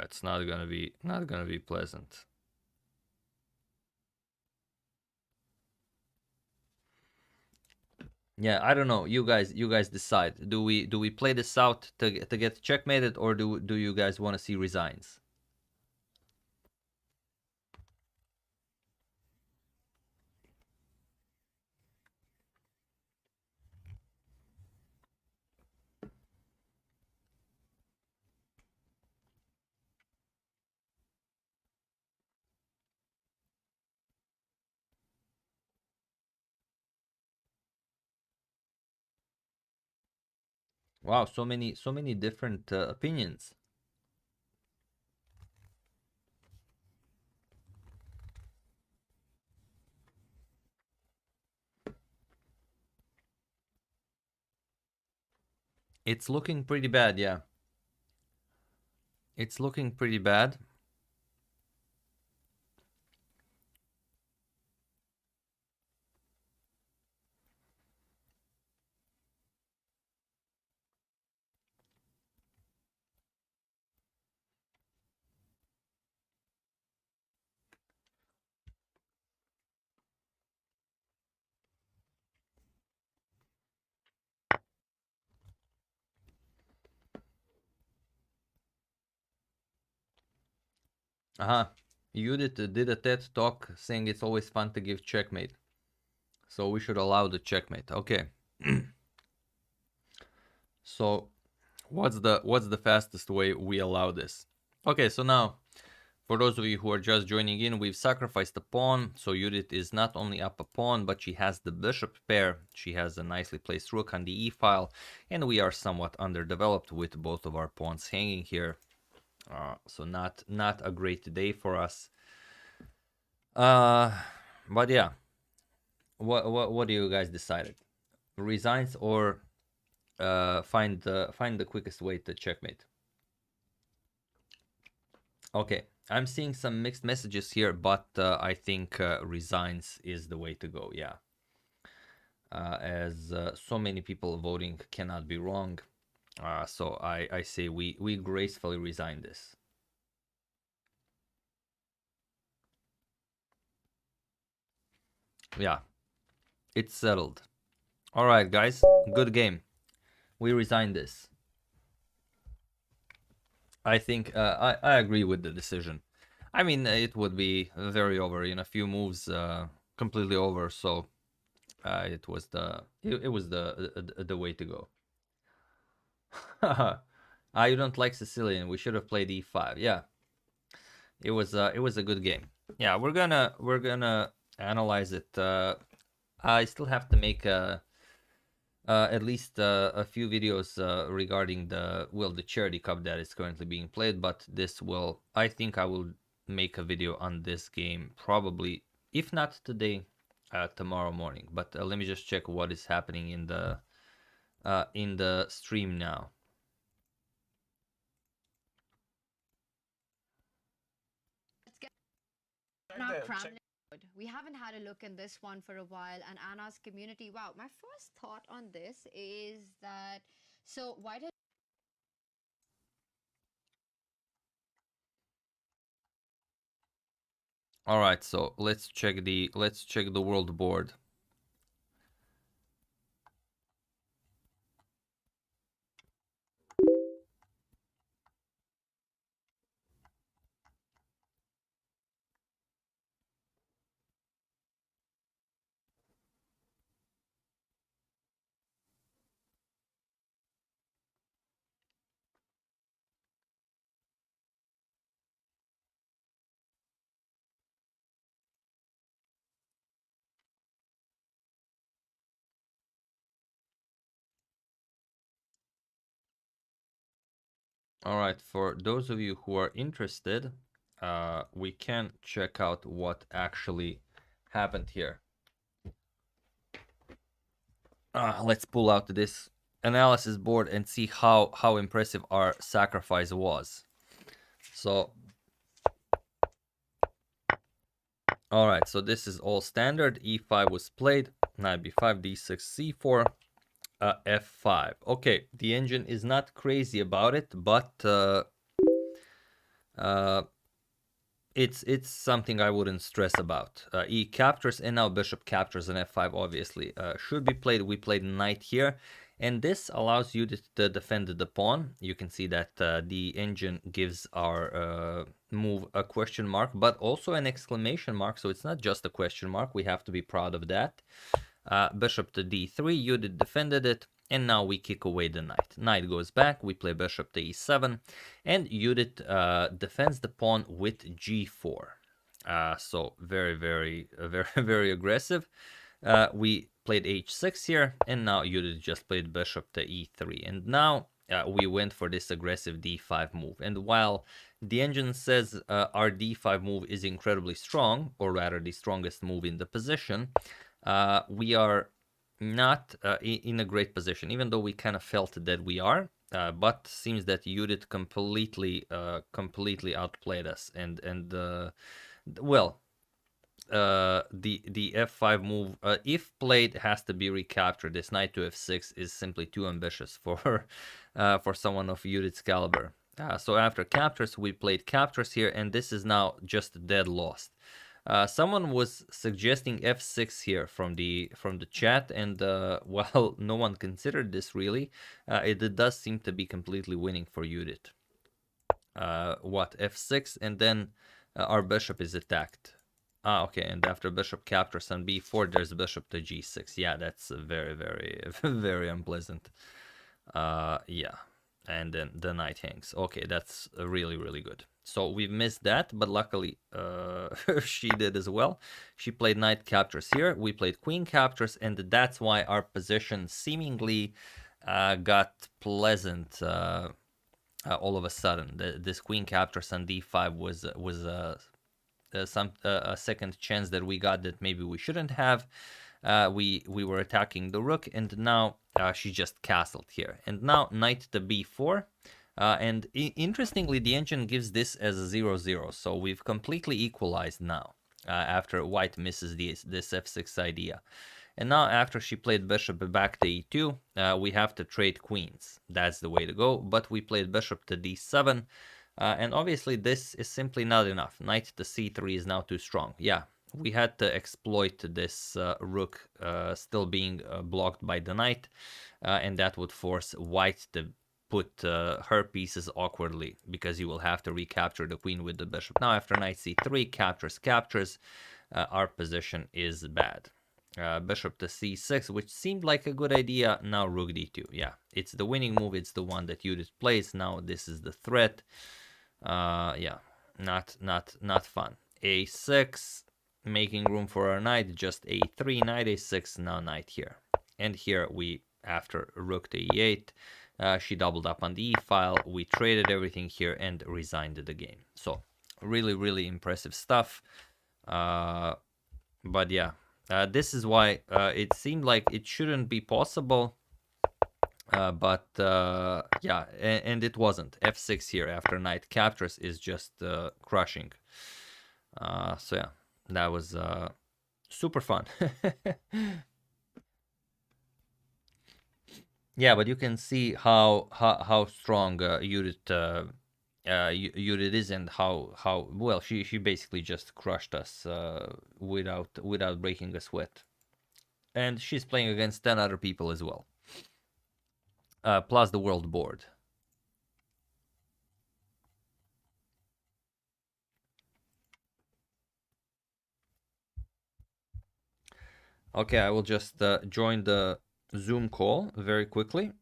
A: it's not gonna be pleasant. Yeah, I don't know. You guys decide. Do we play this out to get checkmated, or do you guys want to see resigns? Wow, so many different opinions. It's looking pretty bad, yeah. It's looking pretty bad. Judit did a TED talk saying it's always fun to give checkmate. So we should allow the checkmate. Okay. So what's the fastest way we allow this? Okay, so now for those of you who are just joining in, we've sacrificed a pawn. So Judit is not only up a pawn, but she has the bishop pair. She has a nicely placed rook on the e-file, and we are somewhat underdeveloped with both of our pawns hanging here. So not a great day for us. But yeah, what do you guys decided? Resigns or find the quickest way to checkmate? Okay, I'm seeing some mixed messages here, but I think resigns is the way to go. Yeah, as so many people voting cannot be wrong. So I say we gracefully resign this. Yeah, it's settled. All right, guys, good game. We resign this. I think I agree with the decision. I mean, it would be very over in a few moves, completely over. So it was the way to go. You don't like Sicilian. We should have played e5. Yeah, it was a good game. Yeah, we're gonna analyze it. I still have to make at least a few videos regarding the charity cup that is currently being played, but I think I will make a video on this game probably, if not today, tomorrow morning. But let me just check what is happening in the stream now.
C: Let's get our crown mode. We haven't had a look in this one for a while, and Anna's community. Wow, my first thought on this is that so white.
A: All right, so let's check the world board. All right, for those of you who are interested, we can check out what actually happened here. Let's pull out this analysis board and see how impressive our sacrifice was. So, all right, so this is all standard. E5 was played, knight b5, d6, c4, f5. Okay, the engine is not crazy about it, but it's something I wouldn't stress about. E captures, and now bishop captures, and f5 obviously should be played. We played knight here, and this allows you to defend the pawn. You can see that the engine gives our move a question mark, but also an exclamation mark, so it's not just a question mark. We have to be proud of that. Bishop to d3, Judit defended it, and now we kick away the knight. Knight goes back, we play bishop to e7, and Judit defends the pawn with g4. So very, very, very, very aggressive. We played h6 here, and now Judit just played bishop to e3. And now we went for this aggressive d5 move. And while the engine says our d5 move is incredibly strong, or rather the strongest move in the position, we are not in a great position, even though we kind of felt that we are. But seems that Judit completely outplayed us, and well, the f5 move, if played, has to be recaptured. This knight to f6 is simply too ambitious for someone of Judit's caliber. So after captures, we played captures here, and this is now just dead lost. Someone was suggesting f6 here from the chat, and well, no one considered this really. It does seem to be completely winning for Judit. What, f6, and then our bishop is attacked. Okay, and after bishop captures on b4, there's bishop to g6. Yeah, that's very, very, very unpleasant. Yeah, and then the knight hangs. Okay, that's really, really good. So we've missed that, but luckily she did as well. She played knight captures here. We played queen captures, and that's why our position seemingly got pleasant all of a sudden. This queen captures on d5 was a second chance that we got that maybe we shouldn't have. We were attacking the rook, and now she just castled here. And now knight to b4. And interestingly, the engine gives this as a 0-0, so we've completely equalized now after white misses this f6 idea. And now after she played bishop back to e2, we have to trade queens. That's the way to go, but we played bishop to d7, and obviously this is simply not enough. Knight to c3 is now too strong. Yeah, we had to exploit this rook still being blocked by the knight, and that would force white to put her pieces awkwardly, because you will have to recapture the queen with the bishop. Now after knight c3, captures, our position is bad. Bishop to c6, which seemed like a good idea. Now rook d2. Yeah, it's the winning move. It's the one that Judit plays. Now this is the threat. Yeah, not fun. a6, making room for our knight. Just a3, knight a6, now knight here. And here we, after rook to e8, she doubled up on the e-file. We traded everything here and resigned the game. So really, really impressive stuff. But yeah, this is why it seemed like it shouldn't be possible. But yeah, and it wasn't. f6 here after knight captures is just crushing. So yeah, that was super fun. Yeah, but you can see how strong Judit Judit is, and how well she basically just crushed us without breaking a sweat. And she's playing against 10 other people as well. Plus the world board. Okay, I will just join the Zoom call very quickly.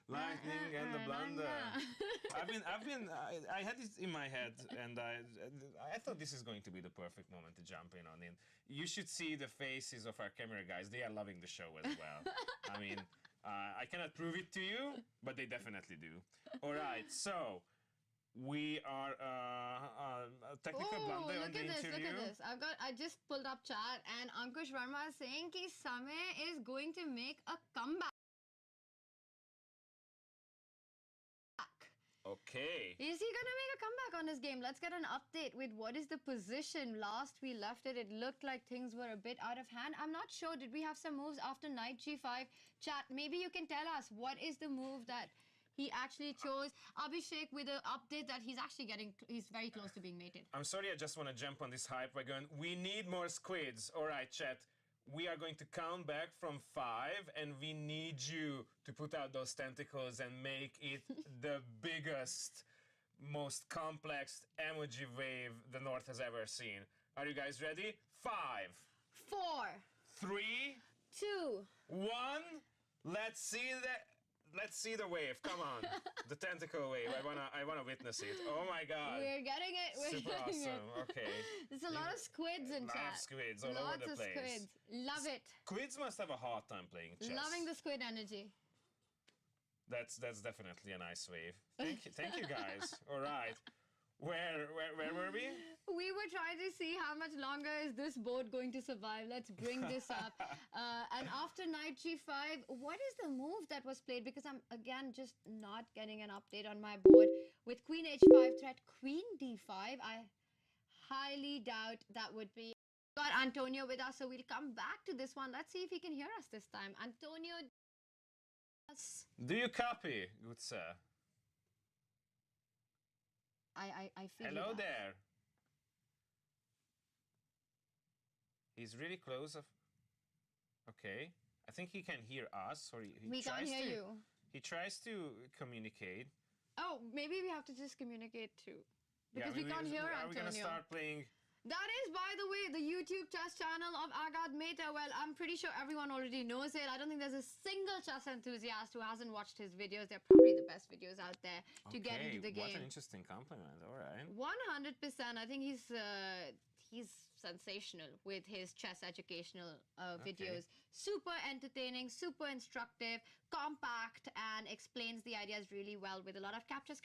B: Lightning and the blunder. I had this in my head, and I thought this is going to be the perfect moment to jump in on it. You should see the faces of our camera guys. They are loving the show as well. I mean, I cannot prove it to you, but they definitely do. All right, so we are a technical blunder on
C: look
B: the
C: at this,
B: interview.
C: look at this. I just pulled up chat and Ankush Verma is saying कि Samay is going to make a comeback.
B: Okay.
C: Is he gonna make a comeback on this game? Let's get an update with what is the position. Last we left it, it looked like things were a bit out of hand. I'm not sure. Did we have some moves after knight g5? Chat, maybe you can tell us what is the move that he actually chose. Abhishek with an update that he's actually he's very close to being mated.
B: I'm sorry, I just want to jump on this hype. We're going, we need more squids. All right, chat. We are going to count back from 5, and we need you to put out those tentacles and make it the biggest, most complex emoji wave the North has ever seen. Are you guys ready? 5,
C: 4,
B: 3,
C: 2,
B: 1. Let's see the wave. Come on, the tentacle wave. I wanna witness it. Oh my God.
C: We're getting it. We're
B: Super
C: getting
B: awesome.
C: it.
B: Okay.
C: There's a lot of squids in chat.
B: Lots of squids all
C: Lots
B: over the
C: of
B: place.
C: squids. Love it.
B: Squids must have a hard time playing chess.
C: Loving the squid energy.
B: That's definitely a nice wave. Thank you guys. All right. Where were we?
C: We were trying to see how much longer is this board going to survive. Let's bring this up. And after knight g5, what is the move that was played? Because I'm, again, just not getting an update on my board. With queen h5 threat, queen d5, I highly doubt that would be. Got Antonio with us, so we'll come back to this one. Let's see if he can hear us this time. Antonio.
B: Do you copy, good sir?
C: I feel
B: Hello
C: that.
B: there. He's really close. Okay. I think he can hear us. Or
C: We can't hear you.
B: He tries to communicate.
C: Oh, maybe we have to just communicate too. Because we can't hear Antonio.
B: Are we going to start playing?
C: That is, by the way, the YouTube chess channel of AGADMATOR. Well, I'm pretty sure everyone already knows it. I don't think there's a single chess enthusiast who hasn't watched his videos. They're probably the best videos out there to get into the game.
B: What an interesting compliment. All right.
C: 100%. I think he's sensational with his chess educational videos. Super entertaining, super instructive, compact, and explains the ideas really well with a lot of captures.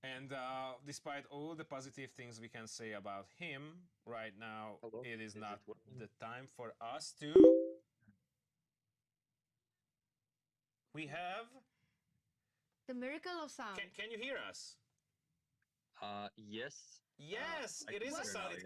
B: And despite all the positive things we can say about him, right now it is not the time for us to. We have
C: the miracle of sound.
B: Can you hear us?
O: Yes.
B: Yes, it is a solid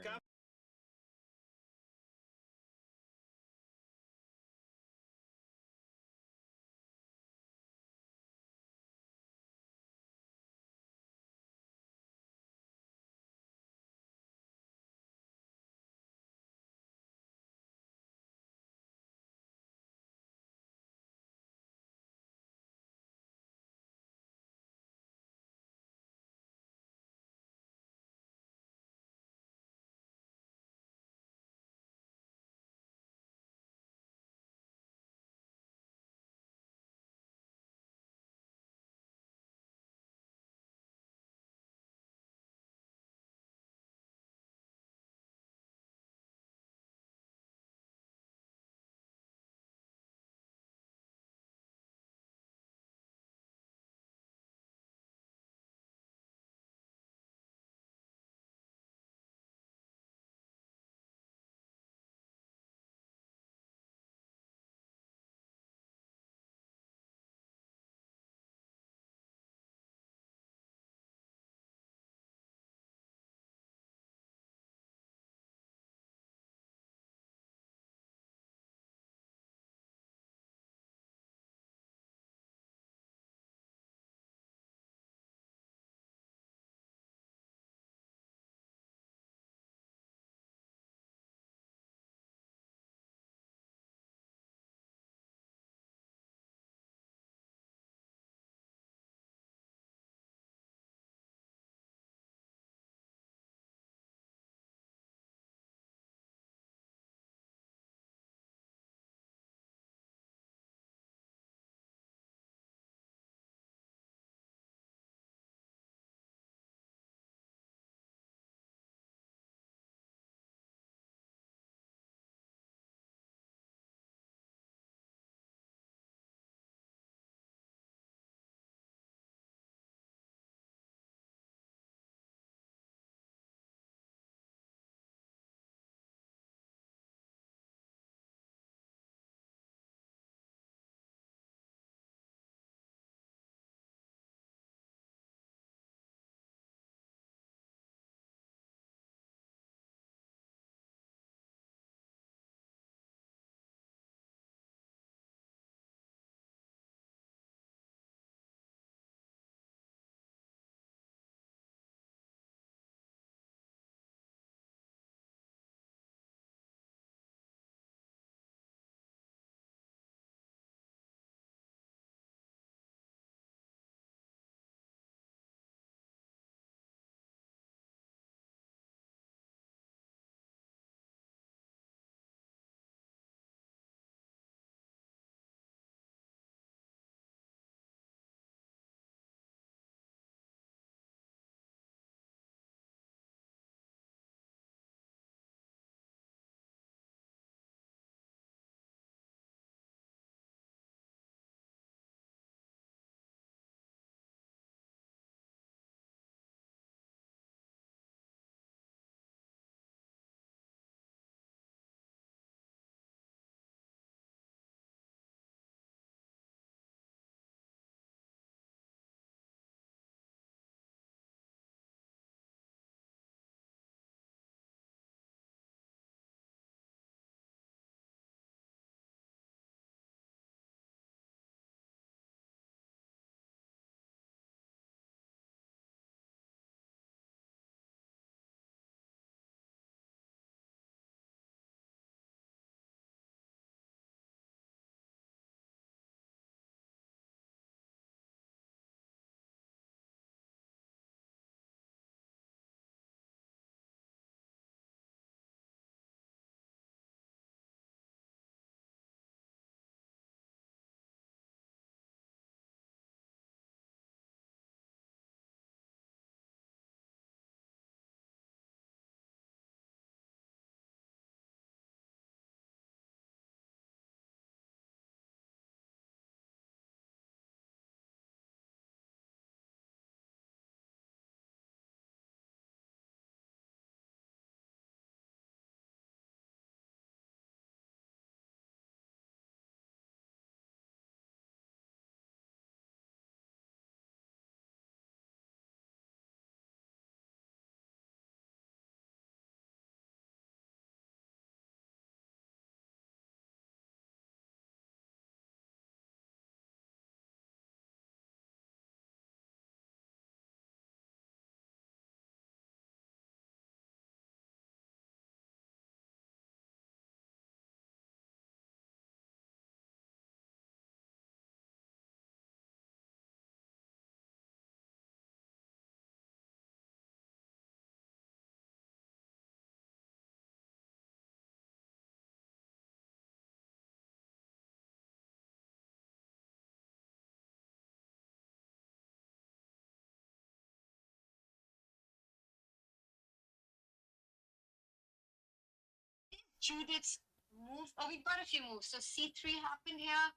C: Judith's move. Oh, we've got a few moves. So c3 happened here,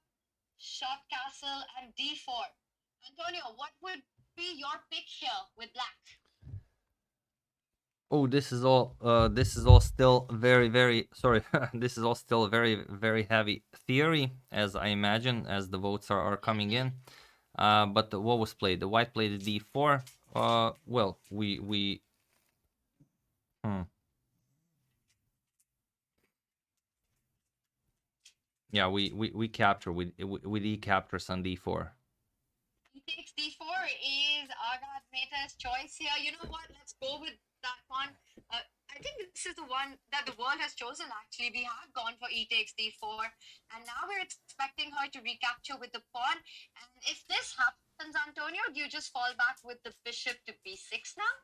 C: shot castle, and d4. Antonio, what would be your pick here with black?
A: Oh, this is all still very sorry. This is all still very heavy theory, as I imagine, as the votes are coming in. But what was played? The white played d4. Well, we yeah, we capture with e captures on d4.
C: E takes d4 is AGADMATOR's choice here. You know what? Let's go with that one. I think this is the one that the world has chosen, actually. We have gone for e takes d4, and now we're expecting her to recapture with the pawn. And if this happens, Antonio, do you just fall back with the bishop to b6 now?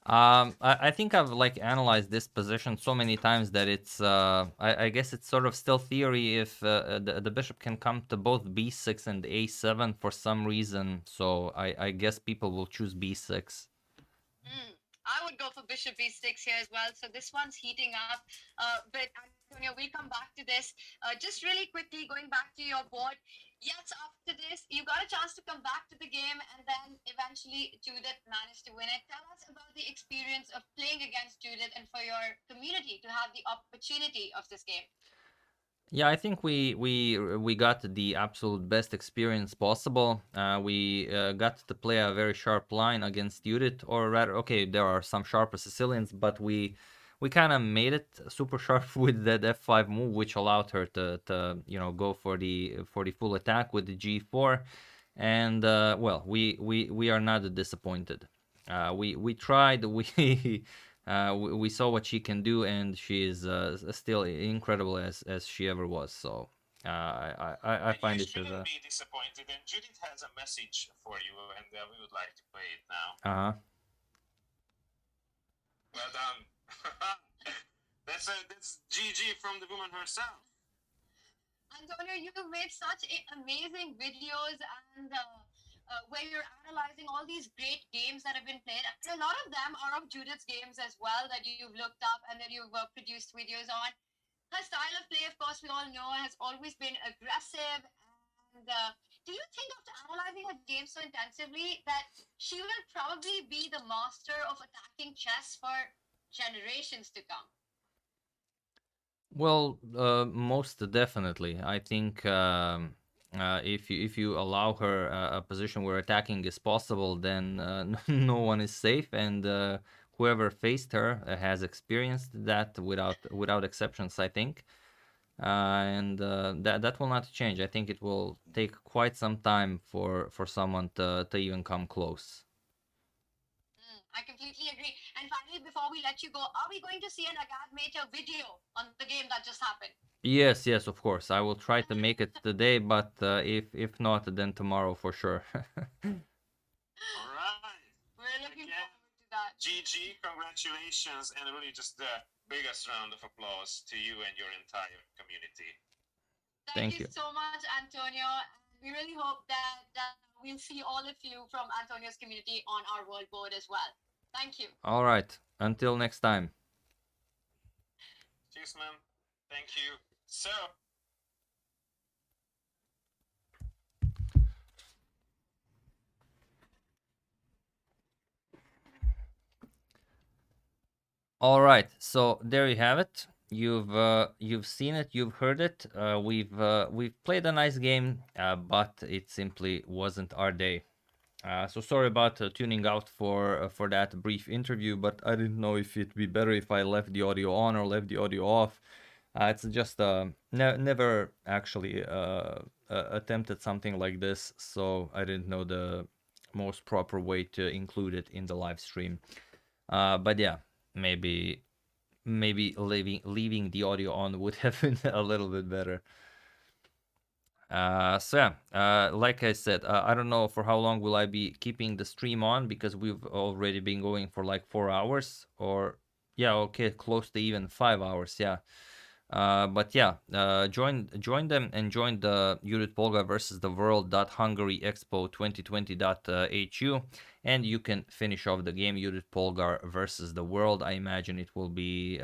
A: I think I've like analyzed this position so many times that it's I guess it's sort of still theory if the bishop can come to both b6 and a7 for some reason. So I guess people will choose b6.
C: I would go for bishop b6 here as well. So this one's heating up. But Antonio, we'll come back to this. Just really quickly, going back to your board. Yes, after this, you got a chance to come back to the game, and then eventually Judith managed to win it. Tell us about the experience of playing against Judith and for your community to have the opportunity of this game.
A: Yeah, I think we got the absolute best experience possible. We got to play a very sharp line against Judith, or rather, okay, there are some sharper Sicilians, but we kind of made it super sharp with that f5 move, which allowed her to you know, go for the full attack with the g4, and well, we are not disappointed. We tried. We saw what she can do, and she is still incredible as she ever was. So I find it as a...
B: You shouldn't be disappointed, and Judith has a message for you, and we would like to play it now. Well done. That's GG from the woman herself.
C: Antonio, you've made such amazing videos, and where you're analyzing all these great games that have been played. And a lot of them are of Judith's games as well that you've looked up and that you've produced videos on. Her style of play, of course, we all know, has always been aggressive. And do you think, after analyzing her game so intensively, that she will probably be the master of attacking chess for generations to come?
A: Well, most definitely. I think if you allow her a position where attacking is possible, then no one is safe, and whoever faced her has experienced that without exceptions, I think. And that will not change. I think it will take quite some time for someone to even come close.
C: I completely agree. And finally, before we let you go, are we going to see an AGADMATOR video on the game that just happened?
A: Yes, of course. I will try to make it today, but if not, then tomorrow for sure.
B: All right.
C: We're looking forward to that.
B: GG, congratulations, and really just the biggest round of applause to you and your entire community.
C: Thank you so much, Antonio. We really hope that we'll see all of you from Antonio's community on our world board as well. Thank you.
A: All right. Until next time.
B: Cheers, man. Thank you. So,
A: all right. So there you have it. You've seen it. You've heard it. We've played a nice game, but it simply wasn't our day. So sorry about tuning out for that brief interview, but I didn't know if it'd be better if I left the audio on or left the audio off. It's just never actually attempted something like this, so I didn't know the most proper way to include it in the live stream. But yeah, maybe leaving the audio on would have been a little bit better. So yeah, like I said, I don't know for how long will I be keeping the stream on, because we've already been going for like 4 hours, or yeah, okay, close to even 5 hours. Yeah, But yeah, join them and join the Judit Polgar versus the World.Hungary Expo 2020.hu, and you can finish off the game Judit Polgar versus the World. I imagine it will be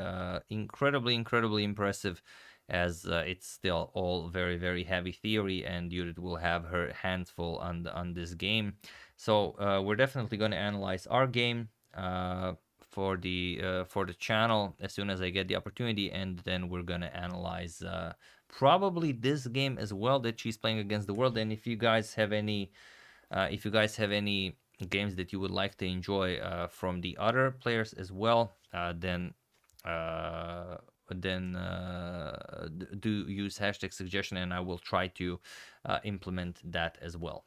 A: incredibly impressive, as it's still all very heavy theory, and Judit will have her hands full on this game. So we're definitely going to analyze our game for the channel as soon as I get the opportunity, and then we're gonna analyze probably this game as well that she's playing against the World. And if you guys have any games that you would like to enjoy from the other players as well, then do use hashtag suggestion, and I will try to implement that as well.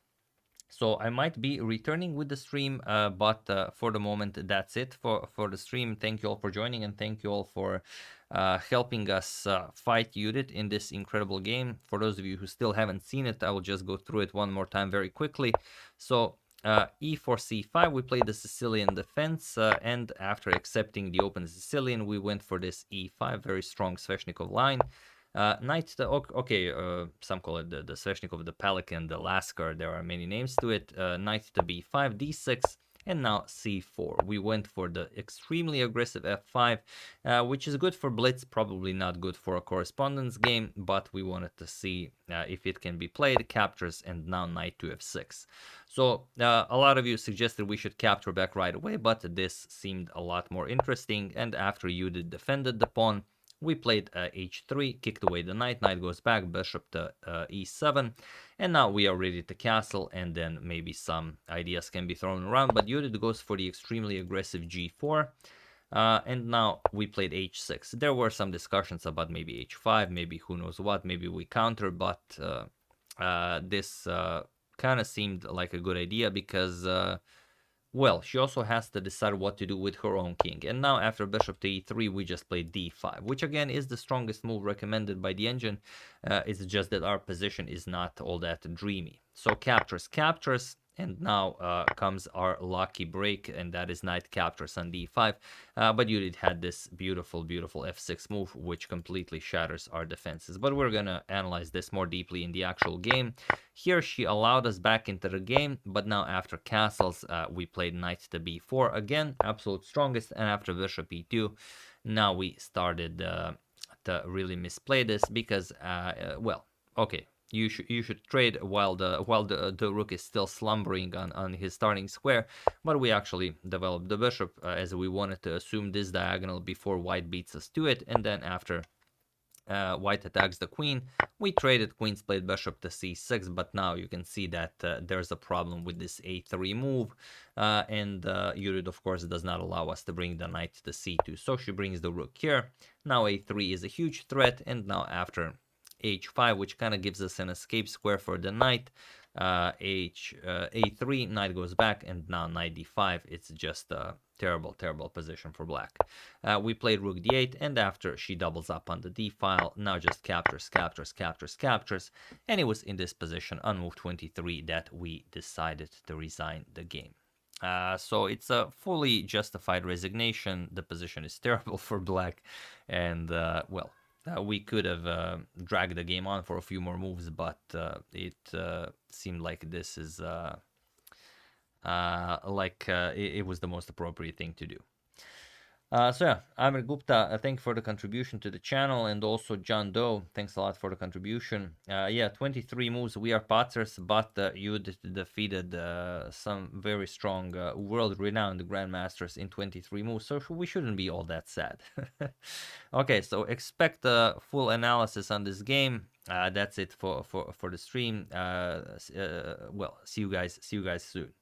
A: So I might be returning with the stream, but for the moment, that's it for the stream. Thank you all for joining, and thank you all for helping us fight Judit in this incredible game. For those of you who still haven't seen it, I will just go through it one more time very quickly. So e4, c5, we played the Sicilian Defense, and after accepting the open Sicilian, we went for this e5, very strong Sveshnikov line. Knight, some call it the Sveshnikov, the Pelican, the Lasker, there are many names to it. Knight to b5, d6, and now c4. We went for the extremely aggressive f5, which is good for blitz, probably not good for a correspondence game, but we wanted to see if it can be played. Captures, and now knight to f6. So a lot of you suggested we should capture back right away, but this seemed a lot more interesting, and after Judit defended the pawn, we played h3, kicked away the knight, knight goes back, bishop to e7, and now we are ready to castle, and then maybe some ideas can be thrown around, but Judit goes for the extremely aggressive g4, and now we played h6. There were some discussions about maybe h5, maybe who knows what, maybe we counter, but this kind of seemed like a good idea because well, she also has to decide what to do with her own king. And now after bishop to e3, we just play d5, which again is the strongest move recommended by the engine. It's just that our position is not all that dreamy. So captures, and now comes our lucky break, and that is knight captures on d5. But Judit had this beautiful f6 move, which completely shatters our defenses. But we're gonna analyze this more deeply in the actual game. Here she allowed us back into the game, but now after castles, we played knight to b4 again, absolute strongest, and after bishop e2, now we started to really misplay this because, well, okay. You should trade while the rook is still slumbering on his starting square, but we actually developed the bishop as we wanted to assume this diagonal before white beats us to it, and then after white attacks the queen, we traded queens, played bishop to c6, but now you can see that there's a problem with this a3 move, and Judit of course does not allow us to bring the knight to c2, so she brings the rook here. Now a3 is a huge threat, and now after h5, which kind of gives us an escape square for the knight, a3, knight goes back, and now knight d5. It's just a terrible position for black. We played rook d8, and after she doubles up on the d file, now just captures, and it was in this position on move 23 that we decided to resign the game. So it's a fully justified resignation. The position is terrible for black, and well, we could have dragged the game on for a few more moves, but it seemed like this is it was the most appropriate thing to do. So yeah, Amir Gupta, thank you for the contribution to the channel, and also John Doe, thanks a lot for the contribution. Yeah, 23 moves, we are Patzers, but you defeated some very strong world-renowned grandmasters in 23 moves, so we shouldn't be all that sad. Okay, so expect a full analysis on this game. That's it for the stream. Well, see you guys soon.